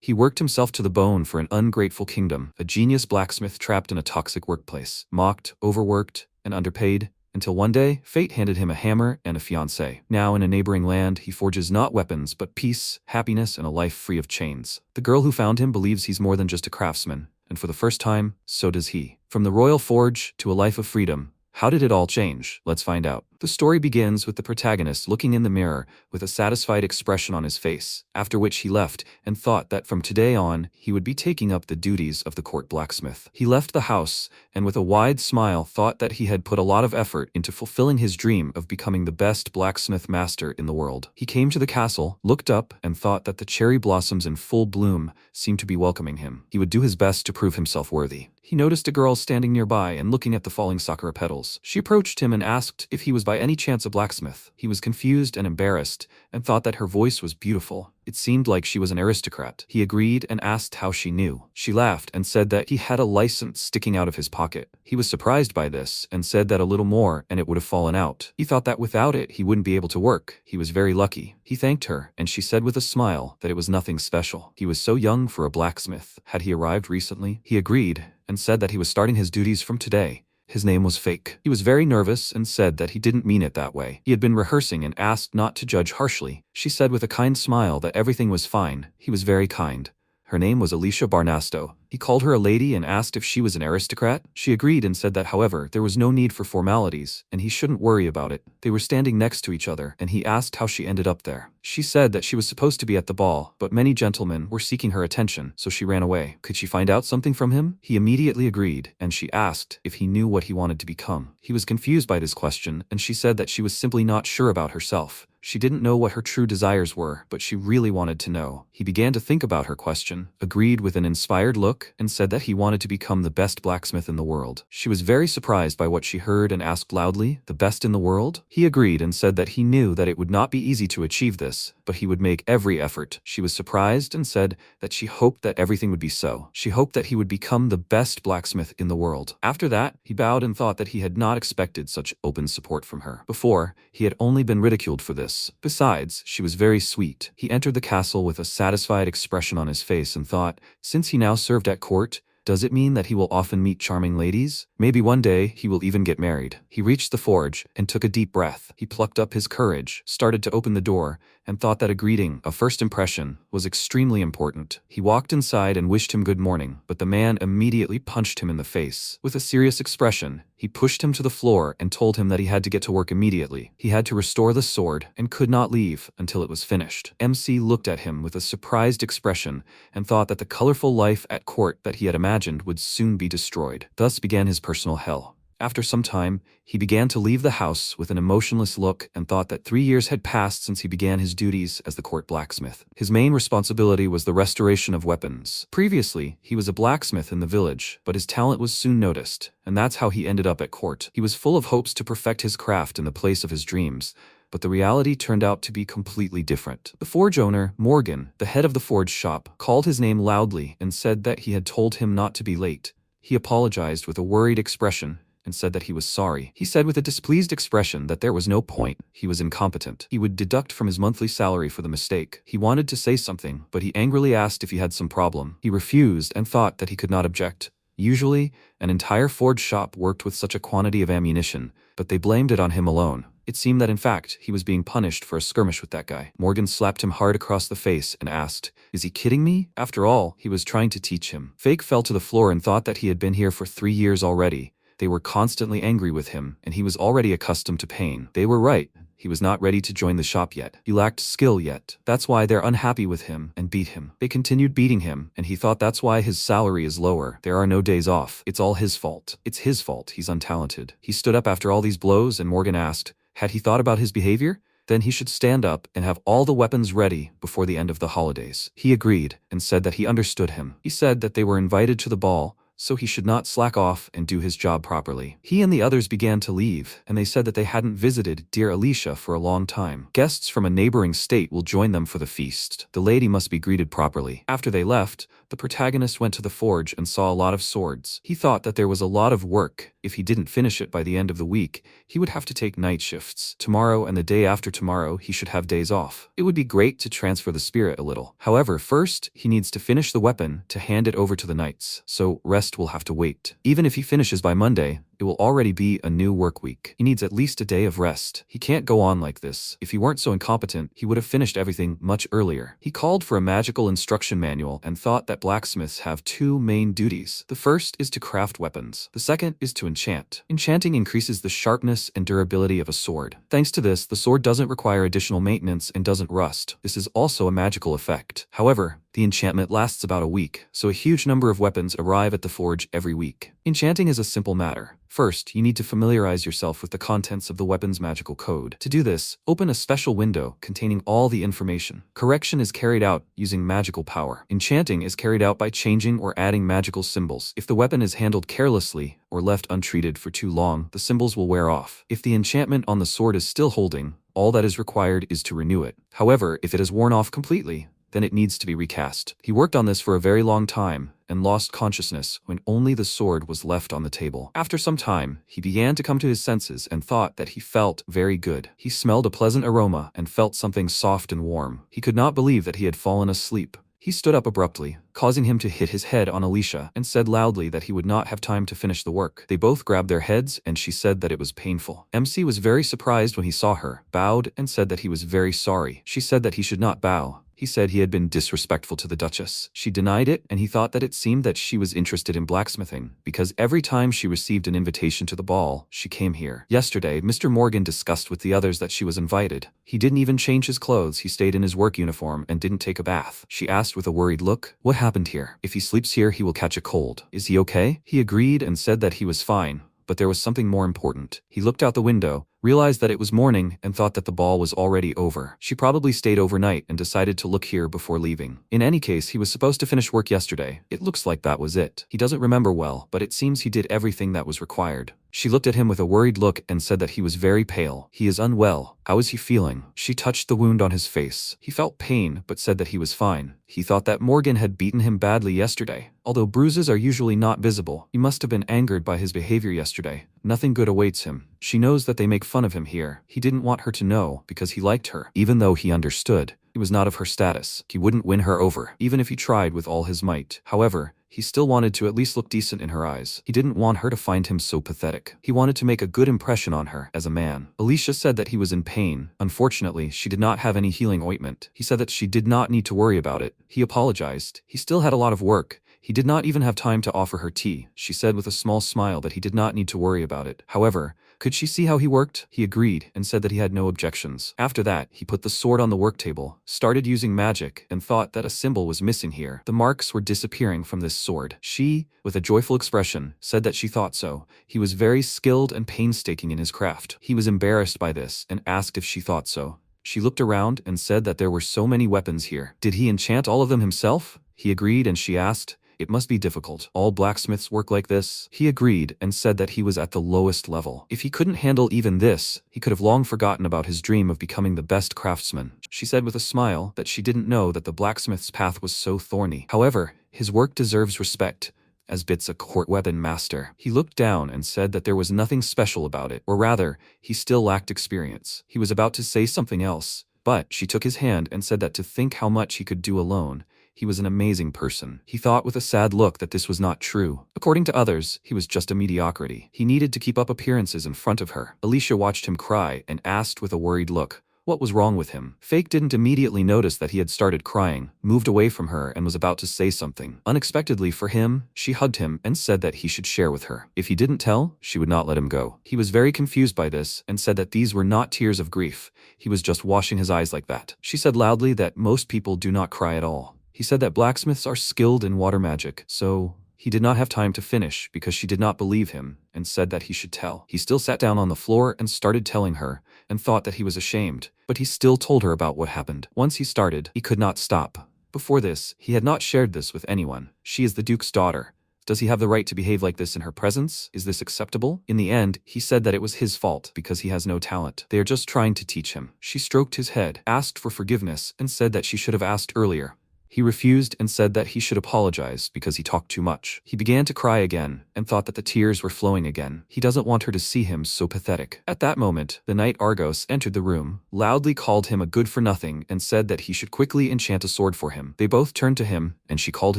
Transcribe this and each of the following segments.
He worked himself to the bone for an ungrateful kingdom, a genius blacksmith trapped in a toxic workplace, mocked, overworked, and underpaid, until one day, fate handed him a hammer and a fiancée. Now in a neighboring land, he forges not weapons, but peace, happiness, and a life free of chains. The girl who found him believes he's more than just a craftsman, and for the first time, so does he. From the royal forge to a life of freedom, how did it all change? Let's find out. The story begins with the protagonist looking in the mirror with a satisfied expression on his face, after which he left and thought that from today on, he would be taking up the duties of the court blacksmith. He left the house and with a wide smile thought that he had put a lot of effort into fulfilling his dream of becoming the best blacksmith master in the world. He came to the castle, looked up, and thought that the cherry blossoms in full bloom seemed to be welcoming him. He would do his best to prove himself worthy. He noticed a girl standing nearby and looking at the falling sakura petals. She approached him and asked if he was by any chance a blacksmith. He was confused and embarrassed and thought that her voice was beautiful. It seemed like she was an aristocrat. He agreed and asked how she knew. She laughed and said that he had a license sticking out of his pocket. He was surprised by this and said that a little more and it would have fallen out. He thought that without it he wouldn't be able to work. He was very lucky. He thanked her and she said with a smile that it was nothing special. He was so young for a blacksmith. Had he arrived recently? He agreed and said that he was starting his duties from today. His name was Fake. He was very nervous and said that he didn't mean it that way. He had been rehearsing and asked not to judge harshly. She said with a kind smile that everything was fine. He was very kind. Her name was Alicia Barnasto. He called her a lady and asked if she was an aristocrat. She agreed and said that, however, there was no need for formalities, and he shouldn't worry about it. They were standing next to each other, and he asked how she ended up there. She said that she was supposed to be at the ball, but many gentlemen were seeking her attention, so she ran away. Could she find out something from him? He immediately agreed, and she asked if he knew what he wanted to become. He was confused by this question, and she said that she was simply not sure about herself. She didn't know what her true desires were, but she really wanted to know. He began to think about her question, agreed with an inspired look, and said that he wanted to become the best blacksmith in the world. She was very surprised by what she heard and asked loudly, "The best in the world?" He agreed and said that he knew that it would not be easy to achieve this, but he would make every effort. She was surprised and said that she hoped that everything would be so. She hoped that he would become the best blacksmith in the world. After that, he bowed and thought that he had not expected such open support from her. Before, he had only been ridiculed for this. Besides, she was very sweet. He entered the castle with a satisfied expression on his face and thought, since he now served at court, does it mean that he will often meet charming ladies? Maybe one day he will even get married. He reached the forge and took a deep breath. He plucked up his courage, started to open the door, and thought that a greeting, a first impression, was extremely important. He walked inside and wished him good morning, but the man immediately punched him in the face. With a serious expression, he pushed him to the floor and told him that he had to get to work immediately. He had to restore the sword and could not leave until it was finished. MC looked at him with a surprised expression and thought that the colorful life at court that he had imagined would soon be destroyed. Thus began his personal hell. After some time, he began to leave the house with an emotionless look and thought that 3 years had passed since he began his duties as the court blacksmith. His main responsibility was the restoration of weapons. Previously, he was a blacksmith in the village, but his talent was soon noticed, and that's how he ended up at court. He was full of hopes to perfect his craft in the place of his dreams, but the reality turned out to be completely different. The forge owner, Morgan, the head of the forge shop, called his name loudly and said that he had told him not to be late. He apologized with a worried expression and said that he was sorry. He said with a displeased expression that there was no point. He was incompetent. He would deduct from his monthly salary for the mistake. He wanted to say something, but he angrily asked if he had some problem. He refused and thought that he could not object. Usually, an entire forge shop worked with such a quantity of ammunition, but they blamed it on him alone. It seemed that in fact, he was being punished for a skirmish with that guy. Morgan slapped him hard across the face and asked, "Is he kidding me?" After all, he was trying to teach him. Fake fell to the floor and thought that he had been here for 3 years already. They were constantly angry with him, and he was already accustomed to pain. They were right. He was not ready to join the shop yet. He lacked skill yet. That's why they're unhappy with him and beat him. They continued beating him, and he thought that's why his salary is lower. There are no days off. It's all his fault. It's his fault. He's untalented. He stood up after all these blows, and Morgan asked, had he thought about his behavior? Then he should stand up and have all the weapons ready before the end of the holidays. He agreed and said that he understood him. He said that they were invited to the ball, so he should not slack off and do his job properly. He and the others began to leave, and they said that they hadn't visited dear Alicia for a long time. Guests from a neighboring state will join them for the feast. The lady must be greeted properly. After they left, the protagonist went to the forge and saw a lot of swords. He thought that there was a lot of work, If he didn't finish it by the end of the week, he would have to take night shifts. Tomorrow and the day after tomorrow, he should have days off. It would be great to transfer the spirit a little. However, first, he needs to finish the weapon to hand it over to the knights, so rest will have to wait. Even if he finishes by Monday, it will already be a new work week. He needs at least a day of rest. He can't go on like this. If he weren't so incompetent, he would have finished everything much earlier. He called for a magical instruction manual and thought that blacksmiths have two main duties. The first is to craft weapons. The second is to enchant. Enchanting increases the sharpness and durability of a sword. Thanks to this, the sword doesn't require additional maintenance and doesn't rust. This is also a magical effect. However, the enchantment lasts about a week, so a huge number of weapons arrive at the forge every week. Enchanting is a simple matter. First, you need to familiarize yourself with the contents of the weapon's magical code. To do this, open a special window containing all the information. Correction is carried out using magical power. Enchanting is carried out by changing or adding magical symbols. If the weapon is handled carelessly or left untreated for too long, the symbols will wear off. If the enchantment on the sword is still holding, all that is required is to renew it. However, if it has worn off completely, then it needs to be recast. He worked on this for a very long time and lost consciousness when only the sword was left on the table. After some time, he began to come to his senses and thought that he felt very good. He smelled a pleasant aroma and felt something soft and warm. He could not believe that he had fallen asleep. He stood up abruptly, causing him to hit his head on Alicia, and said loudly that he would not have time to finish the work. They both grabbed their heads, and she said that it was painful. MC was very surprised when he saw her, bowed, and said that he was very sorry. She said that he should not bow. He said he had been disrespectful to the Duchess. She denied it, and he thought that it seemed that she was interested in blacksmithing, because every time she received an invitation to the ball, she came here. Yesterday, Mr. Morgan discussed with the others that she was invited. He didn't even change his clothes. He stayed in his work uniform and didn't take a bath. She asked with a worried look, "What happened here? If he sleeps here, he will catch a cold. Is he okay?" He agreed and said that he was fine. But there was something more important. He looked out the window, realized that it was morning, and thought that the ball was already over. She probably stayed overnight and decided to look here before leaving. In any case, he was supposed to finish work yesterday. It looks like that was it. He doesn't remember well, but it seems he did everything that was required. She looked at him with a worried look and said that he was very pale. He is unwell. How is he feeling? She touched the wound on his face. He felt pain, but said that he was fine. He thought that Morgan had beaten him badly yesterday. Although bruises are usually not visible, he must have been angered by his behavior yesterday. Nothing good awaits him. She knows that they make fun of him here. He didn't want her to know because he liked her. Even though he understood, it was not of her status. He wouldn't win her over, even if he tried with all his might. However, he still wanted to at least look decent in her eyes. He didn't want her to find him so pathetic. He wanted to make a good impression on her as a man. Alicia said that he was in pain. Unfortunately, she did not have any healing ointment. He said that she did not need to worry about it. He apologized. He still had a lot of work. He did not even have time to offer her tea. She said with a small smile that he did not need to worry about it. However, could she see how he worked? He agreed and said that he had no objections. After that, he put the sword on the work table, started using magic, and thought that a symbol was missing here. The marks were disappearing from this sword. She, with a joyful expression, said that she thought so. He was very skilled and painstaking in his craft. He was embarrassed by this and asked if she thought so. She looked around and said that there were so many weapons here. Did he enchant all of them himself? He agreed, and she asked, "It must be difficult. All blacksmiths work like this?" He agreed and said that he was at the lowest level. If he couldn't handle even this, he could have long forgotten about his dream of becoming the best craftsman. She said with a smile that she didn't know that the blacksmith's path was so thorny. However, his work deserves respect, as Bit's a court weapon master. He looked down and said that there was nothing special about it, or rather, he still lacked experience. He was about to say something else, but she took his hand and said that to think how much he could do alone. He was an amazing person. He thought with a sad look that this was not true. According to others, he was just a mediocrity. He needed to keep up appearances in front of her. Alicia watched him cry and asked with a worried look, what was wrong with him? Fake didn't immediately notice that he had started crying, moved away from her, and was about to say something. Unexpectedly for him, she hugged him and said that he should share with her. If he didn't tell, she would not let him go. He was very confused by this and said that these were not tears of grief. He was just washing his eyes like that. She said loudly that most people do not cry at all. He said that blacksmiths are skilled in water magic, so he did not have time to finish because she did not believe him and said that he should tell. He still sat down on the floor and started telling her and thought that he was ashamed, but he still told her about what happened. Once he started, he could not stop. Before this, he had not shared this with anyone. She is the Duke's daughter. Does he have the right to behave like this in her presence? Is this acceptable? In the end, he said that it was his fault because he has no talent. They are just trying to teach him. She stroked his head, asked for forgiveness, and said that she should have asked earlier. He refused and said that he should apologize because he talked too much. He began to cry again and thought that the tears were flowing again. He doesn't want her to see him so pathetic. At that moment, the knight Argos entered the room, loudly called him a good-for-nothing and said that he should quickly enchant a sword for him. They both turned to him, and she called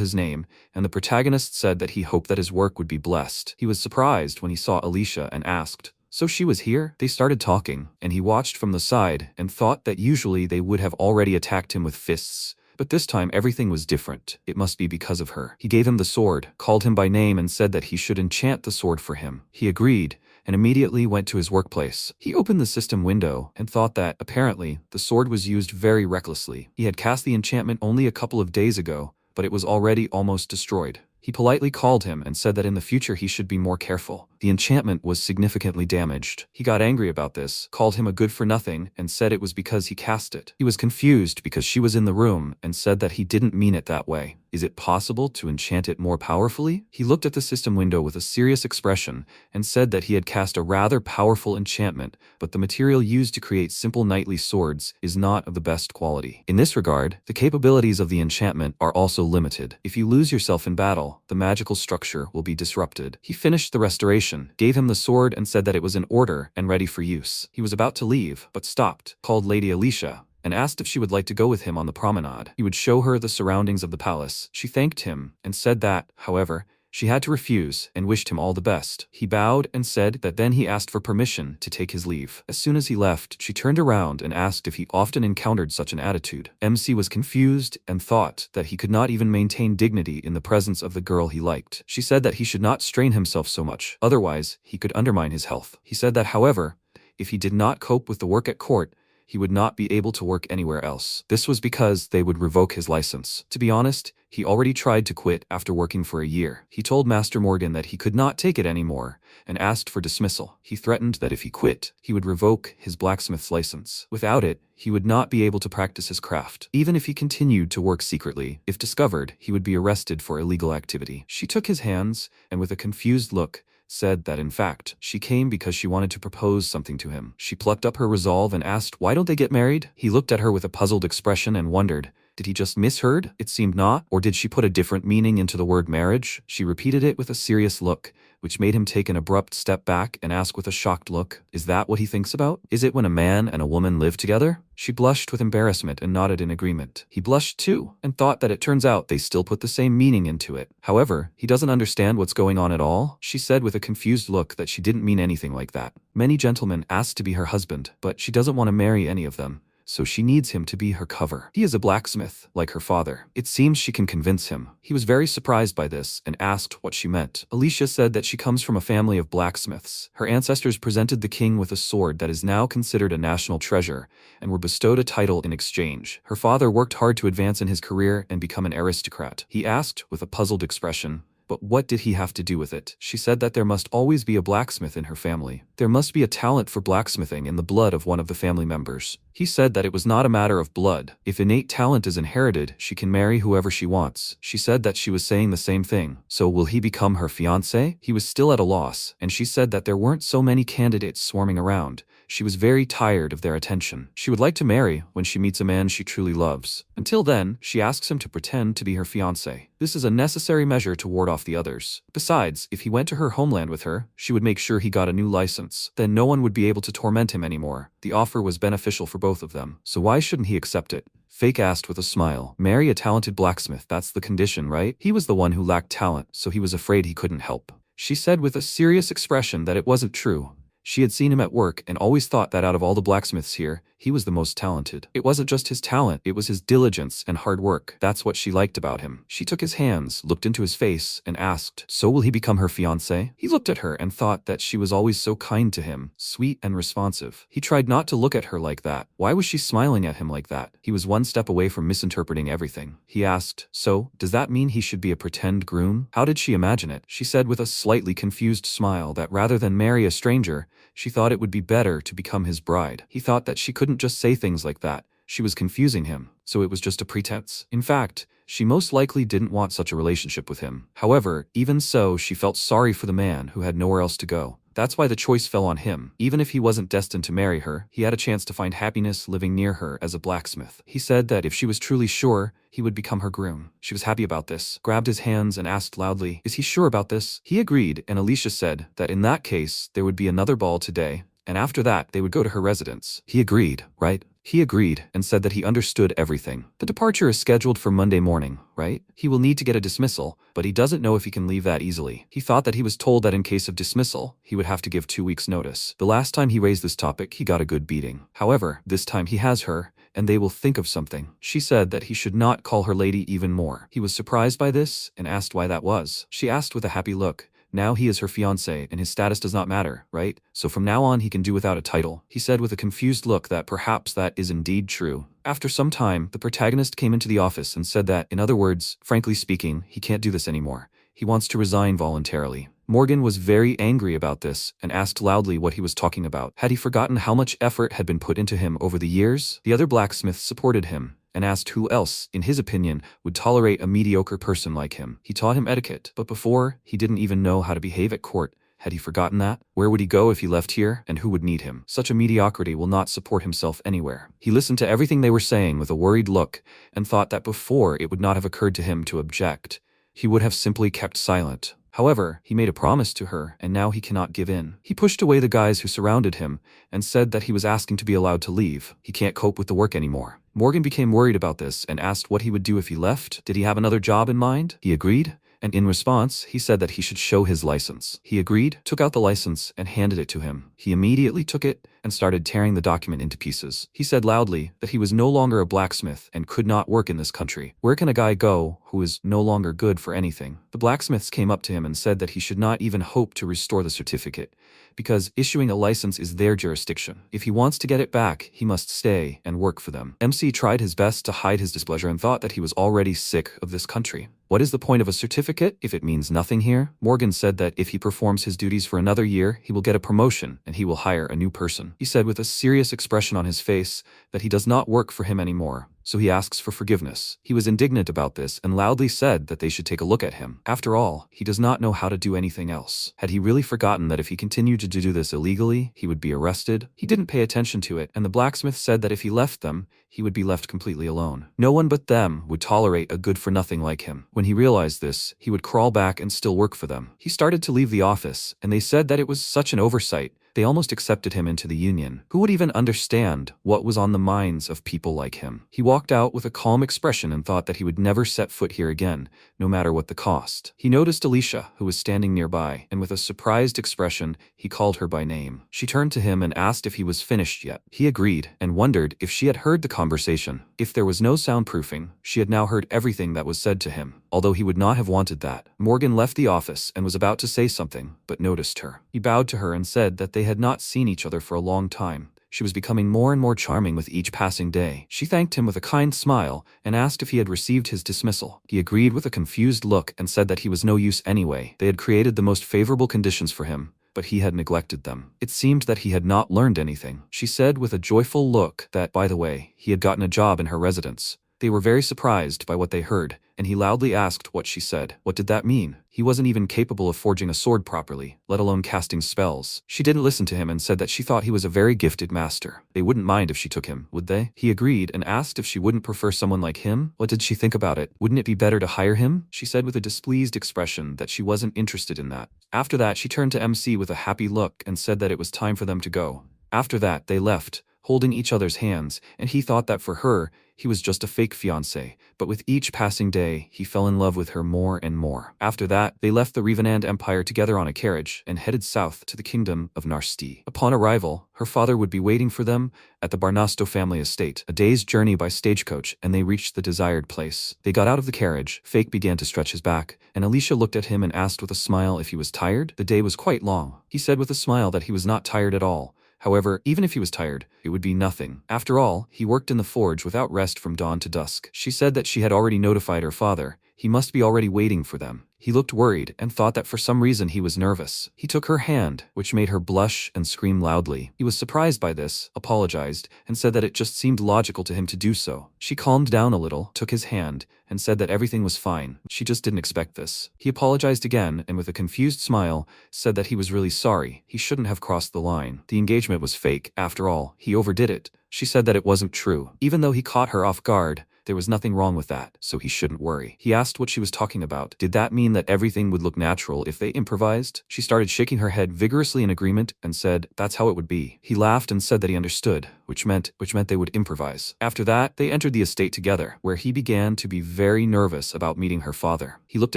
his name, and the protagonist said that he hoped that his work would be blessed. He was surprised when he saw Alicia and asked, "So she was here?" They started talking, and he watched from the side and thought that usually they would have already attacked him with fists. But this time everything was different. It must be because of her. He gave him the sword, called him by name and said that he should enchant the sword for him. He agreed, and immediately went to his workplace. He opened the system window and thought that, apparently, the sword was used very recklessly. He had cast the enchantment only a couple of days ago, but it was already almost destroyed. He politely called him and said that in the future he should be more careful. The enchantment was significantly damaged. He got angry about this, called him a good-for-nothing, and said it was because he cast it. He was confused because she was in the room and said that he didn't mean it that way. Is it possible to enchant it more powerfully? He looked at the system window with a serious expression and said that he had cast a rather powerful enchantment, but the material used to create simple knightly swords is not of the best quality. In this regard, the capabilities of the enchantment are also limited. If you lose yourself in battle, the magical structure will be disrupted. He finished the restoration, gave him the sword and said that it was in order and ready for use. He was about to leave, but stopped, called Lady Alicia, and asked if she would like to go with him on the promenade. He would show her the surroundings of the palace. She thanked him and said that, however, she had to refuse and wished him all the best. He bowed and said that then he asked for permission to take his leave. As soon as he left, she turned around and asked if he often encountered such an attitude. MC was confused and thought that he could not even maintain dignity in the presence of the girl he liked. She said that he should not strain himself so much, otherwise he could undermine his health. He said that, however, if he did not cope with the work at court, he would not be able to work anywhere else. This was because they would revoke his license. To be honest, he already tried to quit after working for a year. He told Master Morgan that he could not take it anymore and asked for dismissal. He threatened that if he quit, he would revoke his blacksmith's license. Without it, he would not be able to practice his craft. Even if he continued to work secretly, if discovered, he would be arrested for illegal activity. She took his hands and with a confused look, said that in fact, she came because she wanted to propose something to him. She plucked up her resolve and asked, "Why don't they get married?" He looked at her with a puzzled expression and wondered, did he just misheard? It seemed not, or did she put a different meaning into the word marriage? She repeated it with a serious look, which made him take an abrupt step back and ask with a shocked look, "Is that what he thinks about? Is it when a man and a woman live together?" She blushed with embarrassment and nodded in agreement. He blushed too, and thought that it turns out they still put the same meaning into it. However, he doesn't understand what's going on at all. She said with a confused look that she didn't mean anything like that. Many gentlemen ask to be her husband, but she doesn't want to marry any of them, so she needs him to be her cover. He is a blacksmith, like her father. It seems she can convince him. He was very surprised by this and asked what she meant. Alicia said that she comes from a family of blacksmiths. Her ancestors presented the king with a sword that is now considered a national treasure and were bestowed a title in exchange. Her father worked hard to advance in his career and become an aristocrat. He asked, with a puzzled expression, but what did he have to do with it? She said that there must always be a blacksmith in her family. There must be a talent for blacksmithing in the blood of one of the family members. He said that it was not a matter of blood. If innate talent is inherited, she can marry whoever she wants. She said that she was saying the same thing. So will he become her fiancé? He was still at a loss, and she said that there weren't so many candidates swarming around. She was very tired of their attention. She would like to marry when she meets a man she truly loves. Until then, she asks him to pretend to be her fiancé. This is a necessary measure to ward off the others. Besides, if he went to her homeland with her, she would make sure he got a new license. Then no one would be able to torment him anymore. The offer was beneficial for both of them. So why shouldn't he accept it? Fake asked with a smile. Marry a talented blacksmith, that's the condition, right? He was the one who lacked talent, so he was afraid he couldn't help. She said with a serious expression that it wasn't true. She had seen him at work and always thought that out of all the blacksmiths here, he was the most talented. It wasn't just his talent, it was his diligence and hard work. That's what she liked about him. She took his hands, looked into his face, and asked, "So will he become her fiancé?" He looked at her and thought that she was always so kind to him, sweet and responsive. He tried not to look at her like that. Why was she smiling at him like that? He was one step away from misinterpreting everything. He asked, "So, does that mean he should be a pretend groom?" How did she imagine it? She said with a slightly confused smile that rather than marry a stranger, she thought it would be better to become his bride. He thought that she couldn't just say things like that. She was confusing him, so it was just a pretense. In fact, she most likely didn't want such a relationship with him. However, even so, she felt sorry for the man who had nowhere else to go. That's why the choice fell on him. Even if he wasn't destined to marry her, he had a chance to find happiness living near her as a blacksmith. He said that if she was truly sure, he would become her groom. She was happy about this, grabbed his hands and asked loudly, "Is he sure about this?" He agreed, and Alicia said that in that case, there would be another ball today, and after that, they would go to her residence. He agreed, right? He agreed and said that he understood everything. The departure is scheduled for Monday morning, right? He will need to get a dismissal, but he doesn't know if he can leave that easily. He thought that he was told that in case of dismissal, he would have to give 2 weeks' notice. The last time he raised this topic, he got a good beating. However, this time he has her, and they will think of something. She said that he should not call her lady even more. He was surprised by this and asked why that was. She asked with a happy look. Now he is her fiancé and his status does not matter, right? So from now on he can do without a title. He said with a confused look that perhaps that is indeed true. After some time, the protagonist came into the office and said that, in other words, frankly speaking, he can't do this anymore. He wants to resign voluntarily. Morgan was very angry about this and asked loudly what he was talking about. Had he forgotten how much effort had been put into him over the years? The other blacksmiths supported him and asked who else, in his opinion, would tolerate a mediocre person like him. He taught him etiquette, but before, he didn't even know how to behave at court. Had he forgotten that? Where would he go if he left here, and who would need him? Such a mediocrity will not support himself anywhere. He listened to everything they were saying with a worried look, and thought that before it would not have occurred to him to object. He would have simply kept silent. However, he made a promise to her, and now he cannot give in. He pushed away the guys who surrounded him, and said that he was asking to be allowed to leave. He can't cope with the work anymore. Morgan became worried about this and asked what he would do if he left. Did he have another job in mind? He agreed, and in response, he said that he should show his license. He agreed, took out the license, and handed it to him. He immediately took it and started tearing the document into pieces. He said loudly that he was no longer a blacksmith and could not work in this country. Where can a guy go who is no longer good for anything? The blacksmiths came up to him and said that he should not even hope to restore the certificate, because issuing a license is their jurisdiction. If he wants to get it back, he must stay and work for them. MC tried his best to hide his displeasure and thought that he was already sick of this country. What is the point of a certificate if it means nothing here? Morgan said that if he performs his duties for another year, he will get a promotion and he will hire a new person. He said with a serious expression on his face that he does not work for him anymore, so he asks for forgiveness. He was indignant about this and loudly said that they should take a look at him. After all, he does not know how to do anything else. Had he really forgotten that if he continued to do this illegally, he would be arrested? He didn't pay attention to it, and the blacksmith said that if he left them, he would be left completely alone. No one but them would tolerate a good-for-nothing like him. When he realized this, he would crawl back and still work for them. He started to leave the office, and they said that it was such an oversight. They almost accepted him into the union. Who would even understand what was on the minds of people like him? He walked out with a calm expression and thought that he would never set foot here again, no matter what the cost. He noticed Alicia, who was standing nearby, and with a surprised expression, he called her by name. She turned to him and asked if he was finished yet. He agreed, and wondered if she had heard the conversation. If there was no soundproofing, she had now heard everything that was said to him, although he would not have wanted that. Morgan left the office and was about to say something, but noticed her. He bowed to her and said that they had not seen each other for a long time. She was becoming more and more charming with each passing day. She thanked him with a kind smile and asked if he had received his dismissal. He agreed with a confused look and said that he was no use anyway. They had created the most favorable conditions for him, but he had neglected them. It seemed that he had not learned anything. She said with a joyful look that, by the way, he had gotten a job in her residence. They were very surprised by what they heard, and he loudly asked what she said. What did that mean? He wasn't even capable of forging a sword properly, let alone casting spells. She didn't listen to him and said that she thought he was a very gifted master. They wouldn't mind if she took him, would they? He agreed and asked if she wouldn't prefer someone like him. What did she think about it? Wouldn't it be better to hire him? She said with a displeased expression that she wasn't interested in that. After that, she turned to MC with a happy look and said that it was time for them to go. After that, they left, holding each other's hands, and he thought that for her, he was just a fake fiancé, but with each passing day, he fell in love with her more and more. After that, they left the Revenant Empire together on a carriage and headed south to the kingdom of Narsti. Upon arrival, her father would be waiting for them at the Barnasto family estate, a day's journey by stagecoach, and they reached the desired place. They got out of the carriage, Fake began to stretch his back, and Alicia looked at him and asked with a smile if he was tired. The day was quite long. He said with a smile that he was not tired at all. However, even if he was tired, it would be nothing. After all, he worked in the forge without rest from dawn to dusk. She said that she had already notified her father, He must be already waiting for them. He looked worried and thought that for some reason he was nervous. He took her hand, which made her blush and scream loudly. He was surprised by this, apologized, and said that it just seemed logical to him to do so. She calmed down a little, took his hand, and said that everything was fine. She just didn't expect this. He apologized again and with a confused smile, said that he was really sorry. He shouldn't have crossed the line. The engagement was fake. After all, he overdid it. She said that it wasn't true. Even though he caught her off guard, there was nothing wrong with that, so he shouldn't worry. He asked what she was talking about. Did that mean that everything would look natural if they improvised? She started shaking her head vigorously in agreement and said that's how it would be. He laughed and said that he understood, which meant they would improvise. After that, they entered the estate together, where he began to be very nervous about meeting her father. He looked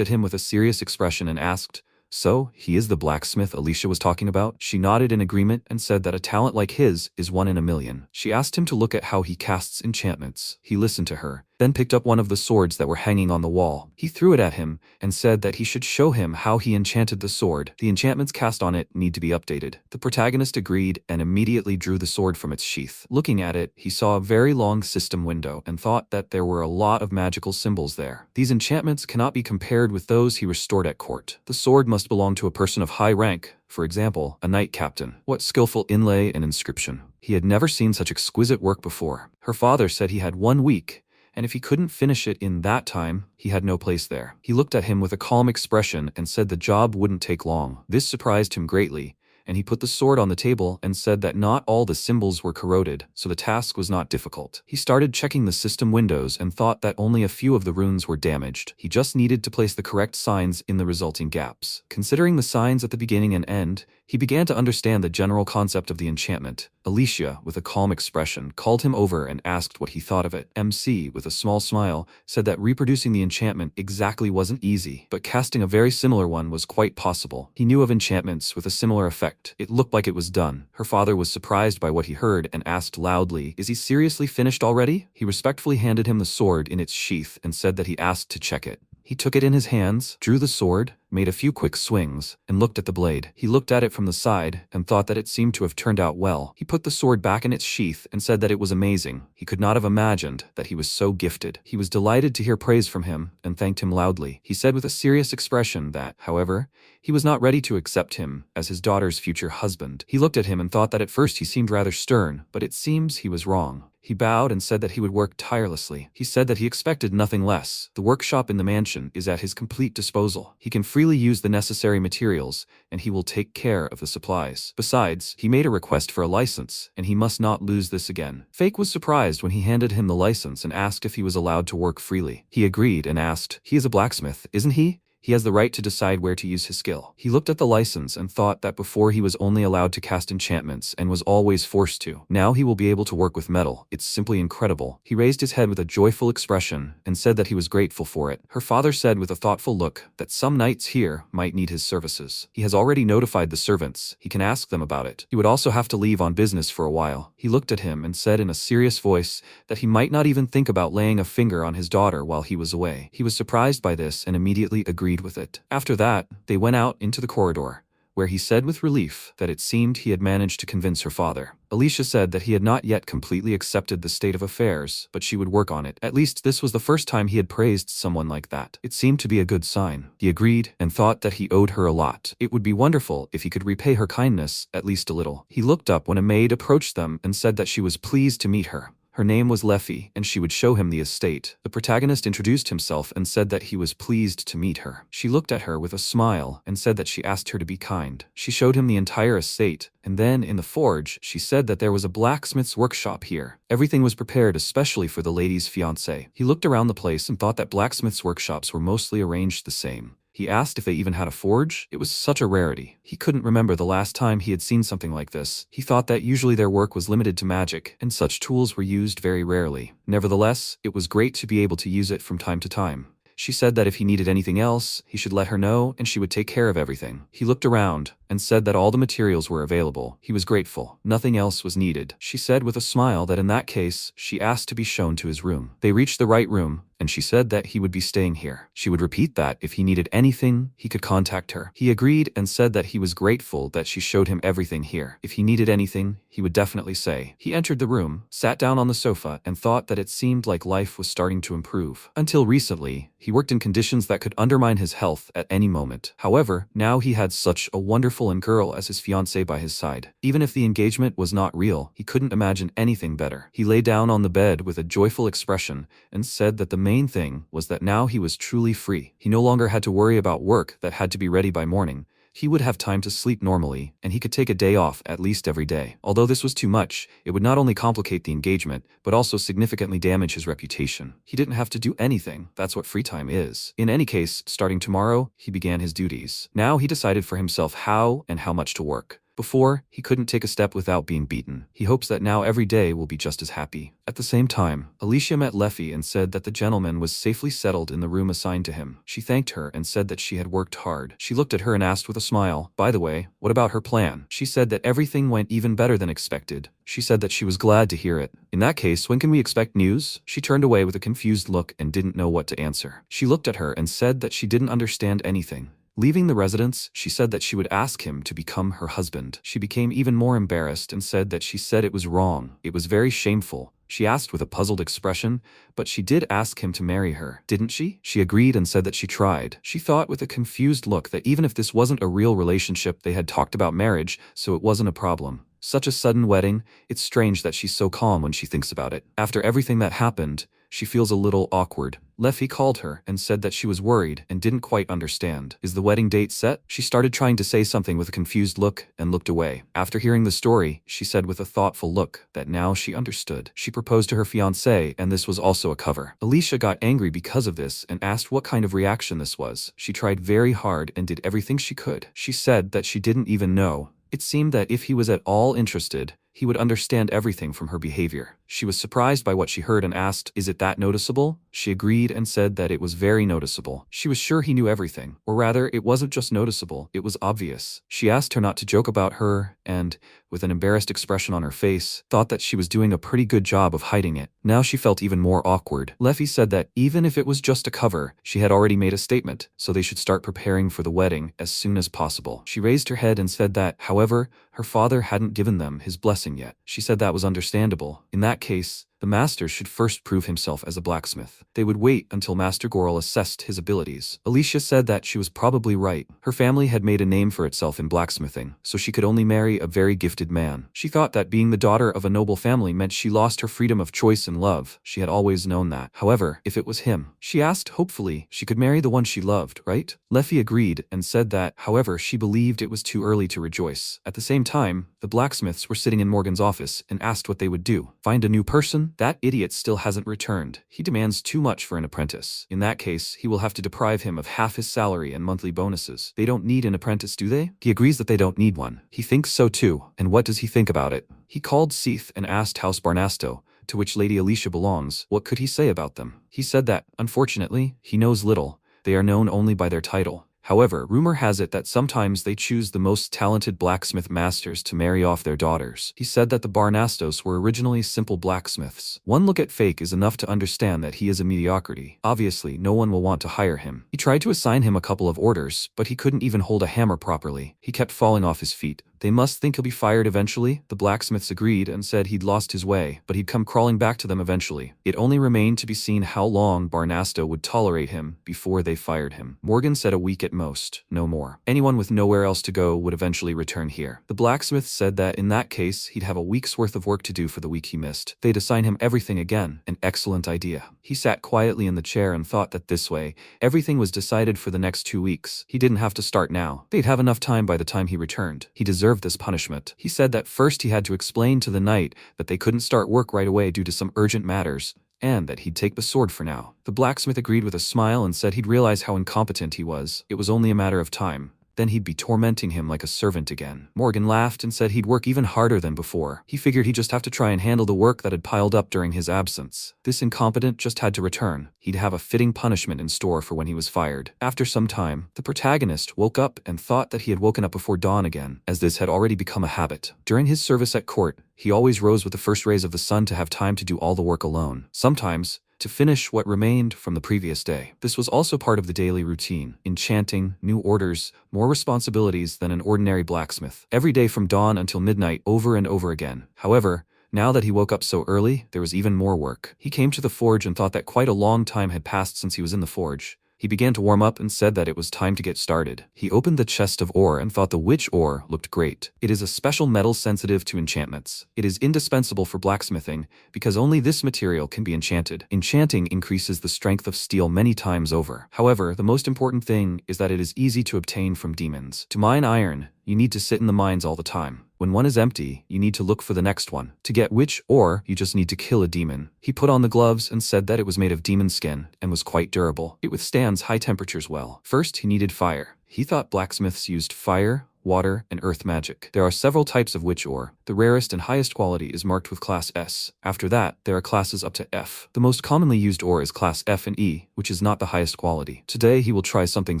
at him with a serious expression and asked, "So, he is the blacksmith Alicia was talking about?" She nodded in agreement and said that a talent like his is 1 in a million. She asked him to look at how he casts enchantments. He listened to her, then picked up one of the swords that were hanging on the wall. He threw it at him and said that he should show him how he enchanted the sword. The enchantments cast on it need to be updated. The protagonist agreed and immediately drew the sword from its sheath. Looking at it, he saw a very long system window and thought that there were a lot of magical symbols there. These enchantments cannot be compared with those he restored at court. The sword must belong to a person of high rank, for example, a knight captain. What skillful inlay and inscription. He had never seen such exquisite work before. Her father said he had 1 week, and if he couldn't finish it in that time, he had no place there. He looked at him with a calm expression and said the job wouldn't take long. This surprised him greatly, and he put the sword on the table and said that not all the symbols were corroded, so the task was not difficult. He started checking the system windows and thought that only a few of the runes were damaged. He just needed to place the correct signs in the resulting gaps. Considering the signs at the beginning and end, he began to understand the general concept of the enchantment. Alicia, with a calm expression, called him over and asked what he thought of it. MC, with a small smile, said that reproducing the enchantment exactly wasn't easy, but casting a very similar one was quite possible. He knew of enchantments with a similar effect. It looked like it was done. Her father was surprised by what he heard and asked loudly, "Is he seriously finished already?" He respectfully handed him the sword in its sheath and said that he asked to check it. He took it in his hands, drew the sword, made a few quick swings, and looked at the blade. He looked at it from the side and thought that it seemed to have turned out well. He put the sword back in its sheath and said that it was amazing. He could not have imagined that he was so gifted. He was delighted to hear praise from him and thanked him loudly. He said with a serious expression that, however, he was not ready to accept him as his daughter's future husband. He looked at him and thought that at first he seemed rather stern, but it seems he was wrong. He bowed and said that he would work tirelessly. He said that he expected nothing less. The workshop in the mansion is at his complete disposal. He can freely use the necessary materials, and he will take care of the supplies. Besides, he made a request for a license, and he must not lose this again. Fake was surprised when he handed him the license and asked if he was allowed to work freely. He agreed and asked, "He is a blacksmith, isn't he? He has the right to decide where to use his skill." He looked at the license and thought that before he was only allowed to cast enchantments and was always forced to. Now he will be able to work with metal. It's simply incredible. He raised his head with a joyful expression and said that he was grateful for it. Her father said with a thoughtful look that some knights here might need his services. He has already notified the servants. He can ask them about it. He would also have to leave on business for a while. He looked at him and said in a serious voice that he might not even think about laying a finger on his daughter while he was away. He was surprised by this and immediately agreed with it. After that, they went out into the corridor, where he said with relief that it seemed he had managed to convince her father. Alicia said that he had not yet completely accepted the state of affairs, but she would work on it. At least this was the first time he had praised someone like that. It seemed to be a good sign. He agreed and thought that he owed her a lot. It would be wonderful if he could repay her kindness at least a little. He looked up when a maid approached them and said that she was pleased to meet her. Her name was Leffy, and she would show him the estate. The protagonist introduced himself and said that he was pleased to meet her. She looked at her with a smile and said that she asked her to be kind. She showed him the entire estate, and then in the forge, she said that there was a blacksmith's workshop here. Everything was prepared especially for the lady's fiancé. He looked around the place and thought that blacksmith's workshops were mostly arranged the same. He asked if they even had a forge. It was such a rarity. He couldn't remember the last time he had seen something like this. He thought that usually their work was limited to magic, and such tools were used very rarely. Nevertheless, it was great to be able to use it from time to time. She said that if he needed anything else, he should let her know and she would take care of everything. He looked around and said that all the materials were available. He was grateful. Nothing else was needed. She said with a smile that in that case, she asked to be shown to his room. They reached the right room, and she said that he would be staying here. She would repeat that if he needed anything, he could contact her. He agreed and said that he was grateful that she showed him everything here. If he needed anything, he would definitely say. He entered the room, sat down on the sofa, and thought that it seemed like life was starting to improve. Until recently, he worked in conditions that could undermine his health at any moment. However, now he had such a wonderful girl as his fiancée by his side. Even if the engagement was not real, he couldn't imagine anything better. He lay down on the bed with a joyful expression and said that the main thing was that now he was truly free. He no longer had to worry about work that had to be ready by morning. He would have time to sleep normally, and he could take a day off at least every day. Although this was too much, it would not only complicate the engagement, but also significantly damage his reputation. He didn't have to do anything. That's what free time is. In any case, starting tomorrow, he began his duties. Now he decided for himself how and how much to work. Before, he couldn't take a step without being beaten. He hopes that now every day will be just as happy. At the same time, Alicia met Leffy and said that the gentleman was safely settled in the room assigned to him. She thanked her and said that she had worked hard. She looked at her and asked with a smile, "By the way, what about her plan?" She said that everything went even better than expected. She said that she was glad to hear it. "In that case, when can we expect news?" She turned away with a confused look and didn't know what to answer. She looked at her and said that she didn't understand anything. Leaving the residence, she said that she would ask him to become her husband. She became even more embarrassed and said that she said it was wrong. It was very shameful. She asked with a puzzled expression, but she did ask him to marry her, didn't she? She agreed and said that she tried. She thought with a confused look that even if this wasn't a real relationship, they had talked about marriage, so it wasn't a problem. Such a sudden wedding, it's strange that she's so calm when she thinks about it. After everything that happened, she feels a little awkward. Leffy called her and said that she was worried and didn't quite understand. Is the wedding date set? She started trying to say something with a confused look and looked away. After hearing the story, she said with a thoughtful look that now she understood. She proposed to her fiancé, and this was also a cover. Alicia got angry because of this and asked what kind of reaction this was. She tried very hard and did everything she could. She said that she didn't even know. It seemed that if he was at all interested, he would understand everything from her behavior. She was surprised by what she heard and asked, "Is it that noticeable?" She agreed and said that it was very noticeable. She was sure he knew everything. Or rather, it wasn't just noticeable, it was obvious. She asked her not to joke about her and, with an embarrassed expression on her face, thought that she was doing a pretty good job of hiding it. Now she felt even more awkward. Leffy said that even if it was just a cover, she had already made a statement, so they should start preparing for the wedding as soon as possible. She raised her head and said that, however, her father hadn't given them his blessing yet. She said that was understandable. In that case, the master should first prove himself as a blacksmith. They would wait until Master Goral assessed his abilities. Alicia said that she was probably right. Her family had made a name for itself in blacksmithing, so she could only marry a very gifted man. She thought that being the daughter of a noble family meant she lost her freedom of choice in love. She had always known that. However, if it was him, she asked hopefully she could marry the one she loved, right? Leffy agreed and said that, however, she believed it was too early to rejoice. At the same time, the blacksmiths were sitting in Morgan's office and asked what they would do. Find a new person? That idiot still hasn't returned. He demands too much for an apprentice. In that case, he will have to deprive him of half his salary and monthly bonuses. They don't need an apprentice, do they? He agrees that they don't need one. He thinks so too. And what does he think about it? He called Seath and asked House Barnasto, to which Lady Alicia belongs, what could he say about them. He said that, unfortunately, he knows little. They are known only by their title. However, rumor has it that sometimes they choose the most talented blacksmith masters to marry off their daughters. He said that the Barnastos were originally simple blacksmiths. One look at Fake is enough to understand that he is a mediocrity. Obviously, no one will want to hire him. He tried to assign him a couple of orders, but he couldn't even hold a hammer properly. He kept falling off his feet. They must think he'll be fired eventually. The blacksmiths agreed and said he'd lost his way, but he'd come crawling back to them eventually. It only remained to be seen how long Barnasto would tolerate him before they fired him. Morgan said a week at most, no more. Anyone with nowhere else to go would eventually return here. The blacksmith said that in that case, he'd have a week's worth of work to do for the week he missed. They'd assign him everything again. An excellent idea. He sat quietly in the chair and thought that this way, everything was decided for the next 2 weeks. He didn't have to start now. They'd have enough time by the time he returned. He deserved this punishment. He said that first he had to explain to the knight that they couldn't start work right away due to some urgent matters, and that he'd take the sword for now. The blacksmith agreed with a smile and said he'd realize how incompetent he was. It was only a matter of time. Then he'd be tormenting him like a servant again. Morgan laughed and said he'd work even harder than before. He figured he'd just have to try and handle the work that had piled up during his absence. This incompetent just had to return. He'd have a fitting punishment in store for when he was fired. After some time, the protagonist woke up and thought that he had woken up before dawn again, as this had already become a habit. During his service at court, he always rose with the first rays of the sun to have time to do all the work alone. Sometimes, to finish what remained from the previous day. This was also part of the daily routine: enchanting, new orders, more responsibilities than an ordinary blacksmith. Every day from dawn until midnight, over and over again. However, now that he woke up so early, there was even more work. He came to the forge and thought that quite a long time had passed since he was in the forge. He began to warm up and said that it was time to get started. He opened the chest of ore and thought the witch ore looked great. It is a special metal sensitive to enchantments. It is indispensable for blacksmithing because only this material can be enchanted. Enchanting increases the strength of steel many times over. However, the most important thing is that it is easy to obtain from demons. To mine iron, you need to sit in the mines all the time. When one is empty, you need to look for the next one. To get witch ore, you just need to kill a demon. He put on the gloves and said that it was made of demon skin and was quite durable. It withstands high temperatures well. First, he needed fire. He thought blacksmiths used fire, water, and earth magic. There are several types of witch ore. The rarest and highest quality is marked with class S. After that, there are classes up to F. The most commonly used ore is class F and E, which is not the highest quality. Today, he will try something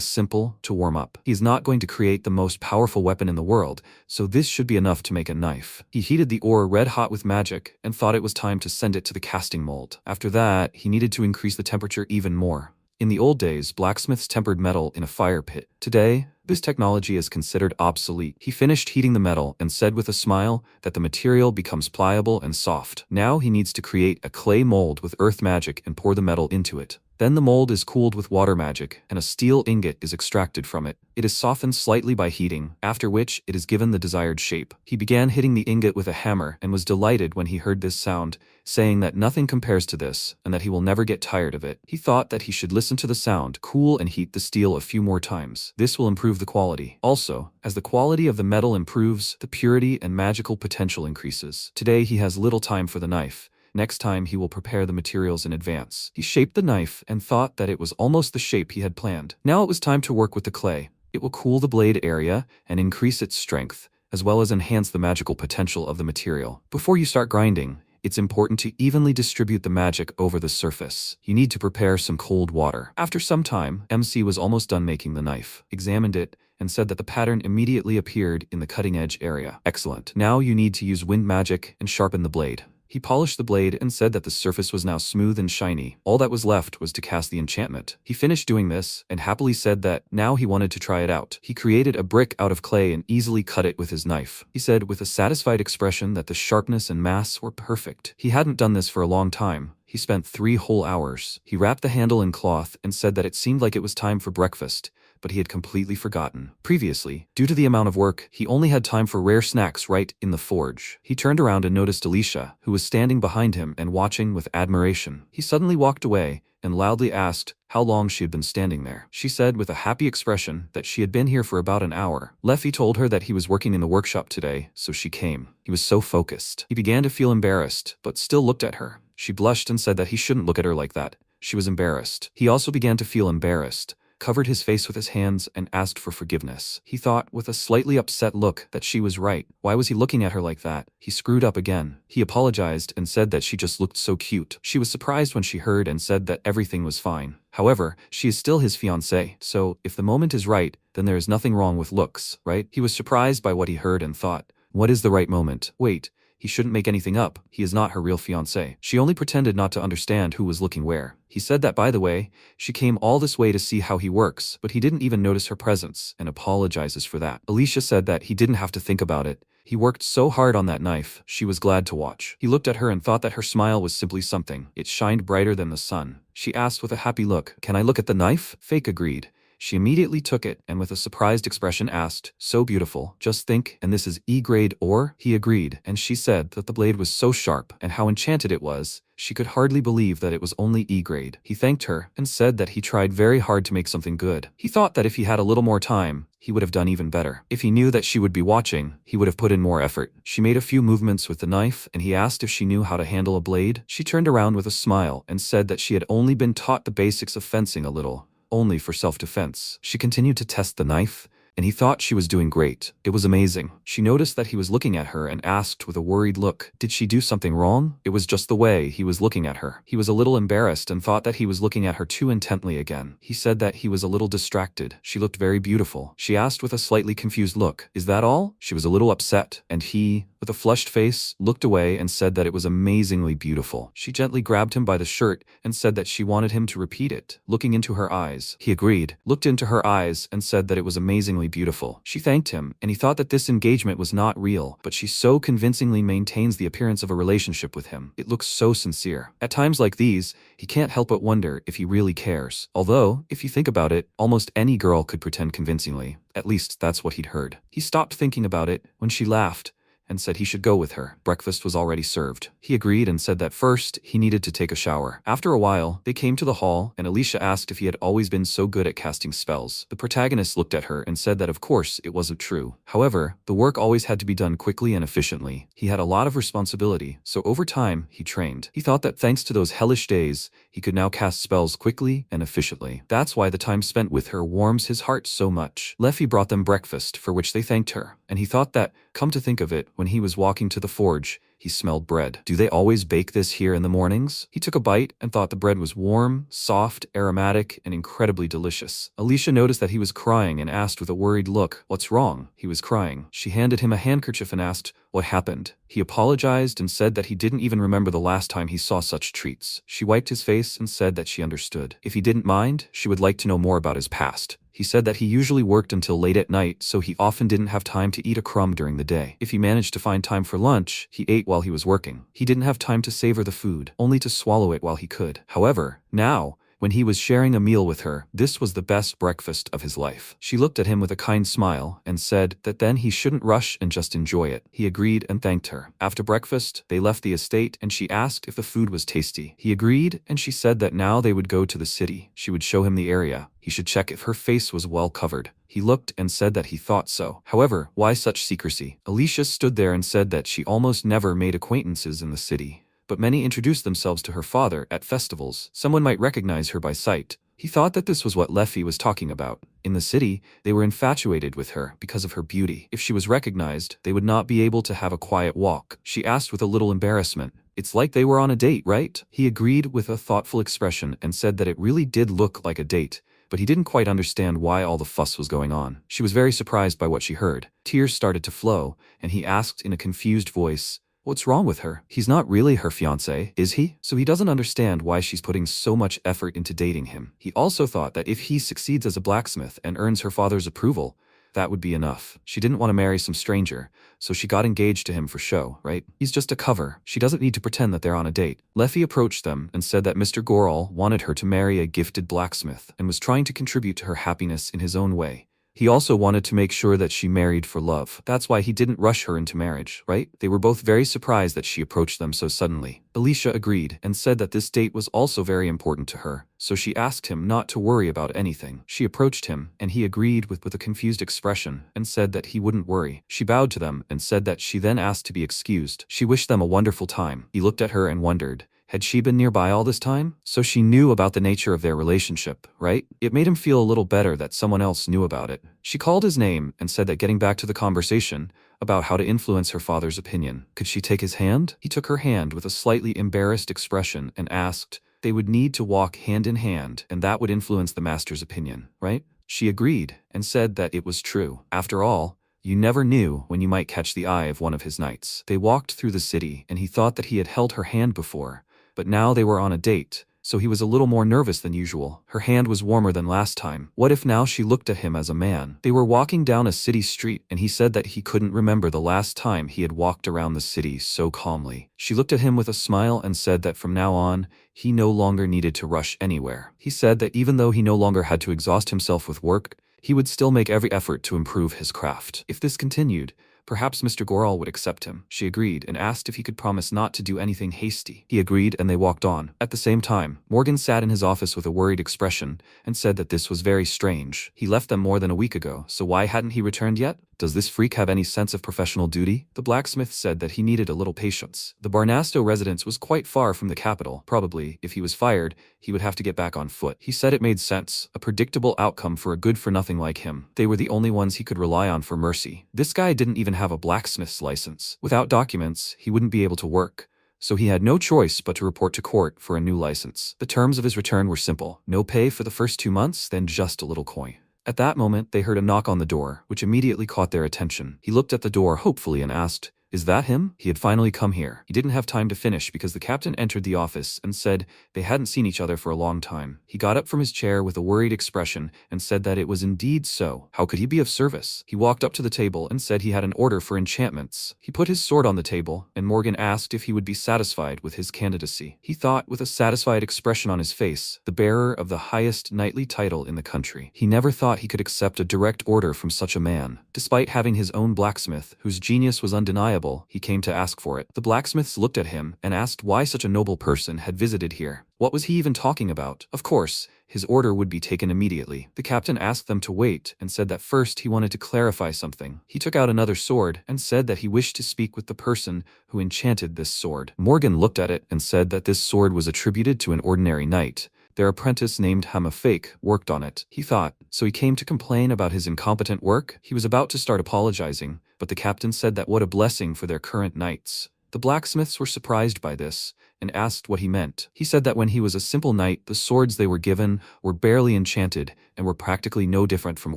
simple to warm up. He is not going to create the most powerful weapon in the world, so this should be enough to make a knife. He heated the ore red hot with magic and thought it was time to send it to the casting mold. After that, he needed to increase the temperature even more. In the old days, blacksmiths tempered metal in a fire pit. Today, this technology is considered obsolete. He finished heating the metal and said with a smile that the material becomes pliable and soft. Now he needs to create a clay mold with earth magic and pour the metal into it. Then the mold is cooled with water magic, and a steel ingot is extracted from it. It is softened slightly by heating, after which it is given the desired shape. He began hitting the ingot with a hammer and was delighted when he heard this sound, saying that nothing compares to this and that he will never get tired of it. He thought that he should listen to the sound, cool and heat the steel a few more times. This will improve the quality. Also, as the quality of the metal improves, the purity and magical potential increases. Today he has little time for the knife. Next time he will prepare the materials in advance. He shaped the knife and thought that it was almost the shape he had planned. Now it was time to work with the clay. It will cool the blade area and increase its strength, as well as enhance the magical potential of the material. Before you start grinding, it's important to evenly distribute the magic over the surface. You need to prepare some cold water. After some time, MC was almost done making the knife, examined it, and said that the pattern immediately appeared in the cutting edge area. Excellent. Now you need to use wind magic and sharpen the blade. He polished the blade and said that the surface was now smooth and shiny. All that was left was to cast the enchantment. He finished doing this and happily said that now he wanted to try it out. He created a brick out of clay and easily cut it with his knife. He said with a satisfied expression that the sharpness and mass were perfect. He hadn't done this for a long time. He spent 3 whole hours. He wrapped the handle in cloth and said that it seemed like it was time for breakfast, but he had completely forgotten. Previously, due to the amount of work, he only had time for rare snacks right in the forge. He turned around and noticed Alicia, who was standing behind him and watching with admiration. He suddenly walked away and loudly asked how long she had been standing there. She said with a happy expression that she had been here for about an hour. Leffy told her that he was working in the workshop today, so she came. He was so focused. He began to feel embarrassed, but still looked at her. She blushed and said that he shouldn't look at her like that. She was embarrassed. He also began to feel embarrassed, covered his face with his hands, and asked for forgiveness. He thought, with a slightly upset look, that she was right. Why was he looking at her like that? He screwed up again. He apologized and said that she just looked so cute. She was surprised when she heard and said that everything was fine. However, she is still his fiancée, so if the moment is right, then there is nothing wrong with looks, right? He was surprised by what he heard and thought, what is the right moment? Wait. He shouldn't make anything up. He is not her real fiancé. She only pretended not to understand who was looking where. He said that, by the way, she came all this way to see how he works, but he didn't even notice her presence and apologizes for that. Alicia said that he didn't have to think about it. He worked so hard on that knife, she was glad to watch. He looked at her and thought that her smile was simply something. It shined brighter than the sun. She asked with a happy look, "Can I look at the knife?" Fake agreed. She immediately took it and with a surprised expression asked, "So beautiful, just think, and this is E-grade ore?" He agreed, and she said that the blade was so sharp and how enchanted it was, she could hardly believe that it was only E-grade. He thanked her and said that he tried very hard to make something good. He thought that if he had a little more time, he would have done even better. If he knew that she would be watching, he would have put in more effort. She made a few movements with the knife and he asked if she knew how to handle a blade. She turned around with a smile and said that she had only been taught the basics of fencing a little, only for self-defense. She continued to test the knife and he thought she was doing great. It was amazing. She noticed that he was looking at her and asked with a worried look, did she do something wrong? It was just the way he was looking at her. He was a little embarrassed and thought that he was looking at her too intently again. He said that he was a little distracted. She looked very beautiful. She asked with a slightly confused look, is that all? She was a little upset, and he, with a flushed face, looked away and said that it was amazingly beautiful. She gently grabbed him by the shirt and said that she wanted him to repeat it, looking into her eyes. He agreed, looked into her eyes, and said that it was amazingly beautiful. She thanked him, and he thought that this engagement was not real, but she so convincingly maintains the appearance of a relationship with him. It looks so sincere. At times like these, he can't help but wonder if he really cares. Although, if you think about it, almost any girl could pretend convincingly. At least that's what he'd heard. He stopped thinking about it when she laughed and said he should go with her. Breakfast was already served. He agreed and said that first, he needed to take a shower. After a while, they came to the hall, and Alicia asked if he had always been so good at casting spells. The protagonist looked at her and said that of course it wasn't true. However, the work always had to be done quickly and efficiently. He had a lot of responsibility, so over time, he trained. He thought that thanks to those hellish days, he could now cast spells quickly and efficiently. That's why the time spent with her warms his heart so much. Leffy brought them breakfast, for which they thanked her, and he thought that, come to think of it, when he was walking to the forge, he smelled bread. Do they always bake this here in the mornings? He took a bite and thought the bread was warm, soft, aromatic, and incredibly delicious. Alicia noticed that he was crying and asked with a worried look, what's wrong? He was crying. She handed him a handkerchief and asked, what happened? He apologized and said that he didn't even remember the last time he saw such treats. She wiped his face and said that she understood. If he didn't mind, she would like to know more about his past. He said that he usually worked until late at night, so he often didn't have time to eat a crumb during the day. If he managed to find time for lunch, he ate while he was working. He didn't have time to savor the food, only to swallow it while he could. However, now, when he was sharing a meal with her, this was the best breakfast of his life. She looked at him with a kind smile and said that then he shouldn't rush and just enjoy it. He agreed and thanked her. After breakfast, they left the estate and she asked if the food was tasty. He agreed and she said that now they would go to the city. She would show him the area. He should check if her face was well covered. He looked and said that he thought so. However, why such secrecy? Alicia stood there and said that she almost never made acquaintances in the city, but many introduced themselves to her father at festivals. Someone might recognize her by sight. He thought that this was what Leffy was talking about. In the city, they were infatuated with her because of her beauty. If she was recognized, they would not be able to have a quiet walk. She asked with a little embarrassment, it's like they were on a date, right? He agreed with a thoughtful expression and said that it really did look like a date, but he didn't quite understand why all the fuss was going on. She was very surprised by what she heard. Tears started to flow, and he asked in a confused voice, what's wrong with her? He's not really her fiancé, is he? So he doesn't understand why she's putting so much effort into dating him. He also thought that if he succeeds as a blacksmith and earns her father's approval, that would be enough. She didn't want to marry some stranger, so she got engaged to him for show, right? He's just a cover. She doesn't need to pretend that they're on a date. Leffy approached them and said that Mr. Goral wanted her to marry a gifted blacksmith and was trying to contribute to her happiness in his own way. He also wanted to make sure that she married for love. That's why he didn't rush her into marriage, right? They were both very surprised that she approached them so suddenly. Alicia agreed and said that this date was also very important to her, so she asked him not to worry about anything. She approached him, and he agreed with a confused expression and said that he wouldn't worry. She bowed to them and said that she then asked to be excused. She wished them a wonderful time. He looked at her and wondered, had she been nearby all this time? So she knew about the nature of their relationship, right? It made him feel a little better that someone else knew about it. She called his name and said that getting back to the conversation about how to influence her father's opinion, could she take his hand? He took her hand with a slightly embarrassed expression and asked, they would need to walk hand in hand, and that would influence the master's opinion, right? She agreed and said that it was true. After all, you never knew when you might catch the eye of one of his knights. They walked through the city, and he thought that he had held her hand before, but now they were on a date, so he was a little more nervous than usual. Her hand was warmer than last time. What if now she looked at him as a man? They were walking down a city street, and he said that he couldn't remember the last time he had walked around the city so calmly. She looked at him with a smile and said that from now on, he no longer needed to rush anywhere. He said that even though he no longer had to exhaust himself with work, he would still make every effort to improve his craft. If this continued, perhaps Mr. Goral would accept him. She agreed and asked if he could promise not to do anything hasty. He agreed and they walked on. At the same time, Morgan sat in his office with a worried expression and said that this was very strange. He left them more than a week ago, so why hadn't he returned yet? Does this freak have any sense of professional duty? The blacksmith said that he needed a little patience. The Barnasto residence was quite far from the capital. Probably, if he was fired, he would have to get back on foot. He said it made sense, a predictable outcome for a good-for-nothing like him. They were the only ones he could rely on for mercy. This guy didn't even have a blacksmith's license. Without documents, he wouldn't be able to work. So he had no choice but to report to court for a new license. The terms of his return were simple: no pay for the first 2 months, then just a little coin. At that moment, they heard a knock on the door, which immediately caught their attention. He looked at the door hopefully and asked, "Is that him?" He had finally come here. He didn't have time to finish because the captain entered the office and said they hadn't seen each other for a long time. He got up from his chair with a worried expression and said that it was indeed so. How could he be of service? He walked up to the table and said he had an order for enchantments. He put his sword on the table, and Morgan asked if he would be satisfied with his candidacy. He thought, with a satisfied expression on his face, the bearer of the highest knightly title in the country. He never thought he could accept a direct order from such a man. Despite having his own blacksmith, whose genius was undeniable, he came to ask for it. The blacksmiths looked at him and asked why such a noble person had visited here. What was he even talking about? Of course, his order would be taken immediately. The captain asked them to wait and said that first he wanted to clarify something. He took out another sword and said that he wished to speak with the person who enchanted this sword. Morgan looked at it and said that this sword was attributed to an ordinary knight. Their apprentice named Hamafake worked on it. He thought, so he came to complain about his incompetent work? He was about to start apologizing, but the captain said that what a blessing for their current knights. The blacksmiths were surprised by this and asked what he meant. He said that when he was a simple knight, the swords they were given were barely enchanted and were practically no different from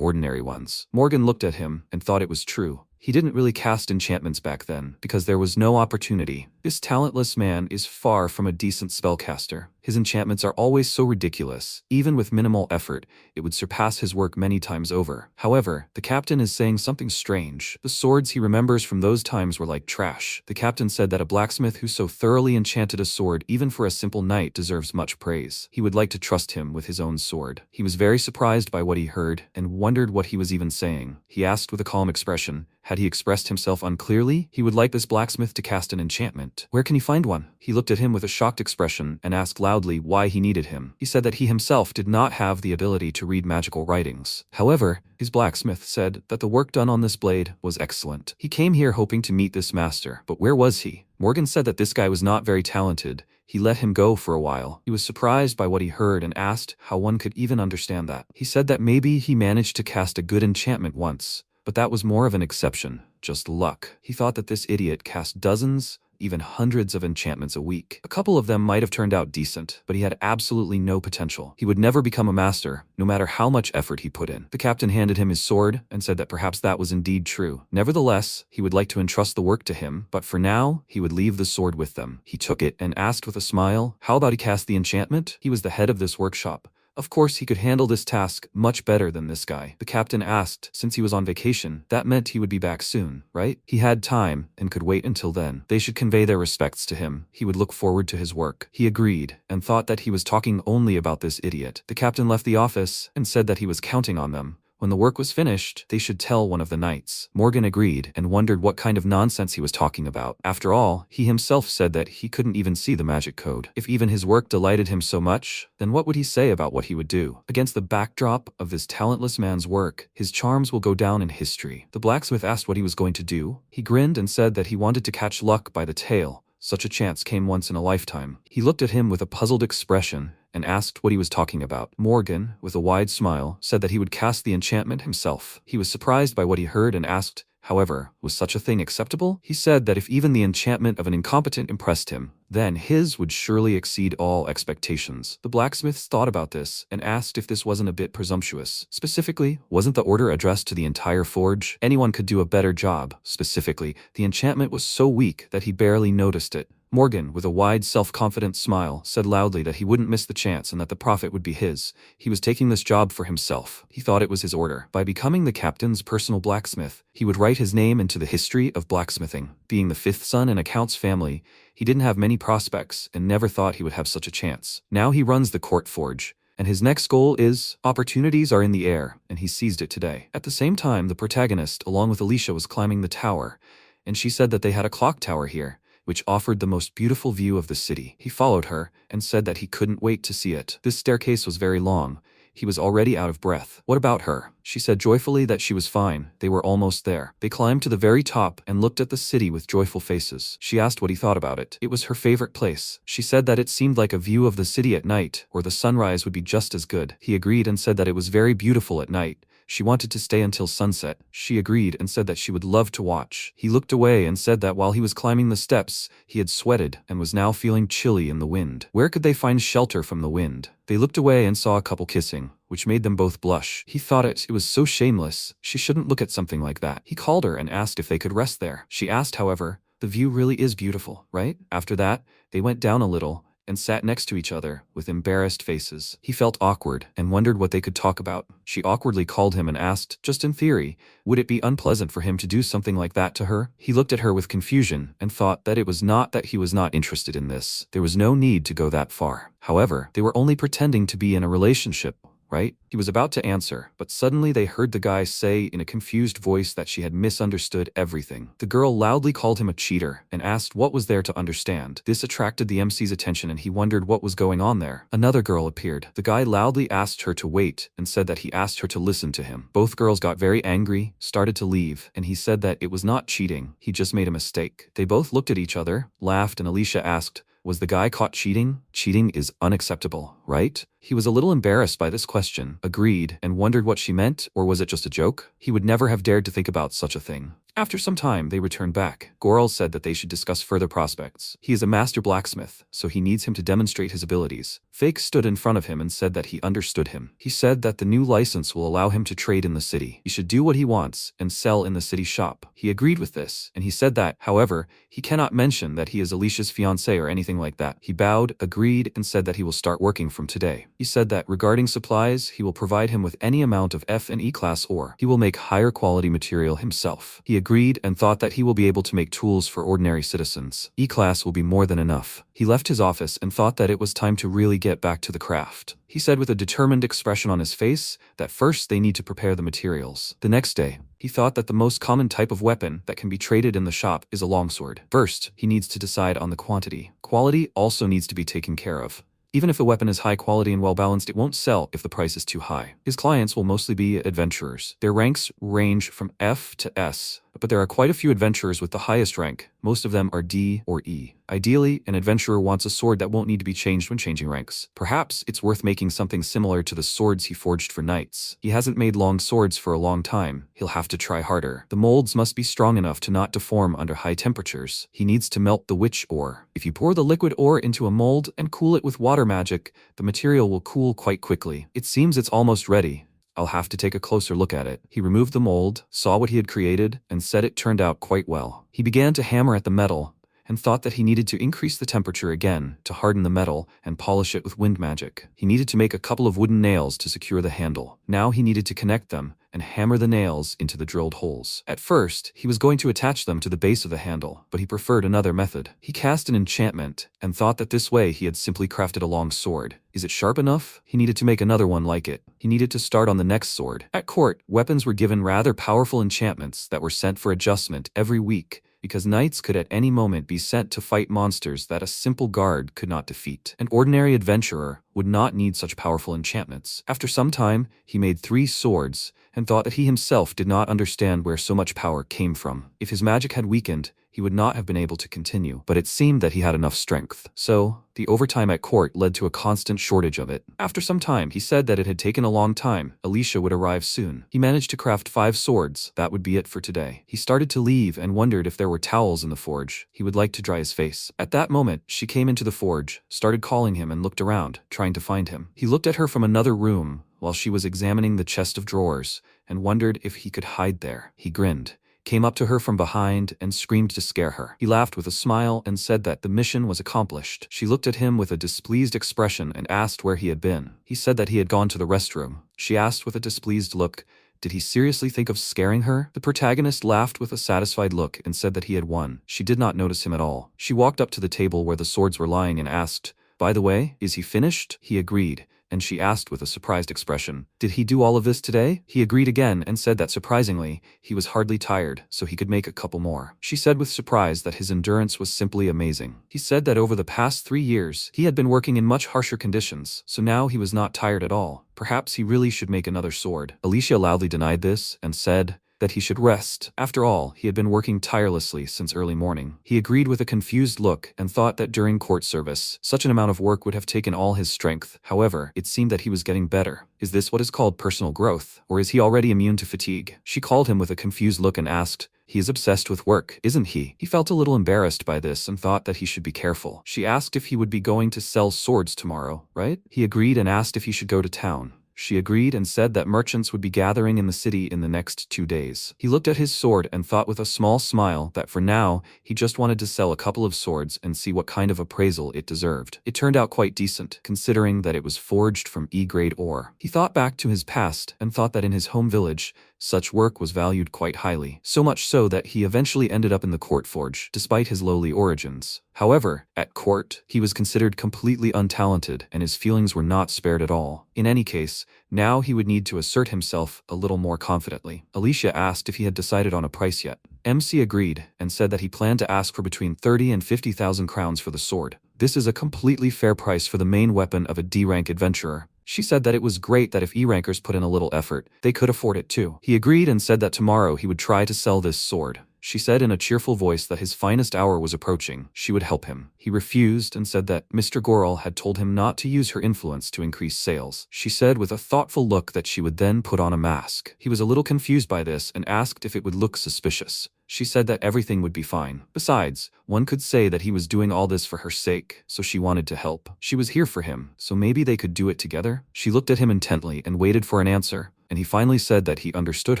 ordinary ones. Morgan looked at him and thought it was true. He didn't really cast enchantments back then, because there was no opportunity. This talentless man is far from a decent spellcaster. His enchantments are always so ridiculous. Even with minimal effort, it would surpass his work many times over. However, the captain is saying something strange. The swords he remembers from those times were like trash. The captain said that a blacksmith who so thoroughly enchanted a sword, even for a simple knight, deserves much praise. He would like to trust him with his own sword. He was very surprised by what he heard and wondered what he was even saying. He asked with a calm expression, had he expressed himself unclearly? He would like this blacksmith to cast an enchantment. Where can he find one? He looked at him with a shocked expression and asked loudly why he needed him. He said that he himself did not have the ability to read magical writings. However, his blacksmith said that the work done on this blade was excellent. He came here hoping to meet this master, but where was he? Morgan said that this guy was not very talented. He let him go for a while. He was surprised by what he heard and asked how one could even understand that. He said that maybe he managed to cast a good enchantment once, but that was more of an exception, just luck. He thought that this idiot cast dozens, even hundreds of enchantments a week. A couple of them might have turned out decent, but he had absolutely no potential. He would never become a master, no matter how much effort he put in. The captain handed him his sword and said that perhaps that was indeed true. Nevertheless, he would like to entrust the work to him, but for now, he would leave the sword with them. He took it and asked with a smile, how about he cast the enchantment? He was the head of this workshop. Of course, he could handle this task much better than this guy. The captain asked, since he was on vacation, that meant he would be back soon, right? He had time and could wait until then. They should convey their respects to him. He would look forward to his work. He agreed and thought that he was talking only about this idiot. The captain left the office and said that he was counting on them. When the work was finished, they should tell one of the knights. Morgan agreed and wondered what kind of nonsense he was talking about. After all, he himself said that he couldn't even see the magic code. If even his work delighted him so much, then what would he say about what he would do? Against the backdrop of this talentless man's work, his charms will go down in history. The blacksmith asked what he was going to do. He grinned and said that he wanted to catch luck by the tail. Such a chance came once in a lifetime. He looked at him with a puzzled expression and asked what he was talking about. Morgan, with a wide smile, said that he would cast the enchantment himself. He was surprised by what he heard and asked, however, was such a thing acceptable? He said that if even the enchantment of an incompetent impressed him, then his would surely exceed all expectations. The blacksmiths thought about this and asked if this wasn't a bit presumptuous. Specifically, wasn't the order addressed to the entire forge? Anyone could do a better job. Specifically, the enchantment was so weak that he barely noticed it. Morgan, with a wide, self-confident smile, said loudly that he wouldn't miss the chance and that the profit would be his. He was taking this job for himself. He thought it was his order. By becoming the captain's personal blacksmith, he would write his name into the history of blacksmithing. Being the fifth son in a count's family, he didn't have many prospects and never thought he would have such a chance. Now he runs the court forge, and his next goal is, opportunities are in the air, and he seized it today. At the same time, the protagonist, along with Alicia, was climbing the tower, and she said that they had a clock tower here, which offered the most beautiful view of the city. He followed her and said that he couldn't wait to see it. This staircase was very long. he was already out of breath. What about her? She said joyfully that she was fine. They were almost there. They climbed to the very top and looked at the city with joyful faces. She asked what he thought about it. It was her favorite place. She said that it seemed like a view of the city at night, or the sunrise would be just as good. He agreed and said that it was very beautiful at night. She wanted to stay until sunset. She agreed and said that she would love to watch. He looked away and said that while he was climbing the steps, he had sweated and was now feeling chilly in the wind. Where could they find shelter from the wind? They looked away and saw a couple kissing, which made them both blush. He thought it was so shameless. She shouldn't look at something like that. He called her and asked if they could rest there. She asked, however, "The view really is beautiful, right?" After that, they went down a little and sat next to each other with embarrassed faces. He felt awkward and wondered what they could talk about. She awkwardly called him and asked, just in theory, would it be unpleasant for him to do something like that to her? He looked at her with confusion and thought that it was not that he was not interested in this. There was no need to go that far. However, they were only pretending to be in a relationship, right? He was about to answer, but suddenly they heard the guy say in a confused voice that she had misunderstood everything. The girl loudly called him a cheater and asked what was there to understand. This attracted the MC's attention and he wondered what was going on there. Another girl appeared. The guy loudly asked her to wait and said that he asked her to listen to him. Both girls got very angry, started to leave, and he said that it was not cheating, he just made a mistake. They both looked at each other, laughed, and Alicia asked, was the guy caught cheating? Cheating is unacceptable, right? He was a little embarrassed by this question, agreed, and wondered what she meant, or was it just a joke? He would never have dared to think about such a thing. After some time, they returned back. Goral said that they should discuss further prospects. He is a master blacksmith, so he needs him to demonstrate his abilities. Fake stood in front of him and said that he understood him. He said that the new license will allow him to trade in the city. He should do what he wants and sell in the city shop. He agreed with this, and he said that, however, he cannot mention that he is Alicia's fiancé or anything like that. He bowed, agreed, and said that he will start working from today. He said that regarding supplies, he will provide him with any amount of F and E class ore. He will make higher quality material himself. He agreed and thought that he will be able to make tools for ordinary citizens. E class will be more than enough. He left his office and thought that it was time to really get back to the craft. He said with a determined expression on his face that first they need to prepare the materials. The next day, he thought that the most common type of weapon that can be traded in the shop is a longsword. First, he needs to decide on the quantity. Quality also needs to be taken care of. Even if a weapon is high quality and well balanced, it won't sell if the price is too high. His clients will mostly be adventurers. Their ranks range from F to S, but there are quite a few adventurers with the highest rank. Most of them are D or E. Ideally, an adventurer wants a sword that won't need to be changed when changing ranks. Perhaps it's worth making something similar to the swords he forged for knights. He hasn't made long swords for a long time. He'll have to try harder. The molds must be strong enough to not deform under high temperatures. He needs to melt the witch ore. If you pour the liquid ore into a mold and cool it with water magic, the material will cool quite quickly. It seems it's almost ready. I'll have to take a closer look at it. He removed the mold, saw what he had created, and said it turned out quite well. He began to hammer at the metal, and thought that he needed to increase the temperature again to harden the metal and polish it with wind magic. He needed to make a couple of wooden nails to secure the handle. Now he needed to connect them and hammer the nails into the drilled holes. At first, he was going to attach them to the base of the handle, but he preferred another method. He cast an enchantment and thought that this way he had simply crafted a long sword. Is it sharp enough? He needed to make another one like it. He needed to start on the next sword. At court, weapons were given rather powerful enchantments that were sent for adjustment every week, because knights could at any moment be sent to fight monsters that a simple guard could not defeat. An ordinary adventurer would not need such powerful enchantments. After some time, he made 3 swords and thought that he himself did not understand where so much power came from. If his magic had weakened, he would not have been able to continue, but it seemed that he had enough strength. So, the overtime at court led to a constant shortage of it. After some time, he said that it had taken a long time. Alicia would arrive soon. He managed to craft 5 swords. That would be it for today. He started to leave and wondered if there were towels in the forge. He would like to dry his face. At that moment, she came into the forge, started calling him and looked around, trying to find him. He looked at her from another room while she was examining the chest of drawers and wondered if he could hide there. He grinned, came up to her from behind, and screamed to scare her. He laughed with a smile and said that the mission was accomplished. She looked at him with a displeased expression and asked where he had been. He said that he had gone to the restroom. She asked with a displeased look, did he seriously think of scaring her? The protagonist laughed with a satisfied look and said that he had won. She did not notice him at all. She walked up to the table where the swords were lying and asked, by the way, is he finished? He agreed and she asked with a surprised expression, "Did he do all of this today?" He agreed again and said that surprisingly, he was hardly tired, so he could make a couple more. She said with surprise that his endurance was simply amazing. He said that over the past 3 years, he had been working in much harsher conditions, so now he was not tired at all. Perhaps he really should make another sword. Alicia loudly denied this and said that he should rest. After all, he had been working tirelessly since early morning. He agreed with a confused look and thought that during court service, such an amount of work would have taken all his strength. However, it seemed that he was getting better. Is this what is called personal growth? Or is he already immune to fatigue? She called him with a confused look and asked, "He is obsessed with work, isn't he?" He felt a little embarrassed by this and thought that he should be careful. She asked if he would be going to sell swords tomorrow, right? He agreed and asked if he should go to town. She agreed and said that merchants would be gathering in the city in the next 2 days. He looked at his sword and thought with a small smile that for now, he just wanted to sell a couple of swords and see what kind of appraisal it deserved. It turned out quite decent, considering that it was forged from E-grade ore. He thought back to his past and thought that in his home village, such work was valued quite highly, so much so that he eventually ended up in the court forge, despite his lowly origins. However, at court, he was considered completely untalented and his feelings were not spared at all. In any case, now he would need to assert himself a little more confidently. Alicia asked if he had decided on a price yet. MC agreed and said that he planned to ask for between 30 and 50,000 crowns for the sword. This is a completely fair price for the main weapon of a D-rank adventurer. She said that it was great that if E-rankers put in a little effort, they could afford it too. He agreed and said that tomorrow he would try to sell this sword. She said in a cheerful voice that his finest hour was approaching. She would help him. He refused and said that Mr. Goral had told him not to use her influence to increase sales. She said with a thoughtful look that she would then put on a mask. He was a little confused by this and asked if it would look suspicious. She said that everything would be fine. Besides, one could say that he was doing all this for her sake, so she wanted to help. She was here for him, so maybe they could do it together? She looked at him intently and waited for an answer, and he finally said that he understood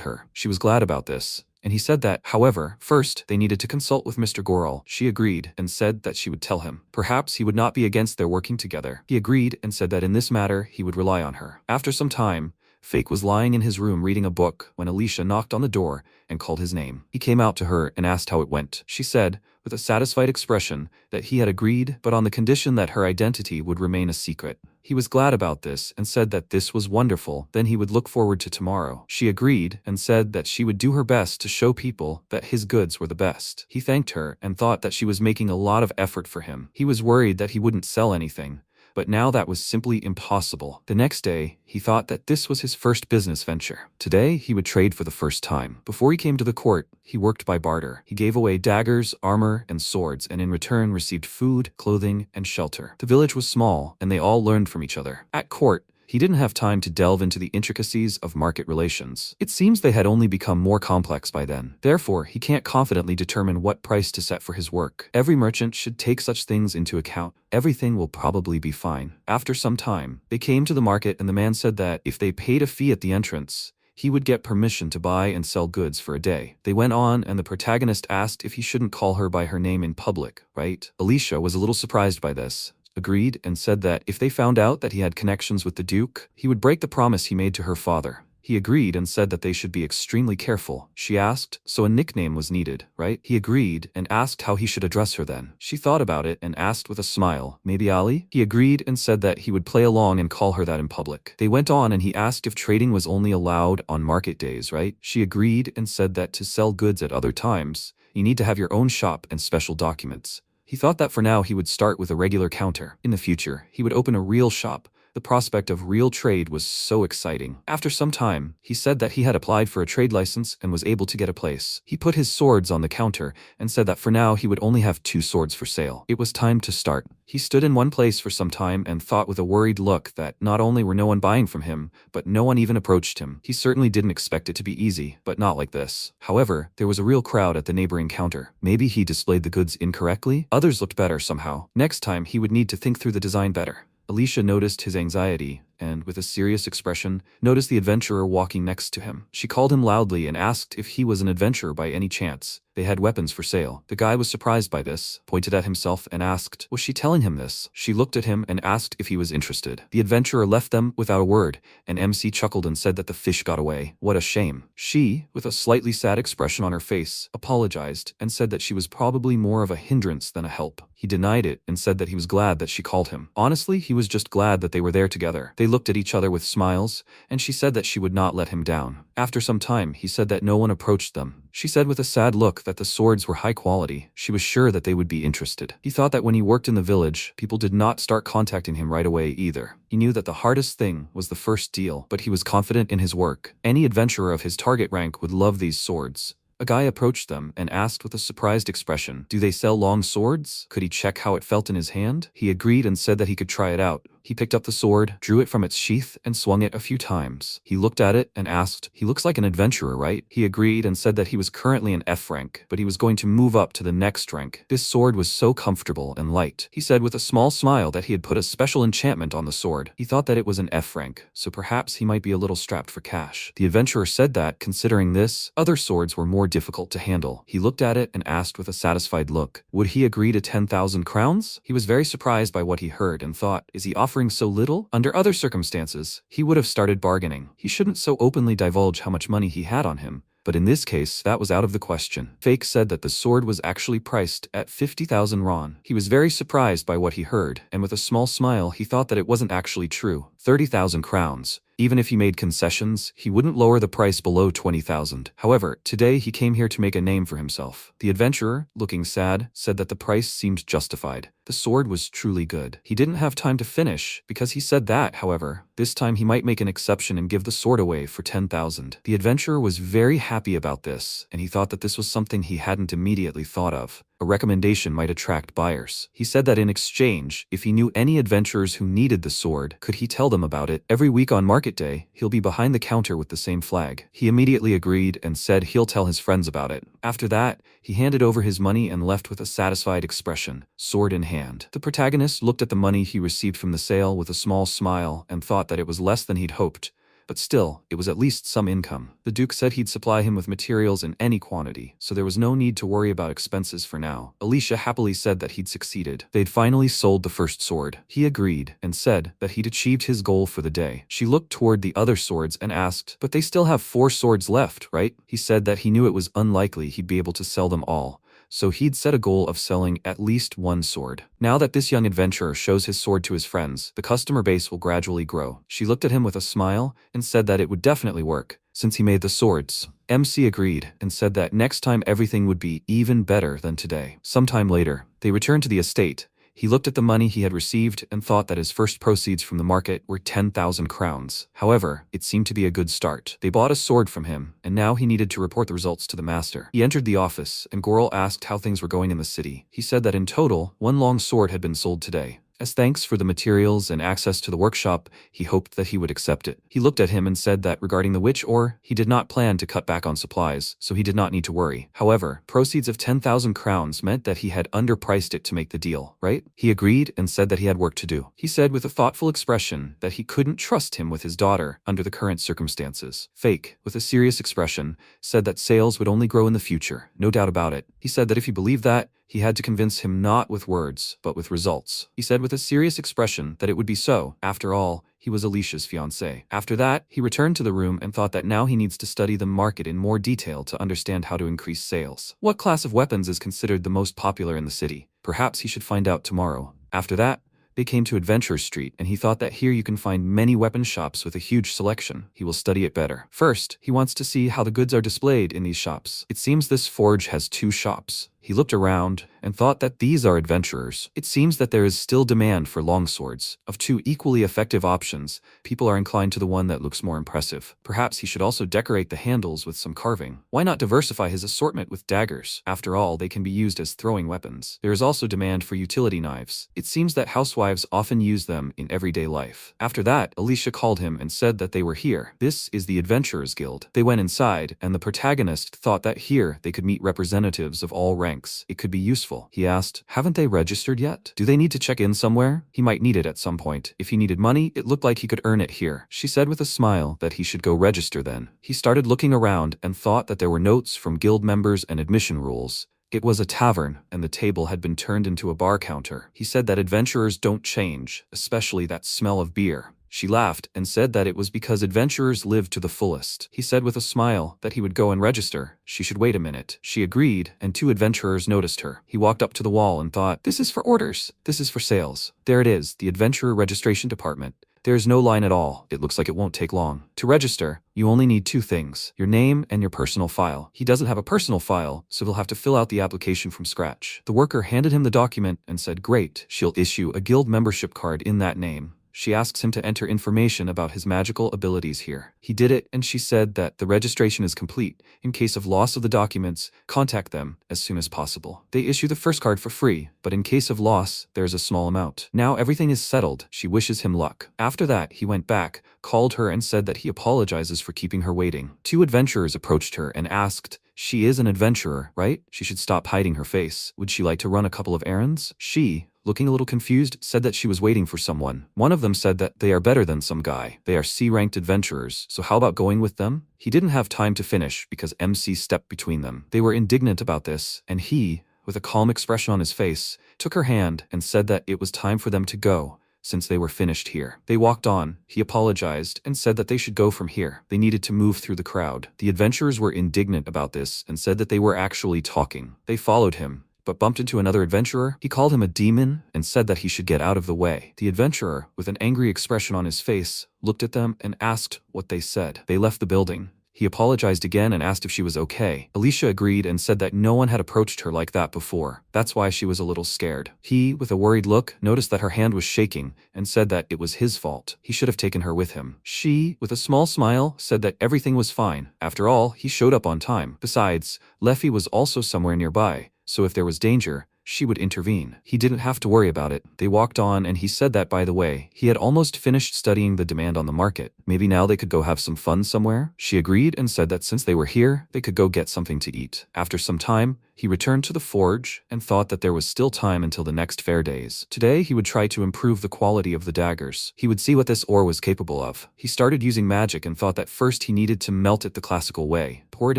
her. She was glad about this. And he said that, however, first they needed to consult with Mr. Goral. She agreed and said that she would tell him. Perhaps he would not be against their working together. He agreed and said that in this matter he would rely on her. After some time, Fake was lying in his room reading a book when Alicia knocked on the door and called his name. He came out to her and asked how it went. She said, with a satisfied expression, that he had agreed, but on the condition that her identity would remain a secret. He was glad about this and said that this was wonderful, then he would look forward to tomorrow. She agreed and said that she would do her best to show people that his goods were the best. He thanked her and thought that she was making a lot of effort for him. He was worried that he wouldn't sell anything, but now that was simply impossible. The next day, he thought that this was his first business venture. Today, he would trade for the first time. Before he came to the court, he worked by barter. He gave away daggers, armor, and swords, and in return received food, clothing, and shelter. The village was small, and they all learned from each other. At court, he didn't have time to delve into the intricacies of market relations. It seems they had only become more complex by then. Therefore, he can't confidently determine what price to set for his work. Every merchant should take such things into account. Everything will probably be fine. After some time, they came to the market and the man said that if they paid a fee at the entrance, he would get permission to buy and sell goods for a day. They went on and the protagonist asked if he shouldn't call her by her name in public, right? Alicia was a little surprised by this, agreed and said that if they found out that he had connections with the Duke, he would break the promise he made to her father. He agreed and said that they should be extremely careful. She asked, so a nickname was needed, right? He agreed and asked how he should address her then. She thought about it and asked with a smile, maybe Ali? He agreed and said that he would play along and call her that in public. They went on and he asked if trading was only allowed on market days, right? She agreed and said that to sell goods at other times, you need to have your own shop and special documents. He thought that for now he would start with a regular counter. In the future, he would open a real shop. The prospect of real trade was so exciting. After some time, he said that he had applied for a trade license and was able to get a place. He put his swords on the counter and said that for now he would only have 2 swords for sale. It was time to start. He stood in one place for some time and thought with a worried look that not only were no one buying from him, but no one even approached him. He certainly didn't expect it to be easy, but not like this. However, there was a real crowd at the neighboring counter. Maybe he displayed the goods incorrectly? Others looked better somehow. Next time, he would need to think through the design better. Alicia noticed his anxiety and, with a serious expression, noticed the adventurer walking next to him. She called him loudly and asked if he was an adventurer by any chance. They had weapons for sale. The guy was surprised by this, pointed at himself and asked, was she telling him this? She looked at him and asked if he was interested. The adventurer left them without a word, and MC chuckled and said that the fish got away. What a shame. She, with a slightly sad expression on her face, apologized and said that she was probably more of a hindrance than a help. He denied it and said that he was glad that she called him. Honestly, he was just glad that they were there together. They looked at each other with smiles, and she said that she would not let him down. After some time, he said that no one approached them. She said with a sad look that the swords were high quality. She was sure that they would be interested. He thought that when he worked in the village, people did not start contacting him right away either. He knew that the hardest thing was the first deal, but he was confident in his work. Any adventurer of his target rank would love these swords. A guy approached them and asked with a surprised expression, "Do they sell long swords? Could he check how it felt in his hand?" He agreed and said that he could try it out. He picked up the sword, drew it from its sheath, and swung it a few times. He looked at it and asked, "He looks like an adventurer, right?" He agreed and said that he was currently an F rank, but he was going to move up to the next rank. This sword was so comfortable and light. He said with a small smile that he had put a special enchantment on the sword. He thought that it was an F rank, so perhaps he might be a little strapped for cash. The adventurer said that, considering this, other swords were more difficult to handle. He looked at it and asked with a satisfied look, would he agree to 10,000 crowns? He was very surprised by what he heard and thought, is he offering so little? Under other circumstances, he would have started bargaining. He shouldn't so openly divulge how much money he had on him. But in this case, that was out of the question. Fake said that the sword was actually priced at 50,000 ron. He was very surprised by what he heard, and with a small smile, he thought that it wasn't actually true. 30,000 crowns. Even if he made concessions, he wouldn't lower the price below 20,000. However, today he came here to make a name for himself. The adventurer, looking sad, said that the price seemed justified. The sword was truly good. He didn't have time to finish, because he said that, however, this time he might make an exception and give the sword away for 10,000. The adventurer was very happy about this, and he thought that this was something he hadn't immediately thought of. A recommendation might attract buyers. He said that in exchange, if he knew any adventurers who needed the sword, could he tell them about it? Every week on market day, he'll be behind the counter with the same flag. He immediately agreed and said he'll tell his friends about it. After that, he handed over his money and left with a satisfied expression, sword in hand. The protagonist looked at the money he received from the sale with a small smile and thought that it was less than he'd hoped. But still, it was at least some income. The Duke said he'd supply him with materials in any quantity, so there was no need to worry about expenses for now. Alicia happily said that he'd succeeded. They'd finally sold the first sword. He agreed, and said that he'd achieved his goal for the day. She looked toward the other swords and asked, "But they still have 4 swords left, right?" He said that he knew it was unlikely he'd be able to sell them all, so he'd set a goal of selling at least 1 sword. Now that this young adventurer shows his sword to his friends, the customer base will gradually grow. She looked at him with a smile and said that it would definitely work, since he made the swords. MC agreed and said that next time everything would be even better than today. Sometime later, they returned to the estate. He looked at the money he had received and thought that his first proceeds from the market were 10,000 crowns. However, it seemed to be a good start. They bought a sword from him, and now he needed to report the results to the master. He entered the office, and Goral asked how things were going in the city. He said that in total, 1 long sword had been sold today. As thanks for the materials and access to the workshop, he hoped that he would accept it. He looked at him and said that regarding the witch ore, he did not plan to cut back on supplies, so he did not need to worry. However, proceeds of 10,000 crowns meant that he had underpriced it to make the deal, right? He agreed and said that he had work to do. He said with a thoughtful expression that he couldn't trust him with his daughter under the current circumstances. Fake, with a serious expression, said that sales would only grow in the future, no doubt about it. He said that if he believed that, he had to convince him not with words, but with results. He said with a serious expression that it would be so. After all, he was Alicia's fiancé. After that, he returned to the room and thought that now he needs to study the market in more detail to understand how to increase sales. What class of weapons is considered the most popular in the city? Perhaps he should find out tomorrow. After that, they came to Adventure Street, and he thought that here you can find many weapon shops with a huge selection. He will study it better. First, he wants to see how the goods are displayed in these shops. It seems this forge has 2 shops. He looked around and thought that these are adventurers. It seems that there is still demand for longswords. Of 2 equally effective options, people are inclined to the one that looks more impressive. Perhaps he should also decorate the handles with some carving. Why not diversify his assortment with daggers? After all, they can be used as throwing weapons. There is also demand for utility knives. It seems that housewives often use them in everyday life. After that, Alicia called him and said that they were here. This is the Adventurers Guild. They went inside, and the protagonist thought that here they could meet representatives of all ranks. It could be useful. He asked, haven't they registered yet? Do they need to check in somewhere? He might need it at some point. If he needed money, it looked like he could earn it here. She said with a smile that he should go register then. He started looking around and thought that there were notes from guild members and admission rules. It was a tavern, and the table had been turned into a bar counter. He said that adventurers don't change, especially that smell of beer. She laughed and said that it was because adventurers live to the fullest. He said with a smile that he would go and register. She should wait a minute. She agreed, and 2 adventurers noticed her. He walked up to the wall and thought, this is for orders. This is for sales. There it is, the adventurer registration department. There's no line at all. It looks like it won't take long. To register, you only need 2 things, your name and your personal file. He doesn't have a personal file, so he'll have to fill out the application from scratch. The worker handed him the document and said, "Great, she'll issue a guild membership card in that name." She asks him to enter information about his magical abilities here. He did it, and she said that the registration is complete. In case of loss of the documents, contact them as soon as possible. They issue the first card for free, but in case of loss, there's a small amount. Now everything is settled. She wishes him luck. After that, he went back, called her, and said that he apologizes for keeping her waiting. 2 adventurers approached her and asked, "She is an adventurer, right? She should stop hiding her face. Would she like to run a couple of errands?" She, looking a little confused, said that she was waiting for someone. One of them said that they are better than some guy. They are C-ranked adventurers, so how about going with them? He didn't have time to finish because MC stepped between them. They were indignant about this, and he, with a calm expression on his face, took her hand and said that it was time for them to go, since they were finished here. They walked on. He apologized and said that they should go from here. They needed to move through the crowd. The adventurers were indignant about this and said that they were actually talking. They followed him, but bumped into another adventurer. He called him a demon and said that he should get out of the way. The adventurer, with an angry expression on his face, looked at them and asked what they said. They left the building. He apologized again and asked if she was okay. Alicia agreed and said that no one had approached her like that before. That's why she was a little scared. He, with a worried look, noticed that her hand was shaking and said that it was his fault. He should have taken her with him. She, with a small smile, said that everything was fine. After all, he showed up on time. Besides, Leffy was also somewhere nearby, so if there was danger, she would intervene. He didn't have to worry about it. They walked on, and he said that, by the way, he had almost finished studying the demand on the market. Maybe now they could go have some fun somewhere? She agreed and said that since they were here, they could go get something to eat. After some time, he returned to the forge and thought that there was still time until the next fair days. Today, he would try to improve the quality of the daggers. He would see what this ore was capable of. He started using magic and thought that first he needed to melt it the classical way, pour it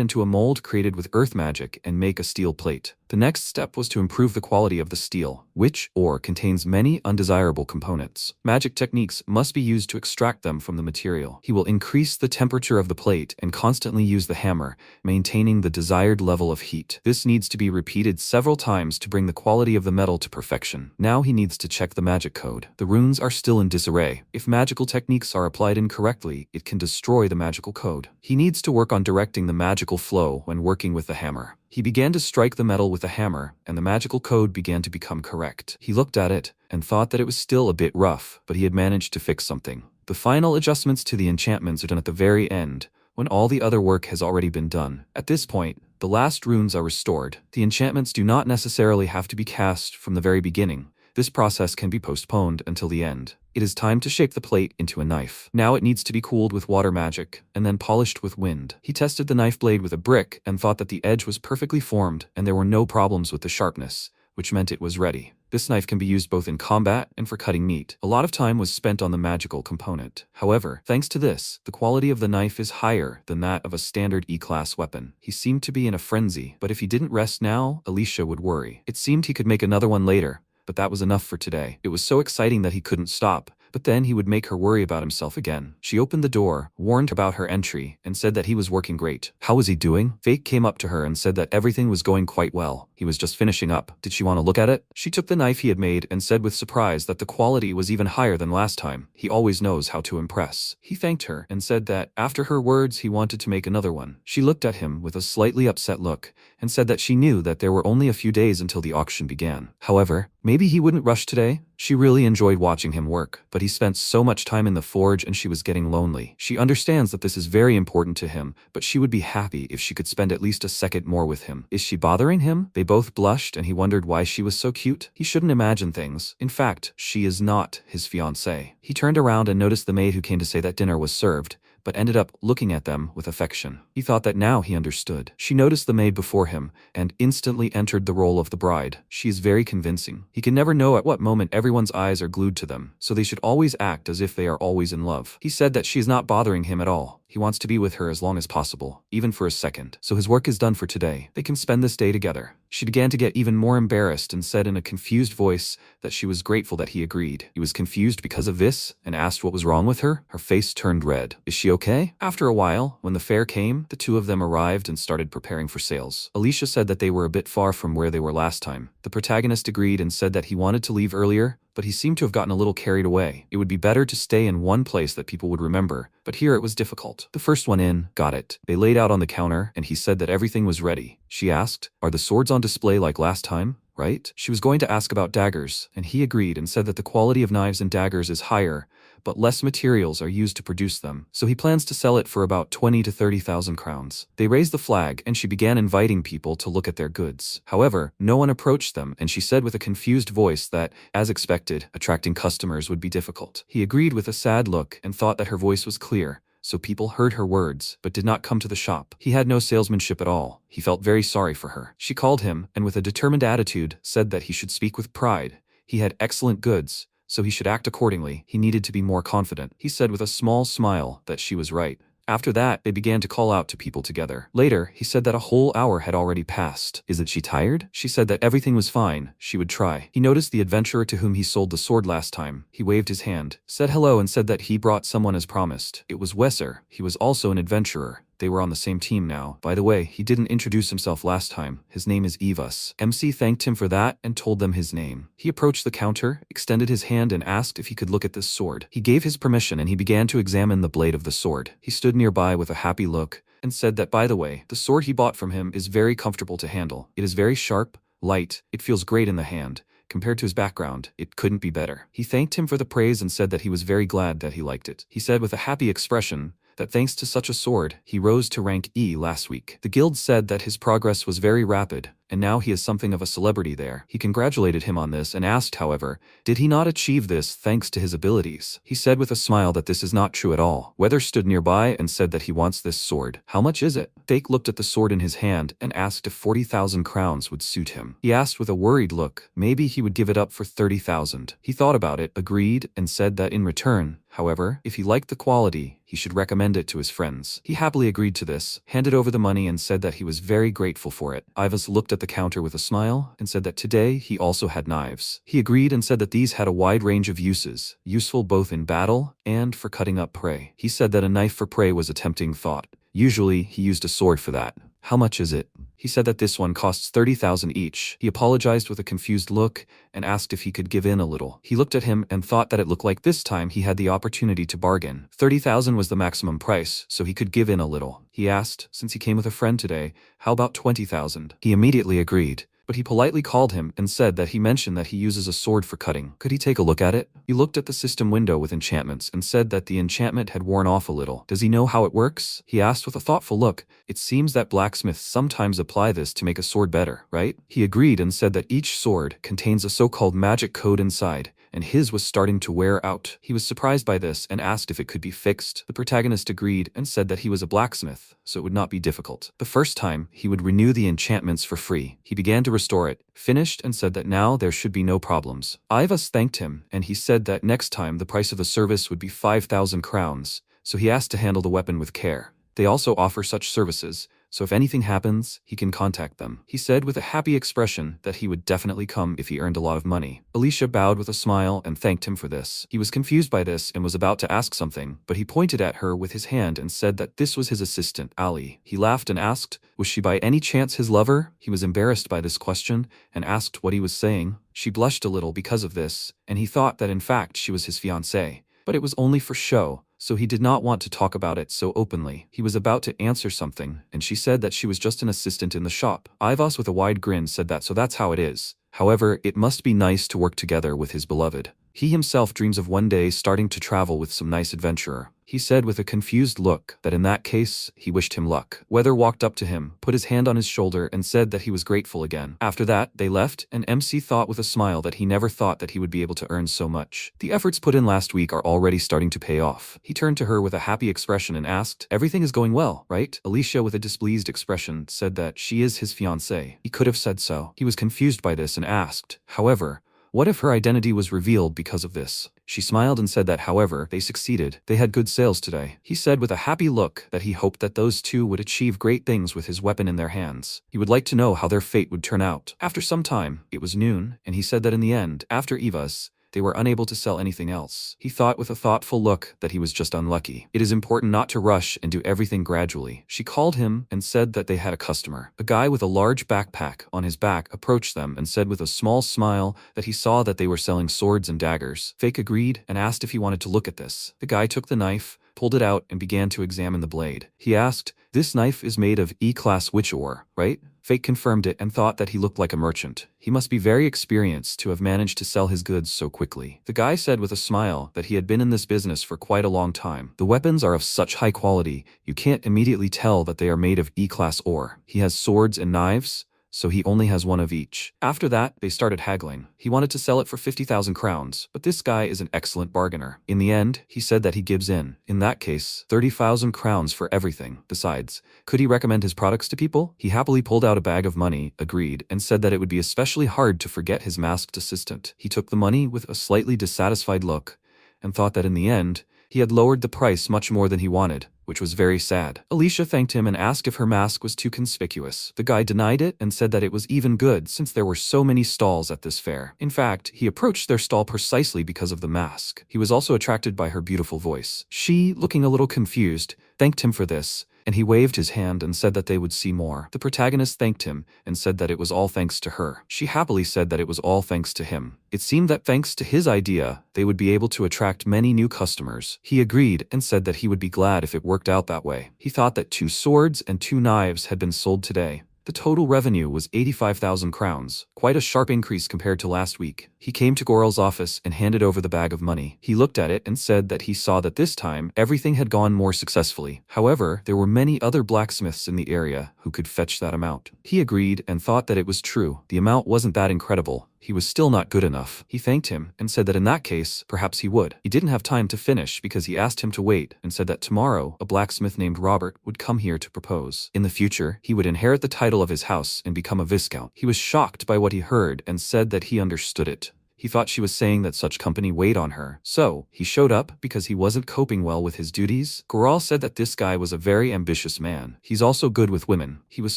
into a mold created with earth magic, and make a steel plate. The next step was to improve the quality of the steel, which ore contains many undesirable components. Magic techniques must be used to extract them from the material. He will increase the temperature of the plate and constantly use the hammer, maintaining the desired level of heat. This needs to be repeated several times to bring the quality of the metal to perfection. Now he needs to check the magic code. The runes are still in disarray. If magical techniques are applied incorrectly, it can destroy the magical code. He needs to work on directing the magical flow when working with the hammer. He began to strike the metal with the hammer, and the magical code began to become correct. He looked at it and thought that it was still a bit rough, but he had managed to fix something. The final adjustments to the enchantments are done at the very end, when all the other work has already been done. At this point, the last runes are restored. The enchantments do not necessarily have to be cast from the very beginning. This process can be postponed until the end. It is time to shape the plate into a knife. Now it needs to be cooled with water magic, and then polished with wind. He tested the knife blade with a brick and thought that the edge was perfectly formed and there were no problems with the sharpness, which meant it was ready. This knife can be used both in combat and for cutting meat. A lot of time was spent on the magical component. However, thanks to this, the quality of the knife is higher than that of a standard E-class weapon. He seemed to be in a frenzy, but if he didn't rest now, Alicia would worry. It seemed he could make another one later, but that was enough for today. It was so exciting that he couldn't stop, but then he would make her worry about himself again. She opened the door, warned about her entry, and said that he was working great. How was he doing? Fake came up to her and said that everything was going quite well. He was just finishing up. Did she want to look at it? She took the knife he had made and said with surprise that the quality was even higher than last time. He always knows how to impress. He thanked her and said that, after her words, he wanted to make another one. She looked at him with a slightly upset look and said that she knew that there were only a few days until the auction began. However, maybe he wouldn't rush today. She really enjoyed watching him work, but he spent so much time in the forge and she was getting lonely. She understands that this is very important to him, but she would be happy if she could spend at least a second more with him. Is she bothering him? They both blushed and he wondered why she was so cute. He shouldn't imagine things. In fact, she is not his fiancée. He turned around and noticed the maid who came to say that dinner was served, but ended up looking at them with affection. He thought that now he understood. She noticed the maid before him and instantly entered the role of the bride. She is very convincing. He can never know at what moment everyone's eyes are glued to them, so they should always act as if they are always in love. He said that she is not bothering him at all. He wants to be with her as long as possible, even for a second. So his work is done for today. They can spend this day together. She began to get even more embarrassed and said in a confused voice that she was grateful that he agreed. He was confused because of this and asked what was wrong with her. Her face turned red. Is she okay? After a while, when the fair came, the two of them arrived and started preparing for sales. Alicia said that they were a bit far from where they were last time. The protagonist agreed and said that he wanted to leave earlier, but he seemed to have gotten a little carried away. It would be better to stay in one place that people would remember, but here it was difficult. The first one in, got it. They laid out on the counter, and he said that everything was ready. She asked, "Are the swords on display like last time? Right?" She was going to ask about daggers, and he agreed and said that the quality of knives and daggers is higher, but less materials are used to produce them, so he plans to sell it for about 20 to 30,000 crowns. They raised the flag, and she began inviting people to look at their goods. However, no one approached them, and she said with a confused voice that, as expected, attracting customers would be difficult. He agreed with a sad look and thought that her voice was clear, so people heard her words, but did not come to the shop. He had no salesmanship at all. He felt very sorry for her. She called him, and with a determined attitude, said that he should speak with pride. He had excellent goods, so he should act accordingly. He needed to be more confident. He said with a small smile that she was right. After that, they began to call out to people together. Later, he said that a whole hour had already passed. Isn't she tired? She said that everything was fine, she would try. He noticed the adventurer to whom he sold the sword last time. He waved his hand, said hello and said that he brought someone as promised. It was Wesser. He was also an adventurer. They were on the same team now. By the way, he didn't introduce himself last time. His name is Evas. MC thanked him for that and told them his name. He approached the counter, extended his hand and asked if he could look at this sword. He gave his permission and he began to examine the blade of the sword. He stood nearby with a happy look and said that, by the way, the sword he bought from him is very comfortable to handle. It is very sharp, light, it feels great in the hand. Compared to his background, it couldn't be better. He thanked him for the praise and said that he was very glad that he liked it. He said with a happy expression that thanks to such a sword, he rose to rank E last week. The guild said that his progress was very rapid, and now he is something of a celebrity there. He congratulated him on this and asked, however, did he not achieve this thanks to his abilities? He said with a smile that this is not true at all. Weather stood nearby and said that he wants this sword. How much is it? Fake looked at the sword in his hand and asked if 40,000 crowns would suit him. He asked with a worried look, maybe he would give it up for 30,000. He thought about it, agreed, and said that in return, however, if he liked the quality, he should recommend it to his friends. He happily agreed to this, handed over the money and said that he was very grateful for it. Ivas looked at the counter with a smile and said that today he also had knives. He agreed and said that these had a wide range of uses, useful both in battle and for cutting up prey. He said that a knife for prey was a tempting thought. Usually, he used a sword for that. How much is it? He said that this one costs 30,000 each. He apologized with a confused look and asked if he could give in a little. He looked at him and thought that it looked like this time he had the opportunity to bargain. 30,000 was the maximum price, so he could give in a little. He asked, since he came with a friend today, how about 20,000? He immediately agreed, but he politely called him and said that he mentioned that he uses a sword for cutting. Could he take a look at it? He looked at the system window with enchantments and said that the enchantment had worn off a little. Does he know how it works? He asked with a thoughtful look. It seems that blacksmiths sometimes apply this to make a sword better, right? He agreed and said that each sword contains a so-called magic code inside, and his was starting to wear out. He was surprised by this and asked if it could be fixed. The protagonist agreed and said that he was a blacksmith, so it would not be difficult. The first time, he would renew the enchantments for free. He began to restore it, finished, and said that now there should be no problems. Ivas thanked him, and he said that next time the price of the service would be 5,000 crowns, so he asked to handle the weapon with care. They also offer such services, so if anything happens, he can contact them. He said with a happy expression that he would definitely come if he earned a lot of money. Alicia bowed with a smile and thanked him for this. He was confused by this and was about to ask something, but he pointed at her with his hand and said that this was his assistant, Ali. He laughed and asked, was she by any chance his lover? He was embarrassed by this question and asked what he was saying. She blushed a little because of this, and he thought that in fact she was his fiancée. But it was only for show, so he did not want to talk about it so openly. He was about to answer something, and she said that she was just an assistant in the shop. Ivas with a wide grin said that so that's how it is. However, it must be nice to work together with his beloved. He himself dreams of one day starting to travel with some nice adventurer. He said with a confused look that in that case, he wished him luck. Weather walked up to him, put his hand on his shoulder and said that he was grateful again. After that, they left, and MC thought with a smile that he never thought that he would be able to earn so much. The efforts put in last week are already starting to pay off. He turned to her with a happy expression and asked, everything is going well, right? Alicia with a displeased expression said that she is his fiancée. He could have said so. He was confused by this and asked, however, what if her identity was revealed because of this? She smiled and said that, however, they succeeded. They had good sales today. He said with a happy look that he hoped that those two would achieve great things with his weapon in their hands. He would like to know how their fate would turn out. After some time, it was noon, and he said that in the end, after Evas, they were unable to sell anything else. He thought with a thoughtful look that he was just unlucky. It is important not to rush and do everything gradually. She called him and said that they had a customer. A guy with a large backpack on his back approached them and said with a small smile that he saw that they were selling swords and daggers. Fake agreed and asked if he wanted to look at this. The guy took the knife, pulled it out, and began to examine the blade. He asked, "This knife is made of E-class witch ore, right?" Fake confirmed it and thought that he looked like a merchant. He must be very experienced to have managed to sell his goods so quickly. The guy said with a smile that he had been in this business for quite a long time. The weapons are of such high quality, you can't immediately tell that they are made of E-class ore. He has swords and knives, so he only has one of each. After that, they started haggling. He wanted to sell it for 50,000 crowns, but this guy is an excellent bargainer. In the end, he said that he gives in. In that case, 30,000 crowns for everything. Besides, could he recommend his products to people? He happily pulled out a bag of money, agreed, and said that it would be especially hard to forget his masked assistant. He took the money with a slightly dissatisfied look, and thought that in the end, he had lowered the price much more than he wanted, which was very sad. Alicia thanked him and asked if her mask was too conspicuous. The guy denied it and said that it was even good since there were so many stalls at this fair. In fact, he approached their stall precisely because of the mask. He was also attracted by her beautiful voice. She, looking a little confused, thanked him for this, and he waved his hand and said that they would see more. The protagonist thanked him and said that it was all thanks to her. She happily said that it was all thanks to him. It seemed that thanks to his idea, they would be able to attract many new customers. He agreed and said that he would be glad if it worked out that way. He thought that 2 swords and 2 knives had been sold today. The total revenue was 85,000 crowns, quite a sharp increase compared to last week. He came to Goral's office and handed over the bag of money. He looked at it and said that he saw that this time everything had gone more successfully. However, there were many other blacksmiths in the area who could fetch that amount. He agreed and thought that it was true. The amount wasn't that incredible. He was still not good enough. He thanked him and said that in that case, perhaps he would. He didn't have time to finish because he asked him to wait and said that tomorrow a blacksmith named Robert would come here to propose. In the future, he would inherit the title of his house and become a viscount. He was shocked by what he heard and said that he understood it. He thought she was saying that such company weighed on her. So, he showed up because he wasn't coping well with his duties. Goral said that this guy was a very ambitious man. He's also good with women. He was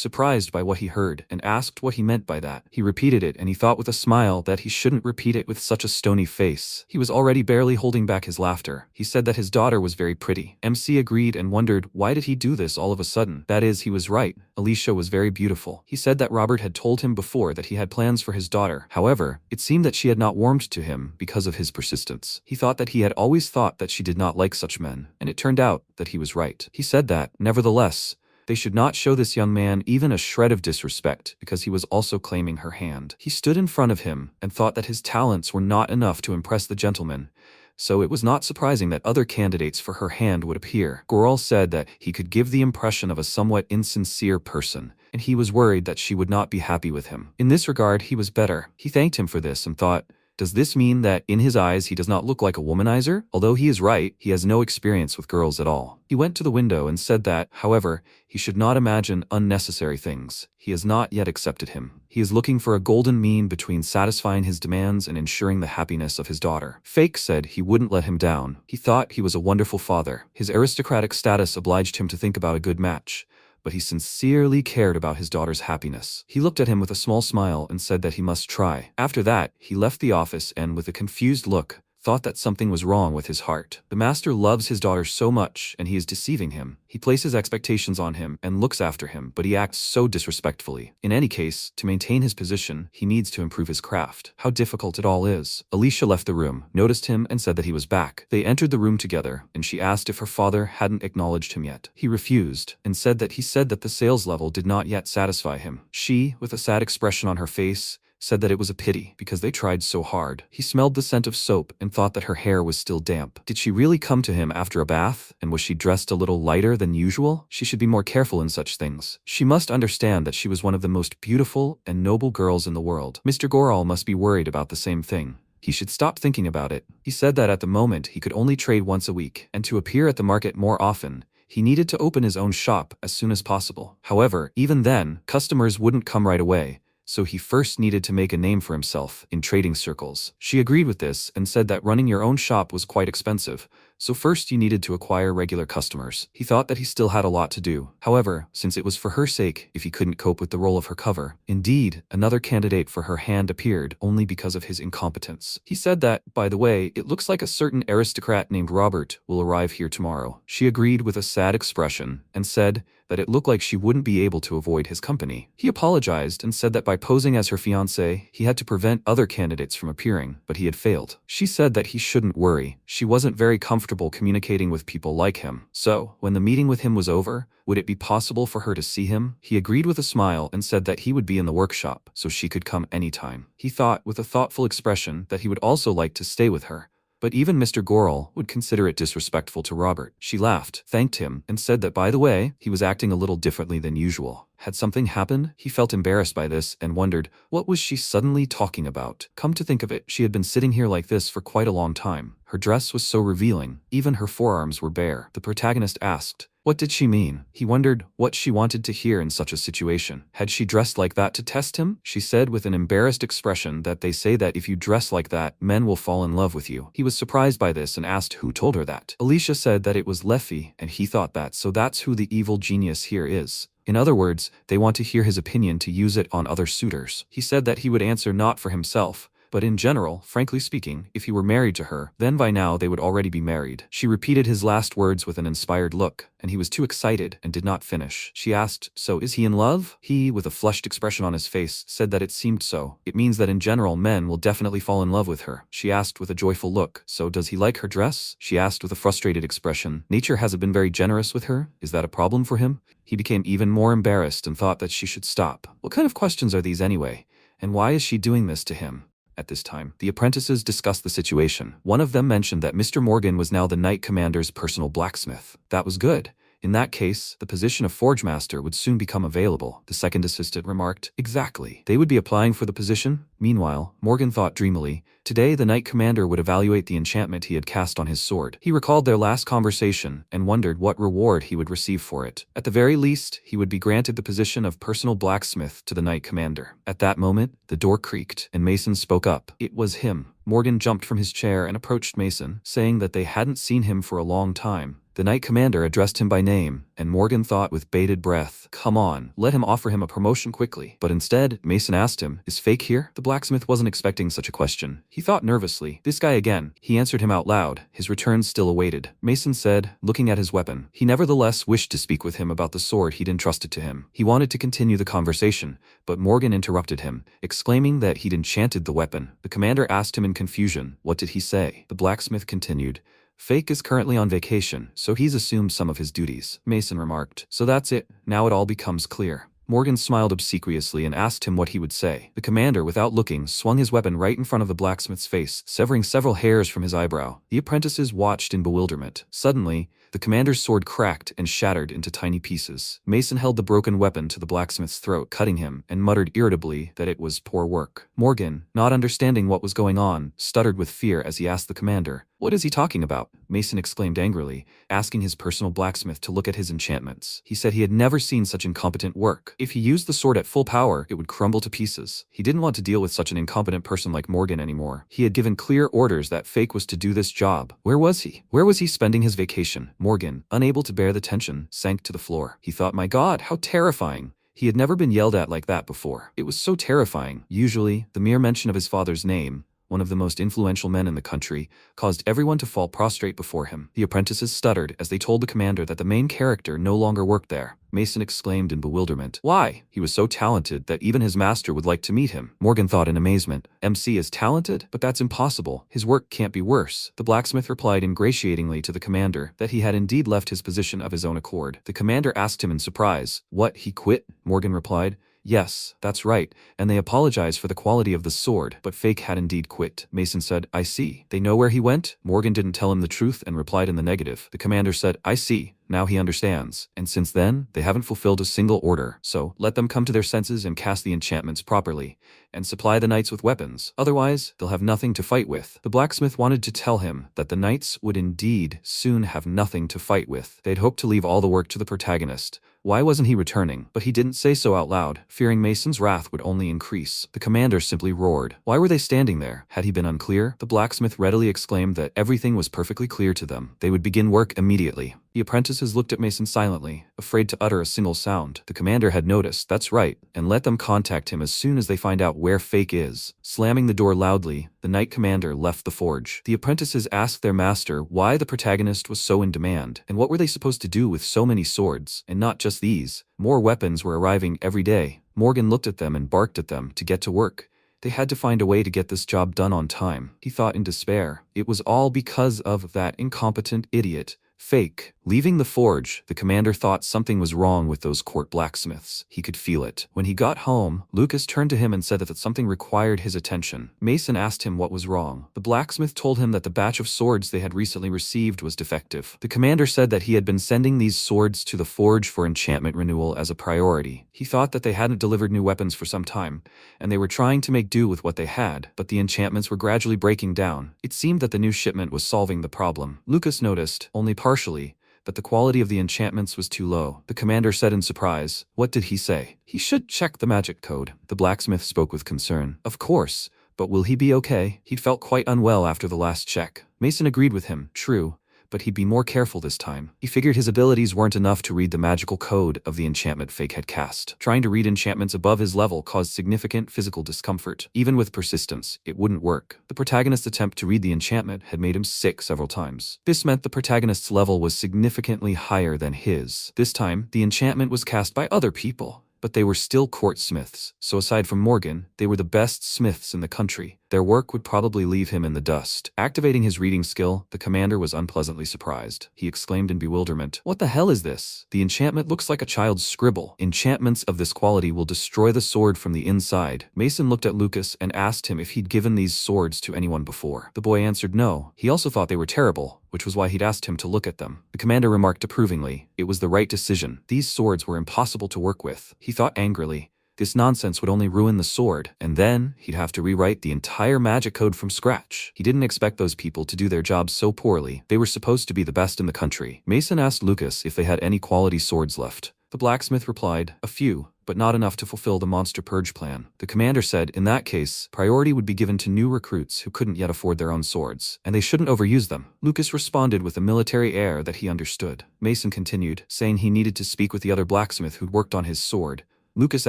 surprised by what he heard and asked what he meant by that. He repeated it and he thought with a smile that he shouldn't repeat it with such a stony face. He was already barely holding back his laughter. He said that his daughter was very pretty. MC agreed and wondered why did he do this all of a sudden. That is, he was right. Alicia was very beautiful. He said that Robert had told him before that he had plans for his daughter. However, it seemed that she had not warmed to him because of his persistence. He thought that he had always thought that she did not like such men, and it turned out that he was right. He said that, nevertheless, they should not show this young man even a shred of disrespect because he was also claiming her hand. He stood in front of him and thought that his talents were not enough to impress the gentleman, so it was not surprising that other candidates for her hand would appear. Goral said that he could give the impression of a somewhat insincere person, and he was worried that she would not be happy with him. In this regard, he was better. He thanked him for this and thought, does this mean that in his eyes he does not look like a womanizer? Although he is right, he has no experience with girls at all. He went to the window and said that, however, he should not imagine unnecessary things. He has not yet accepted him. He is looking for a golden mean between satisfying his demands and ensuring the happiness of his daughter. Fake said he wouldn't let him down. He thought he was a wonderful father. His aristocratic status obliged him to think about a good match, but he sincerely cared about his daughter's happiness. He looked at him with a small smile and said that he must try. After that, he left the office and, with a confused look, thought that something was wrong with his heart. The master loves his daughter so much, and he is deceiving him. He places expectations on him and looks after him, but he acts so disrespectfully. In any case, to maintain his position, he needs to improve his craft. How difficult it all is. Alicia left the room, noticed him, and said that he was back. They entered the room together, and she asked if her father hadn't acknowledged him yet. He refused, and said that the sales level did not yet satisfy him. She, with a sad expression on her face, said that it was a pity because they tried so hard. He smelled the scent of soap and thought that her hair was still damp. Did she really come to him after a bath, and was she dressed a little lighter than usual? She should be more careful in such things. She must understand that she was one of the most beautiful and noble girls in the world. Mr. Goral must be worried about the same thing. He should stop thinking about it. He said that at the moment he could only trade once a week, and to appear at the market more often, he needed to open his own shop as soon as possible. However, even then, customers wouldn't come right away, so he first needed to make a name for himself in trading circles. She agreed with this and said that running your own shop was quite expensive, So first you needed to acquire regular customers. He thought that he still had a lot to do. However, since it was for her sake, if he couldn't cope with the role of her cover. Indeed, another candidate for her hand appeared only because of his incompetence. He said that, by the way, it looks like a certain aristocrat named Robert will arrive here tomorrow. She agreed with a sad expression and said that it looked like she wouldn't be able to avoid his company. He apologized and said that by posing as her fiancé, he had to prevent other candidates from appearing, but he had failed. She said that he shouldn't worry. She wasn't very comfortable communicating with people like him. So, when the meeting with him was over, would it be possible for her to see him? He agreed with a smile and said that he would be in the workshop, so she could come anytime. He thought, with a thoughtful expression, that he would also like to stay with her. But even Mr. Gorel would consider it disrespectful to Robert. She laughed, thanked him, and said that by the way, he was acting a little differently than usual. Had something happened? He felt embarrassed by this and wondered, what was she suddenly talking about? Come to think of it, she had been sitting here like this for quite a long time. Her dress was so revealing, even her forearms were bare. The protagonist asked, what did she mean? He wondered what she wanted to hear in such a situation. Had she dressed like that to test him? She said with an embarrassed expression that they say that if you dress like that, men will fall in love with you. He was surprised by this and asked who told her that. Alicia said that it was Leffy, and he thought that, so that's who the evil genius here is. In other words, they want to hear his opinion to use it on other suitors. He said that he would answer not for himself, but in general, frankly speaking, if he were married to her, then by now they would already be married. She repeated his last words with an inspired look, and he was too excited and did not finish. She asked, so is he in love? He, with a flushed expression on his face, said that it seemed so. It means that in general men will definitely fall in love with her. She asked with a joyful look, so does he like her dress? She asked with a frustrated expression. Nature hasn't been very generous with her? Is that a problem for him? He became even more embarrassed and thought that she should stop. What kind of questions are these anyway? And why is she doing this to him? At this time, the apprentices discussed the situation. One of them mentioned that Mr. Morgan was now the Knight Commander's personal blacksmith. That was good. In that case, the position of Forge Master would soon become available, the second assistant remarked. Exactly. They would be applying for the position? Meanwhile, Morgan thought dreamily, today the Knight Commander would evaluate the enchantment he had cast on his sword. He recalled their last conversation and wondered what reward he would receive for it. At the very least, he would be granted the position of personal blacksmith to the Knight Commander. At that moment, the door creaked and Mason spoke up. It was him. Morgan jumped from his chair and approached Mason, saying that they hadn't seen him for a long time. The Knight Commander addressed him by name, and Morgan thought with bated breath, come on, let him offer him a promotion quickly. But instead, Mason asked him, is Fake here? The blacksmith wasn't expecting such a question. He thought nervously, this guy again. He answered him out loud, his return still awaited. Mason said, looking at his weapon. He nevertheless wished to speak with him about the sword he'd entrusted to him. He wanted to continue the conversation, but Morgan interrupted him, exclaiming that he'd enchanted the weapon. The commander asked him in confusion, what did he say? The blacksmith continued, Fake is currently on vacation, so he's assumed some of his duties. Mason remarked, so that's it, now it all becomes clear. Morgan smiled obsequiously and asked him what he would say. The commander, without looking, swung his weapon right in front of the blacksmith's face, severing several hairs from his eyebrow. The apprentices watched in bewilderment. Suddenly, the commander's sword cracked and shattered into tiny pieces. Mason held the broken weapon to the blacksmith's throat, cutting him, and muttered irritably that it was poor work. Morgan, not understanding what was going on, stuttered with fear as he asked the commander, what is he talking about? Mason exclaimed angrily, asking his personal blacksmith to look at his enchantments. He said he had never seen such incompetent work. If he used the sword at full power, it would crumble to pieces. He didn't want to deal with such an incompetent person like Morgan anymore. He had given clear orders that Fake was to do this job. Where was he? Where was he spending his vacation? Morgan, unable to bear the tension, sank to the floor. He thought, my God, how terrifying. He had never been yelled at like that before. It was so terrifying. Usually, the mere mention of his father's name, one of the most influential men in the country, caused everyone to fall prostrate before him. The apprentices stuttered as they told the commander that the main character no longer worked there. Mason exclaimed in bewilderment. Why? He was so talented that even his master would like to meet him. Morgan thought in amazement. MC is talented? But that's impossible. His work can't be worse. The blacksmith replied ingratiatingly to the commander that he had indeed left his position of his own accord. The commander asked him in surprise. What, he quit? Morgan replied. Yes, that's right, and they apologized for the quality of the sword, but Fake had indeed quit. Mason said, I see. They know where he went? Morgan didn't tell him the truth and replied in the negative. The commander said, I see. Now he understands, and since then, they haven't fulfilled a single order, so let them come to their senses and cast the enchantments properly, and supply the knights with weapons. Otherwise, they'll have nothing to fight with. The blacksmith wanted to tell him that the knights would indeed soon have nothing to fight with. They'd hoped to leave all the work to the protagonist. Why wasn't he returning? But he didn't say so out loud, fearing Mason's wrath would only increase. The commander simply roared. Why were they standing there? Had he been unclear? The blacksmith readily exclaimed that everything was perfectly clear to them. They would begin work immediately. The apprentices looked at Mason silently, afraid to utter a single sound. The commander had noticed, that's right, and let them contact him as soon as they find out where Fake is. Slamming the door loudly, the knight commander left the forge. The apprentices asked their master why the protagonist was so in demand, and what were they supposed to do with so many swords, and not just these. More weapons were arriving every day. Morgan looked at them and barked at them to get to work. They had to find a way to get this job done on time. He thought in despair. It was all because of that incompetent idiot, Fake. Leaving the forge, the commander thought something was wrong with those court blacksmiths. He could feel it. When he got home, Lucas turned to him and said that something required his attention. Mason asked him what was wrong. The blacksmith told him that the batch of swords they had recently received was defective. The commander said that he had been sending these swords to the forge for enchantment renewal as a priority. He thought that they hadn't delivered new weapons for some time, and they were trying to make do with what they had, but the enchantments were gradually breaking down. It seemed that the new shipment was solving the problem. Lucas noticed, only partially, that the quality of the enchantments was too low. The commander said in surprise. What did he say? He should check the magic code. The blacksmith spoke with concern. Of course, but will he be okay? He'd felt quite unwell after the last check. Mason agreed with him. True, but he'd be more careful this time. He figured his abilities weren't enough to read the magical code of the enchantment Fake had cast. Trying to read enchantments above his level caused significant physical discomfort. Even with persistence, it wouldn't work. The protagonist's attempt to read the enchantment had made him sick several times. This meant the protagonist's level was significantly higher than his. This time, the enchantment was cast by other people, but they were still court smiths, so aside from Morgan, they were the best smiths in the country. Their work would probably leave him in the dust. Activating his reading skill, the commander was unpleasantly surprised. He exclaimed in bewilderment, "What the hell is this? The enchantment looks like a child's scribble. Enchantments of this quality will destroy the sword from the inside." Mason looked at Lucas and asked him if he'd given these swords to anyone before. The boy answered no. He also thought they were terrible, which was why he'd asked him to look at them. The commander remarked approvingly, it was the right decision. These swords were impossible to work with. He thought angrily. This nonsense would only ruin the sword, and then he'd have to rewrite the entire magic code from scratch. He didn't expect those people to do their jobs so poorly. They were supposed to be the best in the country. Mason asked Lucas if they had any quality swords left. The blacksmith replied, a few, but not enough to fulfill the monster purge plan. The commander said, in that case, priority would be given to new recruits who couldn't yet afford their own swords, and they shouldn't overuse them. Lucas responded with a military air that he understood. Mason continued, saying he needed to speak with the other blacksmith who'd worked on his sword. Lucas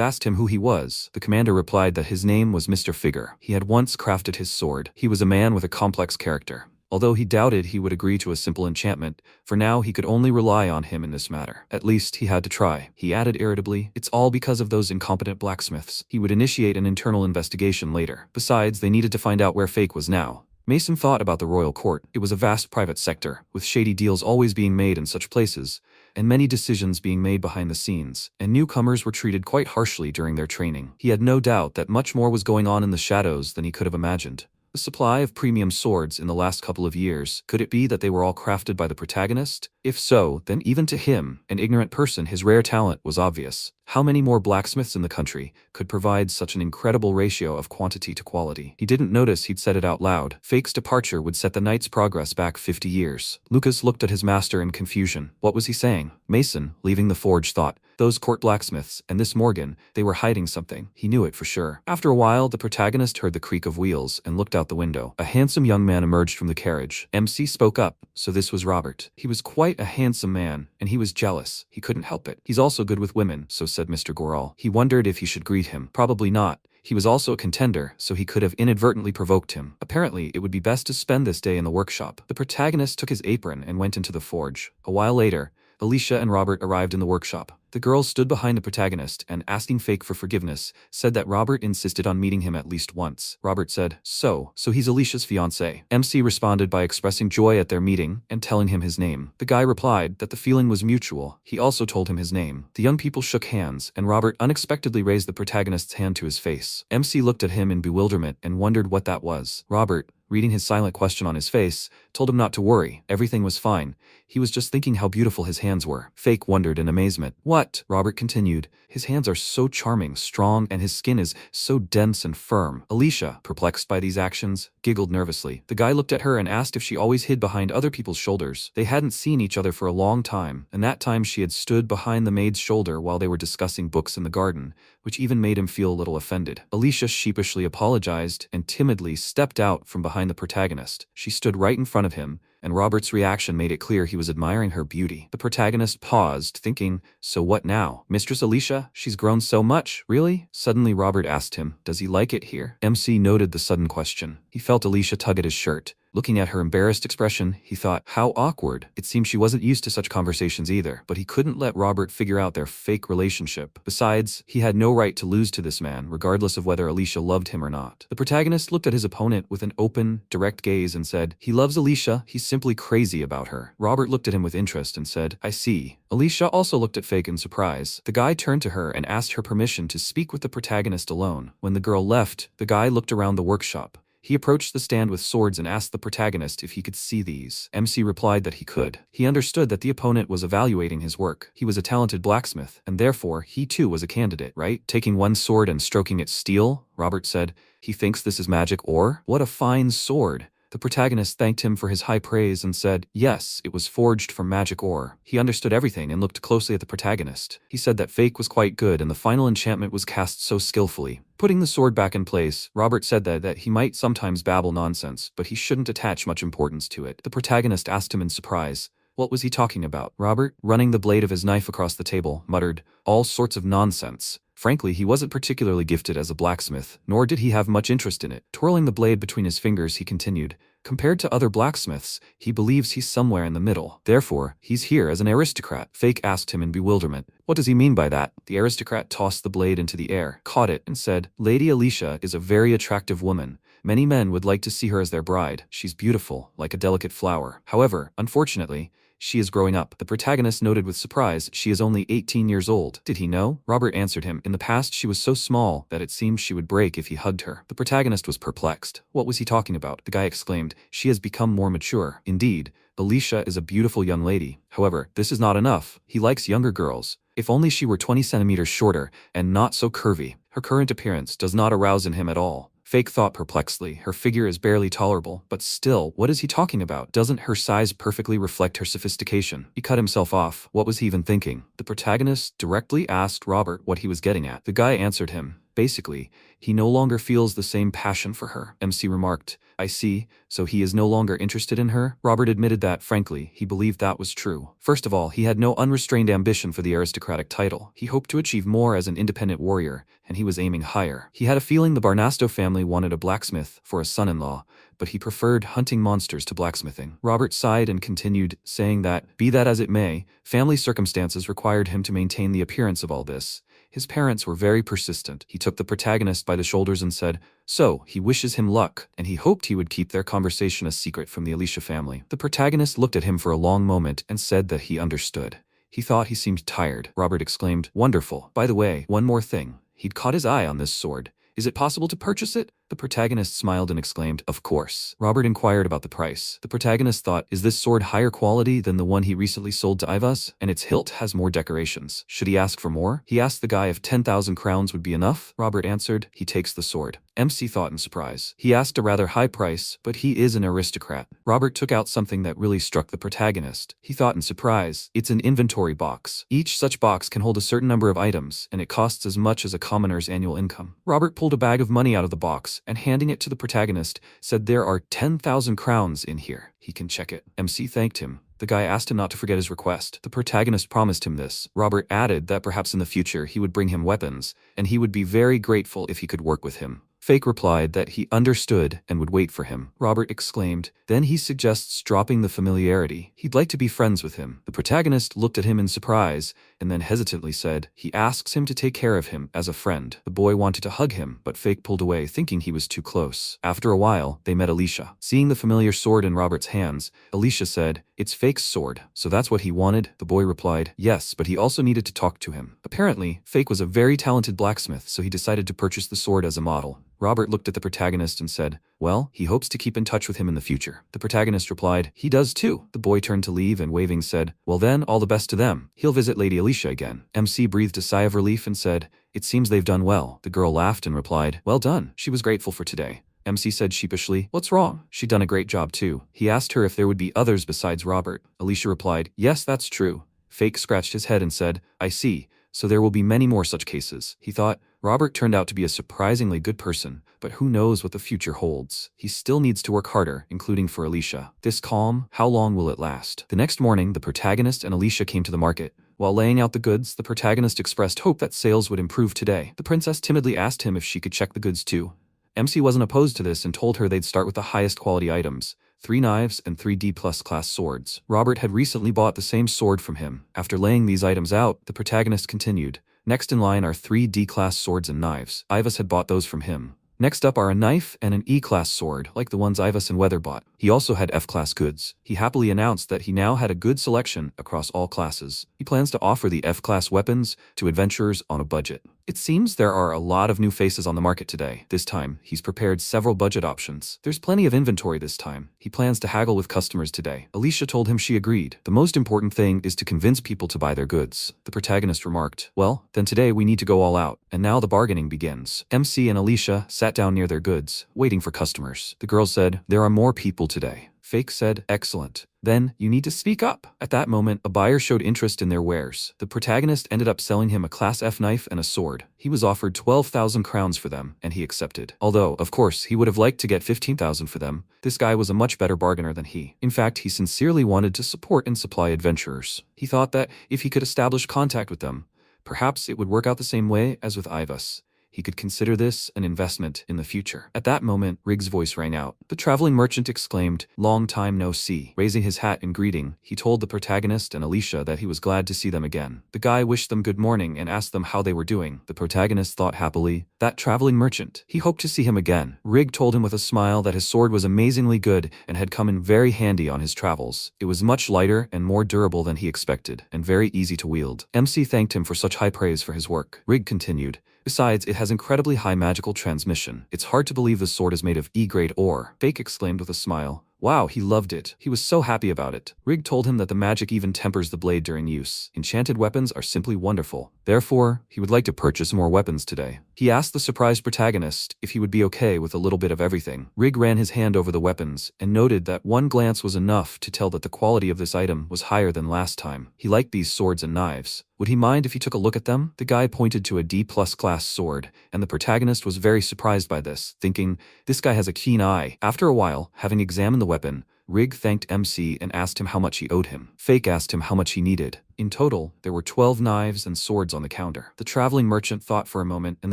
asked him who he was. The commander replied that his name was Mr. Figure. He had once crafted his sword. He was a man with a complex character. Although he doubted he would agree to a simple enchantment, for now he could only rely on him in this matter. At least he had to try. He added irritably, it's all because of those incompetent blacksmiths. He would initiate an internal investigation later. Besides, they needed to find out where Fake was now. Mason thought about the royal court. It was a vast private sector, with shady deals always being made in such places, and many decisions being made behind the scenes, and newcomers were treated quite harshly during their training. He had no doubt that much more was going on in the shadows than he could have imagined. The supply of premium swords in the last couple of years, could it be that they were all crafted by the protagonist? If so, then even to him, an ignorant person, his rare talent was obvious. How many more blacksmiths in the country could provide such an incredible ratio of quantity to quality? He didn't notice he'd said it out loud. Fake's departure would set the knight's progress back 50 years. Lucas looked at his master in confusion. What was he saying? Mason, leaving the forge, thought, those court blacksmiths, and this Morgan, they were hiding something. He knew it for sure. After a while, the protagonist heard the creak of wheels and looked out the window. A handsome young man emerged from the carriage. MC spoke up, so this was Robert. He was quite a handsome man, and he was jealous. He couldn't help it. He's also good with women, so said Mr. Goral. He wondered if he should greet him. Probably not. He was also a contender, so he could have inadvertently provoked him. Apparently, it would be best to spend this day in the workshop. The protagonist took his apron and went into the forge. A while later, Alicia and Robert arrived in the workshop. The girl stood behind the protagonist and, asking Fake for forgiveness, said that Robert insisted on meeting him at least once. Robert said, so he's Alicia's fiancé. MC responded by expressing joy at their meeting and telling him his name. The guy replied that the feeling was mutual. He also told him his name. The young people shook hands, and Robert unexpectedly raised the protagonist's hand to his face. MC looked at him in bewilderment and wondered what that was. Robert, reading his silent question on his face, told him not to worry. Everything was fine. He was just thinking how beautiful his hands were. Fake wondered in amazement. What? Robert continued. His hands are so charming, strong, and his skin is so dense and firm. Alicia, perplexed by these actions, giggled nervously. The guy looked at her and asked if she always hid behind other people's shoulders. They hadn't seen each other for a long time, and that time she had stood behind the maid's shoulder while they were discussing books in the garden, which even made him feel a little offended. Alicia sheepishly apologized and timidly stepped out from behind the protagonist. She stood right in front of him, and Robert's reaction made it clear he was admiring her beauty. The protagonist paused, thinking, so what now? Mistress Alicia? She's grown so much, really? Suddenly Robert asked him, does he like it here? MC noted the sudden question. He felt Alicia tug at his shirt. Looking at her embarrassed expression, he thought, how awkward. It seemed she wasn't used to such conversations either, but he couldn't let Robert figure out their fake relationship. Besides, he had no right to lose to this man, regardless of whether Alicia loved him or not. The protagonist looked at his opponent with an open, direct gaze and said, he loves Alicia, he's simply crazy about her. Robert looked at him with interest and said, I see. Alicia also looked at Fake in surprise. The guy turned to her and asked her permission to speak with the protagonist alone. When the girl left, the guy looked around the workshop. He approached the stand with swords and asked the protagonist if he could see these. MC replied that he could. He understood that the opponent was evaluating his work. He was a talented blacksmith, and therefore he too was a candidate, right? Taking one sword and stroking its steel, Robert said, he thinks this is magic ore? What a fine sword. The protagonist thanked him for his high praise and said, yes, it was forged from magic ore. He understood everything and looked closely at the protagonist. He said that Fake was quite good and the final enchantment was cast so skillfully. Putting the sword back in place, Robert said that he might sometimes babble nonsense, but he shouldn't attach much importance to it. The protagonist asked him in surprise, what was he talking about? Robert, running the blade of his knife across the table, muttered, all sorts of nonsense. Frankly, he wasn't particularly gifted as a blacksmith, nor did he have much interest in it. Twirling the blade between his fingers, he continued, compared to other blacksmiths, he believes he's somewhere in the middle. Therefore, he's here as an aristocrat. Fake asked him in bewilderment. What does he mean by that? The aristocrat tossed the blade into the air, caught it, and said, Lady Alicia is a very attractive woman. Many men would like to see her as their bride. She's beautiful, like a delicate flower. However, unfortunately, she is growing up. The protagonist noted with surprise, she is only 18 years old. Did he know? Robert answered him. In the past, she was so small that it seemed she would break if he hugged her. The protagonist was perplexed. What was he talking about? The guy exclaimed, she has become more mature. Indeed, Alicia is a beautiful young lady. However, this is not enough. He likes younger girls. If only she were 20 centimeters shorter and not so curvy. Her current appearance does not arouse in him at all. Fake thought perplexedly, her figure is barely tolerable, but still, what is he talking about? Doesn't her size perfectly reflect her sophistication? He cut himself off. What was he even thinking? The protagonist directly asked Robert what he was getting at. The guy answered him. Basically, he no longer feels the same passion for her. MC remarked, I see, so he is no longer interested in her? Robert admitted that, frankly, he believed that was true. First of all, he had no unrestrained ambition for the aristocratic title. He hoped to achieve more as an independent warrior, and he was aiming higher. He had a feeling the Barnasto family wanted a blacksmith for a son-in-law, but he preferred hunting monsters to blacksmithing. Robert sighed and continued, saying that, be that as it may, family circumstances required him to maintain the appearance of all this. His parents were very persistent. He took the protagonist by the shoulders and said, so, he wishes him luck, and he hoped he would keep their conversation a secret from the Alicia family. The protagonist looked at him for a long moment and said that he understood. He thought he seemed tired. Robert exclaimed, wonderful. By the way, one more thing. He'd caught his eye on this sword. Is it possible to purchase it? The protagonist smiled and exclaimed, of course. Robert inquired about the price. The protagonist thought, is this sword higher quality than the one he recently sold to Ivas? And its hilt has more decorations. Should he ask for more? He asked the guy if 10,000 crowns would be enough. Robert answered, he takes the sword. MC thought in surprise. He asked a rather high price, but he is an aristocrat. Robert took out something that really struck the protagonist. He thought in surprise, it's an inventory box. Each such box can hold a certain number of items, and it costs as much as a commoner's annual income. Robert pulled a bag of money out of the box, and handing it to the protagonist, said there are 10,000 crowns in here. He can check it. MC thanked him. The guy asked him not to forget his request. The protagonist promised him this. Robert added that perhaps in the future he would bring him weapons, and he would be very grateful if he could work with him. Fake replied that he understood and would wait for him. Robert exclaimed, then he suggests dropping the familiarity. He'd like to be friends with him. The protagonist looked at him in surprise and then hesitantly said, he asks him to take care of him as a friend. The boy wanted to hug him, but Fake pulled away, thinking he was too close. After a while, they met Alicia. Seeing the familiar sword in Robert's hands, Alicia said, It's Fake's sword. So that's what he wanted? The boy replied, yes, but he also needed to talk to him. Apparently, Fake was a very talented blacksmith, so he decided to purchase the sword as a model. Robert looked at the protagonist and said, well, he hopes to keep in touch with him in the future. The protagonist replied, he does too. The boy turned to leave and waving said, well then, all the best to them. He'll visit Lady Alicia again. MC breathed a sigh of relief and said, it seems they've done well. The girl laughed and replied, well done. She was grateful for today. MC said sheepishly, what's wrong? She'd done a great job too. He asked her if there would be others besides Robert. Alicia replied, yes, that's true. Fake scratched his head and said, I see. So there will be many more such cases. He thought, Robert turned out to be a surprisingly good person, but who knows what the future holds. He still needs to work harder, including for Alicia. This calm, how long will it last? The next morning, the protagonist and Alicia came to the market. While laying out the goods, the protagonist expressed hope that sales would improve today. The princess timidly asked him if she could check the goods too. MC wasn't opposed to this and told her they'd start with the highest quality items, 3 knives and 3 D+ class swords. Robert had recently bought the same sword from him. After laying these items out, the protagonist continued. Next in line are 3 D-class swords and knives. Ivas had bought those from him. Next up are a knife and an E-class sword, like the ones Ivas and Weather bought. He also had F-class goods. He happily announced that he now had a good selection across all classes. He plans to offer the F-class weapons to adventurers on a budget. It seems there are a lot of new faces on the market today. This time, he's prepared several budget options. There's plenty of inventory this time. He plans to haggle with customers today. Alicia told him she agreed. The most important thing is to convince people to buy their goods. The protagonist remarked, well, then today we need to go all out. And now the bargaining begins. MC and Alicia sat down near their goods, waiting for customers. The girl said, there are more people today. Fake said, excellent. Then, you need to speak up. At that moment, a buyer showed interest in their wares. The protagonist ended up selling him a Class F knife and a sword. He was offered 12,000 crowns for them, and he accepted. Although, of course, he would have liked to get 15,000 for them. This guy was a much better bargainer than he. In fact, he sincerely wanted to support and supply adventurers. He thought that if he could establish contact with them, perhaps it would work out the same way as with Ivas. He could consider this an investment in the future. At that moment, Rig's voice rang out. The traveling merchant exclaimed, long time no see. Raising his hat in greeting, he told the protagonist and Alicia that he was glad to see them again. The guy wished them good morning and asked them how they were doing. The protagonist thought happily, that traveling merchant. He hoped to see him again. Rig told him with a smile that his sword was amazingly good and had come in very handy on his travels. It was much lighter and more durable than he expected, and very easy to wield. MC thanked him for such high praise for his work. Rig continued, besides, it has incredibly high magical transmission. It's hard to believe the sword is made of E-grade ore. Fake exclaimed with a smile. Wow, he loved it. He was so happy about it. Rig told him that the magic even tempers the blade during use. Enchanted weapons are simply wonderful. Therefore, he would like to purchase more weapons today. He asked the surprised protagonist if he would be okay with a little bit of everything. Rig ran his hand over the weapons and noted that one glance was enough to tell that the quality of this item was higher than last time. He liked these swords and knives. Would he mind if he took a look at them? The guy pointed to a D+ class sword, and the protagonist was very surprised by this, thinking, this guy has a keen eye. After a while, having examined the weapon, Rig thanked MC and asked him how much he owed him. Fake asked him how much he needed. In total, there were 12 knives and swords on the counter. The traveling merchant thought for a moment and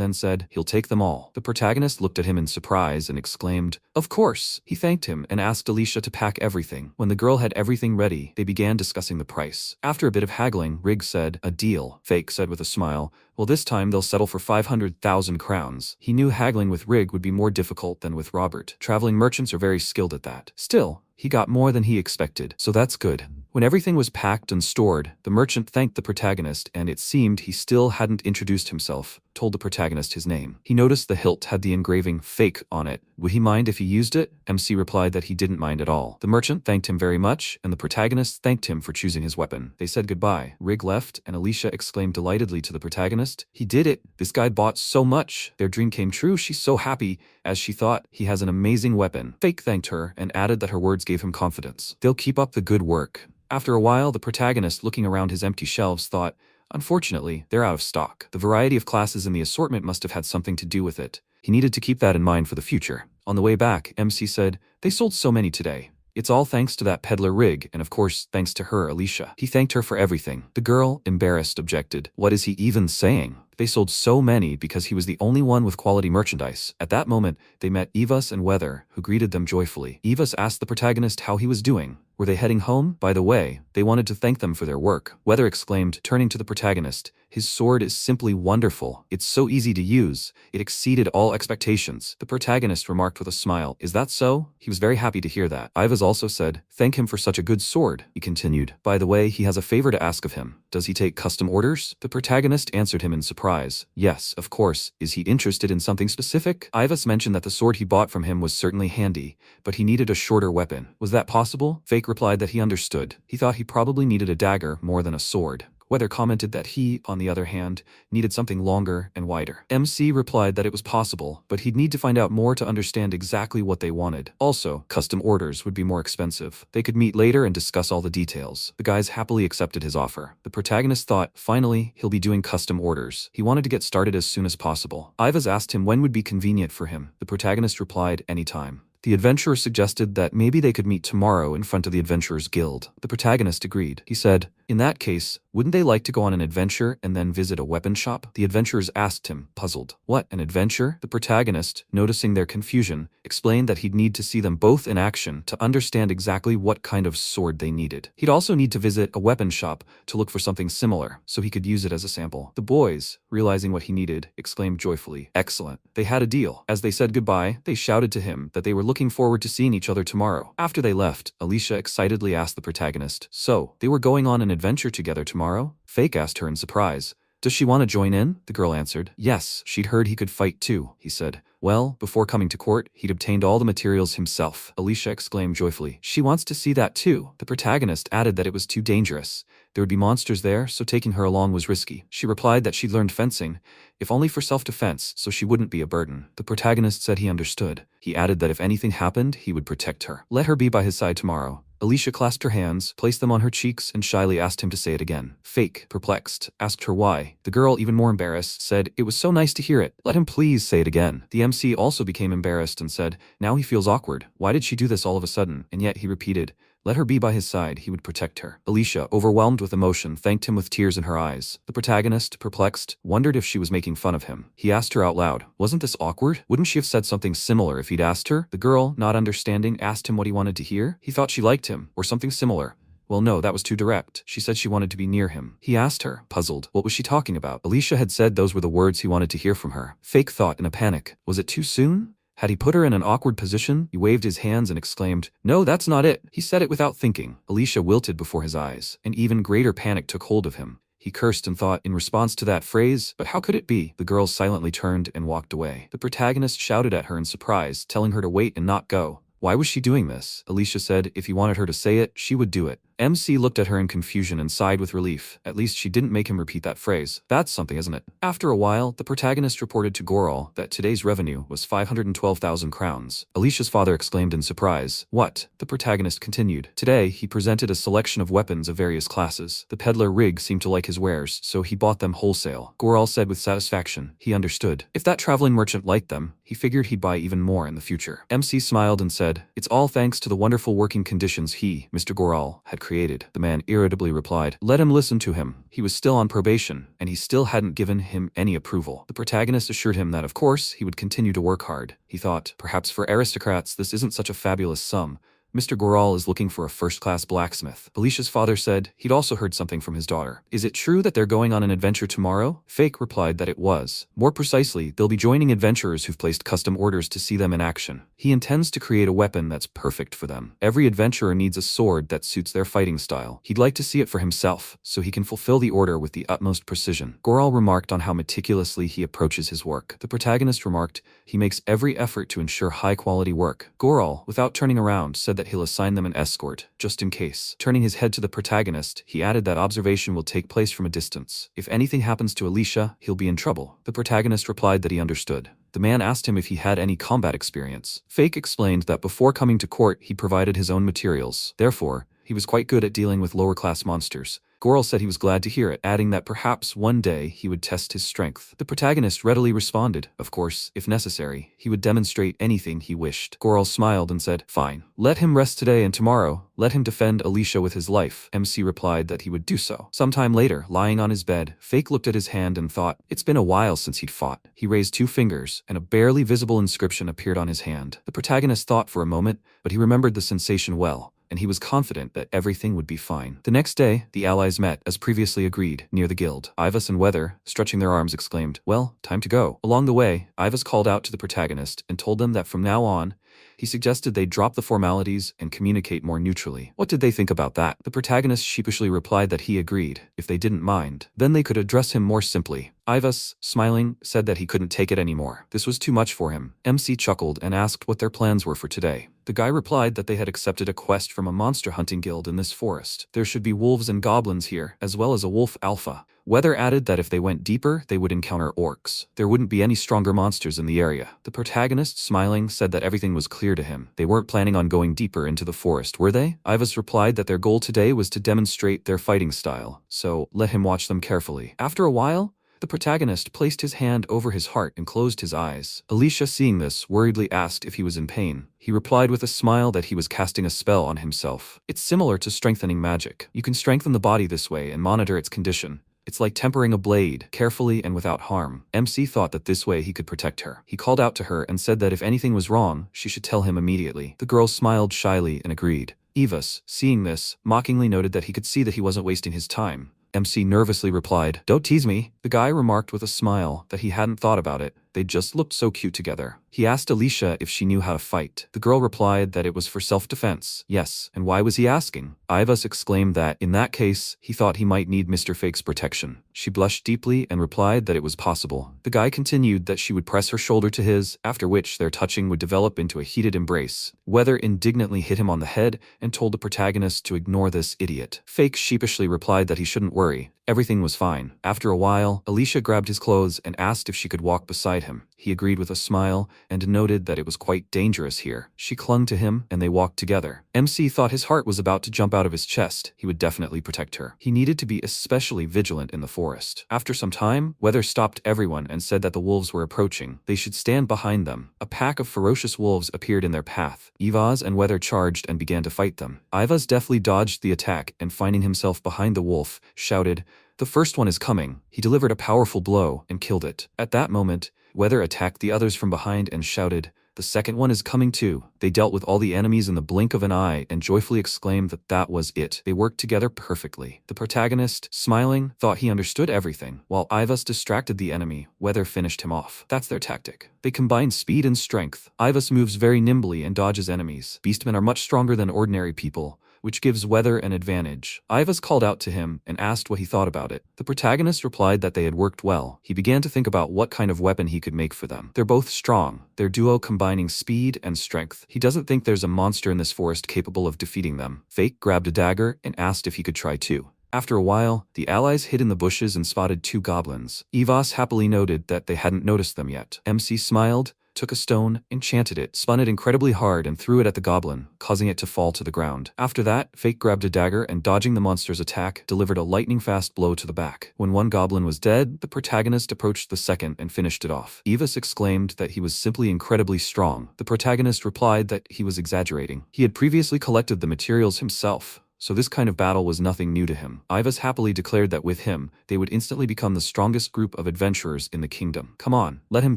then said, he'll take them all. The protagonist looked at him in surprise and exclaimed, of course. He thanked him and asked Alicia to pack everything. When the girl had everything ready, they began discussing the price. After a bit of haggling, Rig said, a deal. Fake said with a smile, well, this time they'll settle for 500,000 crowns. He knew haggling with Rig would be more difficult than with Robert. Traveling merchants are very skilled at that. Still, he got more than he expected, so that's good. When everything was packed and stored, the merchant thanked the protagonist and it seemed he still hadn't introduced himself, told the protagonist his name. He noticed the hilt had the engraving Fake on it. Would he mind if he used it? MC replied that he didn't mind at all. The merchant thanked him very much and the protagonist thanked him for choosing his weapon. They said goodbye. Rig left and Alicia exclaimed delightedly to the protagonist, he did it! This guy bought so much! Their dream came true. She's so happy, as she thought, he has an amazing weapon. Fake thanked her and added that her words gave him confidence. They'll keep up the good work. After a while, the protagonist, looking around his empty shelves, thought, unfortunately, they're out of stock. The variety of classes in the assortment must have had something to do with it. He needed to keep that in mind for the future. On the way back, MC said, they sold so many today. It's all thanks to that peddler Rig, and of course, thanks to her, Alicia. He thanked her for everything. The girl, embarrassed, objected. What is he even saying? They sold so many because he was the only one with quality merchandise. At that moment, they met Evas and Weather, who greeted them joyfully. Evas asked the protagonist how he was doing. Were they heading home? By the way, they wanted to thank them for their work. Weather exclaimed, turning to the protagonist. His sword is simply wonderful. It's so easy to use. It exceeded all expectations. The protagonist remarked with a smile. Is that so? He was very happy to hear that. Ivas also said, thank him for such a good sword. He continued. By the way, he has a favor to ask of him. Does he take custom orders? The protagonist answered him in surprise. Yes, of course. Is he interested in something specific? Ivas mentioned that the sword he bought from him was certainly handy, but he needed a shorter weapon. Was that possible? Fake replied that he understood. He thought he probably needed a dagger more than a sword. Weather commented that he, on the other hand, needed something longer and wider. MC replied that it was possible, but he'd need to find out more to understand exactly what they wanted. Also, custom orders would be more expensive. They could meet later and discuss all the details. The guys happily accepted his offer. The protagonist thought, finally, he'll be doing custom orders. He wanted to get started as soon as possible. Ivas asked him when would be convenient for him. The protagonist replied, anytime. The adventurer suggested that maybe they could meet tomorrow in front of the Adventurers Guild. The protagonist agreed. He said, in that case, wouldn't they like to go on an adventure and then visit a weapon shop? The adventurers asked him, puzzled. What, an adventure? The protagonist, noticing their confusion, explained that he'd need to see them both in action to understand exactly what kind of sword they needed. He'd also need to visit a weapon shop to look for something similar, so he could use it as a sample. The boys, realizing what he needed, exclaimed joyfully, excellent. They had a deal. As they said goodbye, they shouted to him that they were looking forward to seeing each other tomorrow. After they left, Alicia excitedly asked the protagonist, so, they were going on an adventure together tomorrow? Fake asked her in surprise. Does she want to join in? The girl answered. Yes, she'd heard he could fight too, he said. Well, before coming to court, he'd obtained all the materials himself. Alicia exclaimed joyfully. She wants to see that too. The protagonist added that it was too dangerous. There would be monsters there, so taking her along was risky. She replied that she'd learned fencing, if only for self-defense, so she wouldn't be a burden. The protagonist said he understood. He added that if anything happened, he would protect her. Let her be by his side tomorrow. Alicia clasped her hands, placed them on her cheeks, and shyly asked him to say it again. Fake, perplexed, asked her why. The girl, even more embarrassed, said, it was so nice to hear it. Let him please say it again. The MC also became embarrassed and said, now he feels awkward. Why did she do this all of a sudden? And yet he repeated, let her be by his side, he would protect her. Alicia, overwhelmed with emotion, thanked him with tears in her eyes. The protagonist, perplexed, wondered if she was making fun of him. He asked her out loud, wasn't this awkward? Wouldn't she have said something similar if he'd asked her? The girl, not understanding, asked him what he wanted to hear. He thought she liked him, or something similar. Well, no, that was too direct. She said she wanted to be near him. He asked her, puzzled, what was she talking about? Alicia had said those were the words he wanted to hear from her. Fake thought in a panic. Was it too soon? Had he put her in an awkward position? He waved his hands and exclaimed, no, that's not it. He said it without thinking. Alicia wilted before his eyes. An even greater panic took hold of him. He cursed and thought in response to that phrase, but how could it be? The girl silently turned and walked away. The protagonist shouted at her in surprise, telling her to wait and not go. Why was she doing this? Alicia said if he wanted her to say it, she would do it. MC looked at her in confusion and sighed with relief. At least she didn't make him repeat that phrase. That's something, isn't it? After a while, the protagonist reported to Goral that today's revenue was 512,000 crowns. Alicia's father exclaimed in surprise. What? The protagonist continued. Today, he presented a selection of weapons of various classes. The peddler Rig seemed to like his wares, so he bought them wholesale. Goral said with satisfaction. He understood. If that traveling merchant liked them, he figured he'd buy even more in the future. MC smiled and said, it's all thanks to the wonderful working conditions he, Mr. Goral, had created. The man irritably replied, let him listen to him. He was still on probation, and he still hadn't given him any approval. The protagonist assured him that of course he would continue to work hard. He thought, perhaps for aristocrats this isn't such a fabulous sum. Mr. Goral is looking for a first-class blacksmith. Alicia's father said he'd also heard something from his daughter. Is it true that they're going on an adventure tomorrow? Fake replied that it was. More precisely, they'll be joining adventurers who've placed custom orders to see them in action. He intends to create a weapon that's perfect for them. Every adventurer needs a sword that suits their fighting style. He'd like to see it for himself, so he can fulfill the order with the utmost precision. Goral remarked on how meticulously he approaches his work. The protagonist remarked, he makes every effort to ensure high-quality work. Goral, without turning around, said that he'll assign them an escort, just in case. Turning his head to the protagonist, he added that observation will take place from a distance. If anything happens to Alicia, he'll be in trouble. The protagonist replied that he understood. The man asked him if he had any combat experience. Fake explained that before coming to court, he provided his own materials. Therefore, he was quite good at dealing with lower-class monsters. Goral said he was glad to hear it, adding that perhaps one day he would test his strength. The protagonist readily responded. Of course, if necessary, he would demonstrate anything he wished. Goral smiled and said, fine. Let him rest today and tomorrow, let him defend Alicia with his life. MC replied that he would do so. Sometime later, lying on his bed, Fake looked at his hand and thought, it's been a while since he'd fought. He raised 2 fingers, and a barely visible inscription appeared on his hand. The protagonist thought for a moment, but he remembered the sensation well. and he was confident that everything would be fine. The next day, the allies met, as previously agreed, near the guild. Ivas and Weather, stretching their arms, exclaimed, "Well, time to go." Along the way, Ivas called out to the protagonist and told them that from now on, he suggested they drop the formalities and communicate more neutrally. What did they think about that? The protagonist sheepishly replied that he agreed, if they didn't mind. Then they could address him more simply. Ivas, smiling, said that he couldn't take it anymore. This was too much for him. MC chuckled and asked what their plans were for today. The guy replied that they had accepted a quest from a monster hunting guild in this forest. There should be wolves and goblins here, as well as a wolf alpha. Weather added that if they went deeper, they would encounter orcs. There wouldn't be any stronger monsters in the area. The protagonist, smiling, said that everything was clear to him. They weren't planning on going deeper into the forest, were they? Ivas replied that their goal today was to demonstrate their fighting style, so let him watch them carefully. After a while, the protagonist placed his hand over his heart and closed his eyes. Alicia, seeing this, worriedly asked if he was in pain. He replied with a smile that he was casting a spell on himself. It's similar to strengthening magic. You can strengthen the body this way and monitor its condition. It's like tempering a blade, carefully and without harm. MC thought that this way he could protect her. He called out to her and said that if anything was wrong, she should tell him immediately. The girl smiled shyly and agreed. Ivas, seeing this, mockingly noted that he could see that he wasn't wasting his time. MC nervously replied, "Don't tease me." The guy remarked with a smile that he hadn't thought about it. They just looked so cute together. He asked Alicia if she knew how to fight. The girl replied that it was for self-defense. Yes, and why was he asking? Ivas exclaimed that, in that case, he thought he might need Mr. Fake's protection. She blushed deeply and replied that it was possible. The guy continued that she would press her shoulder to his, after which their touching would develop into a heated embrace. Weather indignantly hit him on the head and told the protagonist to ignore this idiot. Fake sheepishly replied that he shouldn't worry. Everything was fine. After a while, Alicia grabbed his clothes and asked if she could walk beside him. He agreed with a smile and noted that it was quite dangerous here. She clung to him and they walked together. MC thought his heart was about to jump out of his chest. He would definitely protect her. He needed to be especially vigilant in the forest. After some time, Weather stopped everyone and said that the wolves were approaching. They should stand behind them. A pack of ferocious wolves appeared in their path. Ivas and Weather charged and began to fight them. Ivas deftly dodged the attack and, finding himself behind the wolf, shouted, "The first one is coming." He delivered a powerful blow and killed it. At that moment, Weather attacked the others from behind and shouted, "The second one is coming too." They dealt with all the enemies in the blink of an eye and joyfully exclaimed that that was it. They worked together perfectly. The protagonist, smiling, thought he understood everything. While Ivas distracted the enemy, Weather finished him off. That's their tactic. They combine speed and strength. Ivas moves very nimbly and dodges enemies. Beastmen are much stronger than ordinary people, which gives Weather an advantage. Ivas called out to him and asked what he thought about it. The protagonist replied that they had worked well. He began to think about what kind of weapon he could make for them. They're both strong, their duo combining speed and strength. He doesn't think there's a monster in this forest capable of defeating them. Fake grabbed a dagger and asked if he could try too. After a while, the allies hid in the bushes and spotted two goblins. Ivas happily noted that they hadn't noticed them yet. MC smiled, took a stone, enchanted it, spun it incredibly hard and threw it at the goblin, causing it to fall to the ground. After that, Fake grabbed a dagger and, dodging the monster's attack, delivered a lightning-fast blow to the back. When one goblin was dead, the protagonist approached the second and finished it off. Ivas exclaimed that he was simply incredibly strong. The protagonist replied that he was exaggerating. He had previously collected the materials himself, so this kind of battle was nothing new to him. Ivas happily declared that with him, they would instantly become the strongest group of adventurers in the kingdom. Come on, let him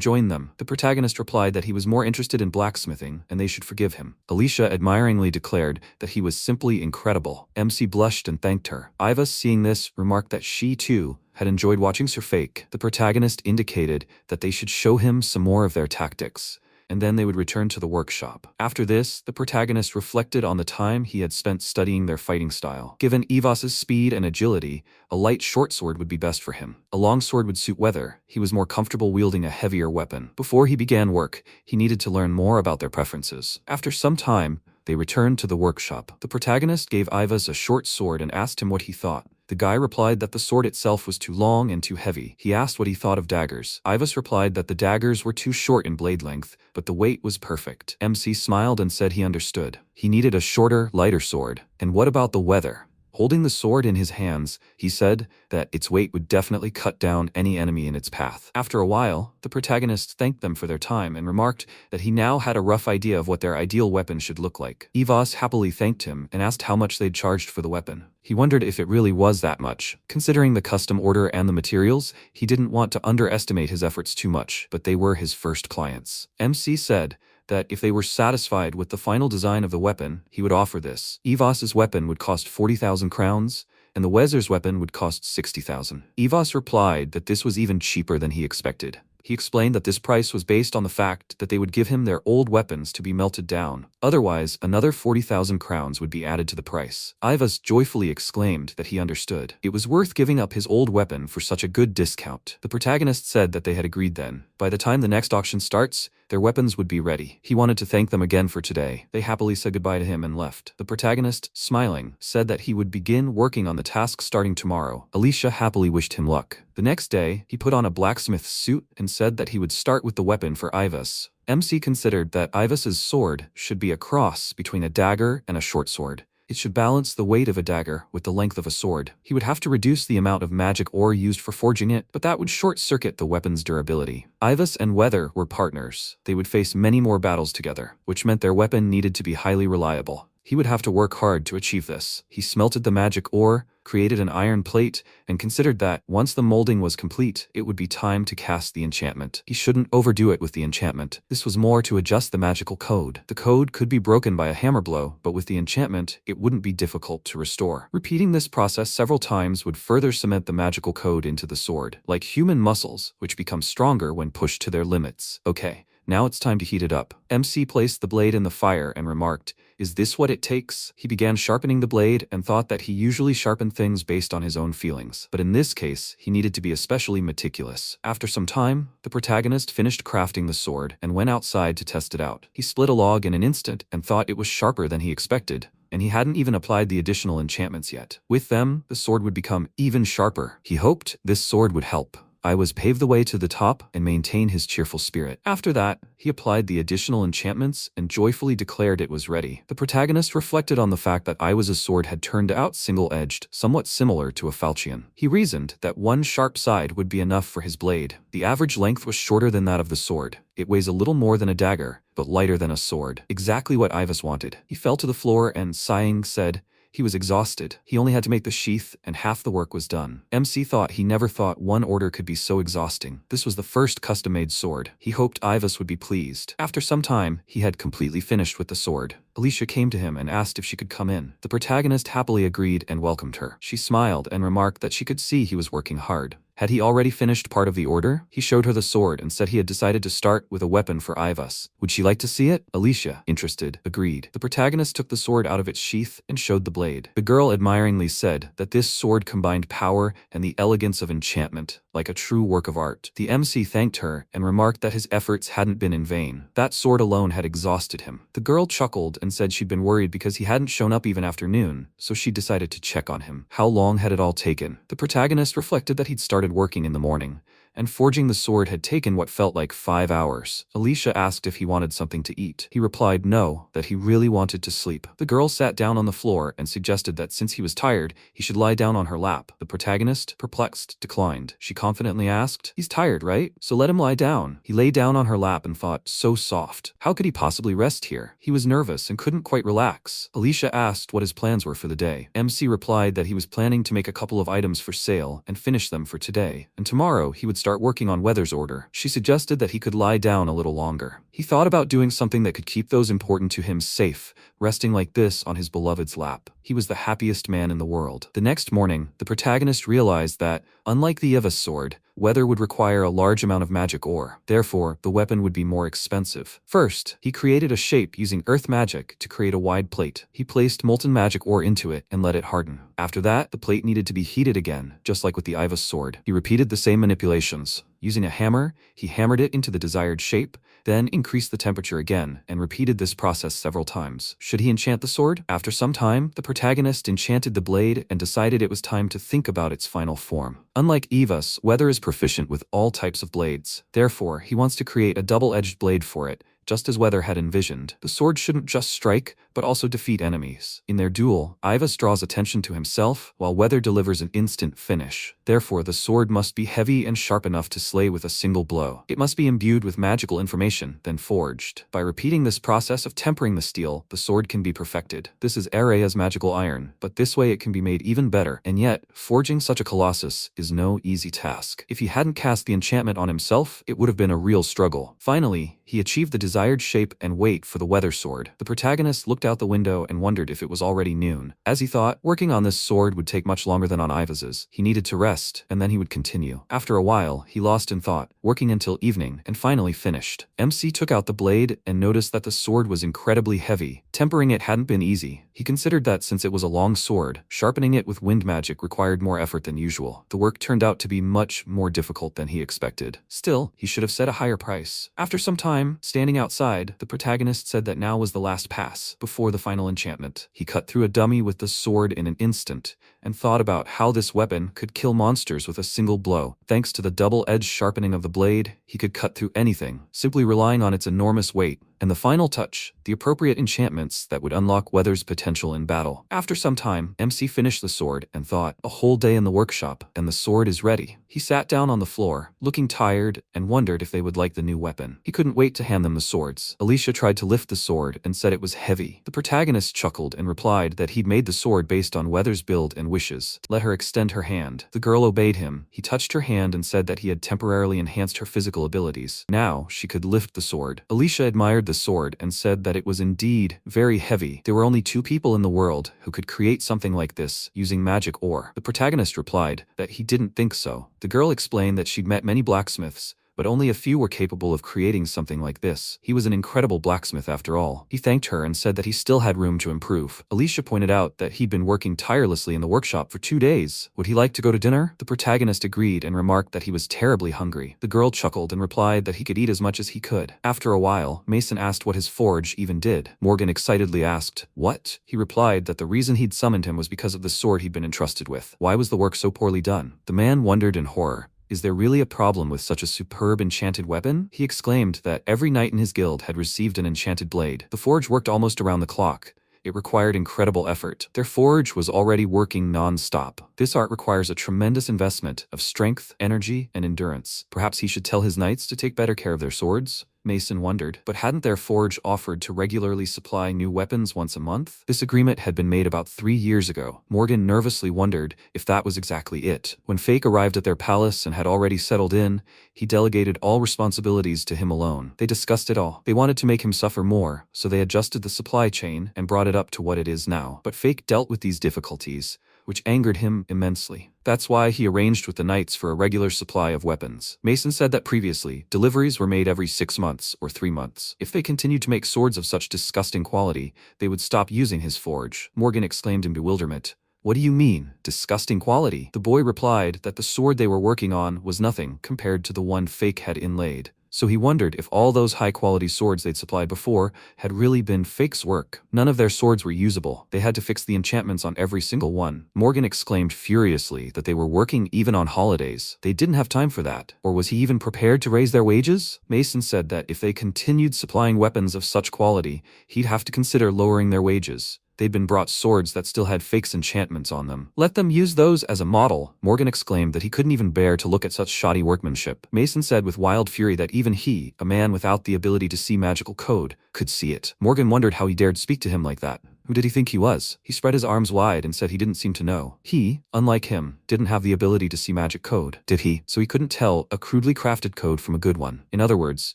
join them. The protagonist replied that he was more interested in blacksmithing and they should forgive him. Alicia admiringly declared that he was simply incredible. MC blushed and thanked her. Ivas, seeing this, remarked that she too had enjoyed watching Sir Fake. The protagonist indicated that they should show him some more of their tactics, and then they would return to the workshop. After this, the protagonist reflected on the time he had spent studying their fighting style. Given Ivas's speed and agility, a light short sword would be best for him. A long sword would suit Weather. He was more comfortable wielding a heavier weapon. Before he began work, he needed to learn more about their preferences. After some time, they returned to the workshop. The protagonist gave Ivas a short sword and asked him what he thought. The guy replied that the sword itself was too long and too heavy. He asked what he thought of daggers. Ivas replied that the daggers were too short in blade length, but the weight was perfect. MC smiled and said he understood. He needed a shorter, lighter sword. And what about the Weather? Holding the sword in his hands, he said that its weight would definitely cut down any enemy in its path. After a while, the protagonist thanked them for their time and remarked that he now had a rough idea of what their ideal weapon should look like. Ivas happily thanked him and asked how much they'd charged for the weapon. He wondered if it really was that much. Considering the custom order and the materials, he didn't want to underestimate his efforts too much, but they were his first clients. MC said that if they were satisfied with the final design of the weapon, he would offer this. Evas's weapon would cost 40,000 crowns, and the Wezir's weapon would cost 60,000. Evas replied that this was even cheaper than he expected. He explained that this price was based on the fact that they would give him their old weapons to be melted down. Otherwise, another 40,000 crowns would be added to the price. Ivas joyfully exclaimed that he understood. It was worth giving up his old weapon for such a good discount. The protagonist said that they had agreed then. By the time the next auction starts, their weapons would be ready. He wanted to thank them again for today. They happily said goodbye to him and left. The protagonist, smiling, said that he would begin working on the task starting tomorrow. Alicia happily wished him luck. The next day, he put on a blacksmith suit and said that he would start with the weapon for Ivas. MC considered that Ivas's sword should be a cross between a dagger and a short sword. It should balance the weight of a dagger with the length of a sword. He would have to reduce the amount of magic ore used for forging it, but that would short-circuit the weapon's durability. Ivas and Weather were partners. They would face many more battles together, which meant their weapon needed to be highly reliable. He would have to work hard to achieve this. He smelted the magic ore, created an iron plate, and considered that, once the molding was complete, it would be time to cast the enchantment. He shouldn't overdo it with the enchantment. This was more to adjust the magical code. The code could be broken by a hammer blow, but with the enchantment, it wouldn't be difficult to restore. Repeating this process several times would further cement the magical code into the sword, like human muscles, which become stronger when pushed to their limits. Okay, now it's time to heat it up. MC placed the blade in the fire and remarked, "Is this what it takes?" He began sharpening the blade and thought that he usually sharpened things based on his own feelings. But in this case, he needed to be especially meticulous. After some time, the protagonist finished crafting the sword and went outside to test it out. He split a log in an instant and thought it was sharper than he expected, and he hadn't even applied the additional enchantments yet. With them, the sword would become even sharper. He hoped this sword would help. Ivas paved the way to the top and maintained his cheerful spirit. After that, he applied the additional enchantments and joyfully declared it was ready. The protagonist reflected on the fact that Ivas's sword had turned out single-edged, somewhat similar to a falchion. He reasoned that one sharp side would be enough for his blade. The average length was shorter than that of the sword. It weighs a little more than a dagger, but lighter than a sword. Exactly what Ivas wanted. He fell to the floor and, sighing, said, he was exhausted. He only had to make the sheath, and half the work was done. MC thought he never thought one order could be so exhausting. This was the first custom-made sword. He hoped Ivas would be pleased. After some time, he had completely finished with the sword. Alicia came to him and asked if she could come in. The protagonist happily agreed and welcomed her. She smiled and remarked that she could see he was working hard. Had he already finished part of the order? He showed her the sword and said he had decided to start with a weapon for Ivas. Would she like to see it? Alicia, interested, agreed. The protagonist took the sword out of its sheath and showed the blade. The girl admiringly said that this sword combined power and the elegance of enchantment, like a true work of art. The MC thanked her and remarked that his efforts hadn't been in vain. That sword alone had exhausted him. The girl chuckled and said she'd been worried because he hadn't shown up even after noon, so she decided to check on him. How long had it all taken? The protagonist reflected that he'd started working in the morning, and forging the sword had taken what felt like 5 hours. Alicia asked if he wanted something to eat. He replied no, that he really wanted to sleep. The girl sat down on the floor and suggested that since he was tired, he should lie down on her lap. The protagonist, perplexed, declined. She confidently asked, "He's tired, right? So let him lie down." He lay down on her lap and thought, so soft. How could he possibly rest here? He was nervous and couldn't quite relax. Alicia asked what his plans were for the day. MC replied that he was planning to make a couple of items for sale and finish them for today, and tomorrow he would start working on Weather's order. She suggested that he could lie down a little longer. He thought about doing something that could keep those important to him safe, resting like this on his beloved's lap. He was the happiest man in the world. The next morning, the protagonist realized that, unlike the Eva's sword, Weather would require a large amount of magic ore. Therefore, the weapon would be more expensive. First, he created a shape using earth magic to create a wide plate. He placed molten magic ore into it and let it harden. After that, the plate needed to be heated again, just like with the Iva's sword. He repeated the same manipulations. Using a hammer, he hammered it into the desired shape, then increased the temperature again, and repeated this process several times. Should he enchant the sword? After some time, the protagonist enchanted the blade and decided it was time to think about its final form. Unlike Eva's, Weather is proficient with all types of blades. Therefore, he wants to create a double-edged blade for it, just as Weather had envisioned. The sword shouldn't just strike, but also defeat enemies. In their duel, Ivas draws attention to himself, while Weather delivers an instant finish. Therefore, the sword must be heavy and sharp enough to slay with a single blow. It must be imbued with magical information, then forged. By repeating this process of tempering the steel, the sword can be perfected. This is Area's magical iron, but this way it can be made even better. And yet, forging such a colossus is no easy task. If he hadn't cast the enchantment on himself, it would have been a real struggle. Finally, he achieved the desired shape and weight for the weather sword. The protagonist looked out the window and wondered if it was already noon. As he thought, working on this sword would take much longer than on Ivas's. He needed to rest, and then he would continue. After a while, he lost in thought, working until evening, and finally finished. MC took out the blade and noticed that the sword was incredibly heavy. Tempering it hadn't been easy. He considered that since it was a long sword, sharpening it with wind magic required more effort than usual. The work turned out to be much more difficult than he expected. Still, he should have set a higher price. After some time, standing outside, the protagonist said that now was the last pass, before the final enchantment. He cut through a dummy with the sword in an instant, and thought about how this weapon could kill monsters with a single blow. Thanks to the double-edged sharpening of the blade, he could cut through anything, simply relying on its enormous weight. And the final touch, the appropriate enchantments that would unlock Weather's potential in battle. After some time, MC finished the sword and thought, a whole day in the workshop, and the sword is ready. He sat down on the floor, looking tired, and wondered if they would like the new weapon. He couldn't wait to hand them the swords. Alicia tried to lift the sword and said it was heavy. The protagonist chuckled and replied that he'd made the sword based on Weather's build and wishes. Let her extend her hand. The girl obeyed him. He touched her hand and said that he had temporarily enhanced her physical abilities. Now, she could lift the sword. Alicia admired the sword and said that it was indeed very heavy. There were only 2 people in the world who could create something like this using magic ore. The protagonist replied that he didn't think so. The girl explained that she'd met many blacksmiths, but only a few were capable of creating something like this. He was an incredible blacksmith after all. He thanked her and said that he still had room to improve. Alicia pointed out that he'd been working tirelessly in the workshop for 2 days. Would he like to go to dinner? The protagonist agreed and remarked that he was terribly hungry. The girl chuckled and replied that he could eat as much as he could. After a while, Mason asked what his forge even did. Morgan excitedly asked, "What?" He replied that the reason he'd summoned him was because of the sword he'd been entrusted with. Why was the work so poorly done? The man wondered in horror. Is there really a problem with such a superb enchanted weapon? He exclaimed that every knight in his guild had received an enchanted blade. The forge worked almost around the clock. It required incredible effort. Their forge was already working non-stop. This art requires a tremendous investment of strength, energy, and endurance. Perhaps he should tell his knights to take better care of their swords? Mason wondered, but hadn't their forge offered to regularly supply new weapons once a month? This agreement had been made about 3 years ago. Morgan nervously wondered if that was exactly it. When Fake arrived at their palace and had already settled in, he delegated all responsibilities to him alone. They discussed it all. They wanted to make him suffer more, so they adjusted the supply chain and brought it up to what it is now. But Fake dealt with these difficulties, which angered him immensely. That's why he arranged with the knights for a regular supply of weapons. Mason said that previously, deliveries were made every 6 months or 3 months. If they continued to make swords of such disgusting quality, they would stop using his forge. Morgan exclaimed in bewilderment. What do you mean, disgusting quality? The boy replied that the sword they were working on was nothing compared to the one Fake had inlaid. So he wondered if all those high-quality swords they'd supplied before had really been Fake's work. None of their swords were usable. They had to fix the enchantments on every single one. Morgan exclaimed furiously that they were working even on holidays. They didn't have time for that. Or was he even prepared to raise their wages? Mason said that if they continued supplying weapons of such quality, he'd have to consider lowering their wages. They'd been brought swords that still had Fake's enchantments on them. Let them use those as a model. Morgan exclaimed that he couldn't even bear to look at such shoddy workmanship. Mason said with wild fury that even he, a man without the ability to see magical code, could see it. Morgan wondered how he dared speak to him like that. Who did he think he was? He spread his arms wide and said he didn't seem to know. He, unlike him, didn't have the ability to see magic code, did he? So he couldn't tell a crudely crafted code from a good one. In other words,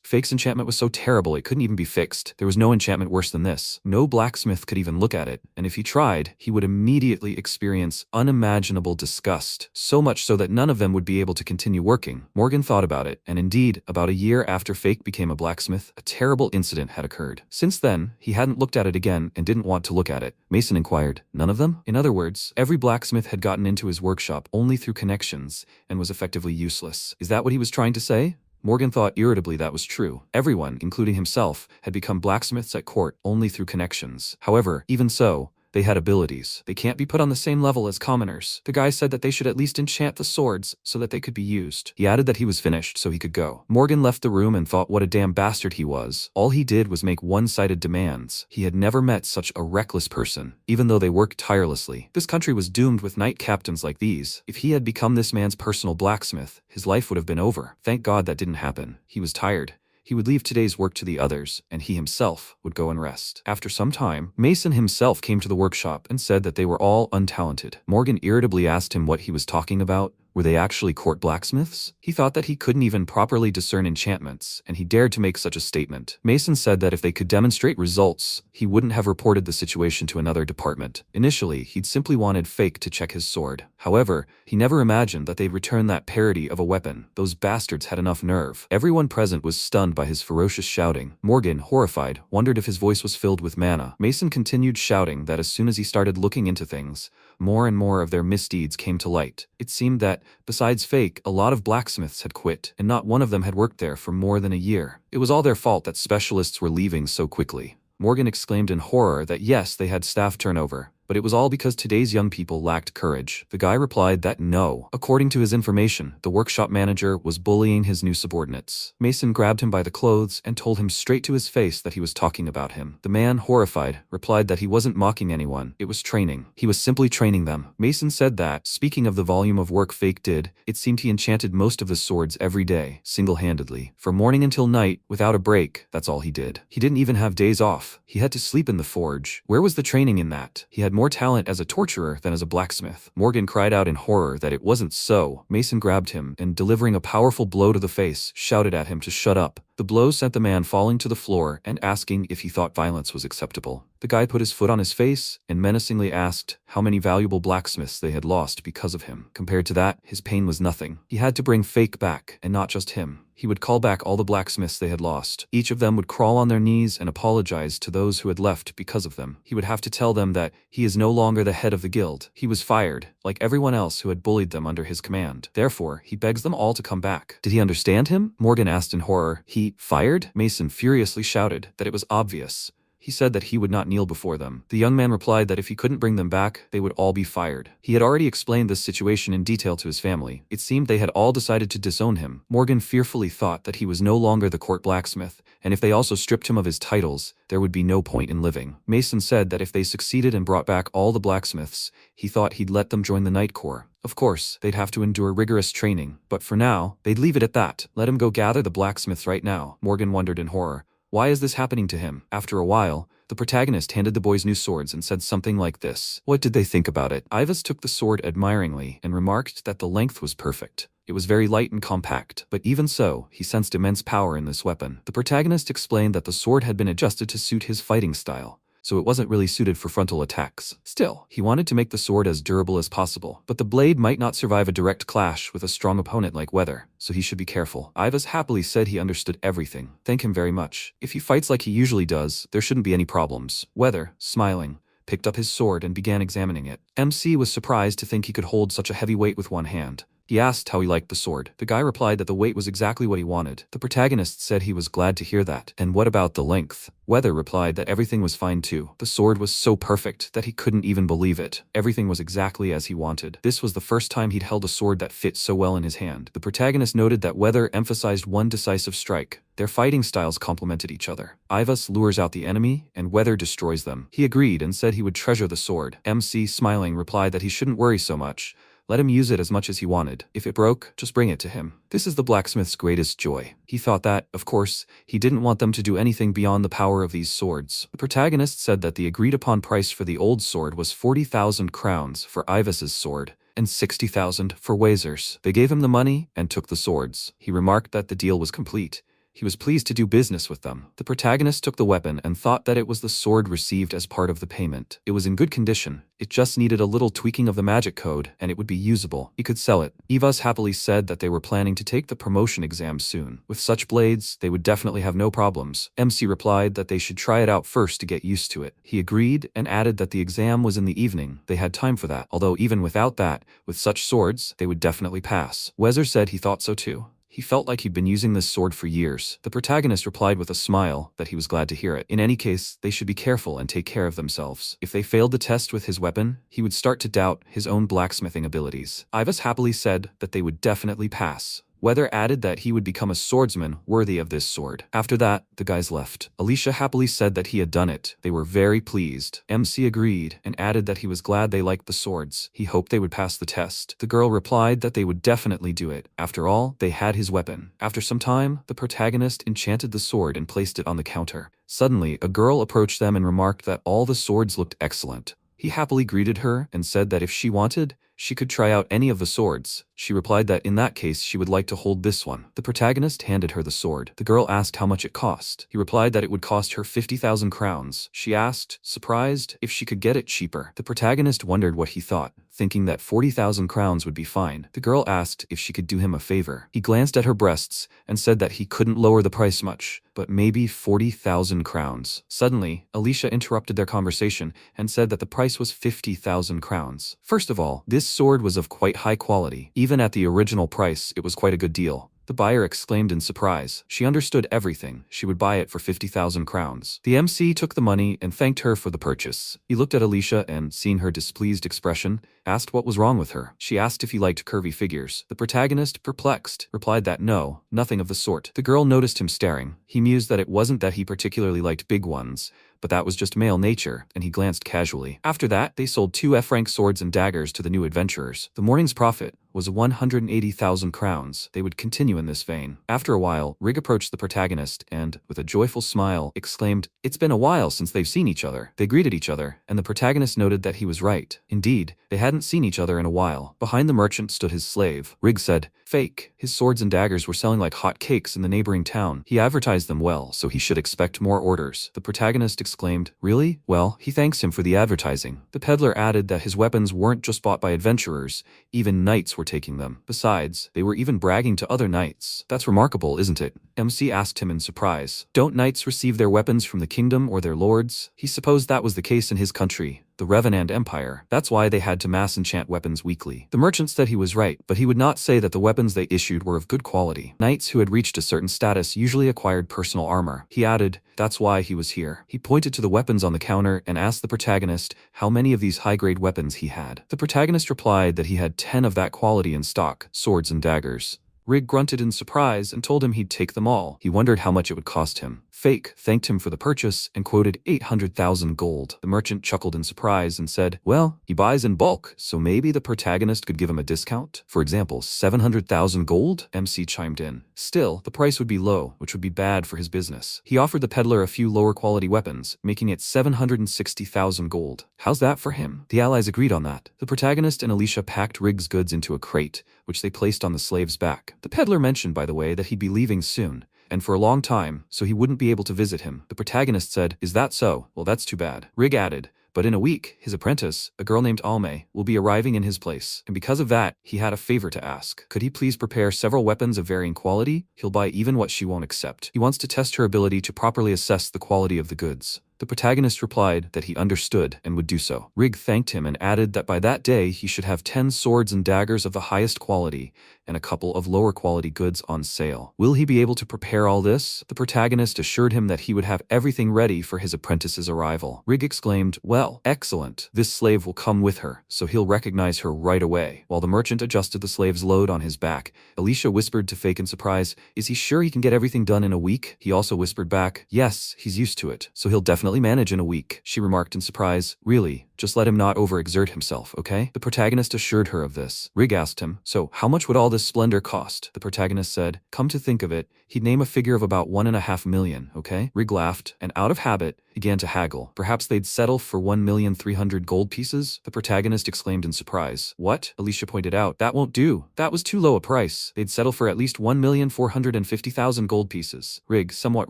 Fake's enchantment was so terrible it couldn't even be fixed. There was no enchantment worse than this. No blacksmith could even look at it, and if he tried, he would immediately experience unimaginable disgust, so much so that none of them would be able to continue working. Morgan thought about it, and indeed, about a year after Fake became a blacksmith, a terrible incident had occurred. Since then, he hadn't looked at it again and didn't want to look at it. Mason inquired, none of them? In other words, every blacksmith had gotten into his workshop only through connections and was effectively useless. Is that what he was trying to say? Morgan thought irritably that was true. Everyone, including himself, had become blacksmiths at court only through connections. However, even so, they had abilities. They can't be put on the same level as commoners. The guy said that they should at least enchant the swords so that they could be used. He added that he was finished so he could go. Morgan left the room and thought what a damn bastard he was. All he did was make one-sided demands. He had never met such a reckless person, even though they worked tirelessly. This country was doomed with knight captains like these. If he had become this man's personal blacksmith, his life would have been over. Thank God that didn't happen. He was tired. He would leave today's work to the others, and he himself would go and rest. After some time, Mason himself came to the workshop and said that they were all untalented. Morgan irritably asked him what he was talking about. Were they actually court blacksmiths? He thought that he couldn't even properly discern enchantments, and he dared to make such a statement. Mason said that if they could demonstrate results, he wouldn't have reported the situation to another department. Initially, he'd simply wanted Fake to check his sword. However, he never imagined that they'd return that parody of a weapon. Those bastards had enough nerve. Everyone present was stunned by his ferocious shouting. Morgan, horrified, wondered if his voice was filled with mana. Mason continued shouting that as soon as he started looking into things, more and more of their misdeeds came to light. It seemed that, besides Fake, a lot of blacksmiths had quit, and not one of them had worked there for more than a year. It was all their fault that specialists were leaving so quickly. Morgan exclaimed in horror that yes, they had staff turnover, but it was all because today's young people lacked courage. The guy replied that no. According to his information, the workshop manager was bullying his new subordinates. Mason grabbed him by the clothes and told him straight to his face that he was talking about him. The man, horrified, replied that he wasn't mocking anyone. It was training. He was simply training them. Mason said that, speaking of the volume of work Fake did, it seemed he enchanted most of the swords every day, single-handedly. From morning until night, without a break, that's all he did. He didn't even have days off. He had to sleep in the forge. Where was the training in that? He had more talent as a torturer than as a blacksmith. Morgan cried out in horror that it wasn't so. Mason grabbed him and, delivering a powerful blow to the face, shouted at him to shut up. The blow sent the man falling to the floor and asking if he thought violence was acceptable. The guy put his foot on his face and menacingly asked how many valuable blacksmiths they had lost because of him. Compared to that, his pain was nothing. He had to bring Fake back, and not just him. He would call back all the blacksmiths they had lost. Each of them would crawl on their knees and apologize to those who had left because of them. He would have to tell them that he is no longer the head of the guild. He was fired, like everyone else who had bullied them under his command. Therefore, he begs them all to come back. Did he understand him? Morgan asked in horror. He fired? Mason furiously shouted that it was obvious. He said that he would not kneel before them. The young man replied that if he couldn't bring them back, they would all be fired. He had already explained this situation in detail to his family. It seemed they had all decided to disown him. Morgan fearfully thought that he was no longer the court blacksmith, and if they also stripped him of his titles, there would be no point in living. Mason said that if they succeeded and brought back all the blacksmiths, he thought he'd let them join the Night Corps. Of course, they'd have to endure rigorous training, but for now, they'd leave it at that. Let him go gather the blacksmiths right now. Morgan wondered in horror. Why is this happening to him? After a while, the protagonist handed the boys new swords and said something like this. What did they think about it? Ivas took the sword admiringly and remarked that the length was perfect. It was very light and compact, but even so, he sensed immense power in this weapon. The protagonist explained that the sword had been adjusted to suit his fighting style, so it wasn't really suited for frontal attacks. Still, he wanted to make the sword as durable as possible, but the blade might not survive a direct clash with a strong opponent like Weather, so he should be careful. Ivas happily said he understood everything. Thank him very much. If he fights like he usually does, there shouldn't be any problems. Weather, smiling, picked up his sword and began examining it. MC was surprised to think he could hold such a heavy weight with one hand. He asked how he liked the sword. The guy replied that the weight was exactly what he wanted. The protagonist said he was glad to hear that. And what about the length? Weather replied that everything was fine too. The sword was so perfect that he couldn't even believe it. Everything was exactly as he wanted. This was the first time he'd held a sword that fit so well in his hand. The protagonist noted that Weather emphasized one decisive strike. Their fighting styles complemented each other. Ivas lures out the enemy, and Weather destroys them. He agreed and said he would treasure the sword. MC, smiling, replied that he shouldn't worry so much. Let him use it as much as he wanted. If it broke, just bring it to him. This is the blacksmith's greatest joy. He thought that, of course, he didn't want them to do anything beyond the power of these swords. The protagonist said that the agreed-upon price for the old sword was 40,000 crowns for Ivas's sword, and 60,000 for Wazer's. They gave him the money and took the swords. He remarked that the deal was complete. He was pleased to do business with them. The protagonist took the weapon and thought that it was the sword received as part of the payment. It was in good condition. It just needed a little tweaking of the magic code, and it would be usable. He could sell it. Ivas happily said that they were planning to take the promotion exam soon. With such blades, they would definitely have no problems. MC replied that they should try it out first to get used to it. He agreed and added that the exam was in the evening. They had time for that. Although even without that, with such swords, they would definitely pass. Wezer said he thought so too. He felt like he'd been using this sword for years. The protagonist replied with a smile that he was glad to hear it. In any case, they should be careful and take care of themselves. If they failed the test with his weapon, he would start to doubt his own blacksmithing abilities. Ivas happily said that they would definitely pass. Weather added that he would become a swordsman worthy of this sword. After that, the guys left. Alicia happily said that he had done it. They were very pleased. MC agreed and added that he was glad they liked the swords. He hoped they would pass the test. The girl replied that they would definitely do it. After all, they had his weapon. After some time, the protagonist enchanted the sword and placed it on the counter. Suddenly, a girl approached them and remarked that all the swords looked excellent. He happily greeted her and said that if she wanted, she could try out any of the swords. She replied that in that case she would like to hold this one. The protagonist handed her the sword. The girl asked how much it cost. He replied that it would cost her 50,000 crowns. She asked, surprised, if she could get it cheaper. The protagonist wondered what he thought, thinking that 40,000 crowns would be fine. The girl asked if she could do him a favor. He glanced at her breasts and said that he couldn't lower the price much, but maybe 40,000 crowns. Suddenly, Alicia interrupted their conversation and said that the price was 50,000 crowns. First of all, this sword was of quite high quality. Even at the original price, it was quite a good deal. The buyer exclaimed in surprise. She understood everything. She would buy it for 50,000 crowns. The MC took the money and thanked her for the purchase. He looked at Alicia and, seeing her displeased expression, asked what was wrong with her. She asked if he liked curvy figures. The protagonist, perplexed, replied that no, nothing of the sort. The girl noticed him staring. He mused that it wasn't that he particularly liked big ones, but that was just male nature, and he glanced casually. After that, they sold 2 F-rank swords and daggers to the new adventurers. The morning's profit was 180,000 crowns. They would continue in this vein. After a while, Rig approached the protagonist and, with a joyful smile, exclaimed, "It's been a while since they've seen each other." They greeted each other, and the protagonist noted that he was right. Indeed, they hadn't seen each other in a while. Behind the merchant stood his slave. Rig said, "Fake." His swords and daggers were selling like hot cakes in the neighboring town. He advertised them well, so he should expect more orders. The protagonist exclaimed, "Really? Well, he thanks him for the advertising." The peddler added that his weapons weren't just bought by adventurers, even knights were taking them. Besides, they were even bragging to other knights. "That's remarkable, isn't it?" MC asked him in surprise. "Don't knights receive their weapons from the kingdom or their lords?" He supposed that was the case in his country, the Revenant Empire. That's why they had to mass enchant weapons weekly. The merchant said he was right, but he would not say that the weapons they issued were of good quality. Knights who had reached a certain status usually acquired personal armor. He added, "That's why he was here." He pointed to the weapons on the counter and asked the protagonist how many of these high-grade weapons he had. The protagonist replied that he had 10 of that quality in stock, swords and daggers. Rig grunted in surprise and told him he'd take them all. He wondered how much it would cost him. Fake thanked him for the purchase and quoted 800,000 gold. The merchant chuckled in surprise and said, "Well, he buys in bulk, so maybe the protagonist could give him a discount? For example, 700,000 gold?" MC chimed in. Still, the price would be low, which would be bad for his business. He offered the peddler a few lower quality weapons, making it 760,000 gold. How's that for him? The allies agreed on that. The protagonist and Alicia packed Rig's goods into a crate, which they placed on the slave's back. The peddler mentioned, by the way, that he'd be leaving soon, and for a long time, so he wouldn't be able to visit him. The protagonist said, "Is that so? Well, that's too bad." Rig added, "But in a week, his apprentice, a girl named Alme, will be arriving in his place, and because of that, he had a favor to ask. Could he please prepare several weapons of varying quality? He'll buy even what she won't accept. He wants to test her ability to properly assess the quality of the goods." The protagonist replied that he understood and would do so. Rig thanked him and added that by that day he should have 10 swords and daggers of the highest quality and a couple of lower quality goods on sale. Will he be able to prepare all this? The protagonist assured him that he would have everything ready for his apprentice's arrival. Rig exclaimed, "Well, excellent. This slave will come with her, so he'll recognize her right away." While the merchant adjusted the slave's load on his back, Alicia whispered to Fake in surprise, "Is he sure he can get everything done in a week?" He also whispered back, "Yes, he's used to it, so he'll definitely manage in a week." She remarked in surprise, "Really? Just let him not overexert himself, okay?" The protagonist assured her of this. Rig asked him, "So, how much would all this splendor cost?" The protagonist said, "Come to think of it, he'd name a figure of about 1.5 million, okay?" Rig laughed, and out of habit, began to haggle. Perhaps they'd settle for 1,300,000 gold pieces? The protagonist exclaimed in surprise. "What?" Alicia pointed out. "That won't do. That was too low a price. They'd settle for at least 1,450,000 gold pieces." Rig, somewhat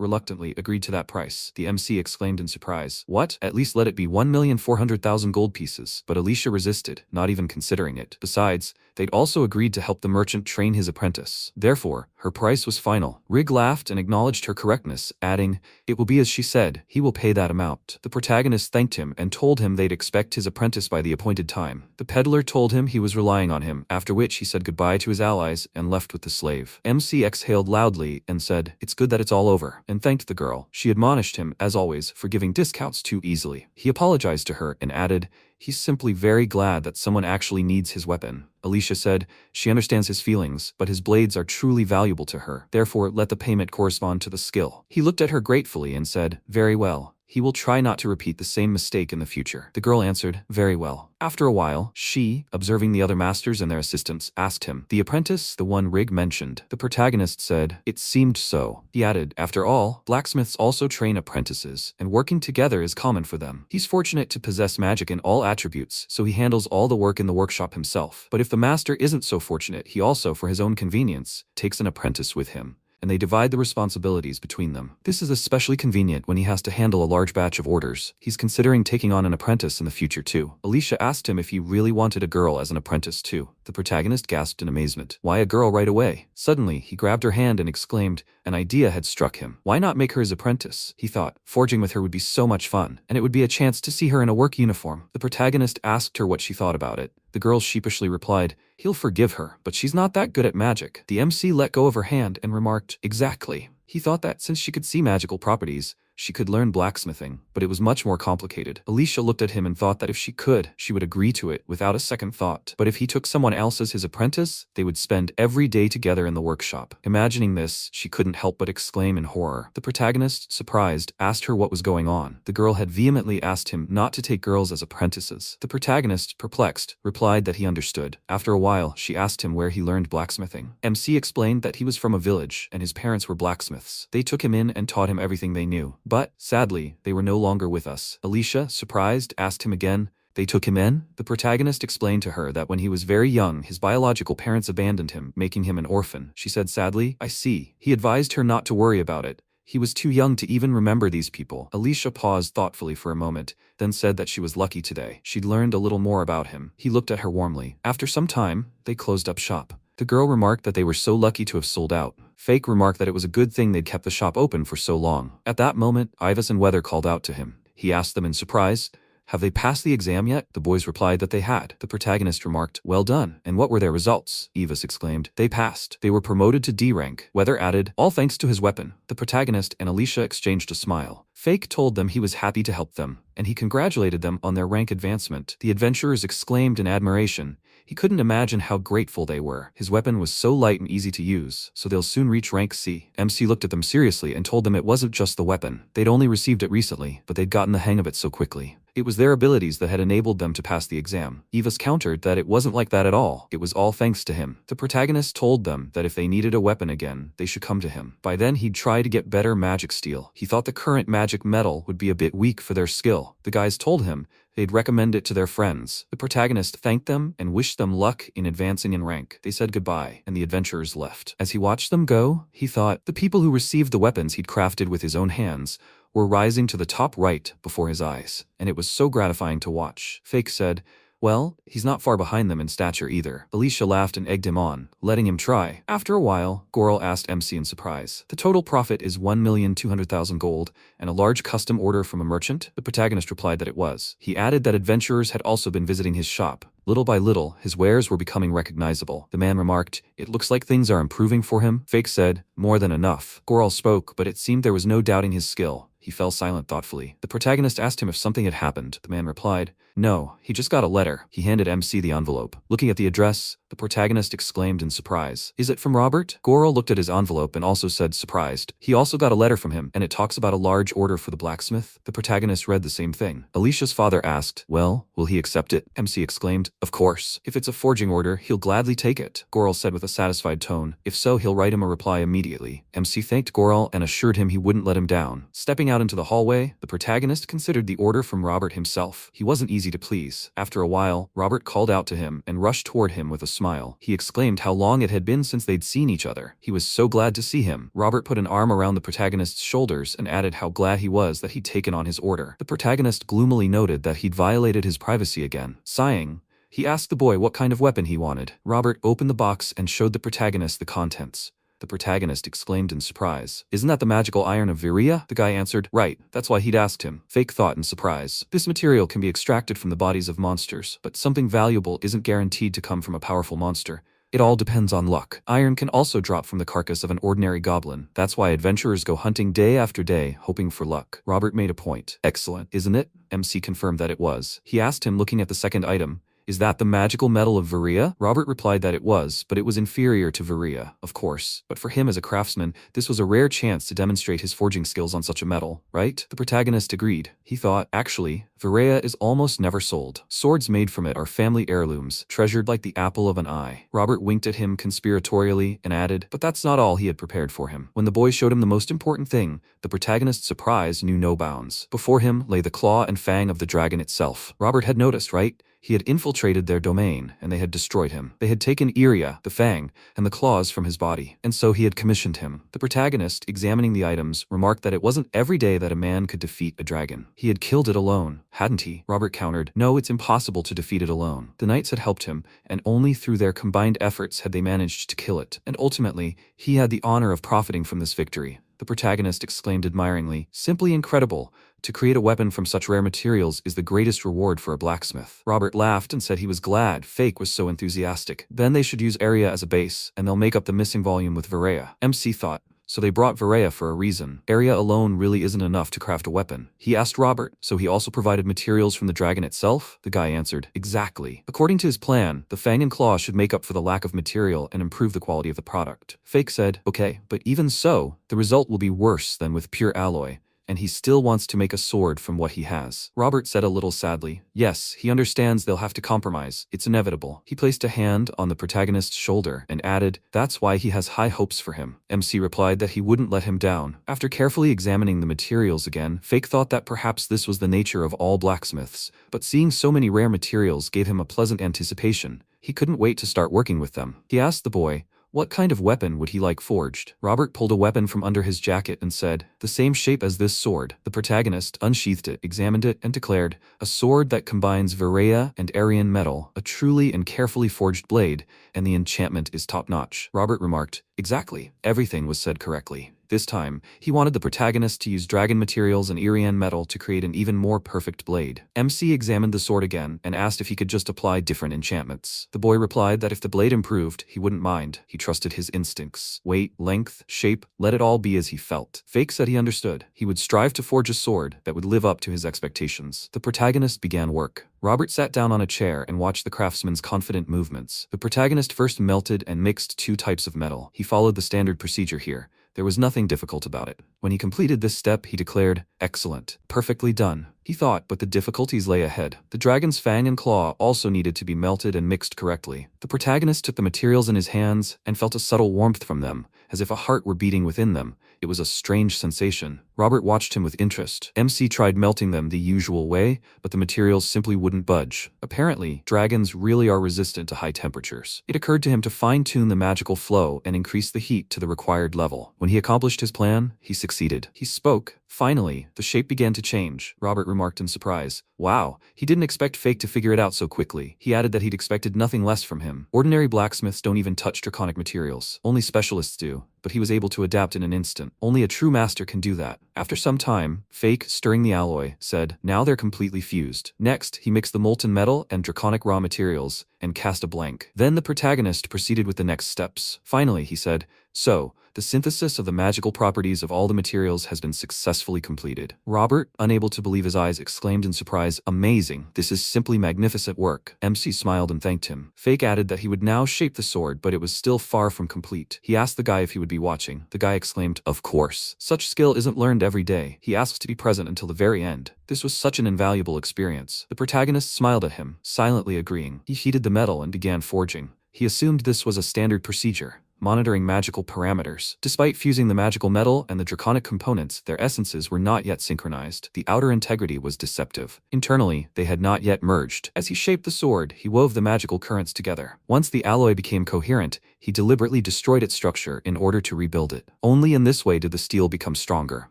reluctantly, agreed to that price. The MC exclaimed in surprise. "What? At least let it be 1,400,000 gold pieces." But Alicia resisted, not even considering it. Besides, they'd also agreed to help the merchant train his apprentice. Therefore, her price was final. Rig laughed and acknowledged her correctness, adding, "It will be as she said. He will pay that amount." The protagonist thanked him and told him they'd expect his apprentice by the appointed time. The peddler told him he was relying on him, after which he said goodbye to his allies and left with the slave. MC exhaled loudly and said, "It's good that it's all over," and thanked the girl. She admonished him, as always, for giving discounts too easily. He apologized to her and added, "He's simply very glad that someone actually needs his weapon." Alicia said she understands his feelings, but his blades are truly valuable to her. Therefore, let the payment correspond to the skill. He looked at her gratefully and said, "Very well." He will try not to repeat the same mistake in the future. The girl answered, very well. After a while, she, observing the other masters and their assistants, asked him, the apprentice, the one Rig mentioned. The protagonist said, it seemed so. He added, after all, blacksmiths also train apprentices, and working together is common for them. He's fortunate to possess magic in all attributes, so he handles all the work in the workshop himself. But if the master isn't so fortunate, he also, for his own convenience, takes an apprentice with him, and they divide the responsibilities between them. This is especially convenient when he has to handle a large batch of orders. He's considering taking on an apprentice in the future too. Alicia asked him if he really wanted a girl as an apprentice too. The protagonist gasped in amazement. Why a girl right away? Suddenly, he grabbed her hand and exclaimed, an idea had struck him. Why not make her his apprentice? He thought, forging with her would be so much fun, and it would be a chance to see her in a work uniform. The protagonist asked her what she thought about it. The girl sheepishly replied, he'll forgive her, but she's not that good at magic. The MC let go of her hand and remarked, exactly. He thought that since she could see magical properties, she could learn blacksmithing, but it was much more complicated. Alicia looked at him and thought that if she could, she would agree to it without a second thought. But if he took someone else as his apprentice, they would spend every day together in the workshop. Imagining this, she couldn't help but exclaim in horror. The protagonist, surprised, asked her what was going on. The girl had vehemently asked him not to take girls as apprentices. The protagonist, perplexed, replied that he understood. After a while, she asked him where he learned blacksmithing. MC explained that he was from a village, and his parents were blacksmiths. They took him in and taught him everything they knew. But, sadly, they were no longer with us. Alicia, surprised, asked him again, they took him in? The protagonist explained to her that when he was very young, his biological parents abandoned him, making him an orphan. She said sadly, I see. He advised her not to worry about it. He was too young to even remember these people. Alicia paused thoughtfully for a moment, then said that she was lucky today. She'd learned a little more about him. He looked at her warmly. After some time, they closed up shop. The girl remarked that they were so lucky to have sold out. Fake remarked that it was a good thing they'd kept the shop open for so long. At that moment, Ivas and Weather called out to him. He asked them in surprise, have they passed the exam yet? The boys replied that they had. The protagonist remarked, well done. And what were their results? Ivas exclaimed, they passed. They were promoted to D rank. Weather added, all thanks to his weapon. The protagonist and Alicia exchanged a smile. Fake told them he was happy to help them, and he congratulated them on their rank advancement. The adventurers exclaimed in admiration. He couldn't imagine how grateful they were. His weapon was so light and easy to use, so they'll soon reach rank C. MC looked at them seriously and told them it wasn't just the weapon. They'd only received it recently, but they'd gotten the hang of it so quickly. It was their abilities that had enabled them to pass the exam. Ivas countered that it wasn't like that at all. It was all thanks to him. The protagonist told them that if they needed a weapon again, they should come to him. By then he'd try to get better magic steel. He thought the current magic metal would be a bit weak for their skill. The guys told him they'd recommend it to their friends. The protagonist thanked them and wished them luck in advancing in rank. They said goodbye, and the adventurers left. As he watched them go, he thought the people who received the weapons he'd crafted with his own hands were rising to the top right before his eyes, and it was so gratifying to watch. Fake said, well, he's not far behind them in stature either. Alicia laughed and egged him on, letting him try. After a while, Goral asked MC in surprise. The total profit is 1,200,000 gold, and a large custom order from a merchant? The protagonist replied that it was. He added that adventurers had also been visiting his shop. Little by little, his wares were becoming recognizable. The man remarked, it looks like things are improving for him. Fake said, more than enough. Goral spoke, but it seemed there was no doubting his skill. He fell silent thoughtfully. The protagonist asked him if something had happened. The man replied, no, he just got a letter. He handed MC the envelope. Looking at the address, the protagonist exclaimed in surprise. Is it from Robert? Goral looked at his envelope and also said surprised. He also got a letter from him, and it talks about a large order for the blacksmith. The protagonist read the same thing. Alicia's father asked, well, will he accept it? MC exclaimed, of course. If it's a forging order, he'll gladly take it. Goral said with a satisfied tone. If so, he'll write him a reply immediately. MC thanked Goral and assured him he wouldn't let him down. Stepping out into the hallway, the protagonist considered the order from Robert himself. He wasn't easy to please. After a while, Robert called out to him and rushed toward him with a smile. He exclaimed how long it had been since they'd seen each other. He was so glad to see him. Robert put an arm around the protagonist's shoulders and added how glad he was that he'd taken on his order. The protagonist gloomily noted that he'd violated his privacy again. Sighing, he asked the boy what kind of weapon he wanted. Robert opened the box and showed the protagonist the contents. The protagonist exclaimed in surprise. Isn't that the magical iron of Viria? The guy answered, right, that's why he'd asked him. Fake thought in surprise. This material can be extracted from the bodies of monsters, but something valuable isn't guaranteed to come from a powerful monster. It all depends on luck. Iron can also drop from the carcass of an ordinary goblin. That's why adventurers go hunting day after day, hoping for luck. Robert made a point. Excellent, isn't it? MC confirmed that it was. He asked him, looking at the second item, "Is that the magical metal of Varia?" Robert replied that it was, but it was inferior to Varia, of course. But for him as a craftsman, this was a rare chance to demonstrate his forging skills on such a metal, right? The protagonist agreed. He thought, actually, Varia is almost never sold. Swords made from it are family heirlooms, treasured like the apple of an eye. Robert winked at him conspiratorially and added, but that's not all he had prepared for him. When the boy showed him the most important thing, the protagonist's surprise knew no bounds. Before him lay the claw and fang of the dragon itself. Robert had noticed, right? He had infiltrated their domain, and they had destroyed him. They had taken Iria, the fang, and the claws from his body, and so he had commissioned him. The protagonist, examining the items, remarked that it wasn't every day that a man could defeat a dragon. He had killed it alone, hadn't he? Robert countered, no, it's impossible to defeat it alone. The knights had helped him, and only through their combined efforts had they managed to kill it. And ultimately, he had the honor of profiting from this victory. The protagonist exclaimed admiringly, simply incredible. To create a weapon from such rare materials is the greatest reward for a blacksmith. Robert laughed and said he was glad Fake was so enthusiastic. Then they should use Aria as a base, and they'll make up the missing volume with Varia. MC thought. So they brought Varia for a reason. Aria alone really isn't enough to craft a weapon. He asked Robert, so he also provided materials from the dragon itself? The guy answered, exactly. According to his plan, the fang and claw should make up for the lack of material and improve the quality of the product. Fake said, okay, but even so, the result will be worse than with pure alloy. And he still wants to make a sword from what he has. Robert said a little sadly, yes, he understands they'll have to compromise. It's inevitable. He placed a hand on the protagonist's shoulder and added, that's why he has high hopes for him. MC replied that he wouldn't let him down. After carefully examining the materials again, Fake thought that perhaps this was the nature of all blacksmiths, but seeing so many rare materials gave him a pleasant anticipation. He couldn't wait to start working with them. He asked the boy, what kind of weapon would he like forged? Robert pulled a weapon from under his jacket and said, the same shape as this sword. The protagonist unsheathed it, examined it, and declared, a sword that combines Varia and Aryan metal, a truly and carefully forged blade, and the enchantment is top-notch. Robert remarked, exactly. Everything was said correctly. This time, he wanted the protagonist to use dragon materials and Irian metal to create an even more perfect blade. MC examined the sword again and asked if he could just apply different enchantments. The boy replied that if the blade improved, he wouldn't mind. He trusted his instincts. Weight, length, shape, let it all be as he felt. Fake said he understood. He would strive to forge a sword that would live up to his expectations. The protagonist began work. Robert sat down on a chair and watched the craftsman's confident movements. The protagonist first melted and mixed two types of metal. He followed the standard procedure here. There was nothing difficult about it. When he completed this step, he declared, excellent, perfectly done. He thought, but the difficulties lay ahead. The dragon's fang and claw also needed to be melted and mixed correctly. The protagonist took the materials in his hands and felt a subtle warmth from them, as if a heart were beating within them. It was a strange sensation. Robert watched him with interest. MC tried melting them the usual way, but the materials simply wouldn't budge. Apparently, dragons really are resistant to high temperatures. It occurred to him to fine-tune the magical flow and increase the heat to the required level. When he accomplished his plan, he succeeded. He spoke. Finally, the shape began to change. Robert remarked in surprise. Wow, he didn't expect Fake to figure it out so quickly. He added that he'd expected nothing less from him. Ordinary blacksmiths don't even touch draconic materials. Only specialists do. But he was able to adapt in an instant. Only a true master can do that. After some time, Fake, stirring the alloy, said, now they're completely fused. Next, he mixed the molten metal and draconic raw materials and cast a blank. Then the protagonist proceeded with the next steps. Finally, he said, so, the synthesis of the magical properties of all the materials has been successfully completed. Robert, unable to believe his eyes, exclaimed in surprise, amazing, this is simply magnificent work. MC smiled and thanked him. Fake added that he would now shape the sword, but it was still far from complete. He asked the guy if he would be watching. The guy exclaimed, of course. Such skill isn't learned every day. He asked to be present until the very end. This was such an invaluable experience. The protagonist smiled at him, silently agreeing. He heated the metal and began forging. He assumed this was a standard procedure, monitoring magical parameters. Despite fusing the magical metal and the draconic components, their essences were not yet synchronized. The outer integrity was deceptive. Internally, they had not yet merged. As he shaped the sword, he wove the magical currents together. Once the alloy became coherent, he deliberately destroyed its structure in order to rebuild it. Only in this way did the steel become stronger.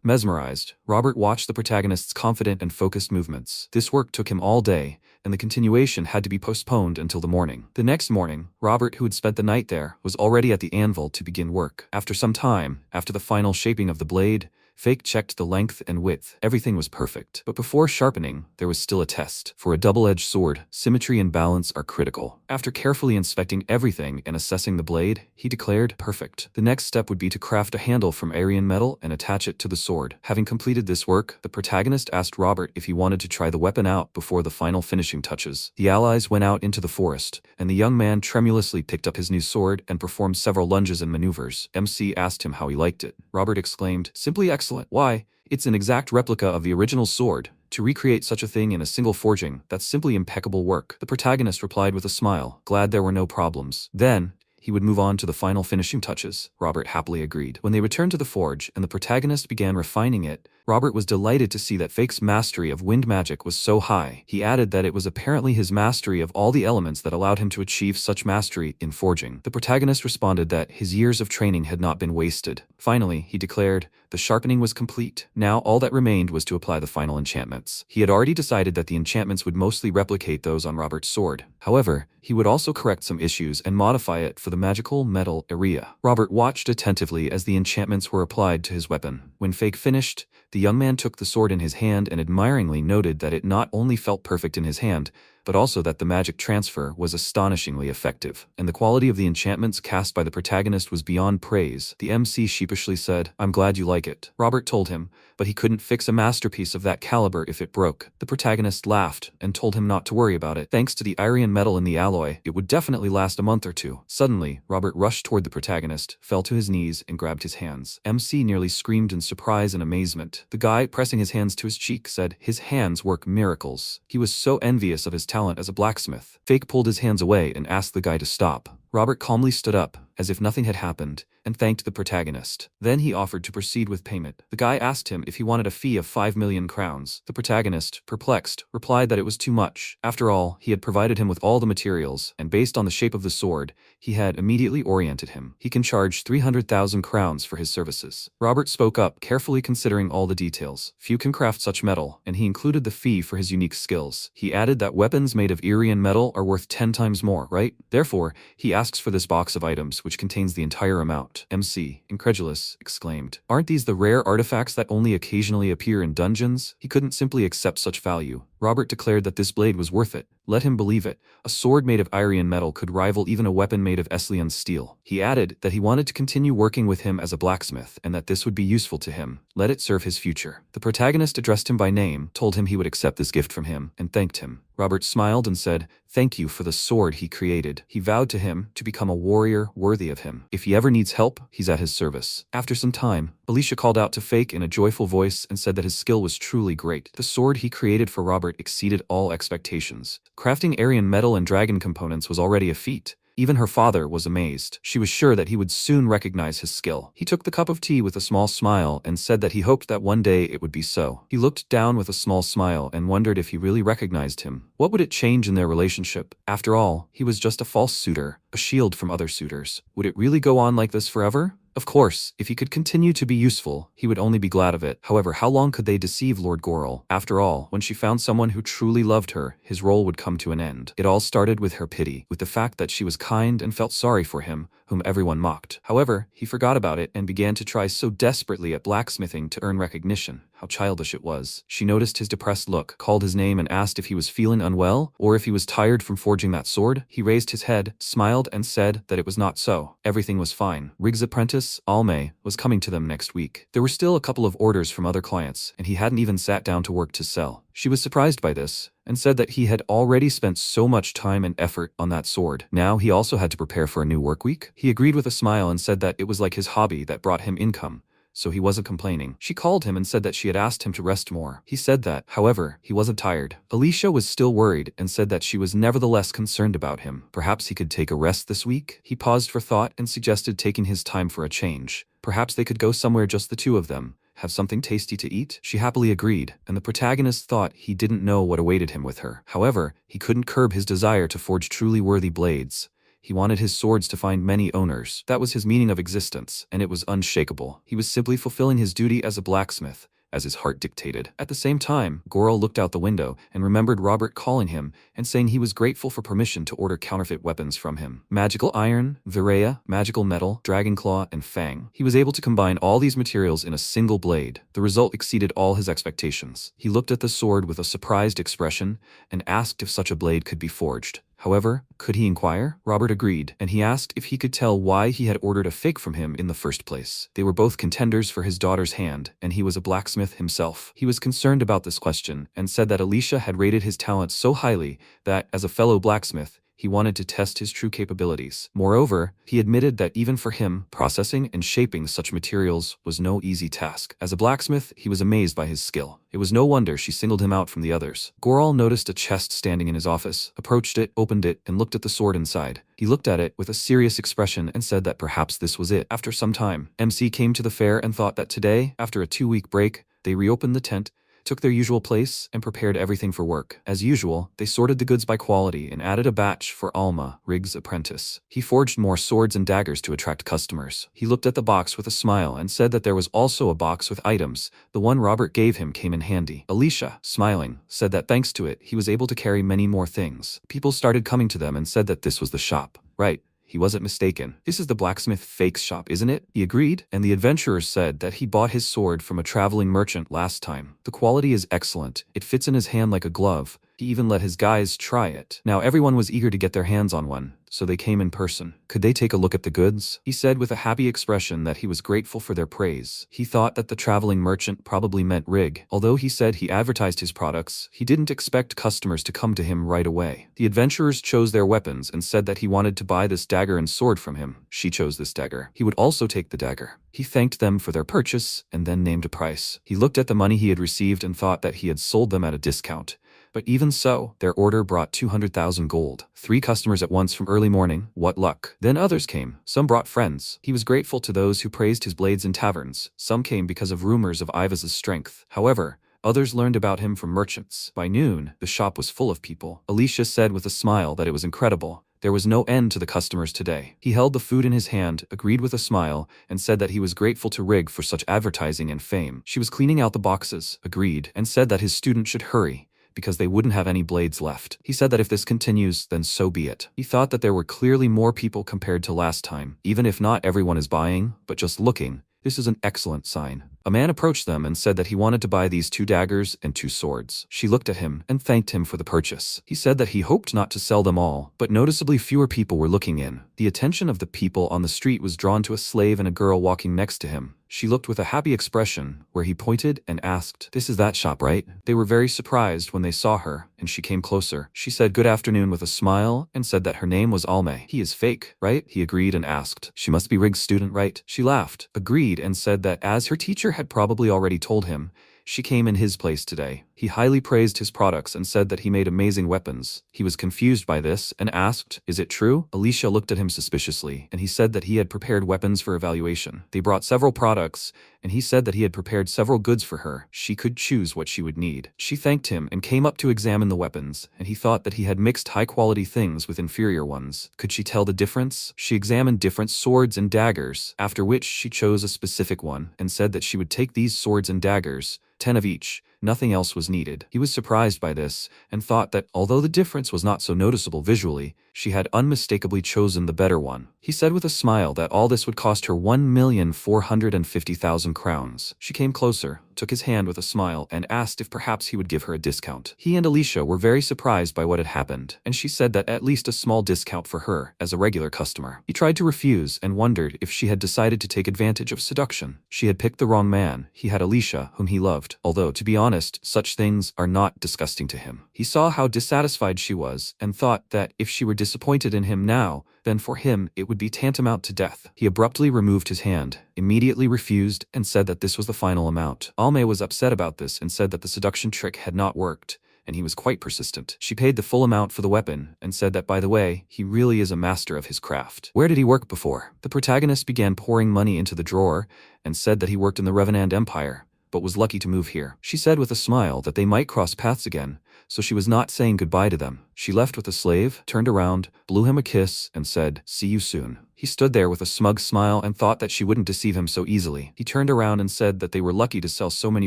Mesmerized, Robert watched the protagonist's confident and focused movements. This work took him all day, and the continuation had to be postponed until the morning. The next morning, Robert, who had spent the night there, was already at the anvil to begin work. After some time, after the final shaping of the blade, Fake checked the length and width. Everything was perfect. But before sharpening, there was still a test. For a double-edged sword, symmetry and balance are critical. After carefully inspecting everything and assessing the blade, he declared, perfect. The next step would be to craft a handle from Aryan metal and attach it to the sword. Having completed this work, the protagonist asked Robert if he wanted to try the weapon out before the final finishing touches. The allies went out into the forest, and the young man tremulously picked up his new sword and performed several lunges and maneuvers. MC asked him how he liked it. Robert exclaimed, simply excellent. Why? It's an exact replica of the original sword. To recreate such a thing in a single forging, that's simply impeccable work. The protagonist replied with a smile, glad there were no problems. Then, he would move on to the final finishing touches. Robert happily agreed. When they returned to the forge and the protagonist began refining it, Robert was delighted to see that Fake's mastery of wind magic was so high. He added that it was apparently his mastery of all the elements that allowed him to achieve such mastery in forging. The protagonist responded that his years of training had not been wasted. Finally, he declared, the sharpening was complete. Now all that remained was to apply the final enchantments. He had already decided that the enchantments would mostly replicate those on Robert's sword. However, he would also correct some issues and modify it for the magical metal area. Robert watched attentively as the enchantments were applied to his weapon. When Fake finished, the young man took the sword in his hand and admiringly noted that it not only felt perfect in his hand, but also that the magic transfer was astonishingly effective, and the quality of the enchantments cast by the protagonist was beyond praise. The MC sheepishly said, I'm glad you like it. Robert told him, but he couldn't fix a masterpiece of that caliber if it broke. The protagonist laughed and told him not to worry about it. Thanks to the Aryan metal in the alloy, it would definitely last a month or two. Suddenly, Robert rushed toward the protagonist, fell to his knees, and grabbed his hands. MC nearly screamed in surprise and amazement. The guy, pressing his hands to his cheek, said, his hands work miracles. He was so envious of his talent as a blacksmith. Fake pulled his hands away and asked the guy to stop. Robert calmly stood up, as if nothing had happened, and thanked the protagonist. Then he offered to proceed with payment. The guy asked him if he wanted a fee of 5 million crowns. The protagonist, perplexed, replied that it was too much. After all, he had provided him with all the materials, and based on the shape of the sword, he had immediately oriented him. He can charge 300,000 crowns for his services. Robert spoke up, carefully considering all the details. Few can craft such metal, and he included the fee for his unique skills. He added that weapons made of Aryan metal are worth 10 times more, right? Therefore, he asks for this box of items, which contains the entire amount. MC, incredulous, exclaimed, aren't these the rare artifacts that only occasionally appear in dungeons? He couldn't simply accept such value. Robert declared that this blade was worth it. Let him believe it. A sword made of Aryan metal could rival even a weapon made of Eslian steel. He added that he wanted to continue working with him as a blacksmith and that this would be useful to him. Let it serve his future. The protagonist addressed him by name, told him he would accept this gift from him, and thanked him. Robert smiled and said, thank you for the sword he created. He vowed to him to become a warrior worthy of him. If he ever needs help, he's at his service. After some time, Alicia called out to Fake in a joyful voice and said that his skill was truly great. The sword he created for Robert exceeded all expectations. Crafting Aryan metal and dragon components was already a feat. Even her father was amazed. She was sure that he would soon recognize his skill. He took the cup of tea with a small smile and said that he hoped that one day it would be so. He looked down with a small smile and wondered if he really recognized him. What would it change in their relationship? After all, he was just a false suitor, a shield from other suitors. Would it really go on like this forever? Of course, if he could continue to be useful, he would only be glad of it. However, how long could they deceive Lord Goral? After all, when she found someone who truly loved her, his role would come to an end. It all started with her pity, with the fact that she was kind and felt sorry for him, whom everyone mocked. However, he forgot about it and began to try so desperately at blacksmithing to earn recognition. How childish it was. She noticed his depressed look, called his name and asked if he was feeling unwell, or if he was tired from forging that sword. He raised his head, smiled, and said that it was not so. Everything was fine. Riggs' apprentice, Alme, was coming to them next week. There were still a couple of orders from other clients, and he hadn't even sat down to work to sell. She was surprised by this, and said that he had already spent so much time and effort on that sword. Now he also had to prepare for a new work week. He agreed with a smile and said that it was like his hobby that brought him income, so he wasn't complaining. She called him and said that she had asked him to rest more. He said that, however, he wasn't tired. Alicia was still worried and said that she was nevertheless concerned about him. Perhaps he could take a rest this week? He paused for thought and suggested taking his time for a change. Perhaps they could go somewhere just the two of them, have something tasty to eat? She happily agreed, and the protagonist thought he didn't know what awaited him with her. However, he couldn't curb his desire to forge truly worthy blades. He wanted his swords to find many owners. That was his meaning of existence, and it was unshakable. He was simply fulfilling his duty as a blacksmith, as his heart dictated. At the same time, Goral looked out the window and remembered Robert calling him and saying he was grateful for permission to order counterfeit weapons from him. Magical iron, Virea, magical metal, dragon claw, and fang. He was able to combine all these materials in a single blade. The result exceeded all his expectations. He looked at the sword with a surprised expression and asked if such a blade could be forged. However, could he inquire? Robert agreed, and he asked if he could tell why he had ordered a fake from him in the first place. They were both contenders for his daughter's hand, and he was a blacksmith himself. He was concerned about this question, and said that Alicia had rated his talent so highly that, as a fellow blacksmith, he wanted to test his true capabilities. Moreover, he admitted that even for him, processing and shaping such materials was no easy task. As a blacksmith, he was amazed by his skill. It was no wonder she singled him out from the others. Goral noticed a chest standing in his office, approached it, opened it, and looked at the sword inside. He looked at it with a serious expression and said that perhaps this was it. After some time, MC came to the fair and thought that today, after a 2-week break, they reopened the tent, took their usual place, and prepared everything for work. As usual, they sorted the goods by quality and added a batch for Alma, Riggs' apprentice. He forged more swords and daggers to attract customers. He looked at the box with a smile and said that there was also a box with items. The one Robert gave him came in handy. Alicia, smiling, said that thanks to it, he was able to carry many more things. People started coming to them and said that this was the shop. Right. He wasn't mistaken. This is the blacksmith fake's shop, isn't it? He agreed, and the adventurer said that he bought his sword from a traveling merchant last time. The quality is excellent. It fits in his hand like a glove. He even let his guys try it. Now everyone was eager to get their hands on one, so they came in person. Could they take a look at the goods? He said with a happy expression that he was grateful for their praise. He thought that the traveling merchant probably meant Rig. Although he said he advertised his products, he didn't expect customers to come to him right away. The adventurers chose their weapons and said that he wanted to buy this dagger and sword from him. She chose this dagger. He would also take the dagger. He thanked them for their purchase and then named a price. He looked at the money he had received and thought that he had sold them at a discount. But even so, their order brought 200,000 gold. 3 customers at once from early morning. What luck. Then others came. Some brought friends. He was grateful to those who praised his blades in taverns. Some came because of rumors of Iva's strength. However, others learned about him from merchants. By noon, the shop was full of people. Alicia said with a smile that it was incredible. There was no end to the customers today. He held the food in his hand, agreed with a smile, and said that he was grateful to Rig for such advertising and fame. She was cleaning out the boxes, agreed, and said that his student should hurry, because they wouldn't have any blades left. He said that if this continues, then so be it. He thought that there were clearly more people compared to last time. Even if not everyone is buying, but just looking, this is an excellent sign. A man approached them and said that he wanted to buy these 2 daggers and 2 swords. She looked at him and thanked him for the purchase. He said that he hoped not to sell them all, but noticeably fewer people were looking in. The attention of the people on the street was drawn to a slave and a girl walking next to him. She looked with a happy expression, where he pointed and asked, "This is that shop, right?" They were very surprised when they saw her, and she came closer. She said good afternoon with a smile, and said that her name was Alme. "He is fake, right?" He agreed and asked, "She must be Rig's student, right?" She laughed, agreed, and said that as her teacher had probably already told him, she came in his place today. He highly praised his products and said that he made amazing weapons. He was confused by this and asked, "Is it true?" Alicia looked at him suspiciously, and he said that he had prepared weapons for evaluation. They brought several products, and he said that he had prepared several goods for her. She could choose what she would need. She thanked him and came up to examine the weapons, and he thought that he had mixed high-quality things with inferior ones. Could she tell the difference? She examined different swords and daggers, after which she chose a specific one, and said that she would take these swords and daggers, 10 of each. Nothing else was needed. He was surprised by this, and thought that, although the difference was not so noticeable visually, she had unmistakably chosen the better one. He said with a smile that all this would cost her 1,450,000 crowns. She came closer, took his hand with a smile, and asked if perhaps he would give her a discount. He and Alicia were very surprised by what had happened, and she said that at least a small discount for her, as a regular customer. He tried to refuse and wondered if she had decided to take advantage of seduction. She had picked the wrong man. He had Alicia, whom he loved, although, to be honest, such things are not disgusting to him. He saw how dissatisfied she was, and thought that if she were disappointed in him now, then for him it would be tantamount to death. He abruptly removed his hand, immediately refused, and said that this was the final amount. Alme was upset about this and said that the seduction trick had not worked, and he was quite persistent. She paid the full amount for the weapon, and said that, by the way, he really is a master of his craft. Where did he work before? The protagonist began pouring money into the drawer, and said that he worked in the Revenant Empire, but was lucky to move here. She said with a smile that they might cross paths again, so she was not saying goodbye to them. She left with the slave, turned around, blew him a kiss, and said, "See you soon." He He stood there with a smug smile and thought that she wouldn't deceive him so easily. He turned around and said that they were lucky to sell so many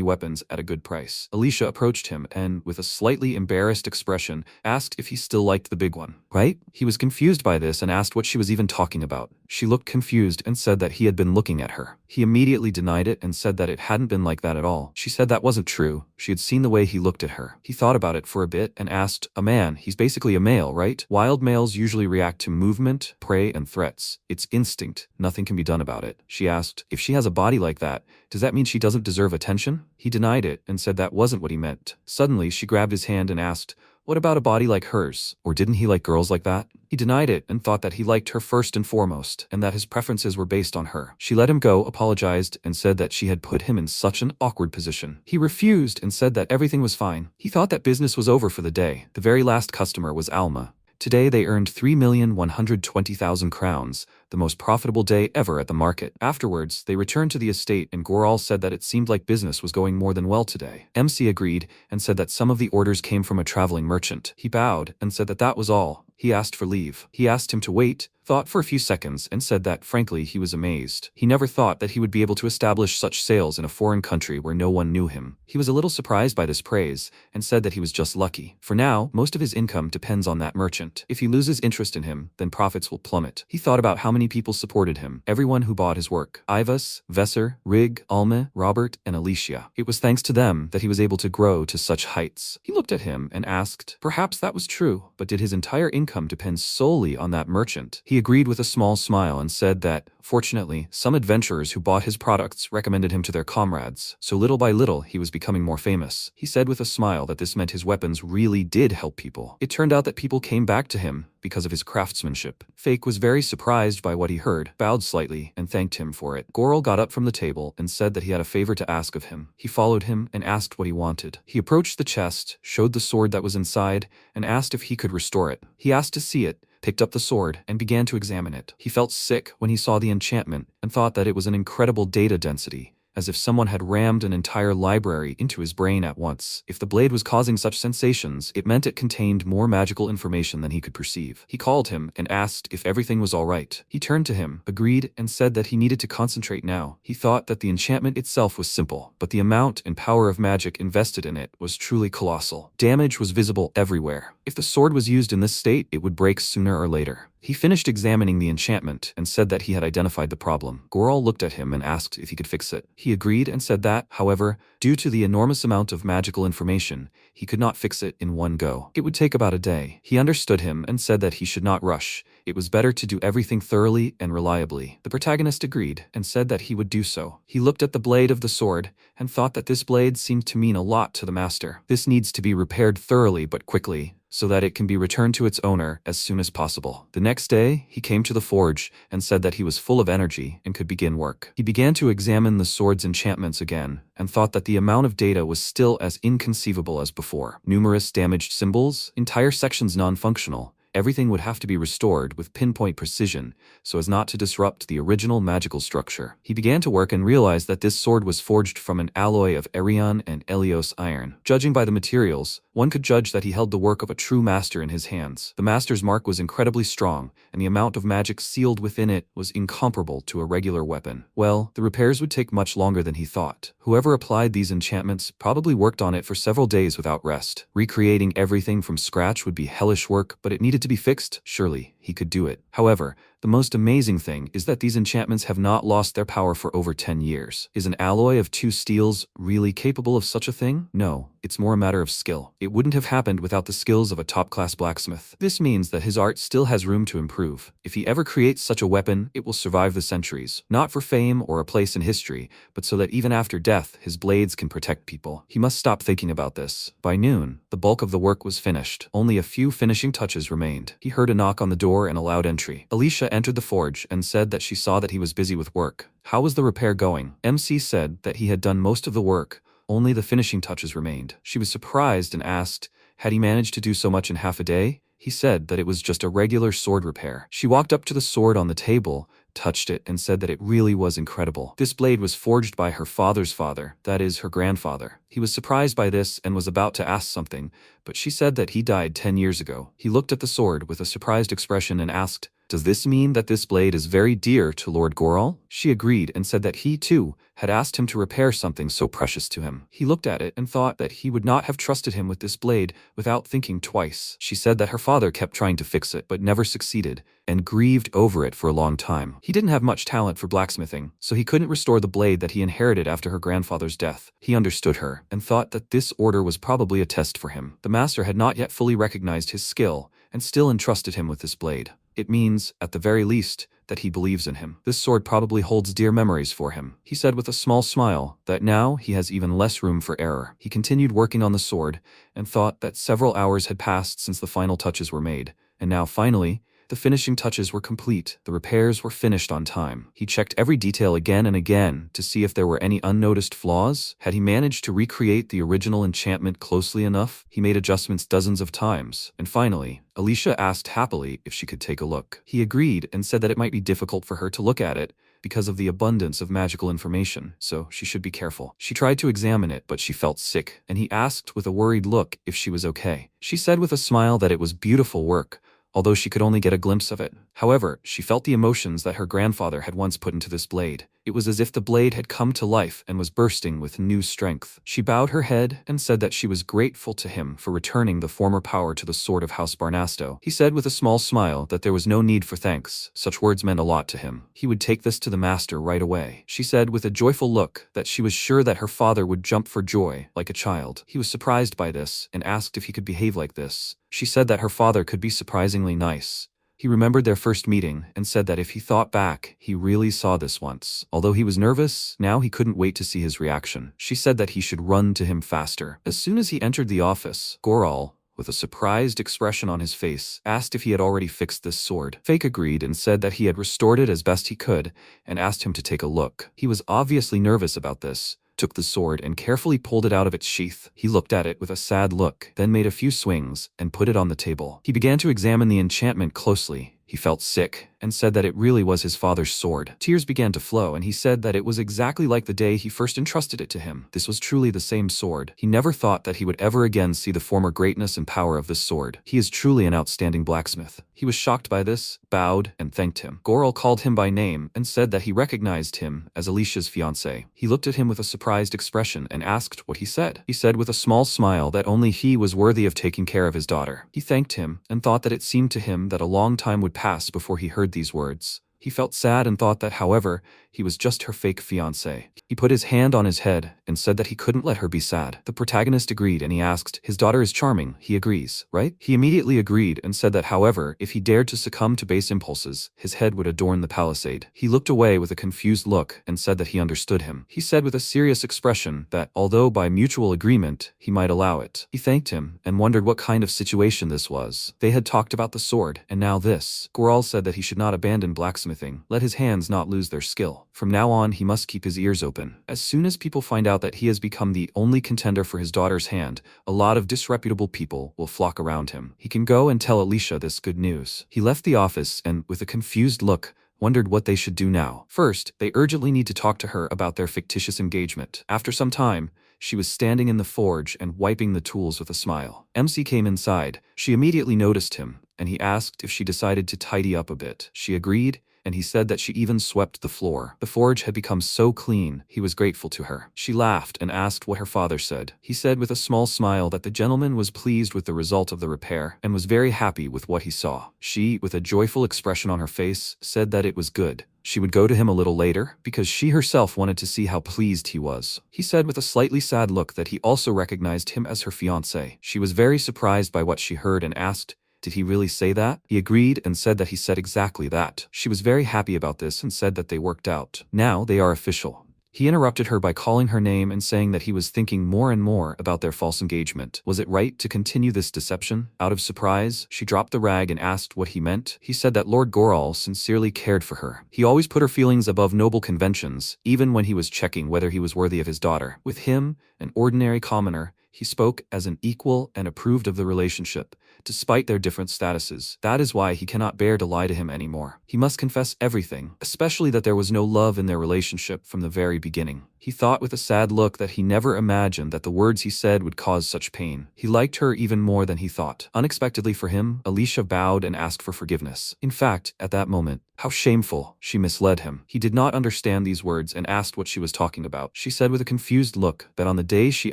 weapons at a good price. Alicia approached him and, with a slightly embarrassed expression, asked if he still liked the big one. Right? He was confused by this and asked what she was even talking about. She looked confused and said that he had been looking at her. He immediately denied it and said that it hadn't been like that at all. She said that wasn't true. She had seen the way he looked at her. He thought about it for a bit and asked, "A man, he's basically a male, right? Wild males usually react to movement, prey, and threats. It's instinct. Nothing can be done about it." She asked, "If she has a body like that, does that mean she doesn't deserve attention?" He denied it and said that wasn't what he meant. Suddenly, she grabbed his hand and asked, "What about a body like hers? Or didn't he like girls like that?" He denied it and thought that he liked her first and foremost, and that his preferences were based on her. She let him go, apologized, and said that she had put him in such an awkward position. He refused and said that everything was fine. He thought that business was over for the day. The very last customer was Alma. Today they earned 3,120,000 crowns, the most profitable day ever at the market. Afterwards, they returned to the estate and Goral said that it seemed like business was going more than well today. MC agreed and said that some of the orders came from a traveling merchant. He bowed and said that that was all. He asked for leave. He asked him to wait, thought for a few seconds, and said that, frankly, he was amazed. He never thought that he would be able to establish such sales in a foreign country where no one knew him. He was a little surprised by this praise, and said that he was just lucky. For now, most of his income depends on that merchant. If he loses interest in him, then profits will plummet. He thought about how many people supported him, everyone who bought his work. Ivas, Vesser, Rig, Alma, Robert, and Alicia. It was thanks to them that he was able to grow to such heights. He looked at him and asked, perhaps that was true, but did his entire income depend solely on that merchant? He agreed with a small smile and said that, fortunately, some adventurers who bought his products recommended him to their comrades, so little by little he was becoming more famous. He said with a smile that this meant his weapons really did help people. It turned out that people came back to him because of his craftsmanship. Fake was very surprised by what he heard, bowed slightly, and thanked him for it. Goral got up from the table and said that he had a favor to ask of him. He followed him and asked what he wanted. He approached the chest, showed the sword that was inside, and asked if he could restore it. He asked to see it, picked up the sword, and began to examine it. He felt sick when he saw the enchantment and thought that it was an incredible data density, as if someone had rammed an entire library into his brain at once. If the blade was causing such sensations, it meant it contained more magical information than he could perceive. He called him and asked if everything was all right. He turned to him, agreed, and said that he needed to concentrate now. He thought that the enchantment itself was simple, but the amount and power of magic invested in it was truly colossal. Damage was visible everywhere. If the sword was used in this state, it would break sooner or later. He finished examining the enchantment and said that he had identified the problem. Goral looked at him and asked if he could fix it. He agreed and said that, however, due to the enormous amount of magical information, he could not fix it in one go. It would take about a day. He understood him and said that he should not rush. It was better to do everything thoroughly and reliably. The protagonist agreed and said that he would do so. He looked at the blade of the sword and thought that this blade seemed to mean a lot to the master. This needs to be repaired thoroughly but quickly, so that it can be returned to its owner as soon as possible. The next day, he came to the forge and said that he was full of energy and could begin work. He began to examine the sword's enchantments again and thought that the amount of data was still as inconceivable as before. Numerous damaged symbols, entire sections non-functional. Everything would have to be restored with pinpoint precision so as not to disrupt the original magical structure. He began to work and realized that this sword was forged from an alloy of Arion and Elios iron. Judging by the materials, one could judge that he held the work of a true master in his hands. The master's mark was incredibly strong, and the amount of magic sealed within it was incomparable to a regular weapon. Well, the repairs would take much longer than he thought. Whoever applied these enchantments probably worked on it for several days without rest. Recreating everything from scratch would be hellish work, but it needed to be fixed. Surely, he could do it. However, the most amazing thing is that these enchantments have not lost their power for over 10 years. Is an alloy of two steels really capable of such a thing? No, it's more a matter of skill. It wouldn't have happened without the skills of a top-class blacksmith. This means that his art still has room to improve. If he ever creates such a weapon, it will survive the centuries. Not for fame or a place in history, but so that even after death, his blades can protect people. He must stop thinking about this. By noon, the bulk of the work was finished. Only a few finishing touches remained. He heard a knock on the door and allowed entry. Alicia entered the forge and said that she saw that he was busy with work. How was the repair going? MC said that he had done most of the work. Only the finishing touches remained. She was surprised and asked, had he managed to do so much in half a day? He said that it was just a regular sword repair. She walked up to the sword on the table, touched it, and said that it really was incredible. This blade was forged by her father's father, that is, her grandfather. He was surprised by this and was about to ask something, but she said that he died 10 years ago. He looked at the sword with a surprised expression and asked, "Does this mean that this blade is very dear to Lord Goral?" She agreed and said that he, too, had asked him to repair something so precious to him. He looked at it and thought that he would not have trusted him with this blade without thinking twice. She said that her father kept trying to fix it but never succeeded, and grieved over it for a long time. He didn't have much talent for blacksmithing, so he couldn't restore the blade that he inherited after her grandfather's death. He understood her, and thought that this order was probably a test for him. The master had not yet fully recognized his skill, and still entrusted him with this blade. It means, at the very least, that he believes in him. This sword probably holds dear memories for him. He said with a small smile that now he has even less room for error. He continued working on the sword, and thought that several hours had passed since the final touches were made, and now finally, the finishing touches were complete. The repairs were finished on time. He checked every detail again and again to see if there were any unnoticed flaws. Had he managed to recreate the original enchantment closely enough? He made adjustments dozens of times. And finally, Alicia asked happily if she could take a look. He agreed and said that it might be difficult for her to look at it because of the abundance of magical information, so she should be careful. She tried to examine it, but she felt sick, and he asked with a worried look if she was okay. She said with a smile that it was beautiful work, although she could only get a glimpse of it. However, she felt the emotions that her grandfather had once put into this blade. It was as if the blade had come to life and was bursting with new strength. She bowed her head and said that she was grateful to him for returning the former power to the sword of House Barnasto. He said with a small smile that there was no need for thanks. Such words meant a lot to him. He would take this to the master right away. She said with a joyful look that she was sure that her father would jump for joy like a child. He was surprised by this and asked if he could behave like this. She said that her father could be surprisingly nice. He remembered their first meeting and said that if he thought back, he really saw this once. Although he was nervous, now he couldn't wait to see his reaction. She said that he should run to him faster. As soon as he entered the office, Goral, with a surprised expression on his face, asked if he had already fixed this sword. Fake agreed and said that he had restored it as best he could and asked him to take a look. He was obviously nervous about this, took the sword and carefully pulled it out of its sheath. He looked at it with a sad look, then made a few swings and put it on the table. He began to examine the enchantment closely. He felt sick and said that it really was his father's sword. Tears began to flow and he said that it was exactly like the day he first entrusted it to him. This was truly the same sword. He never thought that he would ever again see the former greatness and power of this sword. He is truly an outstanding blacksmith. He was shocked by this, bowed, and thanked him. Goral called him by name and said that he recognized him as Alicia's fiancé. He looked at him with a surprised expression and asked what he said. He said with a small smile that only he was worthy of taking care of his daughter. He thanked him and thought that it seemed to him that a long time would pass before he heard these words. He felt sad and thought that, however, he was just her fake fiancé. He put his hand on his head and said that he couldn't let her be sad. The protagonist agreed and he asked, "His daughter is charming, he agrees, right?" He immediately agreed and said that, however, if he dared to succumb to base impulses, his head would adorn the palisade. He looked away with a confused look and said that he understood him. He said with a serious expression that, although by mutual agreement, he might allow it. He thanked him and wondered what kind of situation this was. They had talked about the sword, and now this. Goral said that he should not abandon blacksmithing, let his hands not lose their skill. From now on, he must keep his ears open. As soon as people find out that he has become the only contender for his daughter's hand, a lot of disreputable people will flock around him. He can go and tell Alicia this good news. He left the office and, with a confused look, wondered what they should do now. First, they urgently need to talk to her about their fictitious engagement. After some time, she was standing in the forge and wiping the tools with a smile. MC came inside. She immediately noticed him, and he asked if she decided to tidy up a bit. She agreed, and he said that she even swept the floor. The forge had become so clean, he was grateful to her. She laughed and asked what her father said. He said with a small smile that the gentleman was pleased with the result of the repair and was very happy with what he saw. She, with a joyful expression on her face, said that it was good. She would go to him a little later, because she herself wanted to see how pleased he was. He said with a slightly sad look that he also recognized him as her fiancé. She was very surprised by what she heard and asked, "Did he really say that?" He agreed and said that he said exactly that. She was very happy about this and said that they worked out. Now they are official. He interrupted her by calling her name and saying that he was thinking more and more about their false engagement. Was it right to continue this deception? Out of surprise, she dropped the rag and asked what he meant. He said that Lord Goral sincerely cared for her. He always put her feelings above noble conventions, even when he was checking whether he was worthy of his daughter. With him, an ordinary commoner, he spoke as an equal and approved of the relationship, despite their different statuses. That is why he cannot bear to lie to him anymore. He must confess everything, especially that there was no love in their relationship from the very beginning. He thought with a sad look that he never imagined that the words he said would cause such pain. He liked her even more than he thought. Unexpectedly for him, Alicia bowed and asked for forgiveness. In fact, at that moment, how shameful, she misled him. He did not understand these words and asked what she was talking about. She said with a confused look that on the day she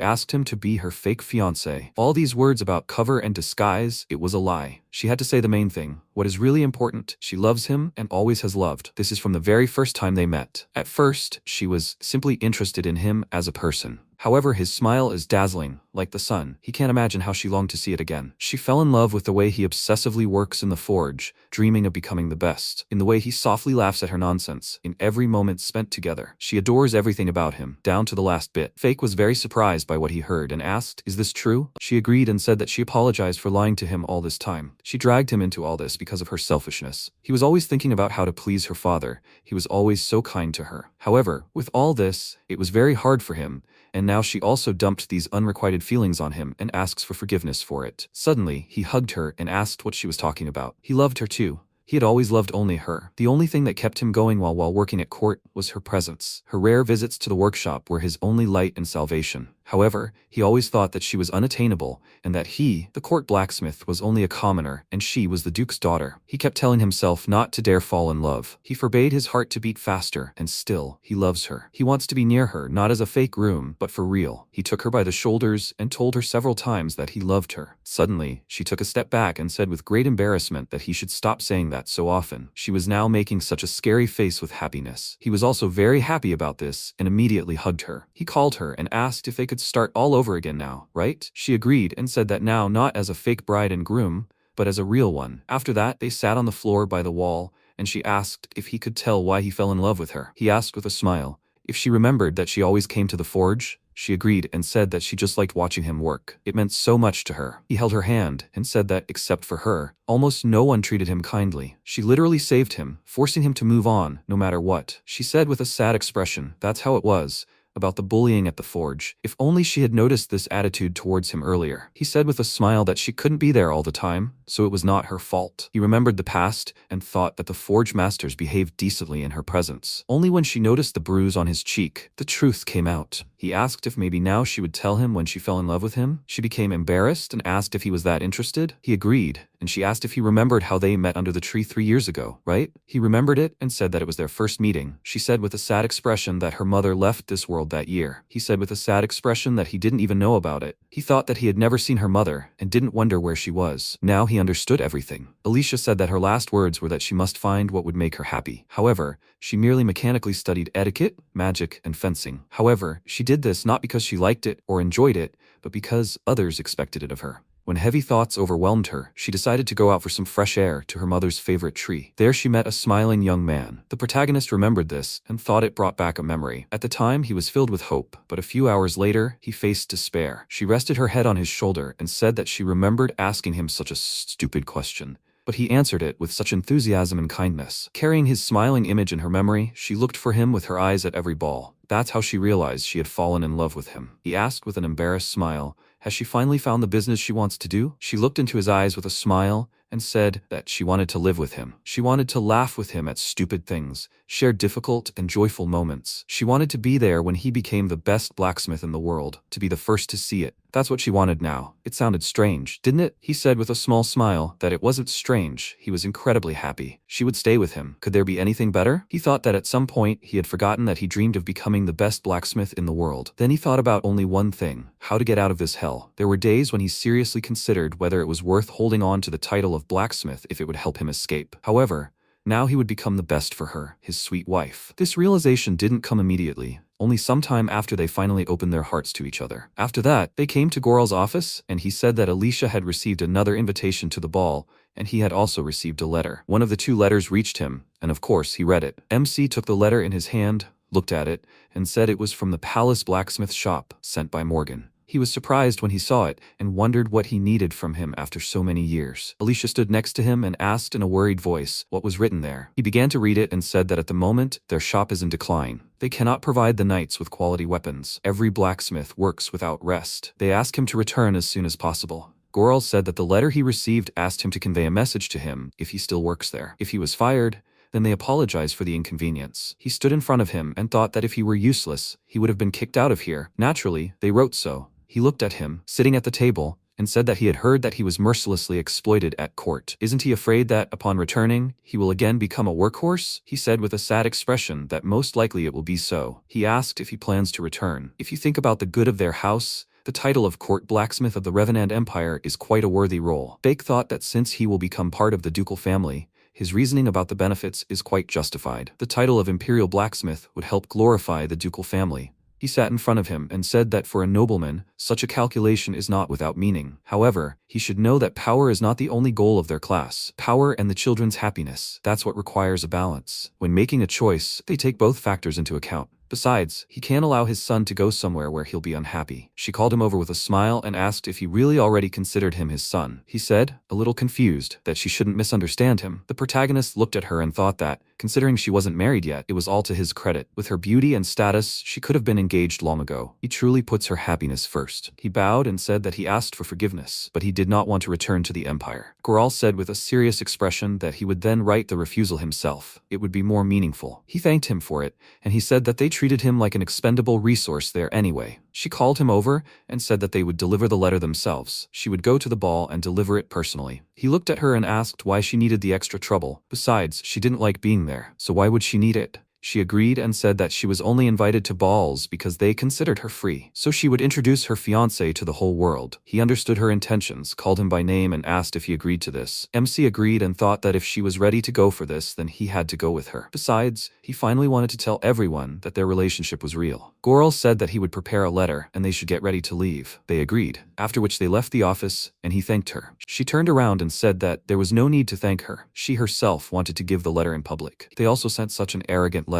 asked him to be her fake fiancé, all these words about cover and disguise, it was a lie. She had to say the main thing. What is really important, she loves him and always has loved. This is from the very first time they met. At first, she was simply interested in him as a person. However, his smile is dazzling, like the sun. He can't imagine how she longed to see it again. She fell in love with the way he obsessively works in the forge, dreaming of becoming the best. In the way he softly laughs at her nonsense, in every moment spent together. She adores everything about him, down to the last bit. Fake was very surprised by what he heard and asked, "Is this true?" She agreed and said that she apologized for lying to him all this time. She dragged him into all this because of her selfishness. He was always thinking about how to please her father. He was always so kind to her. However, with all this, it was very hard for him, and now she also dumped these unrequited feelings on him and asks for forgiveness for it. Suddenly, he hugged her and asked what she was talking about. He loved her too. He had always loved only her. The only thing that kept him going while working at court was her presence. Her rare visits to the workshop were his only light and salvation. However, he always thought that she was unattainable and that he, the court blacksmith, was only a commoner and she was the duke's daughter. He kept telling himself not to dare fall in love. He forbade his heart to beat faster, and still, he loves her. He wants to be near her, not as a fake groom, but for real. He took her by the shoulders and told her several times that he loved her. Suddenly, she took a step back and said with great embarrassment that he should stop saying that so often. She was now making such a scary face with happiness. He was also very happy about this and immediately hugged her. He called her and asked if they could start all over again now, right? She agreed and said that now not as a fake bride and groom, but as a real one. After that, they sat on the floor by the wall, and she asked if he could tell why he fell in love with her. He asked with a smile if she remembered that she always came to the forge. She agreed and said that she just liked watching him work. It meant so much to her. He held her hand and said that, except for her, almost no one treated him kindly. She literally saved him, forcing him to move on, no matter what. She said with a sad expression, that's how it was, about the bullying at the forge. If only she had noticed this attitude towards him earlier. He said with a smile that she couldn't be there all the time, so it was not her fault. He remembered the past and thought that the forge masters behaved decently in her presence. Only when she noticed the bruise on his cheek, the truth came out. He asked if maybe now she would tell him when she fell in love with him. She became embarrassed and asked if he was that interested. He agreed, and she asked if he remembered how they met under the tree 3 years ago, right? He remembered it and said that it was their first meeting. She said with a sad expression that her mother left this world that year. He said with a sad expression that he didn't even know about it. He thought that he had never seen her mother and didn't wonder where she was. Now he understood everything. Alicia said that her last words were that she must find what would make her happy. However, she merely mechanically studied etiquette, magic, and fencing. However, she did this not because she liked it or enjoyed it, but because others expected it of her. When heavy thoughts overwhelmed her, she decided to go out for some fresh air to her mother's favorite tree. There she met a smiling young man. The protagonist remembered this and thought it brought back a memory. At the time, he was filled with hope, but a few hours later, he faced despair. She rested her head on his shoulder and said that she remembered asking him such a stupid question, but he answered it with such enthusiasm and kindness. Carrying his smiling image in her memory, she looked for him with her eyes at every ball. That's how she realized she had fallen in love with him. He asked with an embarrassed smile, has she finally found the business she wants to do? She looked into his eyes with a smile and said that she wanted to live with him. She wanted to laugh with him at stupid things, share difficult and joyful moments. She wanted to be there when he became the best blacksmith in the world, to be the first to see it. That's what she wanted now. It sounded strange, didn't it? He said with a small smile that it wasn't strange. He was incredibly happy. She would stay with him. Could there be anything better? He thought that at some point he had forgotten that he dreamed of becoming the best blacksmith in the world. Then he thought about only one thing: how to get out of this hell. There were days when he seriously considered whether it was worth holding on to the title of blacksmith if it would help him escape. However, now he would become the best for her, his sweet wife. This realization didn't come immediately, only sometime after they finally opened their hearts to each other. After that, they came to Goral's office, and he said that Alicia had received another invitation to the ball, and he had also received a letter. One of the 2 letters reached him, and of course he read it. MC took the letter in his hand, looked at it, and said it was from the Palace Blacksmith shop, sent by Morgan. He was surprised when he saw it and wondered what he needed from him after so many years. Alicia stood next to him and asked in a worried voice what was written there. He began to read it and said that at the moment, their shop is in decline. They cannot provide the knights with quality weapons. Every blacksmith works without rest. They ask him to return as soon as possible. Goral said that the letter he received asked him to convey a message to him if he still works there. If he was fired, Then they apologized for the inconvenience. He stood in front of him and thought that if he were useless, he would have been kicked out of here. Naturally, they wrote so. He looked at him, sitting at the table, and said that he had heard that he was mercilessly exploited at court. Isn't he afraid that, upon returning, he will again become a workhorse? He said with a sad expression that most likely it will be so. He asked if he plans to return. If you think about the good of their house, the title of court blacksmith of the Revenant Empire is quite a worthy role. Bake thought that since he will become part of the ducal family, his reasoning about the benefits is quite justified. The title of imperial blacksmith would help glorify the ducal family. He sat in front of him and said that for a nobleman, such a calculation is not without meaning. However, he should know that power is not the only goal of their class. Power and the children's happiness, that's what requires a balance. When making a choice, they take both factors into account. Besides, he can't allow his son to go somewhere where he'll be unhappy. She called him over with a smile and asked if he really already considered him his son. He said, a little confused, that she shouldn't misunderstand him. The protagonist looked at her and thought that, considering she wasn't married yet, it was all to his credit. With her beauty and status, she could have been engaged long ago. He truly puts her happiness first. He bowed and said that he asked for forgiveness, but he did not want to return to the Empire. Goral said with a serious expression that he would then write the refusal himself. It would be more meaningful. He thanked him for it, and he said that they treated him like an expendable resource there anyway. She called him over and said that they would deliver the letter themselves. She would go to the ball and deliver it personally. He looked at her and asked why she needed the extra trouble. Besides, she didn't like being there, so why would she need it? She agreed and said that she was only invited to balls because they considered her free, so she would introduce her fiancé to the whole world. He understood her intentions, called him by name and asked if he agreed to this. MC agreed and thought that if she was ready to go for this, then he had to go with her. Besides, he finally wanted to tell everyone that their relationship was real. Goral said that he would prepare a letter and they should get ready to leave. They agreed, after which they left the office and he thanked her. She turned around and said that there was no need to thank her. She herself wanted to give the letter in public. They also sent such an arrogant letter.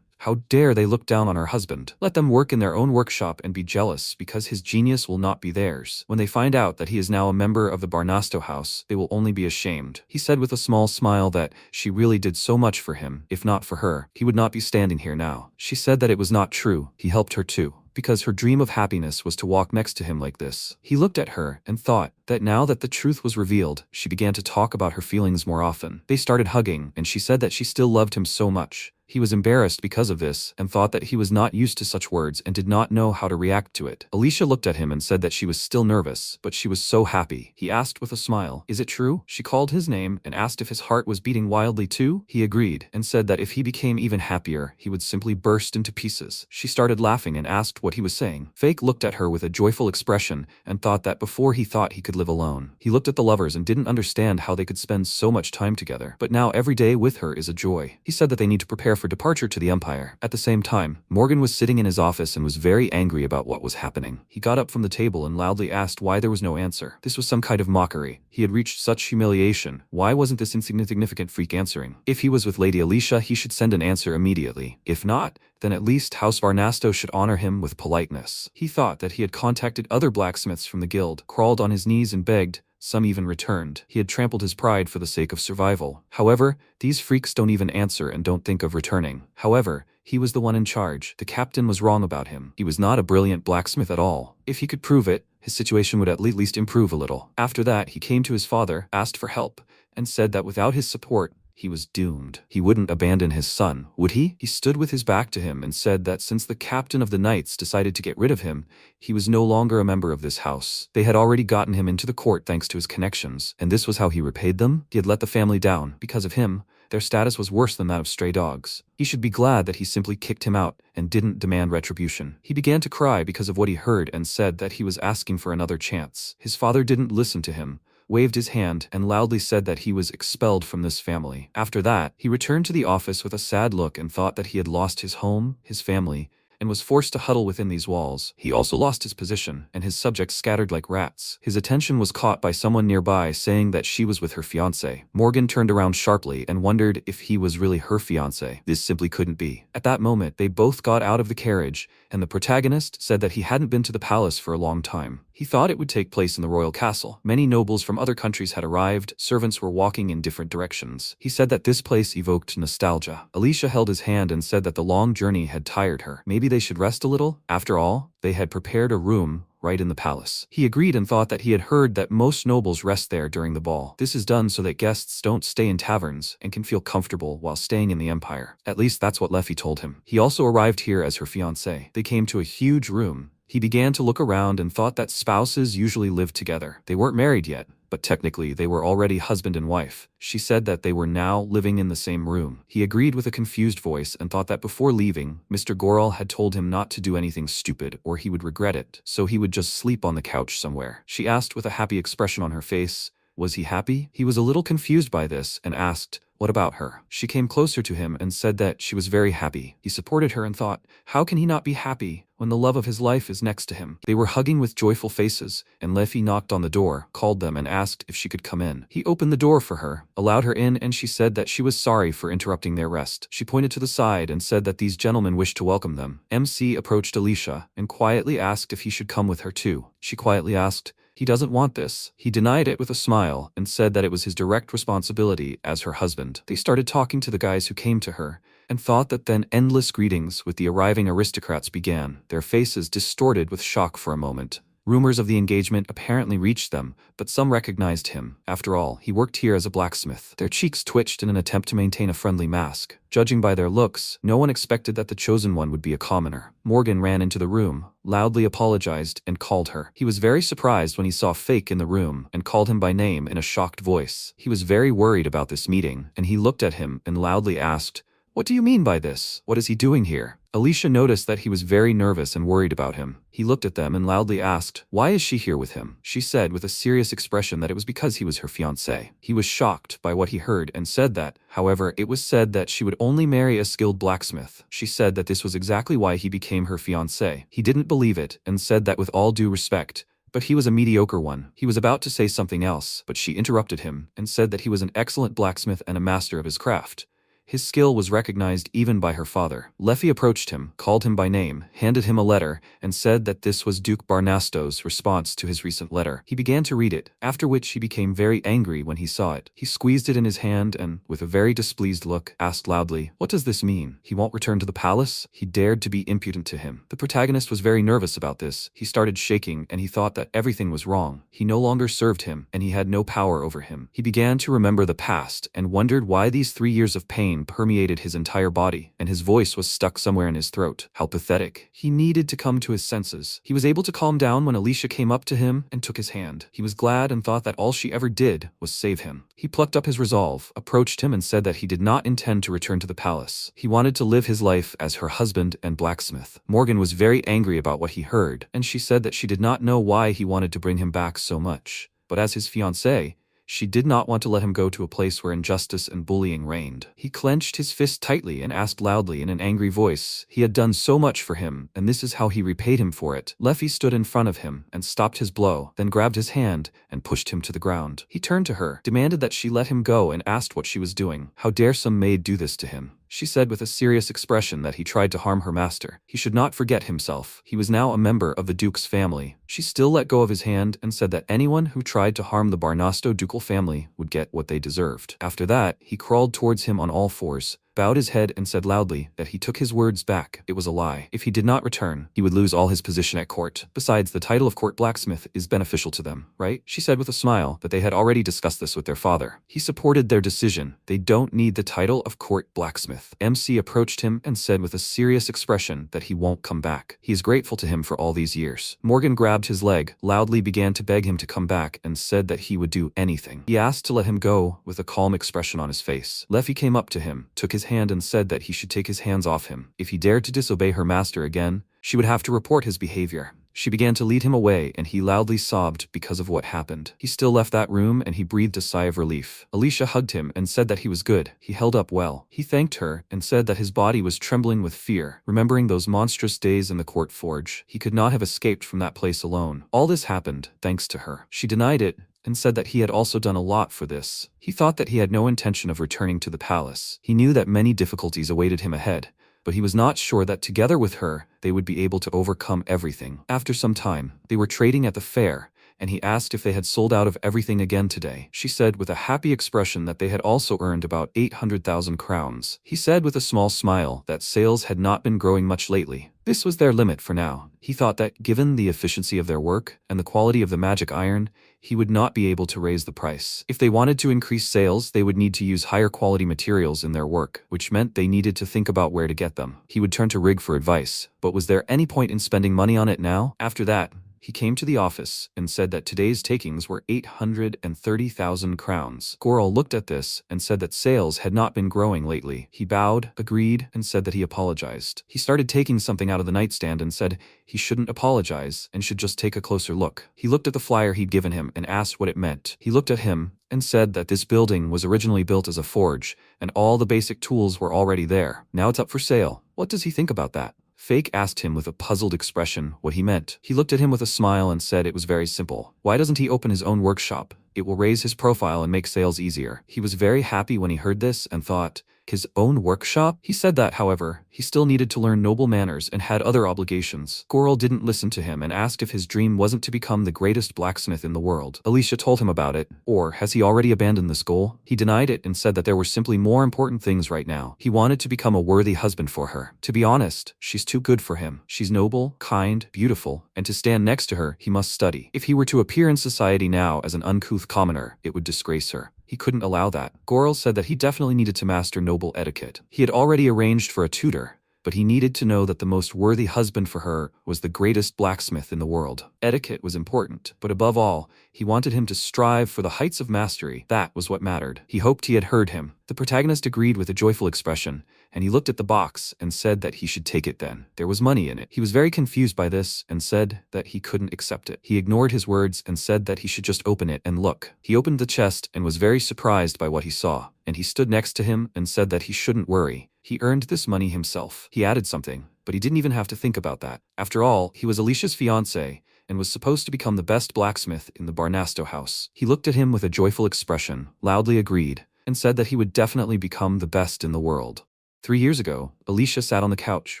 How dare they look down on her husband? Let them work in their own workshop and be jealous because his genius will not be theirs. When they find out that he is now a member of the Barnasto house, they will only be ashamed. He said with a small smile that she really did so much for him. If not for her, he would not be standing here now. She said that it was not true. He helped her too, because her dream of happiness was to walk next to him like this. He looked at her and thought that now that the truth was revealed, she began to talk about her feelings more often. They started hugging, and she said that she still loved him so much. He was embarrassed because of this and thought that he was not used to such words and did not know how to react to it. Alicia looked at him and said that she was still nervous, but she was so happy. He asked with a smile, "Is it true?" She called his name and asked if his heart was beating wildly too. He agreed and said that if he became even happier, he would simply burst into pieces. She started laughing and asked what he was saying. Fake looked at her with a joyful expression and thought that before he thought he could live alone. He looked at the lovers and didn't understand how they could spend so much time together, but now every day with her is a joy. He said that they need to prepare for departure to the Empire. At the same time, Morgan was sitting in his office and was very angry about what was happening. He got up from the table and loudly asked why there was no answer. This was some kind of mockery. He had reached such humiliation. Why wasn't this insignificant freak answering? If he was with Lady Alicia, he should send an answer immediately. If not, then at least House Barnasto should honor him with politeness. He thought that he had contacted other blacksmiths from the guild, crawled on his knees and begged. Some even returned. He had trampled his pride for the sake of survival. However, these freaks don't even answer and don't think of returning. However, he was the one in charge. The captain was wrong about him. He was not a brilliant blacksmith at all. If he could prove it, his situation would at least improve a little. After that, he came to his father, asked for help, and said that without his support, he was doomed. He wouldn't abandon his son, would he? He stood with his back to him and said that since the captain of the knights decided to get rid of him, he was no longer a member of this house. They had already gotten him into the court thanks to his connections, and this was how he repaid them? He had let the family down. Because of him, their status was worse than that of stray dogs. He should be glad that he simply kicked him out and didn't demand retribution. He began to cry because of what he heard and said that he was asking for another chance. His father didn't listen to him, waved his hand, and loudly said that he was expelled from this family. After that, he returned to the office with a sad look and thought that he had lost his home, his family, and was forced to huddle within these walls. He also lost his position, and his subjects scattered like rats. His attention was caught by someone nearby saying that she was with her fiancé. Morgan turned around sharply and wondered if he was really her fiancé. This simply couldn't be. At that moment, they both got out of the carriage, and the protagonist said that he hadn't been to the palace for a long time. He thought it would take place in the royal castle. Many nobles from other countries had arrived, servants were walking in different directions. He said that this place evoked nostalgia. Alicia held his hand and said that the long journey had tired her. Maybe they should rest a little? After all, they had prepared a room right in the palace. He agreed and thought that he had heard that most nobles rest there during the ball. This is done so that guests don't stay in taverns and can feel comfortable while staying in the empire. At least that's what Leffy told him. He also arrived here as her fiancé. They came to a huge room. He began to look around and thought that spouses usually lived together. They weren't married yet, but technically they were already husband and wife. She said that they were now living in the same room. He agreed with a confused voice and thought that before leaving, Mr. Goral had told him not to do anything stupid or he would regret it, so he would just sleep on the couch somewhere. She asked with a happy expression on her face, was he happy? He was a little confused by this and asked, what about her? She came closer to him and said that she was very happy. He supported her and thought, how can he not be happy when the love of his life is next to him? They were hugging with joyful faces, and Leffy knocked on the door, called them and asked if she could come in. He opened the door for her, allowed her in, and she said that she was sorry for interrupting their rest. She pointed to the side and said that these gentlemen wished to welcome them. MC approached Alicia and quietly asked if he should come with her too. She quietly asked, he doesn't want this. He denied it with a smile and said that it was his direct responsibility as her husband. They started talking to the guys who came to her and thought that then endless greetings with the arriving aristocrats began, their faces distorted with shock for a moment. Rumors of the engagement apparently reached them, but some recognized him. After all, he worked here as a blacksmith. Their cheeks twitched in an attempt to maintain a friendly mask. Judging by their looks, no one expected that the chosen one would be a commoner. Morgan ran into the room, loudly apologized, and called her. He was very surprised when he saw Fake in the room and called him by name in a shocked voice. He was very worried about this meeting, and he looked at him and loudly asked, what do you mean by this? What is he doing here? Alicia noticed that he was very nervous and worried about him. He looked at them and loudly asked, why is she here with him? She said with a serious expression that it was because he was her fiancé. He was shocked by what he heard and said that, however, it was said that she would only marry a skilled blacksmith. She said that this was exactly why he became her fiancé. He didn't believe it and said that with all due respect, but he was a mediocre one. He was about to say something else, but she interrupted him and said that he was an excellent blacksmith and a master of his craft. His skill was recognized even by her father. Leffy approached him, called him by name, handed him a letter, and said that this was Duke Barnasto's response to his recent letter. He began to read it, after which he became very angry when he saw it. He squeezed it in his hand and, with a very displeased look, asked loudly, what does this mean? He won't return to the palace? He dared to be impudent to him. The protagonist was very nervous about this. He started shaking and he thought that everything was wrong. He no longer served him, and he had no power over him. He began to remember the past and wondered why these 3 years of pain permeated his entire body, and his voice was stuck somewhere in his throat. How pathetic. He needed to come to his senses. He was able to calm down when Alicia came up to him and took his hand. He was glad and thought that all she ever did was save him. He plucked up his resolve, approached him and said that he did not intend to return to the palace. He wanted to live his life as her husband and blacksmith. Morgan was very angry about what he heard, and she said that she did not know why he wanted to bring him back so much. But as his fiancée, she did not want to let him go to a place where injustice and bullying reigned. He clenched his fist tightly and asked loudly in an angry voice. He had done so much for him, and this is how he repaid him for it. Leffy stood in front of him and stopped his blow, then grabbed his hand and pushed him to the ground. He turned to her, demanded that she let him go, and asked what she was doing. How dare some maid do this to him? She said with a serious expression that he tried to harm her master. He should not forget himself. He was now a member of the Duke's family. She still let go of his hand and said that anyone who tried to harm the Barnasto ducal family would get what they deserved. After that, he crawled towards him on all fours, bowed his head and said loudly that he took his words back. It was a lie. If he did not return, he would lose all his position at court. Besides, the title of court blacksmith is beneficial to them, right? She said with a smile that they had already discussed this with their father. He supported their decision. They don't need the title of court blacksmith. MC approached him and said with a serious expression that he won't come back. He is grateful to him for all these years. Morgan grabbed his leg, loudly began to beg him to come back, and said that he would do anything. He asked to let him go with a calm expression on his face. Leffy came up to him, took his hand and said that he should take his hands off him. If he dared to disobey her master again, she would have to report his behavior. She began to lead him away and he loudly sobbed because of what happened. He still left that room and he breathed a sigh of relief. Alicia hugged him and said that he was good. He held up well. He thanked her and said that his body was trembling with fear, remembering those monstrous days in the court forge. He could not have escaped from that place alone. All this happened thanks to her. She denied it and said that he had also done a lot for this. He thought that he had no intention of returning to the palace. He knew that many difficulties awaited him ahead, but he was not sure that together with her, they would be able to overcome everything. After some time, they were trading at the fair, and he asked if they had sold out of everything again today. She said with a happy expression that they had also earned about 800,000 crowns. He said with a small smile that sales had not been growing much lately. This was their limit for now. He thought that given the efficiency of their work and the quality of the magic iron, he would not be able to raise the price. If they wanted to increase sales, they would need to use higher quality materials in their work, which meant they needed to think about where to get them. He would turn to Rig for advice, but was there any point in spending money on it now? After that, he came to the office and said that today's takings were 830,000 crowns. Goral looked at this and said that sales had not been growing lately. He bowed, agreed, and said that he apologized. He started taking something out of the nightstand and said he shouldn't apologize and should just take a closer look. He looked at the flyer he'd given him and asked what it meant. He looked at him and said that this building was originally built as a forge and all the basic tools were already there. Now it's up for sale. What does he think about that? Fake asked him with a puzzled expression what he meant. He looked at him with a smile and said it was very simple. Why doesn't he open his own workshop? It will raise his profile and make sales easier. He was very happy when he heard this and thought, his own workshop? He said that, however, he still needed to learn noble manners and had other obligations. Goral didn't listen to him and asked if his dream wasn't to become the greatest blacksmith in the world. Alicia told him about it, or has he already abandoned this goal? He denied it and said that there were simply more important things right now. He wanted to become a worthy husband for her. To be honest, she's too good for him. She's noble, kind, beautiful, and to stand next to her, he must study. If he were to appear in society now as an uncouth commoner, it would disgrace her. He couldn't allow that. Goral said that he definitely needed to master noble etiquette. He had already arranged for a tutor, but he needed to know that the most worthy husband for her was the greatest blacksmith in the world. Etiquette was important, but above all, he wanted him to strive for the heights of mastery. That was what mattered. He hoped he had heard him. The protagonist agreed with a joyful expression, and he looked at the box and said that he should take it then. There was money in it. He was very confused by this and said that he couldn't accept it. He ignored his words and said that he should just open it and look. He opened the chest and was very surprised by what he saw, and he stood next to him and said that he shouldn't worry. He earned this money himself. He added something, but he didn't even have to think about that. After all, he was Alicia's fiancé and was supposed to become the best blacksmith in the Barnasto house. He looked at him with a joyful expression, loudly agreed, and said that he would definitely become the best in the world. 3 years ago, Alicia sat on the couch,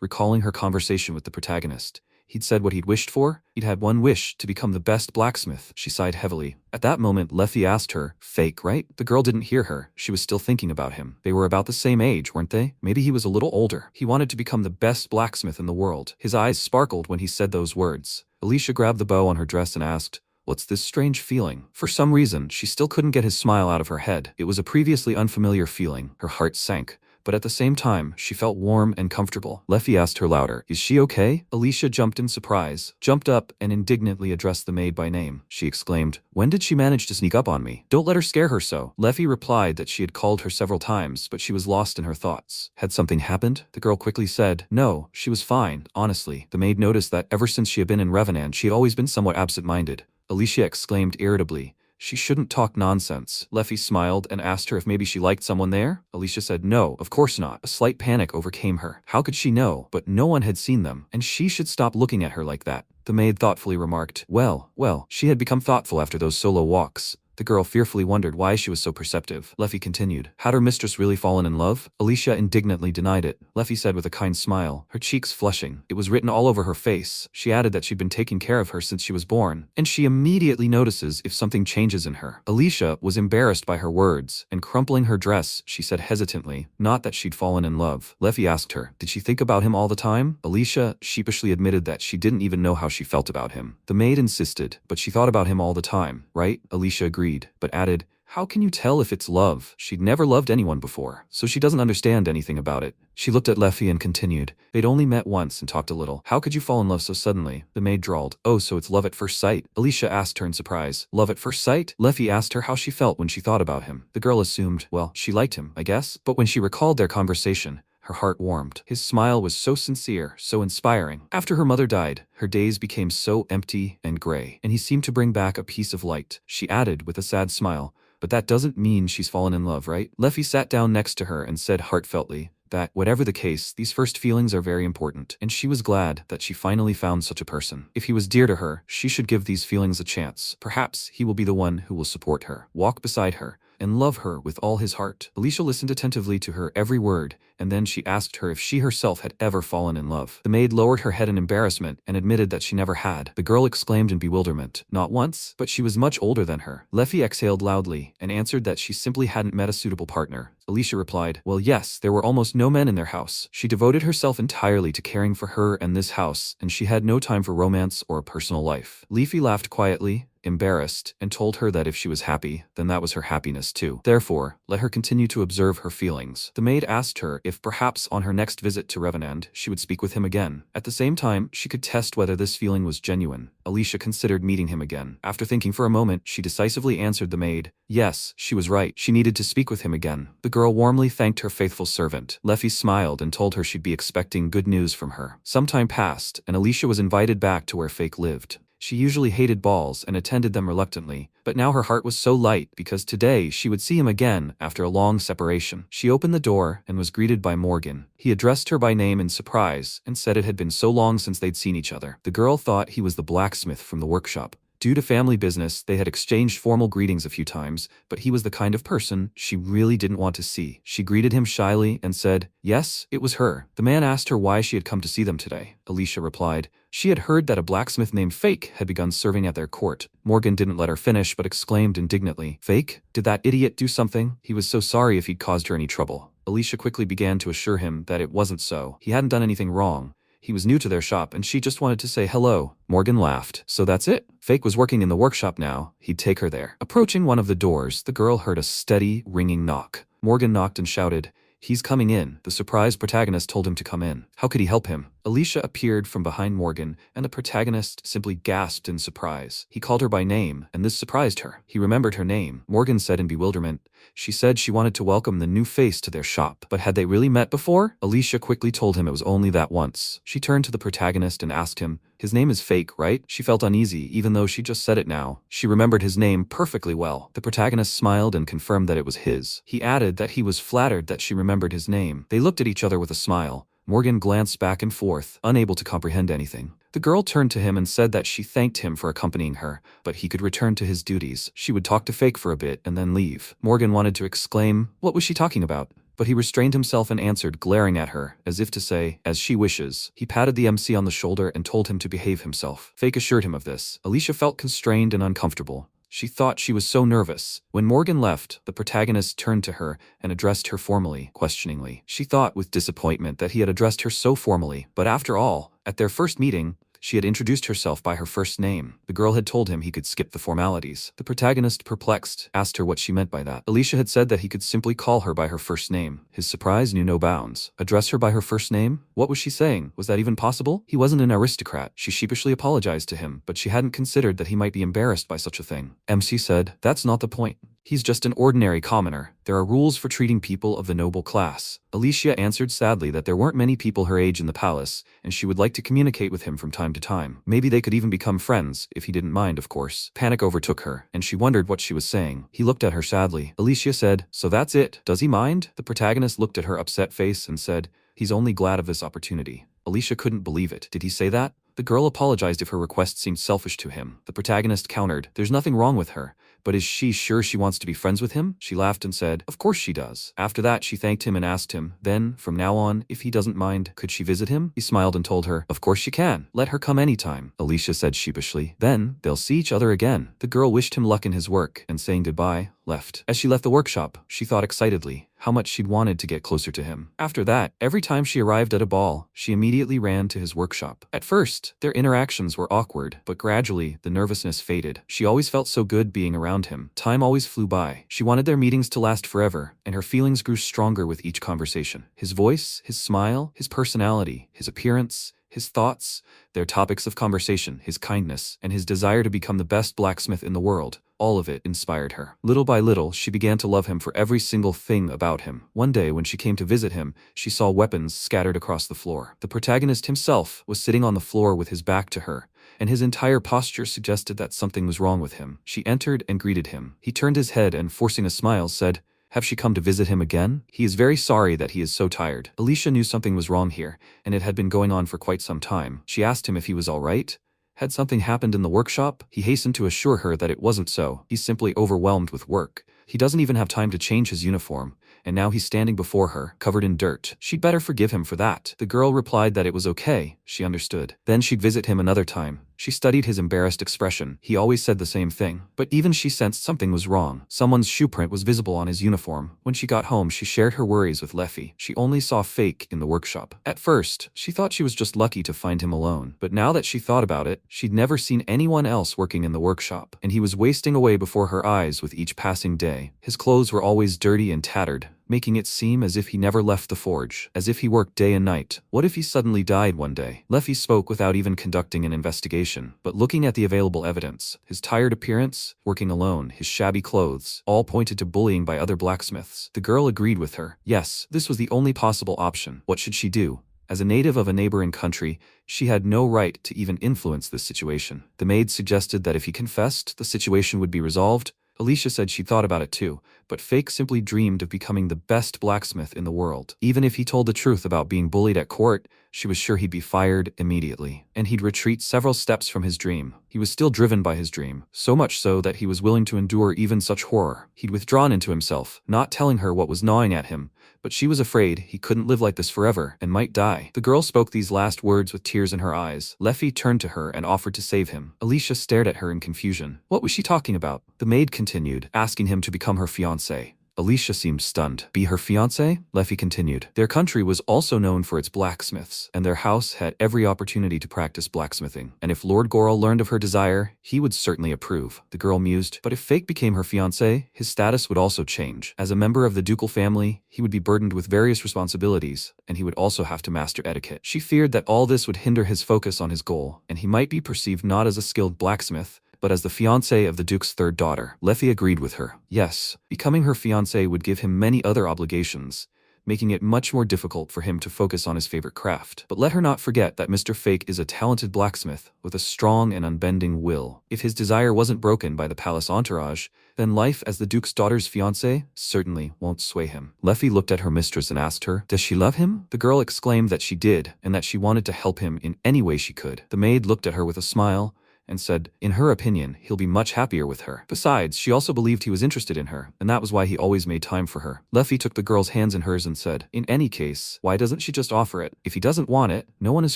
recalling her conversation with the protagonist. He'd said what he'd wished for. He'd had one wish, to become the best blacksmith. She sighed heavily. At that moment, Leffy asked her, "Fake, right?" The girl didn't hear her. She was still thinking about him. They were about the same age, weren't they? Maybe he was a little older. He wanted to become the best blacksmith in the world. His eyes sparkled when he said those words. Alicia grabbed the bow on her dress and asked, "What's this strange feeling?" For some reason, she still couldn't get his smile out of her head. It was a previously unfamiliar feeling. Her heart sank, but at the same time, she felt warm and comfortable. Leffy asked her louder, "Is she okay?" Alicia jumped in surprise, jumped up and indignantly addressed the maid by name. She exclaimed, "When did she manage to sneak up on me? Don't let her scare her so." Leffy replied that she had called her several times, but she was lost in her thoughts. Had something happened? The girl quickly said, "No, she was fine, honestly." The maid noticed that ever since she had been in Revenant, she had always been somewhat absent-minded. Alicia exclaimed irritably, "She shouldn't talk nonsense." Leffy smiled and asked her if maybe she liked someone there. Alicia said no, of course not. A slight panic overcame her. How could she know? But no one had seen them, and she should stop looking at her like that. The maid thoughtfully remarked, well, she had become thoughtful after those solo walks. The girl fearfully wondered why she was so perceptive. Leffy continued, "Had her mistress really fallen in love?" Alicia indignantly denied it. Leffy said with a kind smile, her cheeks flushing. It was written all over her face. She added that she'd been taking care of her since she was born, and she immediately notices if something changes in her. Alicia was embarrassed by her words, and crumpling her dress, she said hesitantly, not that she'd fallen in love. Leffy asked her, did she think about him all the time? Alicia sheepishly admitted that she didn't even know how she felt about him. The maid insisted, but she thought about him all the time, right? Alicia agreed, but added, how can you tell if it's love? She'd never loved anyone before, so she doesn't understand anything about it. She looked at Leffy and continued, they'd only met once and talked a little. How could you fall in love so suddenly? The maid drawled, oh, so it's love at first sight? Alicia asked her in surprise. Love at first sight? Leffy asked her how she felt when she thought about him. The girl assumed, well, she liked him, I guess. But when she recalled their conversation, her heart warmed. His smile was so sincere, so inspiring. After her mother died, her days became so empty and gray, and he seemed to bring back a piece of light. She added with a sad smile, but that doesn't mean she's fallen in love, right? Leffy sat down next to her and said heartfeltly that, whatever the case, these first feelings are very important, and she was glad that she finally found such a person. If he was dear to her, she should give these feelings a chance. Perhaps he will be the one who will support her, walk beside her, and love her with all his heart. Alicia listened attentively to her every word, and then she asked her if she herself had ever fallen in love. The maid lowered her head in embarrassment and admitted that she never had. The girl exclaimed in bewilderment. Not once, but she was much older than her. Leffy exhaled loudly and answered that she simply hadn't met a suitable partner. Alicia replied, well, yes, there were almost no men in their house. She devoted herself entirely to caring for her and this house, and she had no time for romance or a personal life. Leafy laughed quietly, embarrassed, and told her that if she was happy, then that was her happiness too. Therefore, let her continue to observe her feelings. The maid asked her if perhaps on her next visit to Revenant she would speak with him again. At the same time, she could test whether this feeling was genuine. Alicia considered meeting him again. After thinking for a moment, she decisively answered the maid. Yes, she was right. She needed to speak with him again. The girl warmly thanked her faithful servant. Leffy smiled and told her she'd be expecting good news from her. Some time passed, and Alicia was invited back to where Fake lived. She usually hated balls and attended them reluctantly, but now her heart was so light because today she would see him again after a long separation. She opened the door and was greeted by Morgan. He addressed her by name in surprise and said it had been so long since they'd seen each other. The girl thought he was the blacksmith from the workshop. Due to family business, they had exchanged formal greetings a few times, but he was the kind of person she really didn't want to see. She greeted him shyly and said, yes, it was her. The man asked her why she had come to see them today. Alicia replied, she had heard that a blacksmith named Fake had begun serving at their court. Morgan didn't let her finish but exclaimed indignantly, Fake? Did that idiot do something? He was so sorry if he'd caused her any trouble. Alicia quickly began to assure him that it wasn't so. He hadn't done anything wrong. He was new to their shop and she just wanted to say hello. Morgan laughed. So that's it? Fake was working in the workshop now. He'd take her there. Approaching one of the doors, the girl heard a steady, ringing knock. Morgan knocked and shouted, he's coming in. The surprised protagonist told him to come in. How could he help him? Alicia appeared from behind Morgan, and the protagonist simply gasped in surprise. He called her by name, and this surprised her. He remembered her name. Morgan said in bewilderment, she said she wanted to welcome the new face to their shop. But had they really met before? Alicia quickly told him it was only that once. She turned to the protagonist and asked him, his name is Fake, right? She felt uneasy, even though she just said it now. She remembered his name perfectly well. The protagonist smiled and confirmed that it was his. He added that he was flattered that she remembered his name. They looked at each other with a smile. Morgan glanced back and forth, unable to comprehend anything. The girl turned to him and said that she thanked him for accompanying her, but he could return to his duties. She would talk to Fake for a bit and then leave. Morgan wanted to exclaim, what was she talking about? But he restrained himself and answered, glaring at her, as if to say, as she wishes. He patted the MC on the shoulder and told him to behave himself. Fake assured him of this. Alicia felt constrained and uncomfortable. She thought she was so nervous. When Morgan left, the protagonist turned to her and addressed her formally, questioningly. She thought with disappointment that he had addressed her so formally, but after all, at their first meeting, she had introduced herself by her first name. The girl had told him he could skip the formalities. The protagonist, perplexed, asked her what she meant by that. Alicia had said that he could simply call her by her first name. His surprise knew no bounds. Address her by her first name? What was she saying? Was that even possible? He wasn't an aristocrat. She sheepishly apologized to him, but she hadn't considered that he might be embarrassed by such a thing. MC said, that's not the point. He's just an ordinary commoner. There are rules for treating people of the noble class. Alicia answered sadly that there weren't many people her age in the palace, and she would like to communicate with him from time to time. Maybe they could even become friends, if he didn't mind, of course. Panic overtook her, and she wondered what she was saying. He looked at her sadly. Alicia said, so that's it. Does he mind? The protagonist looked at her upset face and said, he's only glad of this opportunity. Alicia couldn't believe it. Did he say that? The girl apologized if her request seemed selfish to him. The protagonist countered, there's nothing wrong with her. But is she sure she wants to be friends with him? She laughed and said, of course she does. After that, she thanked him and asked him, then, from now on, if he doesn't mind, could she visit him? He smiled and told her, of course she can. Let her come anytime. Alicia said sheepishly, then, they'll see each other again. The girl wished him luck in his work, and saying goodbye, left. As she left the workshop, she thought excitedly how much she'd wanted to get closer to him. After that, every time she arrived at a ball, she immediately ran to his workshop. At first, their interactions were awkward, but gradually, the nervousness faded. She always felt so good being around him. Time always flew by. She wanted their meetings to last forever, and her feelings grew stronger with each conversation. His voice, his smile, his personality, his appearance, his thoughts, their topics of conversation, his kindness, and his desire to become the best blacksmith in the world. All of it inspired her. Little by little, she began to love him for every single thing about him. One day, when she came to visit him, she saw weapons scattered across the floor. The protagonist himself was sitting on the floor with his back to her, and his entire posture suggested that something was wrong with him. She entered and greeted him. He turned his head and, forcing a smile, said, have she come to visit him again? He is very sorry that he is so tired. Alicia knew something was wrong here, and it had been going on for quite some time. She asked him if he was all right. Had something happened in the workshop? He hastened to assure her that it wasn't so. He's simply overwhelmed with work. He doesn't even have time to change his uniform, and now he's standing before her, covered in dirt. She'd better forgive him for that. The girl replied that it was okay, she understood. Then she'd visit him another time. She studied his embarrassed expression. He always said the same thing. But even she sensed something was wrong. Someone's shoe print was visible on his uniform. When she got home, she shared her worries with Leffy. She only saw Fake in the workshop. At first, she thought she was just lucky to find him alone. But now that she thought about it, she'd never seen anyone else working in the workshop. And he was wasting away before her eyes with each passing day. His clothes were always dirty and tattered, making it seem as if he never left the forge, as if he worked day and night. What if he suddenly died one day? Leffy spoke without even conducting an investigation, but looking at the available evidence, his tired appearance, working alone, his shabby clothes, all pointed to bullying by other blacksmiths. The girl agreed with her. Yes, this was the only possible option. What should she do? As a native of a neighboring country, she had no right to even influence this situation. The maid suggested that if he confessed, the situation would be resolved. Alicia said she thought about it too, but Fake simply dreamed of becoming the best blacksmith in the world. Even if he told the truth about being bullied at court, she was sure he'd be fired immediately, and he'd retreat several steps from his dream. He was still driven by his dream, so much so that he was willing to endure even such horror. He'd withdrawn into himself, not telling her what was gnawing at him, but she was afraid he couldn't live like this forever and might die. The girl spoke these last words with tears in her eyes. Leffy turned to her and offered to save him. Alicia stared at her in confusion. What was she talking about? The maid continued, asking him to become her fiancé. Alicia seemed stunned. Be her fiancé? Leffy continued. Their country was also known for its blacksmiths, and their house had every opportunity to practice blacksmithing. And if Lord Goral learned of her desire, he would certainly approve. The girl mused. But if Fake became her fiancé, his status would also change. As a member of the ducal family, he would be burdened with various responsibilities, and he would also have to master etiquette. She feared that all this would hinder his focus on his goal, and he might be perceived not as a skilled blacksmith, but as the fiancé of the Duke's third daughter. Leffy agreed with her. Yes, becoming her fiancé would give him many other obligations, making it much more difficult for him to focus on his favorite craft. But let her not forget that Mr. Fake is a talented blacksmith with a strong and unbending will. If his desire wasn't broken by the palace entourage, then life as the Duke's daughter's fiancé certainly won't sway him. Leffy looked at her mistress and asked her, does she love him? The girl exclaimed that she did, and that she wanted to help him in any way she could. The maid looked at her with a smile, and said, in her opinion, he'll be much happier with her. Besides, she also believed he was interested in her, and that was why he always made time for her. Leffy took the girl's hands in hers and said, in any case, why doesn't she just offer it? If he doesn't want it, no one is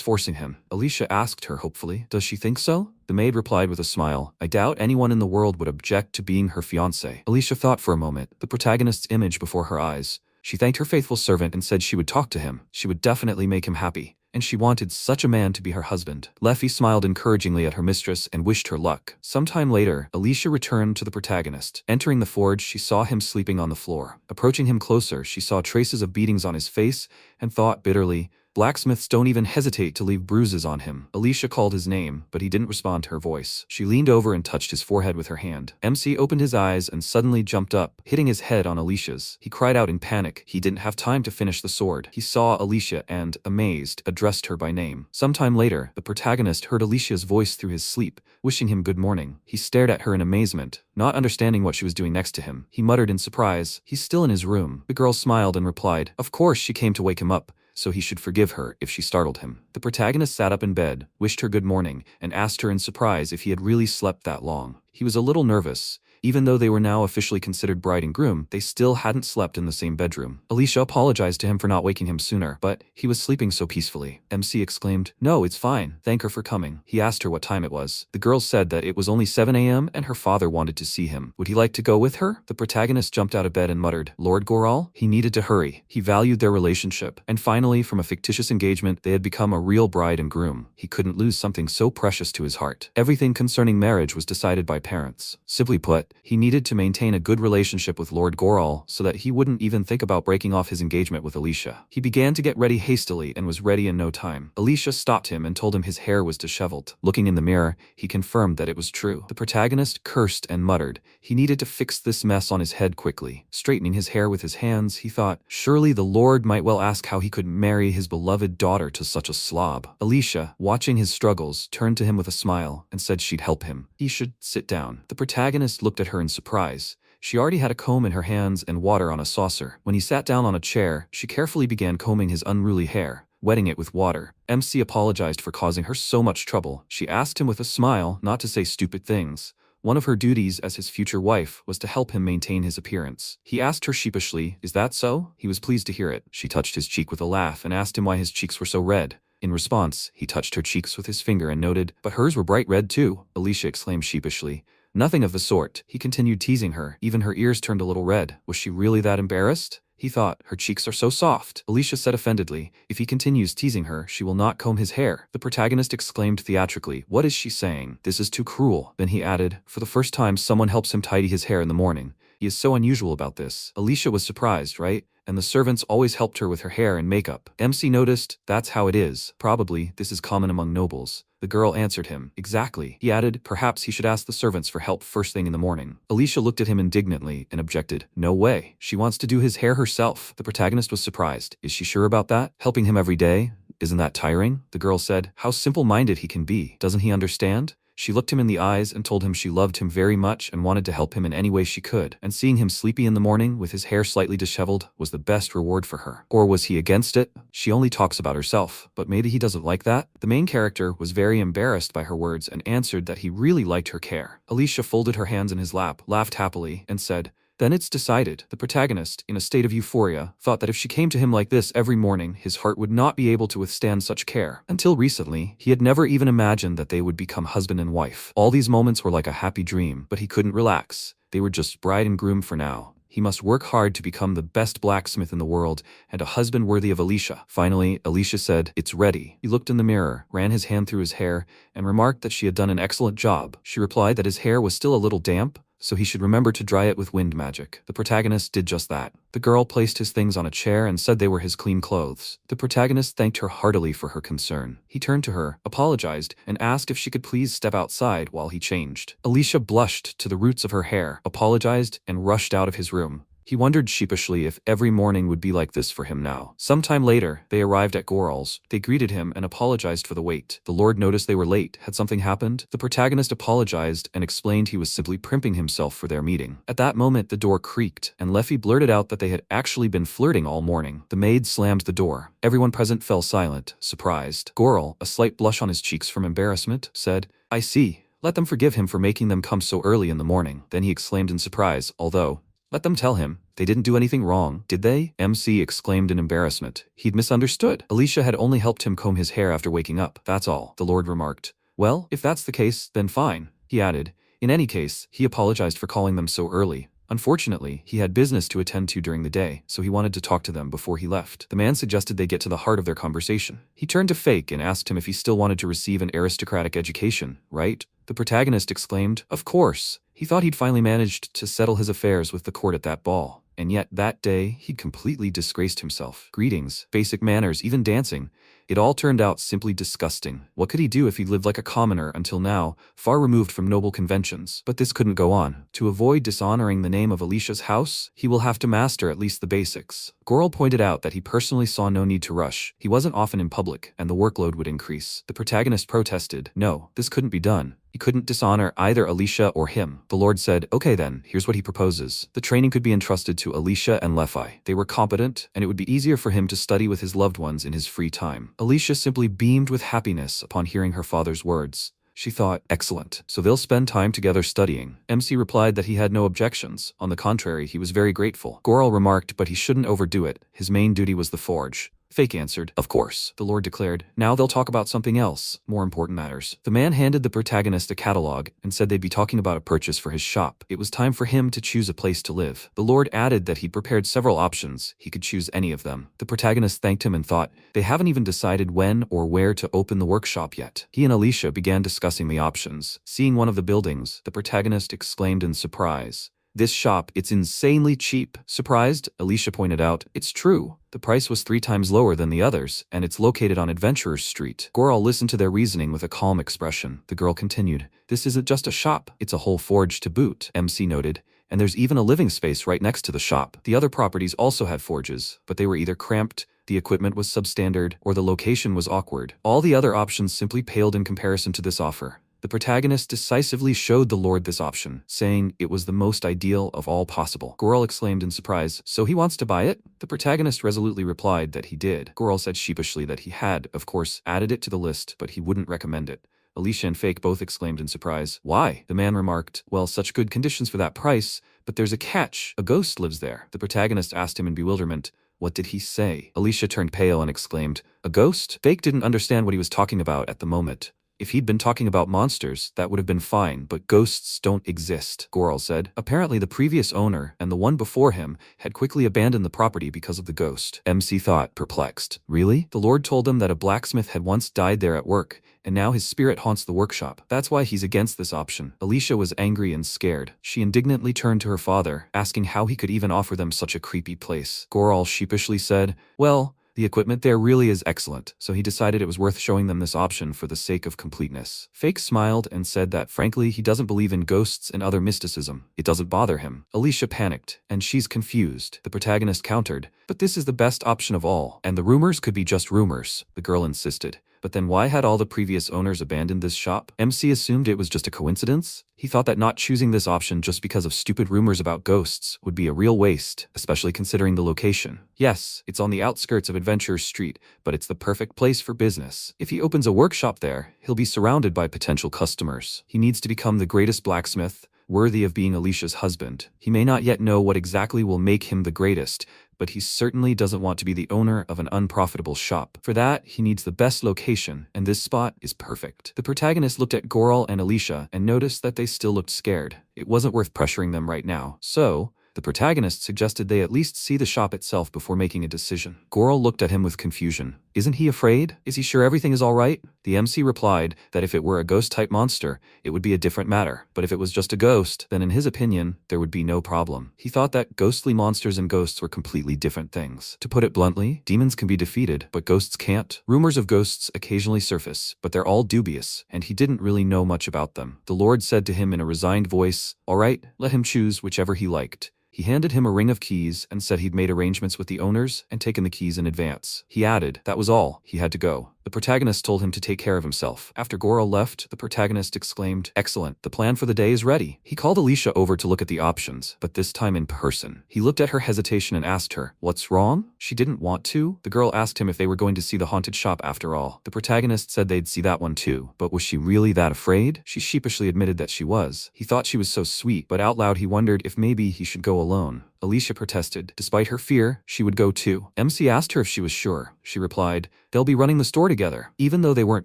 forcing him. Alicia asked her hopefully, does she think so? The maid replied with a smile, I doubt anyone in the world would object to being her fiancé. Alicia thought for a moment, the protagonist's image before her eyes. She thanked her faithful servant and said she would talk to him. She would definitely make him happy. And she wanted such a man to be her husband. Leffy smiled encouragingly at her mistress and wished her luck. Sometime later, Alicia returned to the protagonist. Entering the forge, she saw him sleeping on the floor. Approaching him closer, she saw traces of beatings on his face and thought bitterly, blacksmiths don't even hesitate to leave bruises on him. Alicia called his name, but he didn't respond to her voice. She leaned over and touched his forehead with her hand. MC opened his eyes and suddenly jumped up, hitting his head on Alicia's. He cried out in panic. He didn't have time to finish the sword. He saw Alicia and, amazed, addressed her by name. Sometime later, the protagonist heard Alicia's voice through his sleep, wishing him good morning. He stared at her in amazement, not understanding what she was doing next to him. He muttered in surprise, he's still in his room. The girl smiled and replied, of course she came to wake him up, so he should forgive her if she startled him. The protagonist sat up in bed, wished her good morning, and asked her in surprise if he had really slept that long. He was a little nervous. Even though they were now officially considered bride and groom, they still hadn't slept in the same bedroom. Alicia apologized to him for not waking him sooner, but he was sleeping so peacefully. MC exclaimed, no, it's fine. Thank her for coming. He asked her what time it was. The girl said that it was only 7 a.m. and her father wanted to see him. Would he like to go with her? The protagonist jumped out of bed and muttered, Lord Goral? He needed to hurry. He valued their relationship. And finally, from a fictitious engagement, they had become a real bride and groom. He couldn't lose something so precious to his heart. Everything concerning marriage was decided by parents. Simply put, he needed to maintain a good relationship with Lord Goral so that he wouldn't even think about breaking off his engagement with Alicia. He began to get ready hastily and was ready in no time. Alicia stopped him and told him his hair was disheveled. Looking in the mirror, he confirmed that it was true. The protagonist cursed and muttered. He needed to fix this mess on his head quickly. Straightening his hair with his hands, he thought, surely the Lord might well ask how he could marry his beloved daughter to such a slob. Alicia, watching his struggles, turned to him with a smile and said she'd help him. He should sit down. The protagonist looked at her in surprise. She already had a comb in her hands and water on a saucer. When he sat down on a chair, she carefully began combing his unruly hair, wetting it with water. MC apologized for causing her so much trouble. She asked him with a smile not to say stupid things. One of her duties as his future wife was to help him maintain his appearance. He asked her sheepishly, "Is that so?" He was pleased to hear it. She touched his cheek with a laugh and asked him why his cheeks were so red. In response, he touched her cheeks with his finger and noted, "But hers were bright red too," Alicia exclaimed sheepishly. Nothing of the sort. He continued teasing her. Even her ears turned a little red. Was she really that embarrassed? He thought, her cheeks are so soft. Alicia said offendedly, if he continues teasing her, she will not comb his hair. The protagonist exclaimed theatrically, what is she saying? This is too cruel. Then he added, for the first time someone helps him tidy his hair in the morning. He is so unusual about this. Alicia was surprised, right? And the servants always helped her with her hair and makeup. MC noticed, that's how it is. Probably, this is common among nobles. The girl answered him, exactly. He added, perhaps he should ask the servants for help first thing in the morning. Alicia looked at him indignantly and objected, no way. She wants to do his hair herself. The protagonist was surprised. Is she sure about that? Helping him every day? Isn't that tiring? The girl said, how simple-minded he can be. Doesn't he understand? She looked him in the eyes and told him she loved him very much and wanted to help him in any way she could, and seeing him sleepy in the morning with his hair slightly disheveled was the best reward for her. Or was he against it? She only talks about herself, but maybe he doesn't like that? The main character was very embarrassed by her words and answered that he really liked her care. Alicia folded her hands in his lap, laughed happily, and said, then it's decided. The protagonist, in a state of euphoria, thought that if she came to him like this every morning, his heart would not be able to withstand such care. Until recently, he had never even imagined that they would become husband and wife. All these moments were like a happy dream, but he couldn't relax. They were just bride and groom for now. He must work hard to become the best blacksmith in the world and a husband worthy of Alicia. Finally, Alicia said, it's ready. He looked in the mirror, ran his hand through his hair, and remarked that she had done an excellent job. She replied that his hair was still a little damp, so he should remember to dry it with wind magic. The protagonist did just that. The girl placed his things on a chair and said they were his clean clothes. The protagonist thanked her heartily for her concern. He turned to her, apologized, and asked if she could please step outside while he changed. Alicia blushed to the roots of her hair, apologized, and rushed out of his room. He wondered sheepishly if every morning would be like this for him now. Sometime later, they arrived at Goral's. They greeted him and apologized for the wait. The Lord noticed they were late. Had something happened? The protagonist apologized and explained he was simply primping himself for their meeting. At that moment, the door creaked, and Leffy blurted out that they had actually been flirting all morning. The maid slammed the door. Everyone present fell silent, surprised. Goral, a slight blush on his cheeks from embarrassment, said, I see. Let them forgive him for making them come so early in the morning. Then he exclaimed in surprise, although, let them tell him. They didn't do anything wrong, did they? MC exclaimed in embarrassment. He'd misunderstood. Alicia had only helped him comb his hair after waking up. That's all, the Lord remarked. Well, if that's the case, then fine, he added. In any case, he apologized for calling them so early. Unfortunately, he had business to attend to during the day, so he wanted to talk to them before he left. The man suggested they get to the heart of their conversation. He turned to Fake and asked him if he still wanted to receive an aristocratic education, right? The protagonist exclaimed, of course. He thought he'd finally managed to settle his affairs with the court at that ball. And yet, that day, he'd completely disgraced himself. Greetings, basic manners, even dancing. It all turned out simply disgusting. What could he do if he lived like a commoner until now, far removed from noble conventions? But this couldn't go on. To avoid dishonoring the name of Alicia's house, he will have to master at least the basics. Goral pointed out that he personally saw no need to rush. He wasn't often in public, and the workload would increase. The protagonist protested, no, this couldn't be done. He couldn't dishonor either Alicia or him. The Lord said, okay then, here's what he proposes. The training could be entrusted to Alicia and Leffy. They were competent, and it would be easier for him to study with his loved ones in his free time. Alicia simply beamed with happiness upon hearing her father's words. She thought, excellent, so they'll spend time together studying. MC replied that he had no objections. On the contrary, he was very grateful. Goral remarked, but he shouldn't overdo it. His main duty was the forge. Fake answered, of course. The Lord declared, now they'll talk about something else, more important matters. The man handed the protagonist a catalog and said they'd be talking about a purchase for his shop. It was time for him to choose a place to live. The Lord added that he'd prepared several options. He could choose any of them. The protagonist thanked him and thought, they haven't even decided when or where to open the workshop yet. He and Alicia began discussing the options. Seeing one of the buildings, the protagonist exclaimed in surprise, this shop, it's insanely cheap. Surprised, Alicia pointed out, it's true. The price was 3 times lower than the others, and it's located on Adventurers Street. Goral listened to their reasoning with a calm expression. The girl continued, this isn't just a shop, it's a whole forge to boot, MC noted. And there's even a living space right next to the shop. The other properties also had forges, but they were either cramped, the equipment was substandard, or the location was awkward. All the other options simply paled in comparison to this offer. The protagonist decisively showed the Lord this option, saying it was the most ideal of all possible. Goral exclaimed in surprise, so he wants to buy it? The protagonist resolutely replied that he did. Goral said sheepishly that he had, of course, added it to the list, but he wouldn't recommend it. Alicia and Fake both exclaimed in surprise. Why? The man remarked, well, such good conditions for that price, but there's a catch. A ghost lives there. The protagonist asked him in bewilderment. What did he say? Alicia turned pale and exclaimed, a ghost? Fake didn't understand what he was talking about at the moment. If he'd been talking about monsters, that would have been fine, but ghosts don't exist, Goral said. Apparently the previous owner, and the one before him, had quickly abandoned the property because of the ghost. MC thought, perplexed. Really? The Lord told him that a blacksmith had once died there at work, and now his spirit haunts the workshop. That's why he's against this option. Alicia was angry and scared. She indignantly turned to her father, asking how he could even offer them such a creepy place. Goral sheepishly said, well, the equipment there really is excellent, so he decided it was worth showing them this option for the sake of completeness. Fake smiled and said that frankly he doesn't believe in ghosts and other mysticism. It doesn't bother him. Alicia panicked, and she's confused. The protagonist countered, but this is the best option of all, and the rumors could be just rumors, the girl insisted. But then why had all the previous owners abandoned this shop? MC assumed it was just a coincidence? He thought that not choosing this option just because of stupid rumors about ghosts would be a real waste, especially considering the location. Yes, it's on the outskirts of Adventurers Street, but it's the perfect place for business. If he opens a workshop there, he'll be surrounded by potential customers. He needs to become the greatest blacksmith, worthy of being Alicia's husband. He may not yet know what exactly will make him the greatest, but he certainly doesn't want to be the owner of an unprofitable shop. For that, he needs the best location, and this spot is perfect. The protagonist looked at Goral and Alicia and noticed that they still looked scared. It wasn't worth pressuring them right now. So, the protagonist suggested they at least see the shop itself before making a decision. Goral looked at him with confusion. Isn't he afraid? Is he sure everything is all right? The MC replied that if it were a ghost-type monster, it would be a different matter. But if it was just a ghost, then in his opinion, there would be no problem. He thought that ghostly monsters and ghosts were completely different things. To put it bluntly, demons can be defeated, but ghosts can't. Rumors of ghosts occasionally surface, but they're all dubious, and he didn't really know much about them. The Lord said to him in a resigned voice, all right, let him choose whichever he liked. He handed him a ring of keys and said he'd made arrangements with the owners and taken the keys in advance. He added, that was all, he had to go. The protagonist told him to take care of himself. After Goral left, the protagonist exclaimed, excellent, the plan for the day is ready. He called Alicia over to look at the options, but this time in person. He looked at her hesitation and asked her, what's wrong? She didn't want to. The girl asked him if they were going to see the haunted shop after all. The protagonist said they'd see that one too, but was she really that afraid? She sheepishly admitted that she was. He thought she was so sweet, but out loud he wondered if maybe he should go alone. Alicia protested. Despite her fear, she would go too. MC asked her if she was sure. She replied, they'll be running the store together. Even though they weren't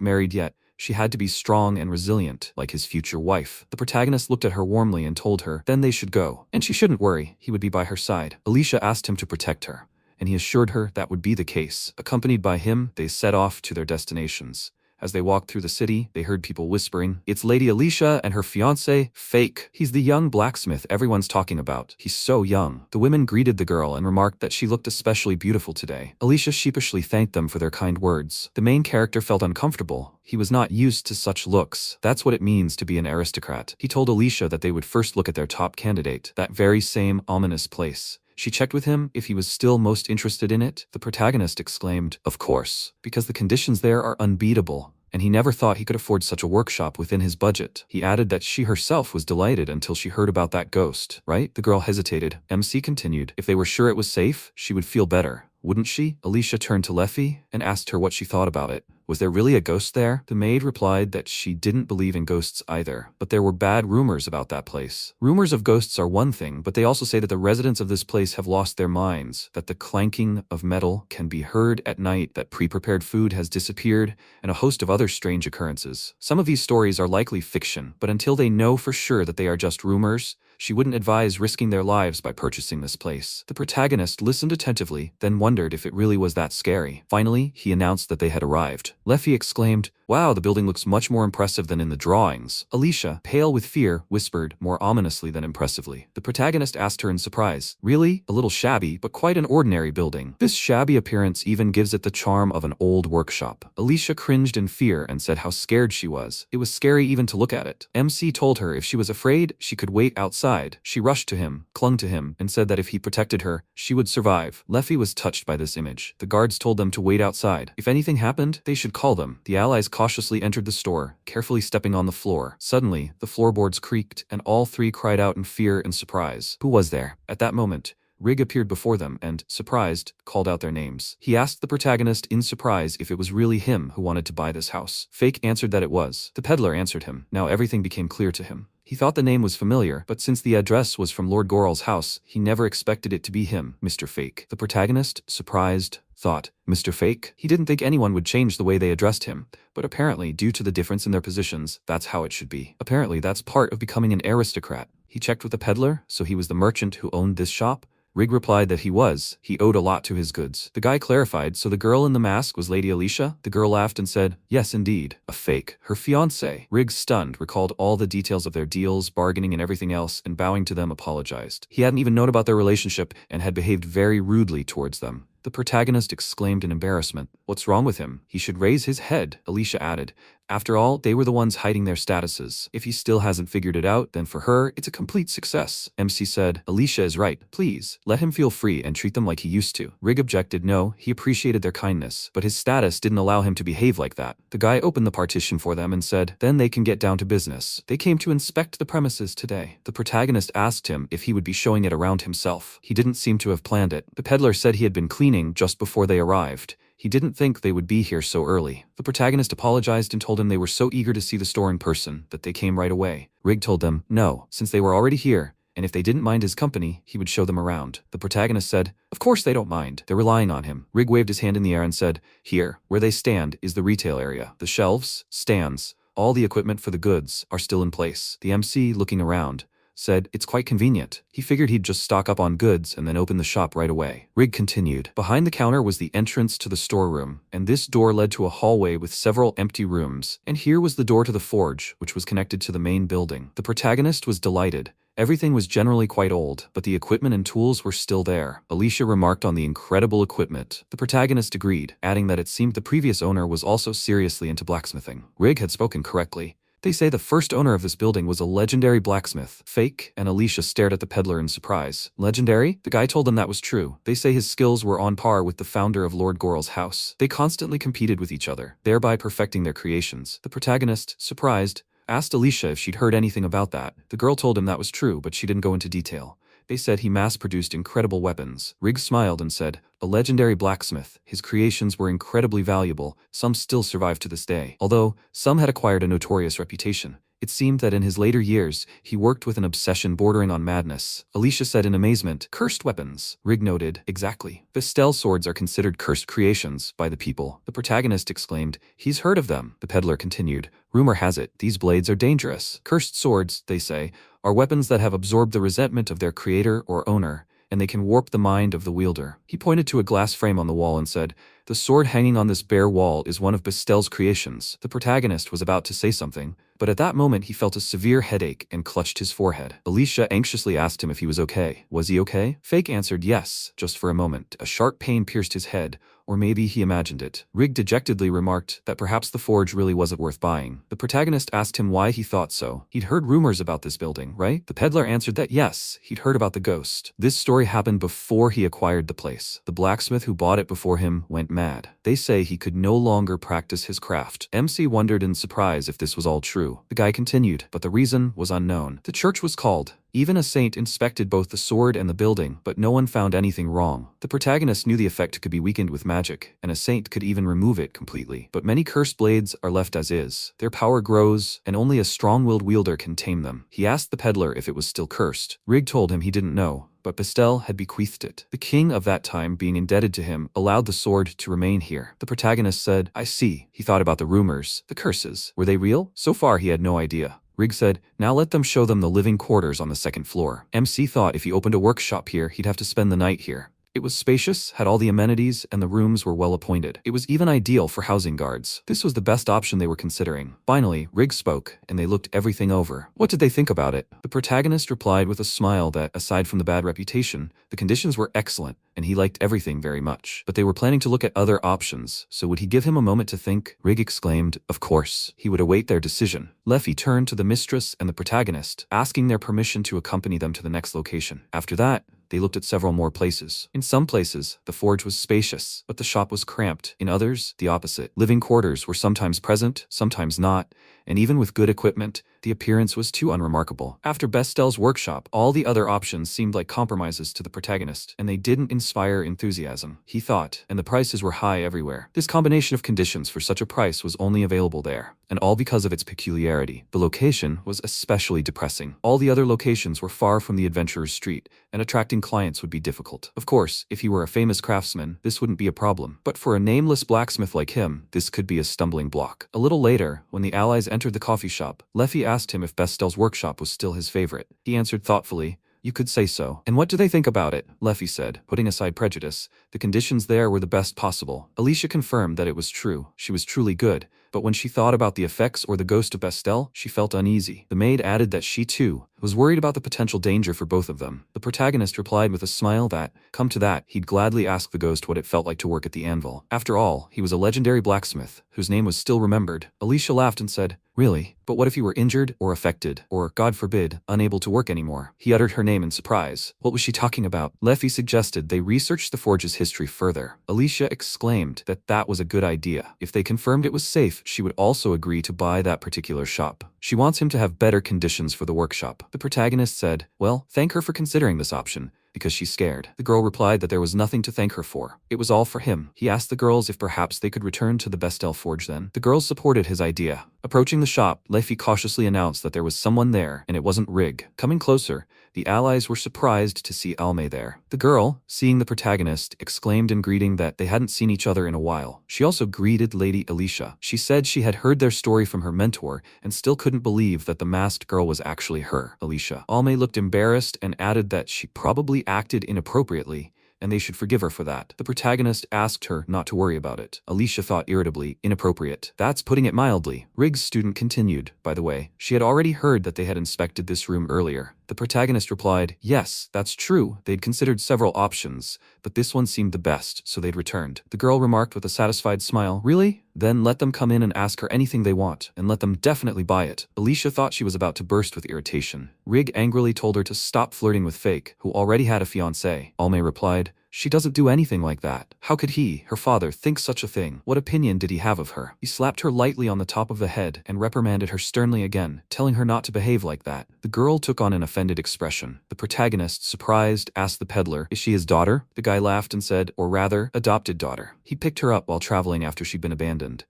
married yet, she had to be strong and resilient, like his future wife. The protagonist looked at her warmly and told her, then they should go. And she shouldn't worry, he would be by her side. Alicia asked him to protect her, and he assured her that would be the case. Accompanied by him, they set off to their destinations. As they walked through the city, they heard people whispering, it's Lady Alicia and her fiancé, Fake. He's the young blacksmith everyone's talking about. He's so young. The women greeted the girl and remarked that she looked especially beautiful today. Alicia sheepishly thanked them for their kind words. The main character felt uncomfortable. He was not used to such looks. That's what it means to be an aristocrat. He told Alicia that they would first look at their top candidate, that very same ominous place. She checked with him if he was still most interested in it. The protagonist exclaimed, of course, because the conditions there are unbeatable, and he never thought he could afford such a workshop within his budget. He added that she herself was delighted until she heard about that ghost, right? The girl hesitated. MC continued, if they were sure it was safe, she would feel better, wouldn't she? Alicia turned to Leffy and asked her what she thought about it. Was there really a ghost there? The maid replied that she didn't believe in ghosts either, but there were bad rumors about that place. Rumors of ghosts are one thing, but they also say that the residents of this place have lost their minds, that the clanking of metal can be heard at night, that pre-prepared food has disappeared, and a host of other strange occurrences. Some of these stories are likely fiction, but until they know for sure that they are just rumors, she wouldn't advise risking their lives by purchasing this place. The protagonist listened attentively, then wondered if it really was that scary. Finally, he announced that they had arrived. Leffy exclaimed, wow, the building looks much more impressive than in the drawings. Alicia, pale with fear, whispered, more ominously than impressively. The protagonist asked her in surprise, really? A little shabby, but quite an ordinary building. This shabby appearance even gives it the charm of an old workshop. Alicia cringed in fear and said how scared she was. It was scary even to look at it. MC told her if she was afraid, she could wait outside. She rushed to him, clung to him, and said that if he protected her, she would survive. Leffy was touched by this image. The guards told them to wait outside. If anything happened, they should call them. The allies cautiously entered the store, carefully stepping on the floor. Suddenly, the floorboards creaked, and all three cried out in fear and surprise. Who was there? At that moment, Rig appeared before them and, surprised, called out their names. He asked the protagonist in surprise if it was really him who wanted to buy this house. Fake answered that it was. The peddler answered him. Now everything became clear to him. He thought the name was familiar, but since the address was from Lord Goral's house, he never expected it to be him, Mr. Fake. The protagonist, surprised, thought, Mr. Fake? He didn't think anyone would change the way they addressed him, but apparently, due to the difference in their positions, that's how it should be. Apparently, that's part of becoming an aristocrat. He checked with the peddler, so he was the merchant who owned this shop? Rig replied that he was. He owed a lot to his goods. The guy clarified, so the girl in the mask was Lady Alicia? The girl laughed and said, yes indeed. A fake. Her fiancé. Rig, stunned, recalled all the details of their deals, bargaining and everything else, and bowing to them apologized. He hadn't even known about their relationship and had behaved very rudely towards them. The protagonist exclaimed in embarrassment. What's wrong with him? He should raise his head, Alicia added. After all, they were the ones hiding their statuses. If he still hasn't figured it out, then for her, it's a complete success. MC said, Alicia is right. Please, let him feel free and treat them like he used to. Rig objected. No, he appreciated their kindness, but his status didn't allow him to behave like that. The guy opened the partition for them and said, then they can get down to business. They came to inspect the premises today. The protagonist asked him if he would be showing it around himself. He didn't seem to have planned it. The peddler said he had been cleaning just before they arrived. He didn't think they would be here so early. The protagonist apologized and told him they were so eager to see the store in person that they came right away. Rig told them, no, since they were already here, and if they didn't mind his company, he would show them around. The protagonist said, of course they don't mind. They're relying on him. Rig waved his hand in the air and said, here, where they stand, is the retail area. The shelves, stands, all the equipment for the goods are still in place. The MC, looking around, said, it's quite convenient. He figured he'd just stock up on goods and then open the shop right away. Rig continued. Behind the counter was the entrance to the storeroom, and this door led to a hallway with several empty rooms. And here was the door to the forge, which was connected to the main building. The protagonist was delighted. Everything was generally quite old, but the equipment and tools were still there. Alicia remarked on the incredible equipment. The protagonist agreed, adding that it seemed the previous owner was also seriously into blacksmithing. Rig had spoken correctly. They say the first owner of this building was a legendary blacksmith. Fake? And Alicia stared at the peddler in surprise. Legendary? The guy told them that was true. They say his skills were on par with the founder of Lord Goral's house. They constantly competed with each other, thereby perfecting their creations. The protagonist, surprised, asked Alicia if she'd heard anything about that. The girl told him that was true, but she didn't go into detail. They said he mass-produced incredible weapons. Riggs smiled and said, a legendary blacksmith. His creations were incredibly valuable. Some still survive to this day, although some had acquired a notorious reputation. It seemed that in his later years, he worked with an obsession bordering on madness. Alicia said in amazement, cursed weapons. Rig noted, exactly. Vestel swords are considered cursed creations by the people. The protagonist exclaimed, he's heard of them. The peddler continued, rumor has it, these blades are dangerous. Cursed swords, they say, are weapons that have absorbed the resentment of their creator or owner, and they can warp the mind of the wielder. He pointed to a glass frame on the wall and said, the sword hanging on this bare wall is one of Bestel's creations. The protagonist was about to say something, but at that moment he felt a severe headache and clutched his forehead. Alicia anxiously asked him if he was okay. Was he okay? Fake answered yes, just for a moment. A sharp pain pierced his head, or maybe he imagined it. Rig dejectedly remarked that perhaps the forge really wasn't worth buying. The protagonist asked him why he thought so. He'd heard rumors about this building, right? The peddler answered that yes, he'd heard about the ghost. This story happened before he acquired the place. The blacksmith who bought it before him went mad. They say he could no longer practice his craft. MC wondered in surprise if this was all true. The guy continued, but the reason was unknown. The church was called. Even a saint inspected both the sword and the building, but no one found anything wrong. The protagonist knew the effect could be weakened with magic, and a saint could even remove it completely. But many cursed blades are left as is. Their power grows, and only a strong-willed wielder can tame them. He asked the peddler if it was still cursed. Rig told him he didn't know, but Bestel had bequeathed it. The king of that time, being indebted to him, allowed the sword to remain here. The protagonist said, I see. He thought about the rumors, the curses. Were they real? So far he had no idea. Rig said, now let them show them the living quarters on the second floor. MC thought if he opened a workshop here, he'd have to spend the night here. It was spacious, had all the amenities, and the rooms were well appointed. It was even ideal for housing guards. This was the best option they were considering. Finally, Rig spoke, and they looked everything over. What did they think about it? The protagonist replied with a smile that, aside from the bad reputation, the conditions were excellent, and he liked everything very much. But they were planning to look at other options, so would he give him a moment to think? Rig exclaimed, of course. He would await their decision. Leffy turned to the mistress and the protagonist, asking their permission to accompany them to the next location. After that, they looked at several more places. In some places, the forge was spacious, but the shop was cramped. In others, the opposite. Living quarters were sometimes present, sometimes not, and even with good equipment, the appearance was too unremarkable. After Bestel's workshop, all the other options seemed like compromises to the protagonist, and they didn't inspire enthusiasm, he thought, and the prices were high everywhere. This combination of conditions for such a price was only available there, and all because of its peculiarity. The location was especially depressing. All the other locations were far from the adventurer's street, and attracting clients would be difficult. Of course, if he were a famous craftsman, this wouldn't be a problem, but for a nameless blacksmith like him, this could be a stumbling block. A little later, when the allies entered the coffee shop, Leffy asked him if Bestel's workshop was still his favorite. He answered thoughtfully, "You could say so." "And what do they think about it?" Leffy said, putting aside prejudice. The conditions there were the best possible. Alicia confirmed that it was true. She was truly good, but when she thought about the effects or the ghost of Bestel, she felt uneasy. The maid added that she, too, was worried about the potential danger for both of them. The protagonist replied with a smile that, come to that, he'd gladly ask the ghost what it felt like to work at the anvil. After all, he was a legendary blacksmith, whose name was still remembered. Alicia laughed and said, "Really? But what if you were injured or affected, or, God forbid, unable to work anymore?" He uttered her name in surprise. What was she talking about? Leffy suggested they research the forge's history further. Alicia exclaimed that that was a good idea. If they confirmed it was safe, she would also agree to buy that particular shop. She wants him to have better conditions for the workshop. The protagonist said, "Well, thank her for considering this option, because she's scared." The girl replied that there was nothing to thank her for. It was all for him. He asked the girls if perhaps they could return to the Bestel forge then. The girls supported his idea. Approaching the shop, Leffy cautiously announced that there was someone there, and it wasn't Rig. Coming closer, the allies were surprised to see Alme there. The girl, seeing the protagonist, exclaimed in greeting that they hadn't seen each other in a while. She also greeted Lady Alicia. She said she had heard their story from her mentor and still couldn't believe that the masked girl was actually her, Alicia. Alme looked embarrassed and added that she probably acted inappropriately, and they should forgive her for that. The protagonist asked her not to worry about it. Alicia thought irritably, inappropriate. That's putting it mildly. Rig's student continued, by the way. She had already heard that they had inspected this room earlier. The protagonist replied, yes, that's true. They'd considered several options, but this one seemed the best, so they'd returned. The girl remarked with a satisfied smile, really? Then let them come in and ask her anything they want, and let them definitely buy it. Alicia thought she was about to burst with irritation. Rig angrily told her to stop flirting with Fake, who already had a fiancé. Alme replied, she doesn't do anything like that. How could he, her father, think such a thing? What opinion did he have of her? He slapped her lightly on the top of the head and reprimanded her sternly again, telling her not to behave like that. The girl took on an offended expression. The protagonist, surprised, asked the peddler, is she his daughter? The guy laughed and said, or rather, adopted daughter. He picked her up while traveling after she'd been abandoned.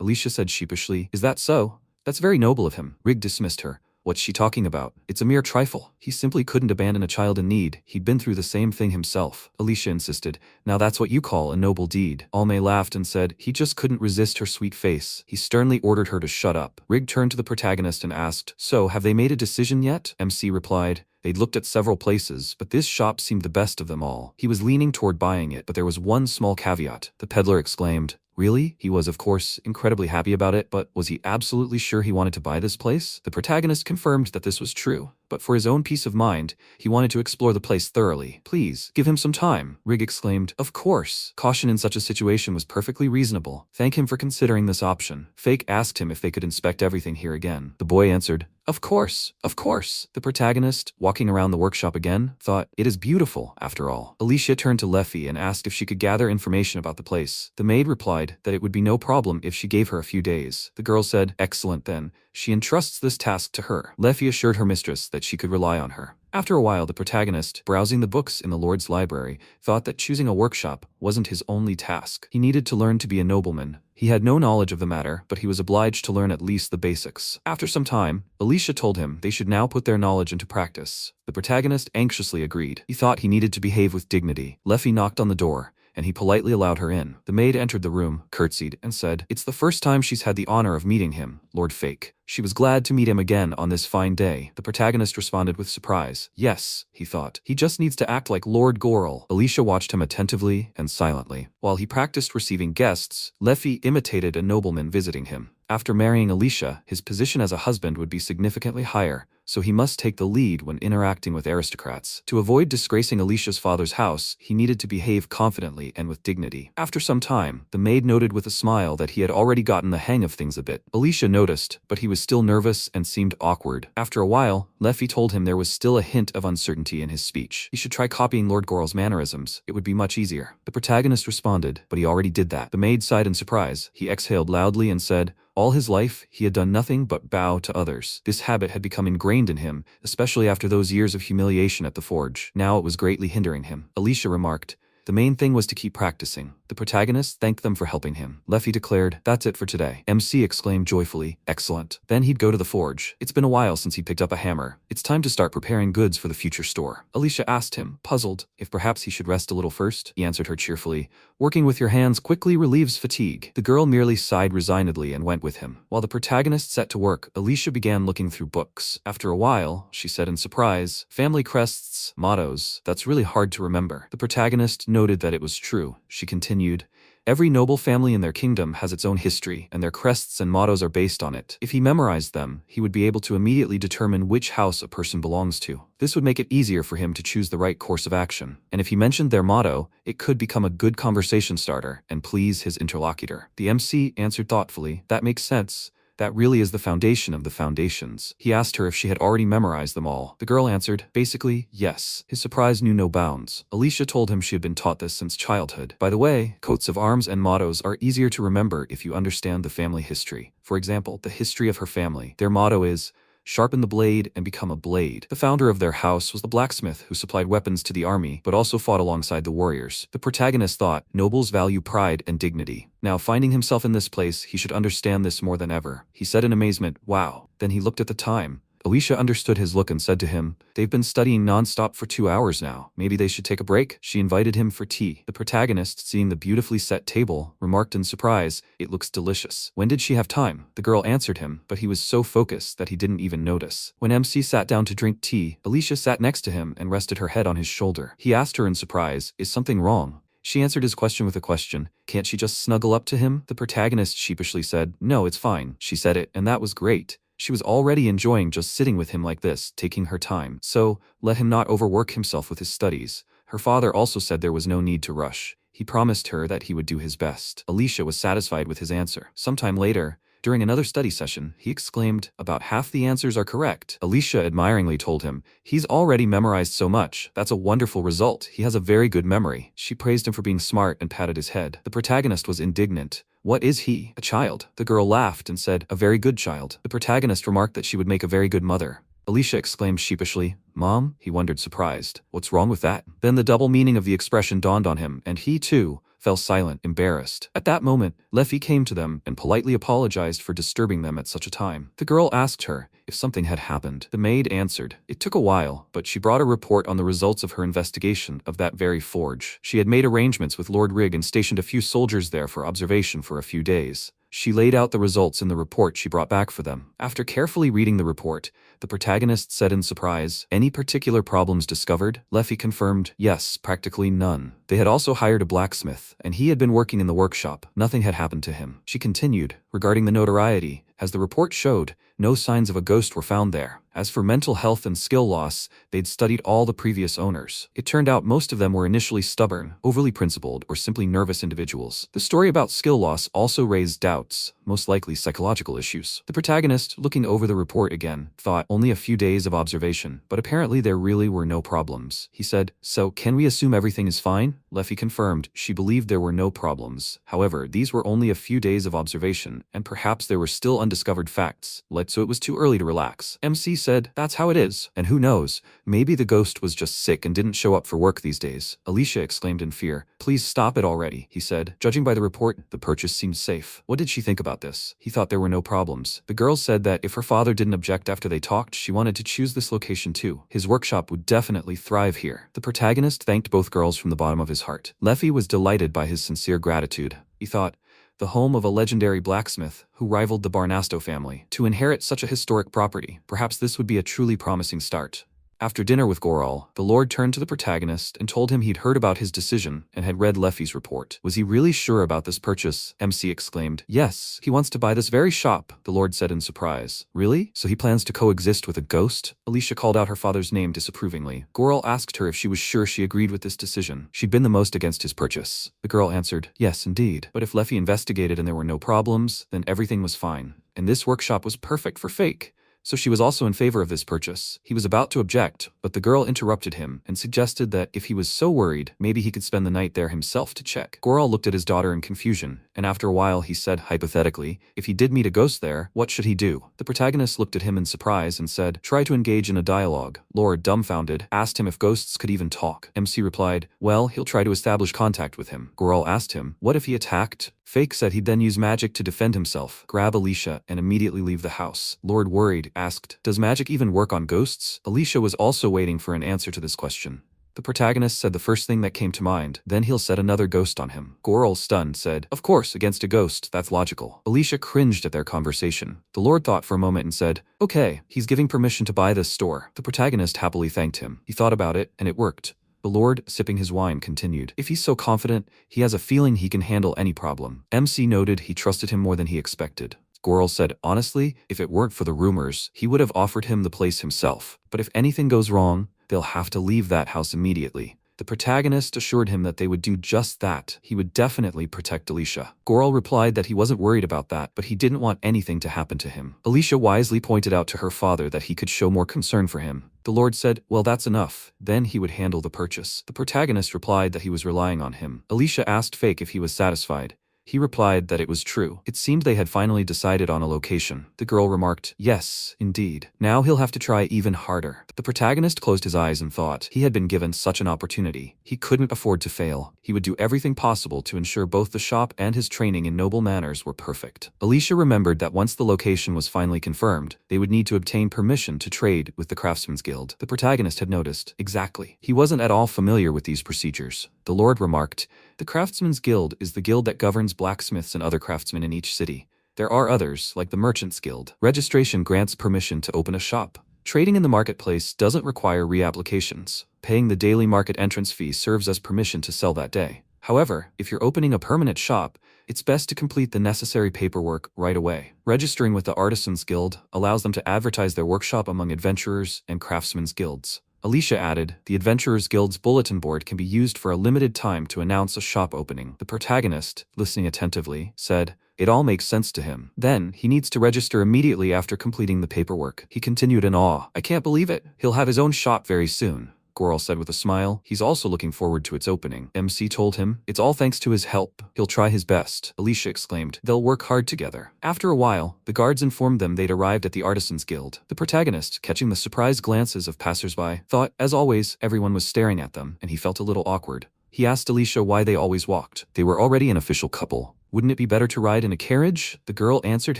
Alicia said sheepishly, is that so? That's very noble of him. Rig dismissed her. What's she talking about? It's a mere trifle. He simply couldn't abandon a child in need. He'd been through the same thing himself. Alicia insisted. Now that's what you call a noble deed. Alme laughed and said he just couldn't resist her sweet face. He sternly ordered her to shut up. Rig turned to the protagonist and asked, so have they made a decision yet? MC replied, they'd looked at several places, but this shop seemed the best of them all. He was leaning toward buying it, but there was one small caveat. The peddler exclaimed, really? He was, of course, incredibly happy about it, but was he absolutely sure he wanted to buy this place? The protagonist confirmed that this was true, but for his own peace of mind, he wanted to explore the place thoroughly. Please, give him some time, Rig exclaimed. Of course. Caution in such a situation was perfectly reasonable. Thank him for considering this option. Fake asked him if they could inspect everything here again. The boy answered, of course, of course. The protagonist, walking around the workshop again, thought, it is beautiful, after all. Alicia turned to Leffy and asked if she could gather information about the place. The maid replied that it would be no problem if she gave her a few days. The girl said, excellent then. She entrusts this task to her. Leffy assured her mistress that she could rely on her. After a while, the protagonist, browsing the books in the Lord's library, thought that choosing a workshop wasn't his only task. He needed to learn to be a nobleman. He had no knowledge of the matter, but he was obliged to learn at least the basics. After some time, Alicia told him they should now put their knowledge into practice. The protagonist anxiously agreed. He thought he needed to behave with dignity. Leffy knocked on the door, and he politely allowed her in. The maid entered the room, curtsied, and said, it's the first time she's had the honor of meeting him, Lord Fake. She was glad to meet him again on this fine day. The protagonist responded with surprise. Yes, he thought. He just needs to act like Lord Goral. Alicia watched him attentively and silently. While he practiced receiving guests, Leffy imitated a nobleman visiting him. After marrying Alicia, his position as a husband would be significantly higher, so he must take the lead when interacting with aristocrats. To avoid disgracing Alicia's father's house, he needed to behave confidently and with dignity. After some time, the maid noted with a smile that he had already gotten the hang of things a bit. Alicia noticed, but he was still nervous and seemed awkward. After a while, Leffy told him there was still a hint of uncertainty in his speech. He should try copying Lord Goral's mannerisms. It would be much easier. The protagonist responded, but he already did that. The maid sighed in surprise. He exhaled loudly and said, All his life, he had done nothing but bow to others. This habit had become ingrained in him, especially after those years of humiliation at the forge. Now it was greatly hindering him. Alicia remarked, "The main thing was to keep practicing." The protagonist thanked them for helping him. Leffy declared, "That's it for today." MC exclaimed joyfully, "Excellent." Then he'd go to the forge. It's been a while since he picked up a hammer. It's time to start preparing goods for the future store. Alicia asked him, puzzled, if perhaps he should rest a little first. He answered her cheerfully, "Working with your hands quickly relieves fatigue." The girl merely sighed resignedly and went with him. While the protagonist set to work, Alicia began looking through books. After a while, she said in surprise, "Family crests, mottos, that's really hard to remember." The protagonist noted that it was true. She continued, "Every noble family in their kingdom has its own history, and their crests and mottos are based on it. If he memorized them, he would be able to immediately determine which house a person belongs to. This would make it easier for him to choose the right course of action. And if he mentioned their motto, it could become a good conversation starter and please his interlocutor." The MC answered thoughtfully, "That makes sense. That really is the foundation of the foundations." He asked her if she had already memorized them all. The girl answered, "Basically, yes." His surprise knew no bounds. Alicia told him she had been taught this since childhood. By the way, coats of arms and mottos are easier to remember if you understand the family history. For example, the history of her family. Their motto is, "Sharpen the blade and become a blade." The founder of their house was the blacksmith who supplied weapons to the army, but also fought alongside the warriors. The protagonist thought, nobles value pride and dignity. Now finding himself in this place, he should understand this more than ever. He said in amazement, "Wow." Then he looked at the time. Alicia understood his look and said to him, "They've been studying non-stop for 2 hours now. Maybe they should take a break?" She invited him for tea. The protagonist, seeing the beautifully set table, remarked in surprise, "It looks delicious." When did she have time? The girl answered him, but he was so focused that he didn't even notice. When MC sat down to drink tea, Alicia sat next to him and rested her head on his shoulder. He asked her in surprise, "Is something wrong?" She answered his question with a question. "Can't she just snuggle up to him?" The protagonist sheepishly said, "No, it's fine." She said it, and that was great. She was already enjoying just sitting with him like this, taking her time. So, let him not overwork himself with his studies. Her father also said there was no need to rush. He promised her that he would do his best. Alicia was satisfied with his answer. Sometime later, during another study session, he exclaimed, "About half the answers are correct." Alicia admiringly told him, "He's already memorized so much. That's a wonderful result. He has a very good memory." She praised him for being smart and patted his head. The protagonist was indignant. "What is he? A child?" The girl laughed and said, "A very good child." The protagonist remarked that she would make a very good mother. Alicia exclaimed sheepishly, "Mom?" He wondered surprised. "What's wrong with that?" Then the double meaning of the expression dawned on him, and he, too, fell silent, embarrassed. At that moment, Leffy came to them and politely apologized for disturbing them at such a time. The girl asked her if something had happened. The maid answered, "It took a while, but she brought a report on the results of her investigation of that very forge. She had made arrangements with Lord Rigg and stationed a few soldiers there for observation for a few days." She laid out the results in the report she brought back for them. After carefully reading the report, the protagonist said in surprise, "Any particular problems discovered?" Leffy confirmed, "Yes, practically none." They had also hired a blacksmith, and he had been working in the workshop. Nothing had happened to him. She continued, regarding the notoriety, as the report showed, no signs of a ghost were found there. As for mental health and skill loss, they'd studied all the previous owners. It turned out most of them were initially stubborn, overly principled, or simply nervous individuals. The story about skill loss also raised doubts, most likely psychological issues. The protagonist, looking over the report again, thought only a few days of observation, but apparently there really were no problems. He said, "So, can we assume everything is fine?" Leffy confirmed she believed there were no problems. However, these were only a few days of observation, and perhaps there were still undiscovered facts, so it was too early to relax. MC said, "That's how it is, and who knows, maybe the ghost was just sick and didn't show up for work these days." Alicia exclaimed in fear, "Please stop it already," he said. Judging by the report, the purchase seemed safe. What did she think about this? He thought there were no problems. The girl said that if her father didn't object after they talked, she wanted to choose this location too. His workshop would definitely thrive here. The protagonist thanked both girls from the bottom of his heart. Leffy was delighted by his sincere gratitude. He thought, the home of a legendary blacksmith who rivaled the Barnasto family. To inherit such a historic property, perhaps this would be a truly promising start. After dinner with Goral, the Lord turned to the protagonist and told him he'd heard about his decision and had read Leffy's report. Was he really sure about this purchase? MC exclaimed. "Yes, he wants to buy this very shop," the Lord said in surprise. "Really? So he plans to coexist with a ghost?" Alicia called out her father's name disapprovingly. Goral asked her if she was sure she agreed with this decision. She'd been the most against his purchase. The girl answered, "Yes, indeed. But if Leffy investigated and there were no problems, then everything was fine. And this workshop was perfect for Fake. so she was also in favor of this purchase. He was about to object, but the girl interrupted him and suggested that if he was so worried, maybe he could spend the night there himself to check. Goral looked at his daughter in confusion, and after a while he said hypothetically, if he did meet a ghost there, what should he do? The protagonist looked at him in surprise and said, try to engage in a dialogue. Lord, dumbfounded, asked him if ghosts could even talk. MC replied, well, he'll try to establish contact with him. Goral asked him, what if he attacked? Fake said he'd then use magic to defend himself, grab Alicia, and immediately leave the house. Lord, worried, asked, does magic even work on ghosts? Alicia was also waiting for an answer to this question. The protagonist said the first thing that came to mind, then he'll set another ghost on him. Goral, stunned, said, of course, against a ghost, that's logical. Alicia cringed at their conversation. The Lord thought for a moment and said, okay, he's giving permission to buy this store. The protagonist happily thanked him. He thought about it, and it worked. The Lord, sipping his wine, continued, if he's so confident, he has a feeling he can handle any problem. MC noted he trusted him more than he expected. Goral said, honestly, if it weren't for the rumors, he would have offered him the place himself. But if anything goes wrong, they'll have to leave that house immediately. The protagonist assured him that they would do just that. He would definitely protect Alicia. Goral replied that he wasn't worried about that, but he didn't want anything to happen to him. Alicia wisely pointed out to her father that he could show more concern for him. The Lord said, well, that's enough. Then he would handle the purchase. The protagonist replied that he was relying on him. Alicia asked Fake if he was satisfied. He replied that it was true. It seemed they had finally decided on a location. The girl remarked, yes, indeed. Now he'll have to try even harder. The protagonist closed his eyes and thought, he had been given such an opportunity. He couldn't afford to fail. He would do everything possible to ensure both the shop and his training in noble manners were perfect. Alicia remembered that once the location was finally confirmed, they would need to obtain permission to trade with the Craftsman's Guild. The protagonist had noticed. Exactly. He wasn't at all familiar with these procedures. The Lord remarked, the Craftsman's Guild is the guild that governs blacksmiths and other craftsmen in each city. There are others, like the Merchants Guild. Registration grants permission to open a shop. Trading in the marketplace doesn't require reapplications. Paying the daily market entrance fee serves as permission to sell that day. However, if you're opening a permanent shop, it's best to complete the necessary paperwork right away. Registering with the Artisans Guild allows them to advertise their workshop among adventurers and craftsmen's guilds. Alicia added, the Adventurers Guild's bulletin board can be used for a limited time to announce a shop opening. The protagonist, listening attentively, said, it all makes sense to him. Then, he needs to register immediately after completing the paperwork. He continued in awe, I can't believe it. He'll have his own shop very soon. Goral said with a smile, he's also looking forward to its opening. MC told him, it's all thanks to his help. He'll try his best. Alicia exclaimed, they'll work hard together. After a while, the guards informed them they'd arrived at the Artisans Guild. The protagonist, catching the surprised glances of passersby, thought, as always, everyone was staring at them, and he felt a little awkward. He asked Alicia why they always walked. They were already an official couple. Wouldn't it be better to ride in a carriage? The girl answered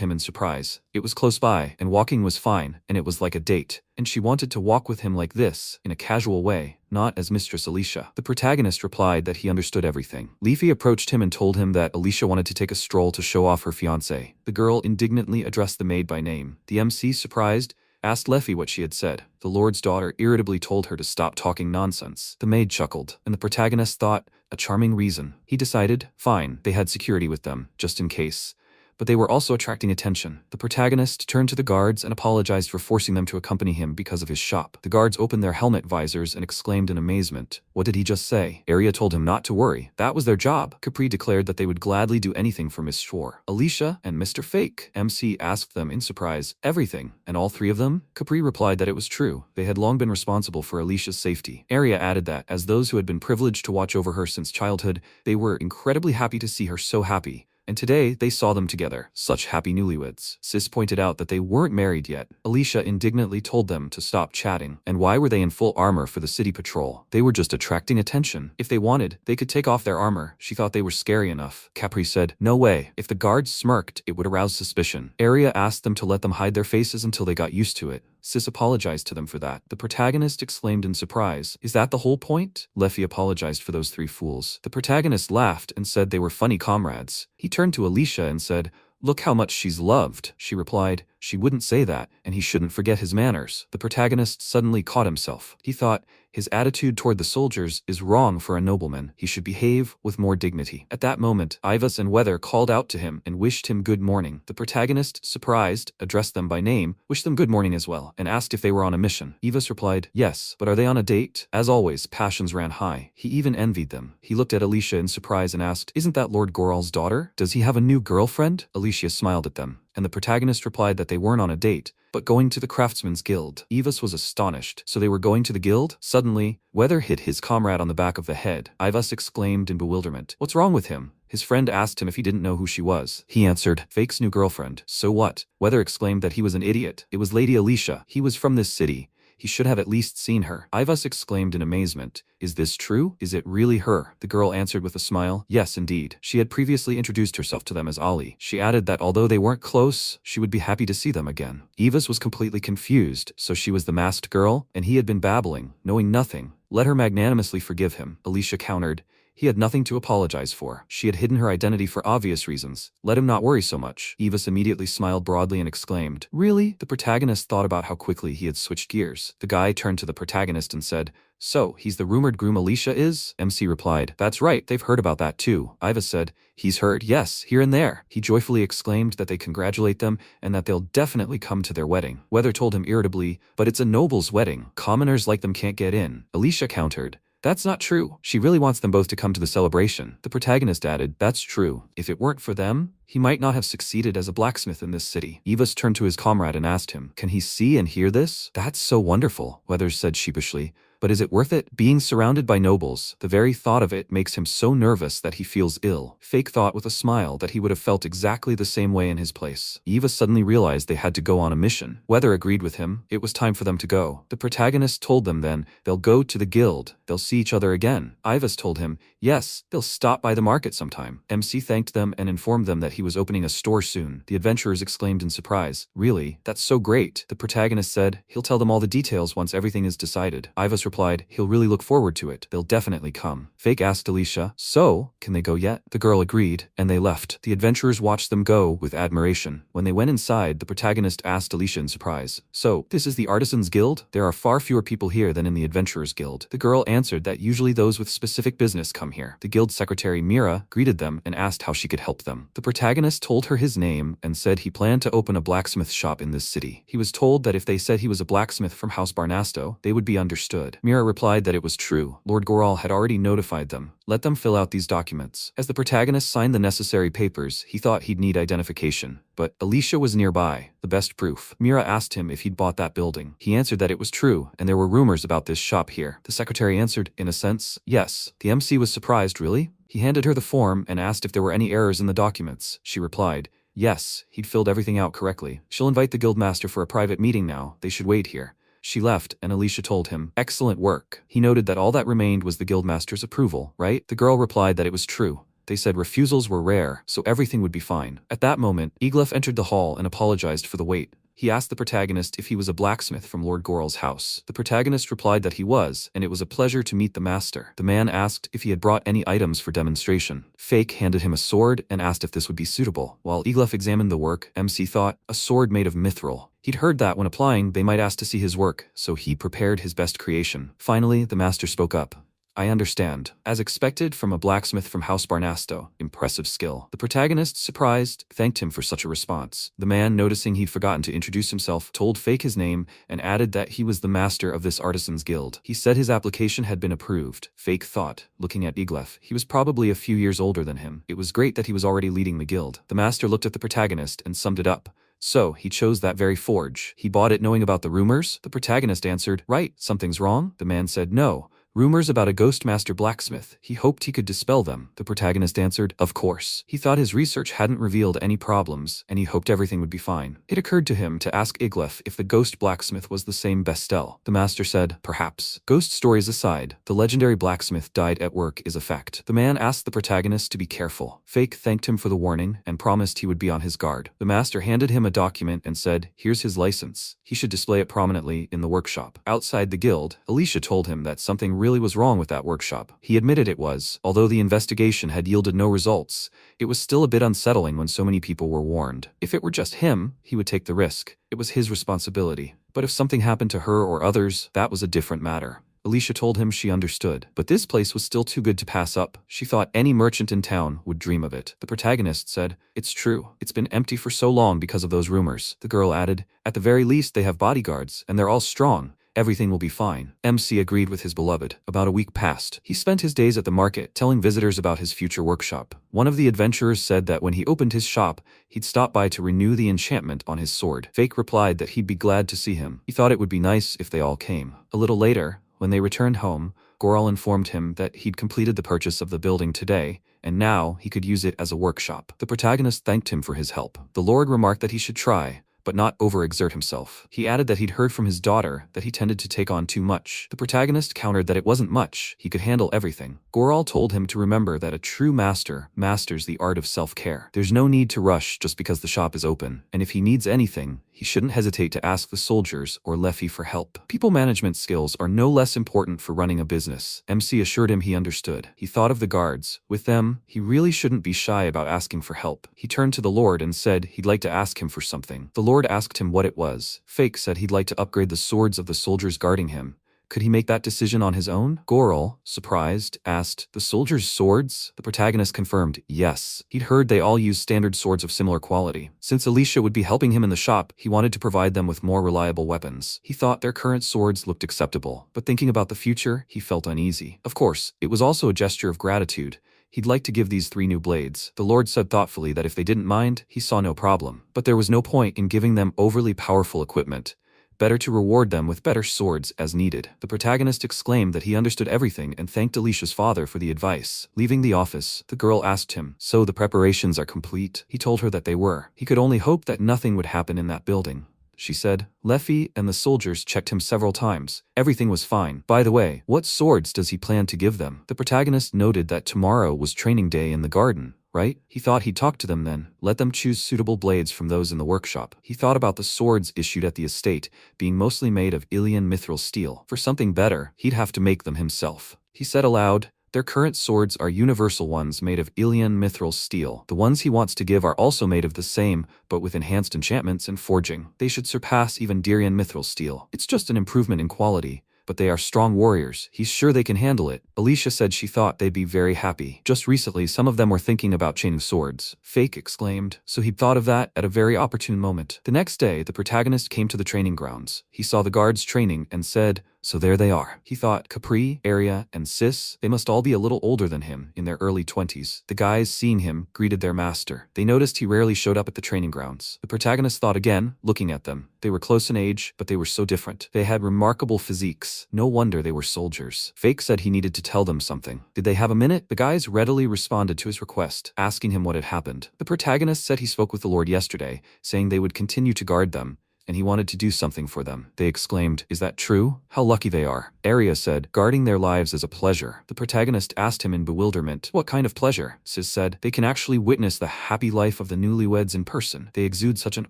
him in surprise. It was close by, and walking was fine, and it was like a date. And she wanted to walk with him like this, in a casual way, not as Mistress Alicia. The protagonist replied that he understood everything. Leafy approached him and told him that Alicia wanted to take a stroll to show off her fiancé. The girl indignantly addressed the maid by name. The MC, surprised, asked Leffy what she had said. The Lord's daughter irritably told her to stop talking nonsense. The maid chuckled, and the protagonist thought, a charming reason. He decided, fine, they had security with them, just in case. But they were also attracting attention. The protagonist turned to the guards and apologized for forcing them to accompany him because of his shop. The guards opened their helmet visors and exclaimed in amazement, what did he just say? Arya told him not to worry. That was their job. Capri declared that they would gladly do anything for Miss Schwar. Alicia and Mr. Fake. MC asked them in surprise, everything, and all three of them? Capri replied that it was true. They had long been responsible for Alicia's safety. Arya added that, as those who had been privileged to watch over her since childhood, they were incredibly happy to see her so happy. And today, they saw them together. Such happy newlyweds. Sis pointed out that they weren't married yet. Alicia indignantly told them to stop chatting. And why were they in full armor for the city patrol? They were just attracting attention. If they wanted, they could take off their armor. She thought they were scary enough. Capri said, no way. If the guards smirked, it would arouse suspicion. Arya asked them to let them hide their faces until they got used to it. Sis apologized to them for that. The protagonist exclaimed in surprise, is that the whole point? Leffy apologized for those three fools. The protagonist laughed and said they were funny comrades. He turned to Alicia and said, look how much she's loved. She replied, she wouldn't say that, and he shouldn't forget his manners. The protagonist suddenly caught himself. He thought, his attitude toward the soldiers is wrong for a nobleman. He should behave with more dignity. At that moment, Ivas and Weather called out to him and wished him good morning. The protagonist, surprised, addressed them by name, wished them good morning as well, and asked if they were on a mission. Ivas replied, yes, but are they on a date? As always, passions ran high. He even envied them. He looked at Alicia in surprise and asked, isn't that Lord Goral's daughter? Does he have a new girlfriend? Alicia smiled at them, and the protagonist replied that they weren't on a date. but going to the Craftsman's Guild. Ivas was astonished. So they were going to the guild? Suddenly, Weather hit his comrade on the back of the head. Ivas exclaimed in bewilderment. What's wrong with him? His friend asked him if he didn't know who she was. He answered, Fake's new girlfriend. So what? Weather exclaimed that he was an idiot. It was Lady Alicia. He was from this city. He should have at least seen her. Ivas exclaimed in amazement. Is this true? Is it really her? The girl answered with a smile. Yes, indeed. She had previously introduced herself to them as Ali. She added that although they weren't close, she would be happy to see them again. Ivas was completely confused. So she was the masked girl? And he had been babbling, knowing nothing. Let her magnanimously forgive him, Alicia countered. He had nothing to apologize for. She had hidden her identity for obvious reasons. Let him not worry so much. Ivas immediately smiled broadly and exclaimed, Really? The protagonist thought about how quickly he had switched gears. The guy turned to the protagonist and said, So, he's the rumored groom Alicia is? MC replied, That's right, they've heard about that too. Ivas said, He's heard, yes, here and there. He joyfully exclaimed that they congratulate them and that they'll definitely come to their wedding. Weather told him irritably, But it's a noble's wedding. Commoners like them can't get in. Alicia countered, That's not true. She really wants them both to come to the celebration. The protagonist added, That's true. If it weren't for them, he might not have succeeded as a blacksmith in this city. Ivas turned to his comrade and asked him, Can he see and hear this? That's so wonderful, Weathers said sheepishly. But is it worth it? Being surrounded by nobles, the very thought of it makes him so nervous that he feels ill. Fake thought with a smile that he would have felt exactly the same way in his place. Eva suddenly realized they had to go on a mission. Weather agreed with him. It was time for them to go. The protagonist told them then, they'll go to the guild. They'll see each other again. Ivas told him, yes, they'll stop by the market sometime. MC thanked them and informed them that he was opening a store soon. The adventurers exclaimed in surprise, really? That's so great. The protagonist said, he'll tell them all the details once everything is decided. Ivas replied, he'll really look forward to it. They'll definitely come. Fake asked Alicia, so, can they go yet? The girl agreed, and they left. The adventurers watched them go with admiration. When they went inside, the protagonist asked Alicia in surprise, so, this is the Artisans Guild? There are far fewer people here than in the Adventurers Guild. The girl answered that usually those with specific business come here. The guild secretary Mira greeted them and asked how she could help them. The protagonist told her his name and said he planned to open a blacksmith shop in this city. He was told that if they said he was a blacksmith from House Barnasto, they would be understood. Mira replied that it was true. Lord Goral had already notified them. Let them fill out these documents. As the protagonist signed the necessary papers, he thought he'd need identification. But Alicia was nearby, the best proof. Mira asked him if he'd bought that building. He answered that it was true, and there were rumors about this shop here. The secretary answered, in a sense, yes. The MC was surprised, really? He handed her the form and asked if there were any errors in the documents. She replied, yes, he'd filled everything out correctly. She'll invite the guildmaster for a private meeting now. They should wait here. She left, and Alicia told him, excellent work. He noted that all that remained was the guildmaster's approval, right? The girl replied that it was true. They said refusals were rare, so everything would be fine. At that moment, Eglef entered the hall and apologized for the wait. He asked the protagonist if he was a blacksmith from Lord Goral's house. The protagonist replied that he was, and it was a pleasure to meet the master. The man asked if he had brought any items for demonstration. Fake handed him a sword and asked if this would be suitable. While Eglef examined the work, MC thought, a sword made of mithril. He'd heard that when applying, they might ask to see his work, so he prepared his best creation. Finally, the master spoke up. I understand. As expected from a blacksmith from House Barnasto, impressive skill. The protagonist, surprised, thanked him for such a response. The man, noticing he'd forgotten to introduce himself, told Fake his name and added that he was the master of this artisans guild. He said his application had been approved. Fake thought, looking at Eglef, he was probably a few years older than him. It was great that he was already leading the guild. The master looked at the protagonist and summed it up. So, he chose that very forge. He bought it knowing about the rumors? The protagonist answered, right, something's wrong? The man said, no. Rumors about a ghost master blacksmith. He hoped he could dispel them. The protagonist answered, of course. He thought his research hadn't revealed any problems, and he hoped everything would be fine. It occurred to him to ask Eglef if the ghost blacksmith was the same Bestel. The master said, perhaps. Ghost stories aside, the legendary blacksmith died at work is a fact. The man asked the protagonist to be careful. Fake thanked him for the warning and promised he would be on his guard. The master handed him a document and said, here's his license. He should display it prominently in the workshop. Outside the guild, Alicia told him that something really was wrong with that workshop. He admitted it was. Although the investigation had yielded no results, it was still a bit unsettling when so many people were warned. If it were just him, he would take the risk. It was his responsibility. But if something happened to her or others, that was a different matter. Alicia told him she understood. But this place was still too good to pass up. She thought any merchant in town would dream of it. The protagonist said, it's true. It's been empty for so long because of those rumors. The girl added, at the very least they have bodyguards, and they're all strong. Everything will be fine. MC agreed with his beloved. About a week passed. He spent his days at the market, telling visitors about his future workshop. One of the adventurers said that when he opened his shop, he'd stop by to renew the enchantment on his sword. Fake replied that he'd be glad to see him. He thought it would be nice if they all came. A little later, when they returned home, Goral informed him that he'd completed the purchase of the building today, and now he could use it as a workshop. The protagonist thanked him for his help. The Lord remarked that he should try, but not overexert himself. He added that he'd heard from his daughter that he tended to take on too much. The protagonist countered that it wasn't much, he could handle everything. Goral told him to remember that a true master masters the art of self-care. There's no need to rush just because the shop is open, and if he needs anything, he shouldn't hesitate to ask the soldiers or Leffy for help. People management skills are no less important for running a business. MC assured him he understood. He thought of the guards. With them, he really shouldn't be shy about asking for help. He turned to the Lord and said he'd like to ask him for something. The Lord asked him what it was. Fake said he'd like to upgrade the swords of the soldiers guarding him. Could he make that decision on his own? Goral, surprised, asked, "The soldiers' swords?" The protagonist confirmed, yes. He'd heard they all use standard swords of similar quality. Since Alicia would be helping him in the shop, he wanted to provide them with more reliable weapons. He thought their current swords looked acceptable, but thinking about the future, he felt uneasy. Of course, it was also a gesture of gratitude. He'd like to give these 3 new blades. The Lord said thoughtfully that if they didn't mind, he saw no problem. But there was no point in giving them overly powerful equipment. Better to reward them with better swords as needed. The protagonist exclaimed that he understood everything and thanked Alicia's father for the advice. Leaving the office, the girl asked him, "So the preparations are complete?" He told her that they were. He could only hope that nothing would happen in that building. She said. Leffy and the soldiers checked him several times. Everything was fine. By the way, what swords does he plan to give them? The protagonist noted that tomorrow was training day in the garden. Right? He thought he'd talk to them then, let them choose suitable blades from those in the workshop. He thought about the swords issued at the estate, being mostly made of Ilian mithril steel. For something better, he'd have to make them himself. He said aloud, "Their current swords are universal ones made of Ilian mithril steel. The ones he wants to give are also made of the same, but with enhanced enchantments and forging. They should surpass even Dirian mithril steel. It's just an improvement in quality. But they are strong warriors. He's sure they can handle it." Alicia said she thought they'd be very happy. Just recently, some of them were thinking about chaining swords. Fake exclaimed. So he'd thought of that at a very opportune moment. The next day, the protagonist came to the training grounds. He saw the guards training and said, "So there they are." He thought, Capri, Aria, and Sis, they must all be a little older than him, in their early 20s. The guys, seeing him, greeted their master. They noticed he rarely showed up at the training grounds. The protagonist thought again, looking at them. They were close in age, but they were so different. They had remarkable physiques. No wonder they were soldiers. Fake said he needed to tell them something. Did they have a minute? The guys readily responded to his request, asking him what had happened. The protagonist said he spoke with the Lord yesterday, saying they would continue to guard them, and he wanted to do something for them. They exclaimed, "Is that true? How lucky they are." Aria said, "Guarding their lives is a pleasure." The protagonist asked him in bewilderment, "What kind of pleasure?" Sis said, "They can actually witness the happy life of the newlyweds in person. They exude such an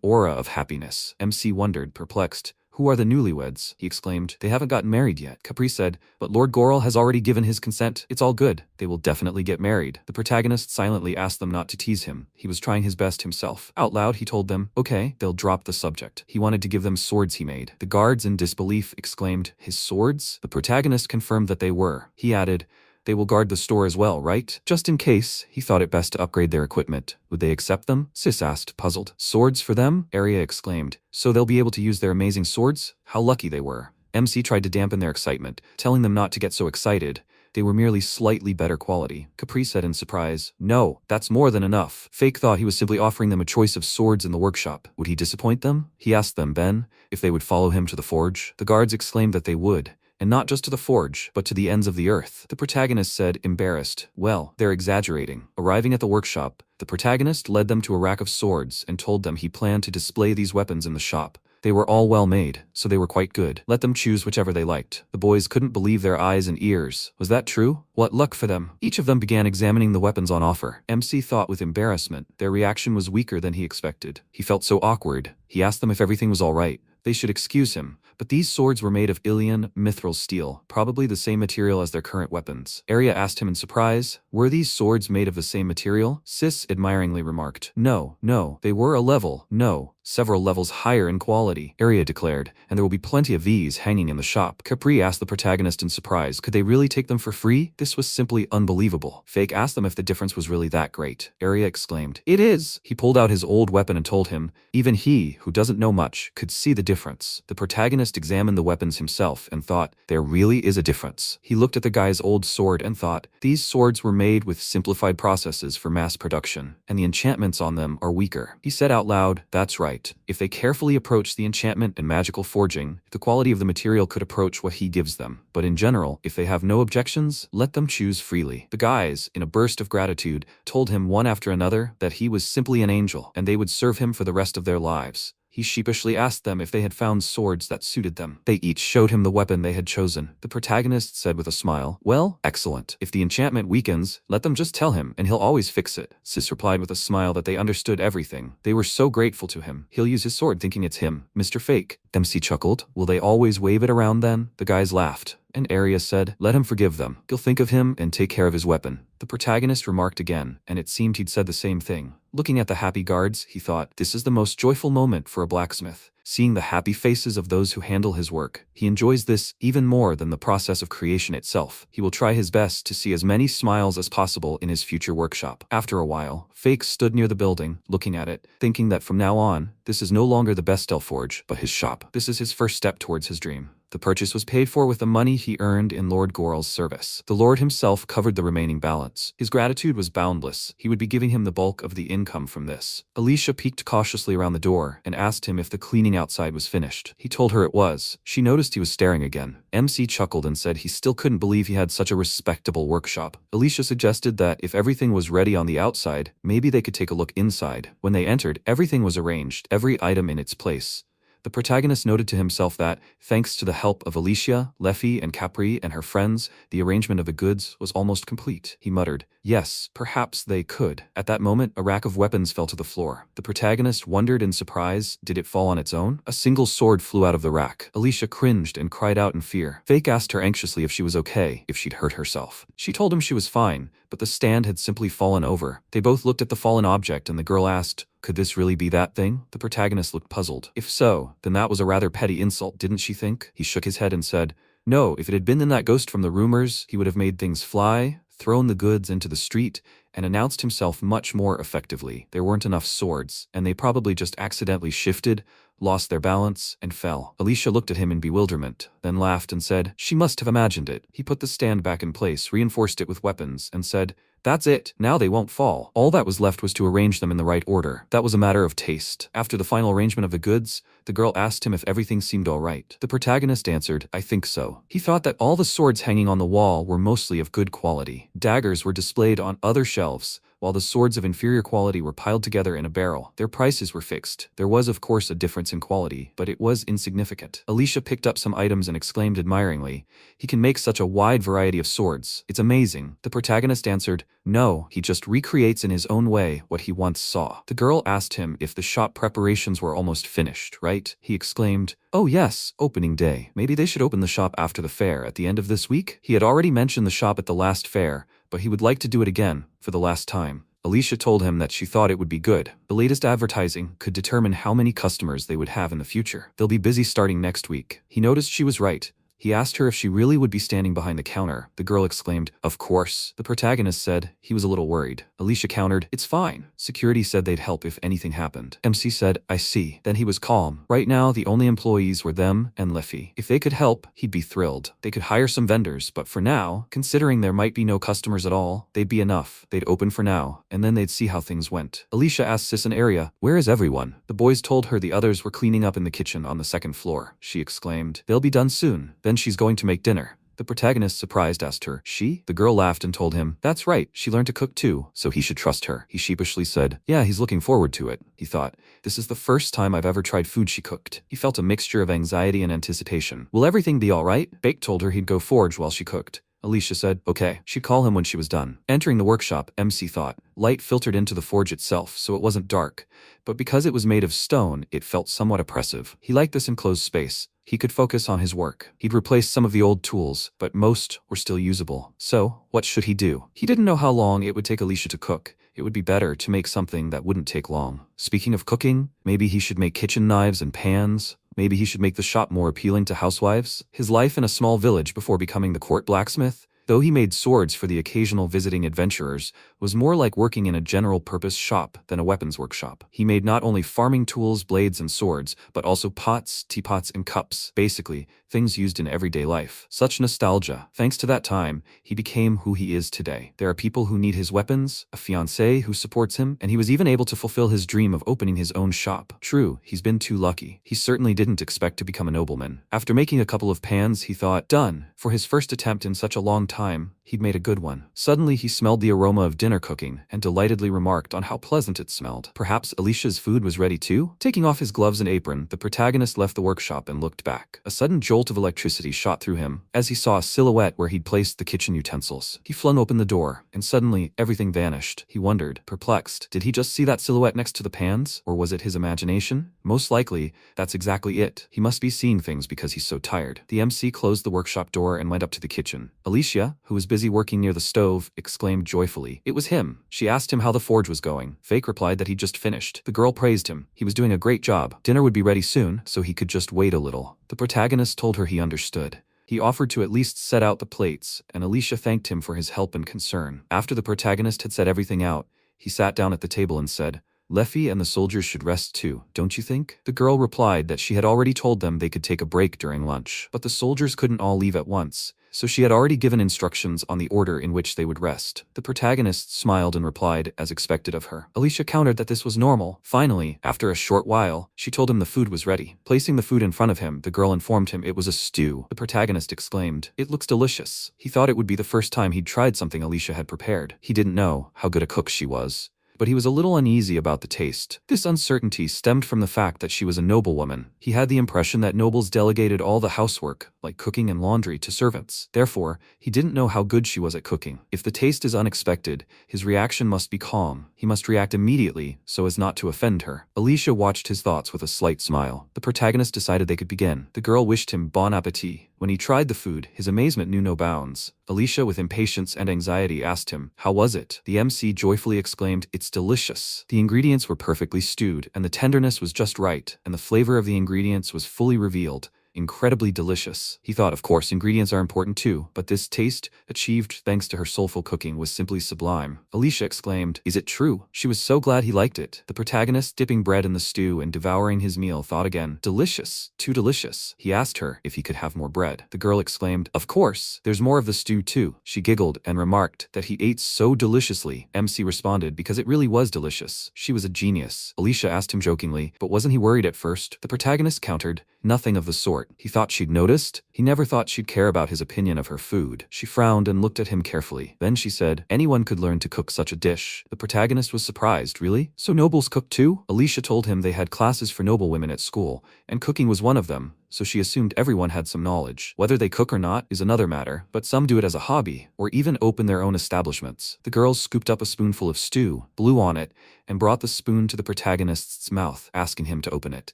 aura of happiness." MC wondered, perplexed. "Who are the newlyweds?" he exclaimed. "They haven't gotten married yet." Capri said, "But Lord Goral has already given his consent. It's all good. They will definitely get married." The protagonist silently asked them not to tease him. He was trying his best himself. Out loud, he told them, "Okay." They'll drop the subject. He wanted to give them swords he made. The guards, in disbelief, exclaimed, "His swords?" The protagonist confirmed that they were. He added, "They will guard the store as well, right?" Just in case, he thought it best to upgrade their equipment. Would they accept them? Sis asked, puzzled. "Swords for them?" Aria exclaimed. "So they'll be able to use their amazing swords? How lucky they were." MC tried to dampen their excitement, telling them not to get so excited. They were merely slightly better quality. Capri said in surprise, "No, that's more than enough." Fake thought he was simply offering them a choice of swords in the workshop. Would he disappoint them? He asked them, Ben, if they would follow him to the forge. The guards exclaimed that they would. And not just to the forge, but to the ends of the earth. The protagonist said, embarrassed, "Well, they're exaggerating." Arriving at the workshop, the protagonist led them to a rack of swords and told them he planned to display these weapons in the shop. They were all well made, so they were quite good. Let them choose whichever they liked. The boys couldn't believe their eyes and ears. Was that true? What luck for them. Each of them began examining the weapons on offer. MC thought with embarrassment. Their reaction was weaker than he expected. He felt so awkward. He asked them if everything was all right. They should excuse him. But these swords were made of Ilian mithril steel, probably the same material as their current weapons. Aria asked him in surprise, "Were these swords made of the same material?" Sis admiringly remarked, No, they were a level, no. several levels higher in quality, Arya declared, and there will be plenty of these hanging in the shop. Capri asked the protagonist in surprise, could they really take them for free? This was simply unbelievable. Fake asked them if the difference was really that great. Arya exclaimed, it is! He pulled out his old weapon and told him, even he, who doesn't know much, could see the difference. The protagonist examined the weapons himself and thought, there really is a difference. He looked at the guy's old sword and thought, these swords were made with simplified processes for mass production, and the enchantments on them are weaker. He said out loud, that's right. If they carefully approach the enchantment and magical forging, the quality of the material could approach what he gives them. But in general, if they have no objections, let them choose freely. The guys, in a burst of gratitude, told him one after another that he was simply an angel, and they would serve him for the rest of their lives. He sheepishly asked them if they had found swords that suited them. They each showed him the weapon they had chosen. The protagonist said with a smile, well, excellent. If the enchantment weakens, let them just tell him, and he'll always fix it. Sis replied with a smile that they understood everything. They were so grateful to him. He'll use his sword thinking it's him. Mr. Fake. MC chuckled. Will they always wave it around then? The guys laughed. And Arya said, let him forgive them. He'll think of him and take care of his weapon. The protagonist remarked again, and it seemed he'd said the same thing. Looking at the happy guards, he thought, this is the most joyful moment for a blacksmith. Seeing the happy faces of those who handle his work, he enjoys this even more than the process of creation itself. He will try his best to see as many smiles as possible in his future workshop. After a while, Fake stood near the building, looking at it, thinking that from now on, this is no longer the Bestel Forge, but his shop. This is his first step towards his dream. The purchase was paid for with the money he earned in Lord Goral's service. The Lord himself covered the remaining balance. His gratitude was boundless. He would be giving him the bulk of the income from this. Alicia peeked cautiously around the door and asked him if the cleaning outside was finished. He told her it was. She noticed he was staring again. MC chuckled and said he still couldn't believe he had such a respectable workshop. Alicia suggested that if everything was ready on the outside, maybe they could take a look inside. When they entered, everything was arranged, every item in its place. The protagonist noted to himself that, thanks to the help of Alicia, Leffy, and Capri and her friends, the arrangement of the goods was almost complete. He muttered, yes, perhaps they could. At that moment, a rack of weapons fell to the floor. The protagonist wondered in surprise, did it fall on its own? A single sword flew out of the rack. Alicia cringed and cried out in fear. Fake asked her anxiously if she was okay, if she'd hurt herself. She told him she was fine, but the stand had simply fallen over. They both looked at the fallen object and the girl asked, could this really be that thing? The protagonist looked puzzled. If so, then that was a rather petty insult, didn't she think? He shook his head and said, no, if it had been then that ghost from the rumors, he would have made things fly, thrown the goods into the street, and announced himself much more effectively. There weren't enough swords, and they probably just accidentally shifted, lost their balance, and fell. Alicia looked at him in bewilderment, then laughed and said, she must have imagined it. He put the stand back in place, reinforced it with weapons, and said, that's it. Now they won't fall. All that was left was to arrange them in the right order. That was a matter of taste. After the final arrangement of the goods, the girl asked him if everything seemed all right. The protagonist answered, I think so. He thought that all the swords hanging on the wall were mostly of good quality. Daggers were displayed on other shelves, while the swords of inferior quality were piled together in a barrel. Their prices were fixed. There was of course a difference in quality, but it was insignificant. Alicia picked up some items and exclaimed admiringly, he can make such a wide variety of swords. It's amazing. The protagonist answered, no, he just recreates in his own way what he once saw. The girl asked him if the shop preparations were almost finished, right? He exclaimed, oh yes, opening day. Maybe they should open the shop after the fair at the end of this week? He had already mentioned the shop at the last fair, but he would like to do it again, for the last time. Alicia told him that she thought it would be good. The latest advertising could determine how many customers they would have in the future. They'll be busy starting next week. He noticed she was right. He asked her if she really would be standing behind the counter. The girl exclaimed, of course. The protagonist said he was a little worried. Alicia countered, it's fine. Security said they'd help if anything happened. MC said, I see. Then he was calm. Right now, the only employees were them and Leffy. If they could help, he'd be thrilled. They could hire some vendors, but for now, considering there might be no customers at all, they'd be enough. They'd open for now, and then they'd see how things went. Alicia asked Sis and Arya, where is everyone? The boys told her the others were cleaning up in the kitchen on the second floor. She exclaimed, they'll be done soon. Then she's going to make dinner. The protagonist, surprised, asked her, she? The girl laughed and told him, that's right, she learned to cook too, so he should trust her. He sheepishly said, yeah, he's looking forward to it. He thought, this is the first time I've ever tried food she cooked. He felt a mixture of anxiety and anticipation. Will everything be all right? Bake told her he'd go forge while she cooked. Alicia said, okay. She'd call him when she was done. Entering the workshop, MC thought, light filtered into the forge itself, so it wasn't dark. But because it was made of stone, it felt somewhat oppressive. He liked this enclosed space. He could focus on his work. He'd replaced some of the old tools, but most were still usable. So, what should he do? He didn't know how long it would take Alicia to cook. it would be better to make something that wouldn't take long. Speaking of cooking, maybe he should make kitchen knives and pans. Maybe he should make the shop more appealing to housewives. His life in a small village before becoming the court blacksmith, though he made swords for the occasional visiting adventurers, was more like working in a general-purpose shop than a weapons workshop. He made not only farming tools, blades, and swords, but also pots, teapots, and cups, basically, things used in everyday life. Such nostalgia. Thanks to that time, he became who he is today. There are people who need his weapons, a fiancée who supports him, and he was even able to fulfill his dream of opening his own shop. True, he's been too lucky. He certainly didn't expect to become a nobleman. After making a couple of pans, he thought, done. For his first attempt in such a long time, he'd made a good one. Suddenly, he smelled the aroma of dinner cooking and delightedly remarked on how pleasant it smelled. Perhaps Alicia's food was ready too? Taking off his gloves and apron, the protagonist left the workshop and looked back. A sudden jolt of electricity shot through him as he saw a silhouette where he'd placed the kitchen utensils. He flung open the door, and suddenly, everything vanished. He wondered, perplexed, did he just see that silhouette next to the pans? Or was it his imagination? Most likely, that's exactly it. He must be seeing things because he's so tired. The MC closed the workshop door and went up to the kitchen. Alicia, who was busy working near the stove, exclaimed joyfully. It was him. She asked him how the forge was going. Fake replied that he'd just finished. The girl praised him. He was doing a great job. Dinner would be ready soon, so he could just wait a little. The protagonist told her he understood. He offered to at least set out the plates, and Alicia thanked him for his help and concern. After the protagonist had set everything out, he sat down at the table and said, Leffy and the soldiers should rest too, don't you think? The girl replied that she had already told them they could take a break during lunch, but the soldiers couldn't all leave at once, so she had already given instructions on the order in which they would rest. The protagonist smiled and replied as expected of her. Alicia countered that this was normal. Finally, after a short while, she told him the food was ready. Placing the food in front of him, the girl informed him it was a stew. The protagonist exclaimed, "It looks delicious." He thought it would be the first time he'd tried something Alicia had prepared. He didn't know how good a cook she was, but he was a little uneasy about the taste. This uncertainty stemmed from the fact that she was a noblewoman. He had the impression that nobles delegated all the housework, like cooking and laundry, to servants. Therefore, he didn't know how good she was at cooking. If the taste is unexpected, his reaction must be calm. He must react immediately so as not to offend her. Alicia watched his thoughts with a slight smile. The protagonist decided they could begin. The girl wished him bon appétit. When he tried the food, his amazement knew no bounds. Alicia, with impatience and anxiety, asked him, "How was it?" The MC joyfully exclaimed, "It's delicious." The ingredients were perfectly stewed, and the tenderness was just right, and the flavor of the ingredients was fully revealed. Incredibly delicious. He thought, of course, ingredients are important too, but this taste, achieved thanks to her soulful cooking, was simply sublime. Alicia exclaimed, "Is it true?" She was so glad he liked it. The protagonist, dipping bread in the stew and devouring his meal, thought again, "Delicious, too delicious." He asked her if he could have more bread. The girl exclaimed, "Of course, there's more of the stew too." She giggled and remarked that he ate so deliciously. MC responded, "Because it really was delicious. She was a genius." Alicia asked him jokingly, "But wasn't he worried at first?" The protagonist countered, "Nothing of the sort. He thought she'd noticed. He never thought she'd care about his opinion of her food." She frowned and looked at him carefully. Then she said, "Anyone could learn to cook such a dish." The protagonist was surprised. "Really? So nobles cook too?" Alicia told him they had classes for noble women at school, and cooking was one of them, so she assumed everyone had some knowledge. Whether they cook or not is another matter, but some do it as a hobby, or even open their own establishments. The girls scooped up a spoonful of stew, blew on it, and brought the spoon to the protagonist's mouth, asking him to open it.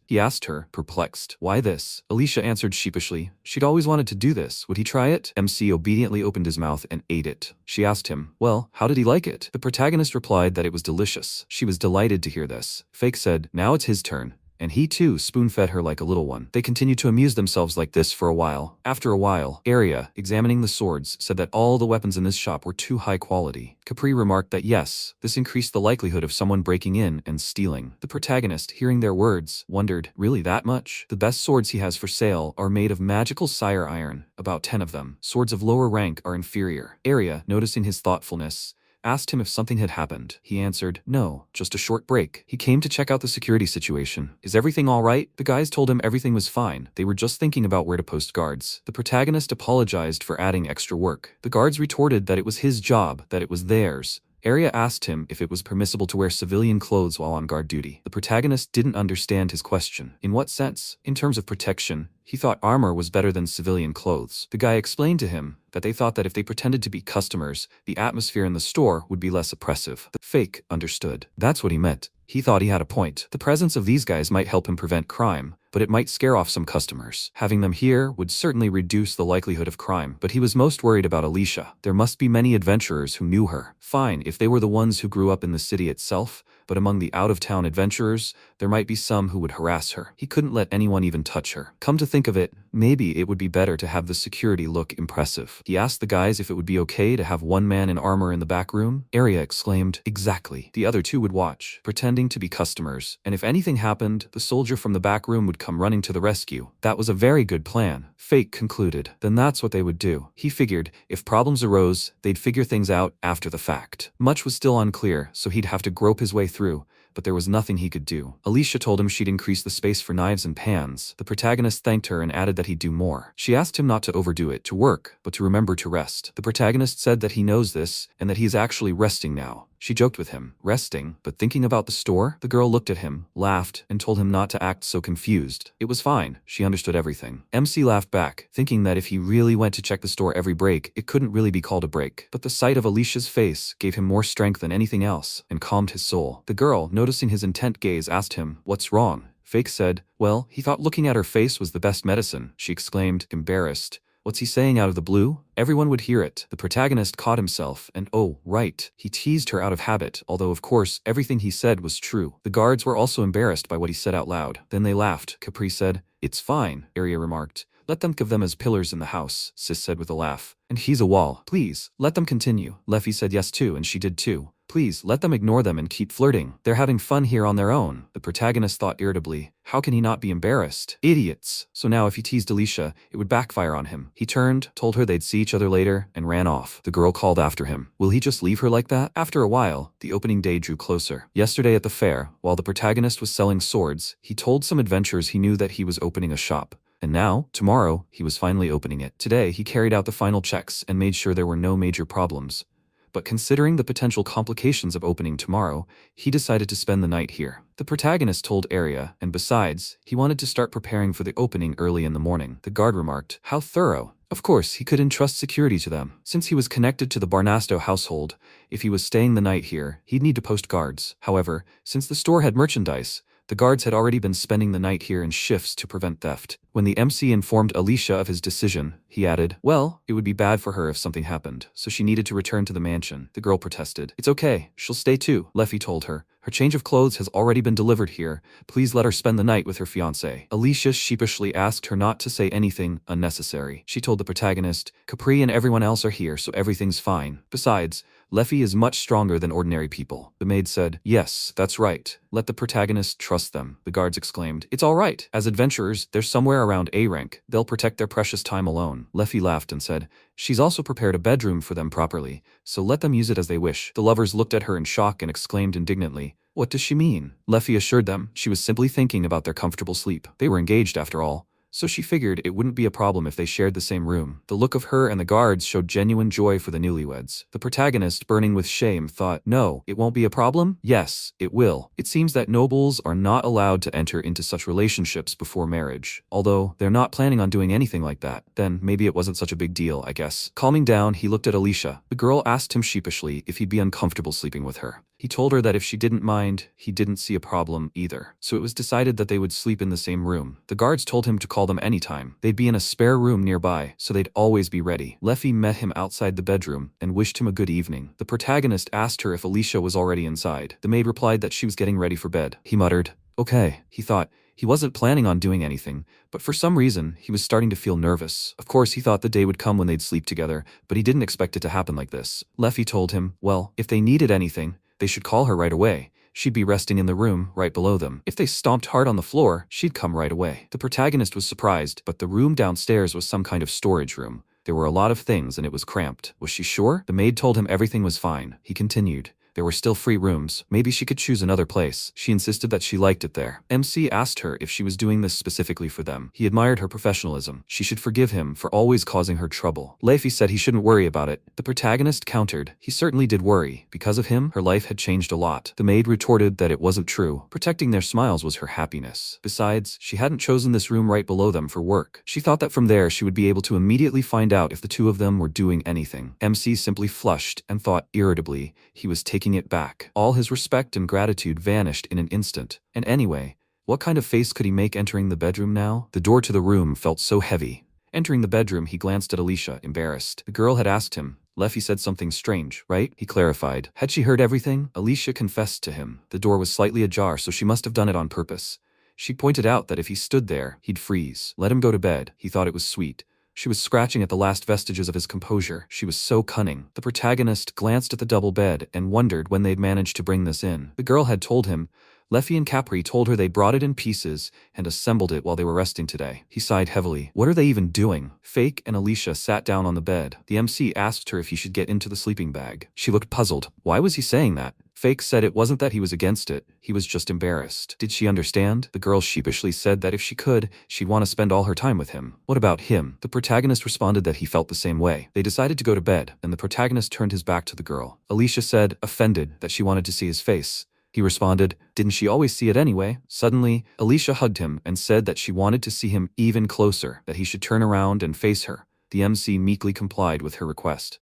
He asked her, perplexed, "Why this?" Alicia answered sheepishly, she'd always wanted to do this. Would he try it? MC obediently opened his mouth and ate it. She asked him, "Well, how did he like it?" The protagonist replied that it was delicious. She was delighted to hear this. Fake said, "Now it's his turn." And he too spoon-fed her like a little one. They continued to amuse themselves like this for a while. After a while, Aria, examining the swords, said that all the weapons in this shop were too high quality. Capri remarked that yes, this increased the likelihood of someone breaking in and stealing. The protagonist, hearing their words, wondered, really that much? The best swords he has for sale are made of magical sire iron, about 10 of them. Swords of lower rank are inferior. Aria, noticing his thoughtfulness, asked him if something had happened. He answered, "No, just a short break. He came to check out the security situation. Is everything all right?" The guys told him everything was fine. They were just thinking about where to post guards. The protagonist apologized for adding extra work. The guards retorted that it was his job, that it was theirs. Aria asked him if it was permissible to wear civilian clothes while on guard duty. The protagonist didn't understand his question. In what sense? In terms of protection, he thought armor was better than civilian clothes. The guy explained to him that they thought that if they pretended to be customers, the atmosphere in the store would be less oppressive. The fake understood. That's what he meant. He thought he had a point. The presence of these guys might help him prevent crime, but it might scare off some customers. Having them here would certainly reduce the likelihood of crime, but he was most worried about Alicia. There must be many adventurers who knew her. Fine, if they were the ones who grew up in the city itself, but among the out-of-town adventurers, there might be some who would harass her. He couldn't let anyone even touch her. Come to think of it, maybe it would be better to have the security look impressive. He asked the guys if it would be okay to have one man in armor in the back room. Arya exclaimed, "Exactly." The other two would watch, pretending to be customers, and if anything happened, the soldier from the back room would come running to the rescue. That was a very good plan, Fake concluded. Then that's what they would do. He figured, if problems arose, they'd figure things out after the fact. Much was still unclear, so he'd have to grope his way through, but there was nothing he could do. Alicia told him she'd increase the space for knives and pans. The protagonist thanked her and added that he'd do more. She asked him not to overdo it, to work, but to remember to rest. The protagonist said that he knows this, and that he is actually resting now. She joked with him, resting, but thinking about the store? The girl looked at him, laughed, and told him not to act so confused. It was fine, she understood everything. MC laughed back, thinking that if he really went to check the store every break, it couldn't really be called a break. But the sight of Alicia's face gave him more strength than anything else, and calmed his soul. The girl, noticing his intent gaze, asked him, "What's wrong?" Fake said, "Well, he thought looking at her face was the best medicine." She exclaimed, embarrassed, "What's he saying out of the blue?" Everyone would hear it. The protagonist caught himself, and oh, right, he teased her out of habit, although of course, everything he said was true. The guards were also embarrassed by what he said out loud. Then they laughed. Capri said, "It's fine," Arya remarked. "Let them give them as pillars in the house," Sis said with a laugh. "And he's a wall. Please, let them continue." Leffy said yes too, and she did too. "Please, let them ignore them and keep flirting. They're having fun here on their own." The protagonist thought irritably, how can he not be embarrassed? Idiots. So now if he teased Alicia, it would backfire on him. He turned, told her they'd see each other later, and ran off. The girl called after him. Will he just leave her like that? After a while, the opening day drew closer. Yesterday at the fair, while the protagonist was selling swords, he told some adventurers he knew that he was opening a shop. And now, tomorrow, he was finally opening it. Today, he carried out the final checks and made sure there were no major problems. But considering the potential complications of opening tomorrow, he decided to spend the night here. The protagonist told Arya, and besides, he wanted to start preparing for the opening early in the morning. The guard remarked, "How thorough." Of course, he could entrust security to them. Since he was connected to the Barnasto household, if he was staying the night here, he'd need to post guards. However, since the store had merchandise, the guards had already been spending the night here in shifts to prevent theft. When the MC informed Alicia of his decision, he added, "Well, it would be bad for her if something happened, so she needed to return to the mansion." The girl protested. "It's okay, she'll stay too," Leffy told her. "Her change of clothes has already been delivered here. Please let her spend the night with her fiancé." Alicia sheepishly asked her not to say anything unnecessary. She told the protagonist, "Capri and everyone else are here, so everything's fine. Besides, Leffy is much stronger than ordinary people." The maid said, "Yes, that's right. Let the protagonist trust them." The guards exclaimed, "It's all right. As adventurers, they're somewhere around A rank. They'll protect their precious time alone." Leffy laughed and said, "She's also prepared a bedroom for them properly, so let them use it as they wish." The lovers looked at her in shock and exclaimed indignantly, "What does she mean?" Leffy assured them she was simply thinking about their comfortable sleep. They were engaged after all, so she figured it wouldn't be a problem if they shared the same room. The look of her and the guards showed genuine joy for the newlyweds. The protagonist, burning with shame, thought, "No, it won't be a problem? Yes, it will. It seems that nobles are not allowed to enter into such relationships before marriage. Although, they're not planning on doing anything like that. Then maybe it wasn't such a big deal, I guess." Calming down, he looked at Alicia. The girl asked him sheepishly if he'd be uncomfortable sleeping with her. He told her that if she didn't mind, he didn't see a problem either. So it was decided that they would sleep in the same room. The guards told him to call them anytime. They'd be in a spare room nearby, so they'd always be ready. Leffy met him outside the bedroom and wished him a good evening. The protagonist asked her if Alicia was already inside. The maid replied that she was getting ready for bed. He muttered, "Okay." He thought, he wasn't planning on doing anything, but for some reason, he was starting to feel nervous. Of course, he thought the day would come when they'd sleep together, but he didn't expect it to happen like this. Leffy told him, well, if they needed anything, they should call her right away. She'd be resting in the room right below them. If they stomped hard on the floor, she'd come right away. The protagonist was surprised, but the room downstairs was some kind of storage room. There were a lot of things and it was cramped. Was she sure? The maid told him everything was fine. He continued, there were still free rooms. Maybe she could choose another place. She insisted that she liked it there. MC asked her if she was doing this specifically for them. He admired her professionalism. She should forgive him for always causing her trouble. Leify said he shouldn't worry about it. The protagonist countered. He certainly did worry. Because of him, her life had changed a lot. The maid retorted that it wasn't true. Protecting their smiles was her happiness. Besides, she hadn't chosen this room right below them for work. She thought that from there she would be able to immediately find out if the two of them were doing anything. MC simply flushed and thought irritably he was taking it back. All his respect and gratitude vanished in an instant. And anyway, What kind of face could he make entering the bedroom now? The door to the room felt so heavy. Entering the bedroom, he glanced at Alicia, embarrassed. The girl had asked him. Leffy said something strange, right? He clarified. Had she heard everything? Alicia confessed to him. The door was slightly ajar, so she must have done it on purpose. She pointed out that if he stood there, he'd freeze. Let him go to bed. He thought it was sweet. She was scratching at the last vestiges of his composure. She was so cunning. The protagonist glanced at the double bed and wondered when they'd managed to bring this in. The girl had told him. Leffy and Capri told her they brought it in pieces and assembled it while they were resting today. He sighed heavily. What are they even doing? Fake and Alicia sat down on the bed. The MC asked her if he should get into the sleeping bag. She looked puzzled. Why was he saying that? Fake said it wasn't that he was against it, he was just embarrassed. Did she understand? The girl sheepishly said that if she could, she'd want to spend all her time with him. What about him? The protagonist responded that he felt the same way. They decided to go to bed, and the protagonist turned his back to the girl. Alicia said, offended, that she wanted to see his face. He responded, didn't she always see it anyway? Suddenly, Alicia hugged him and said that she wanted to see him even closer, that he should turn around and face her. The MC meekly complied with her request.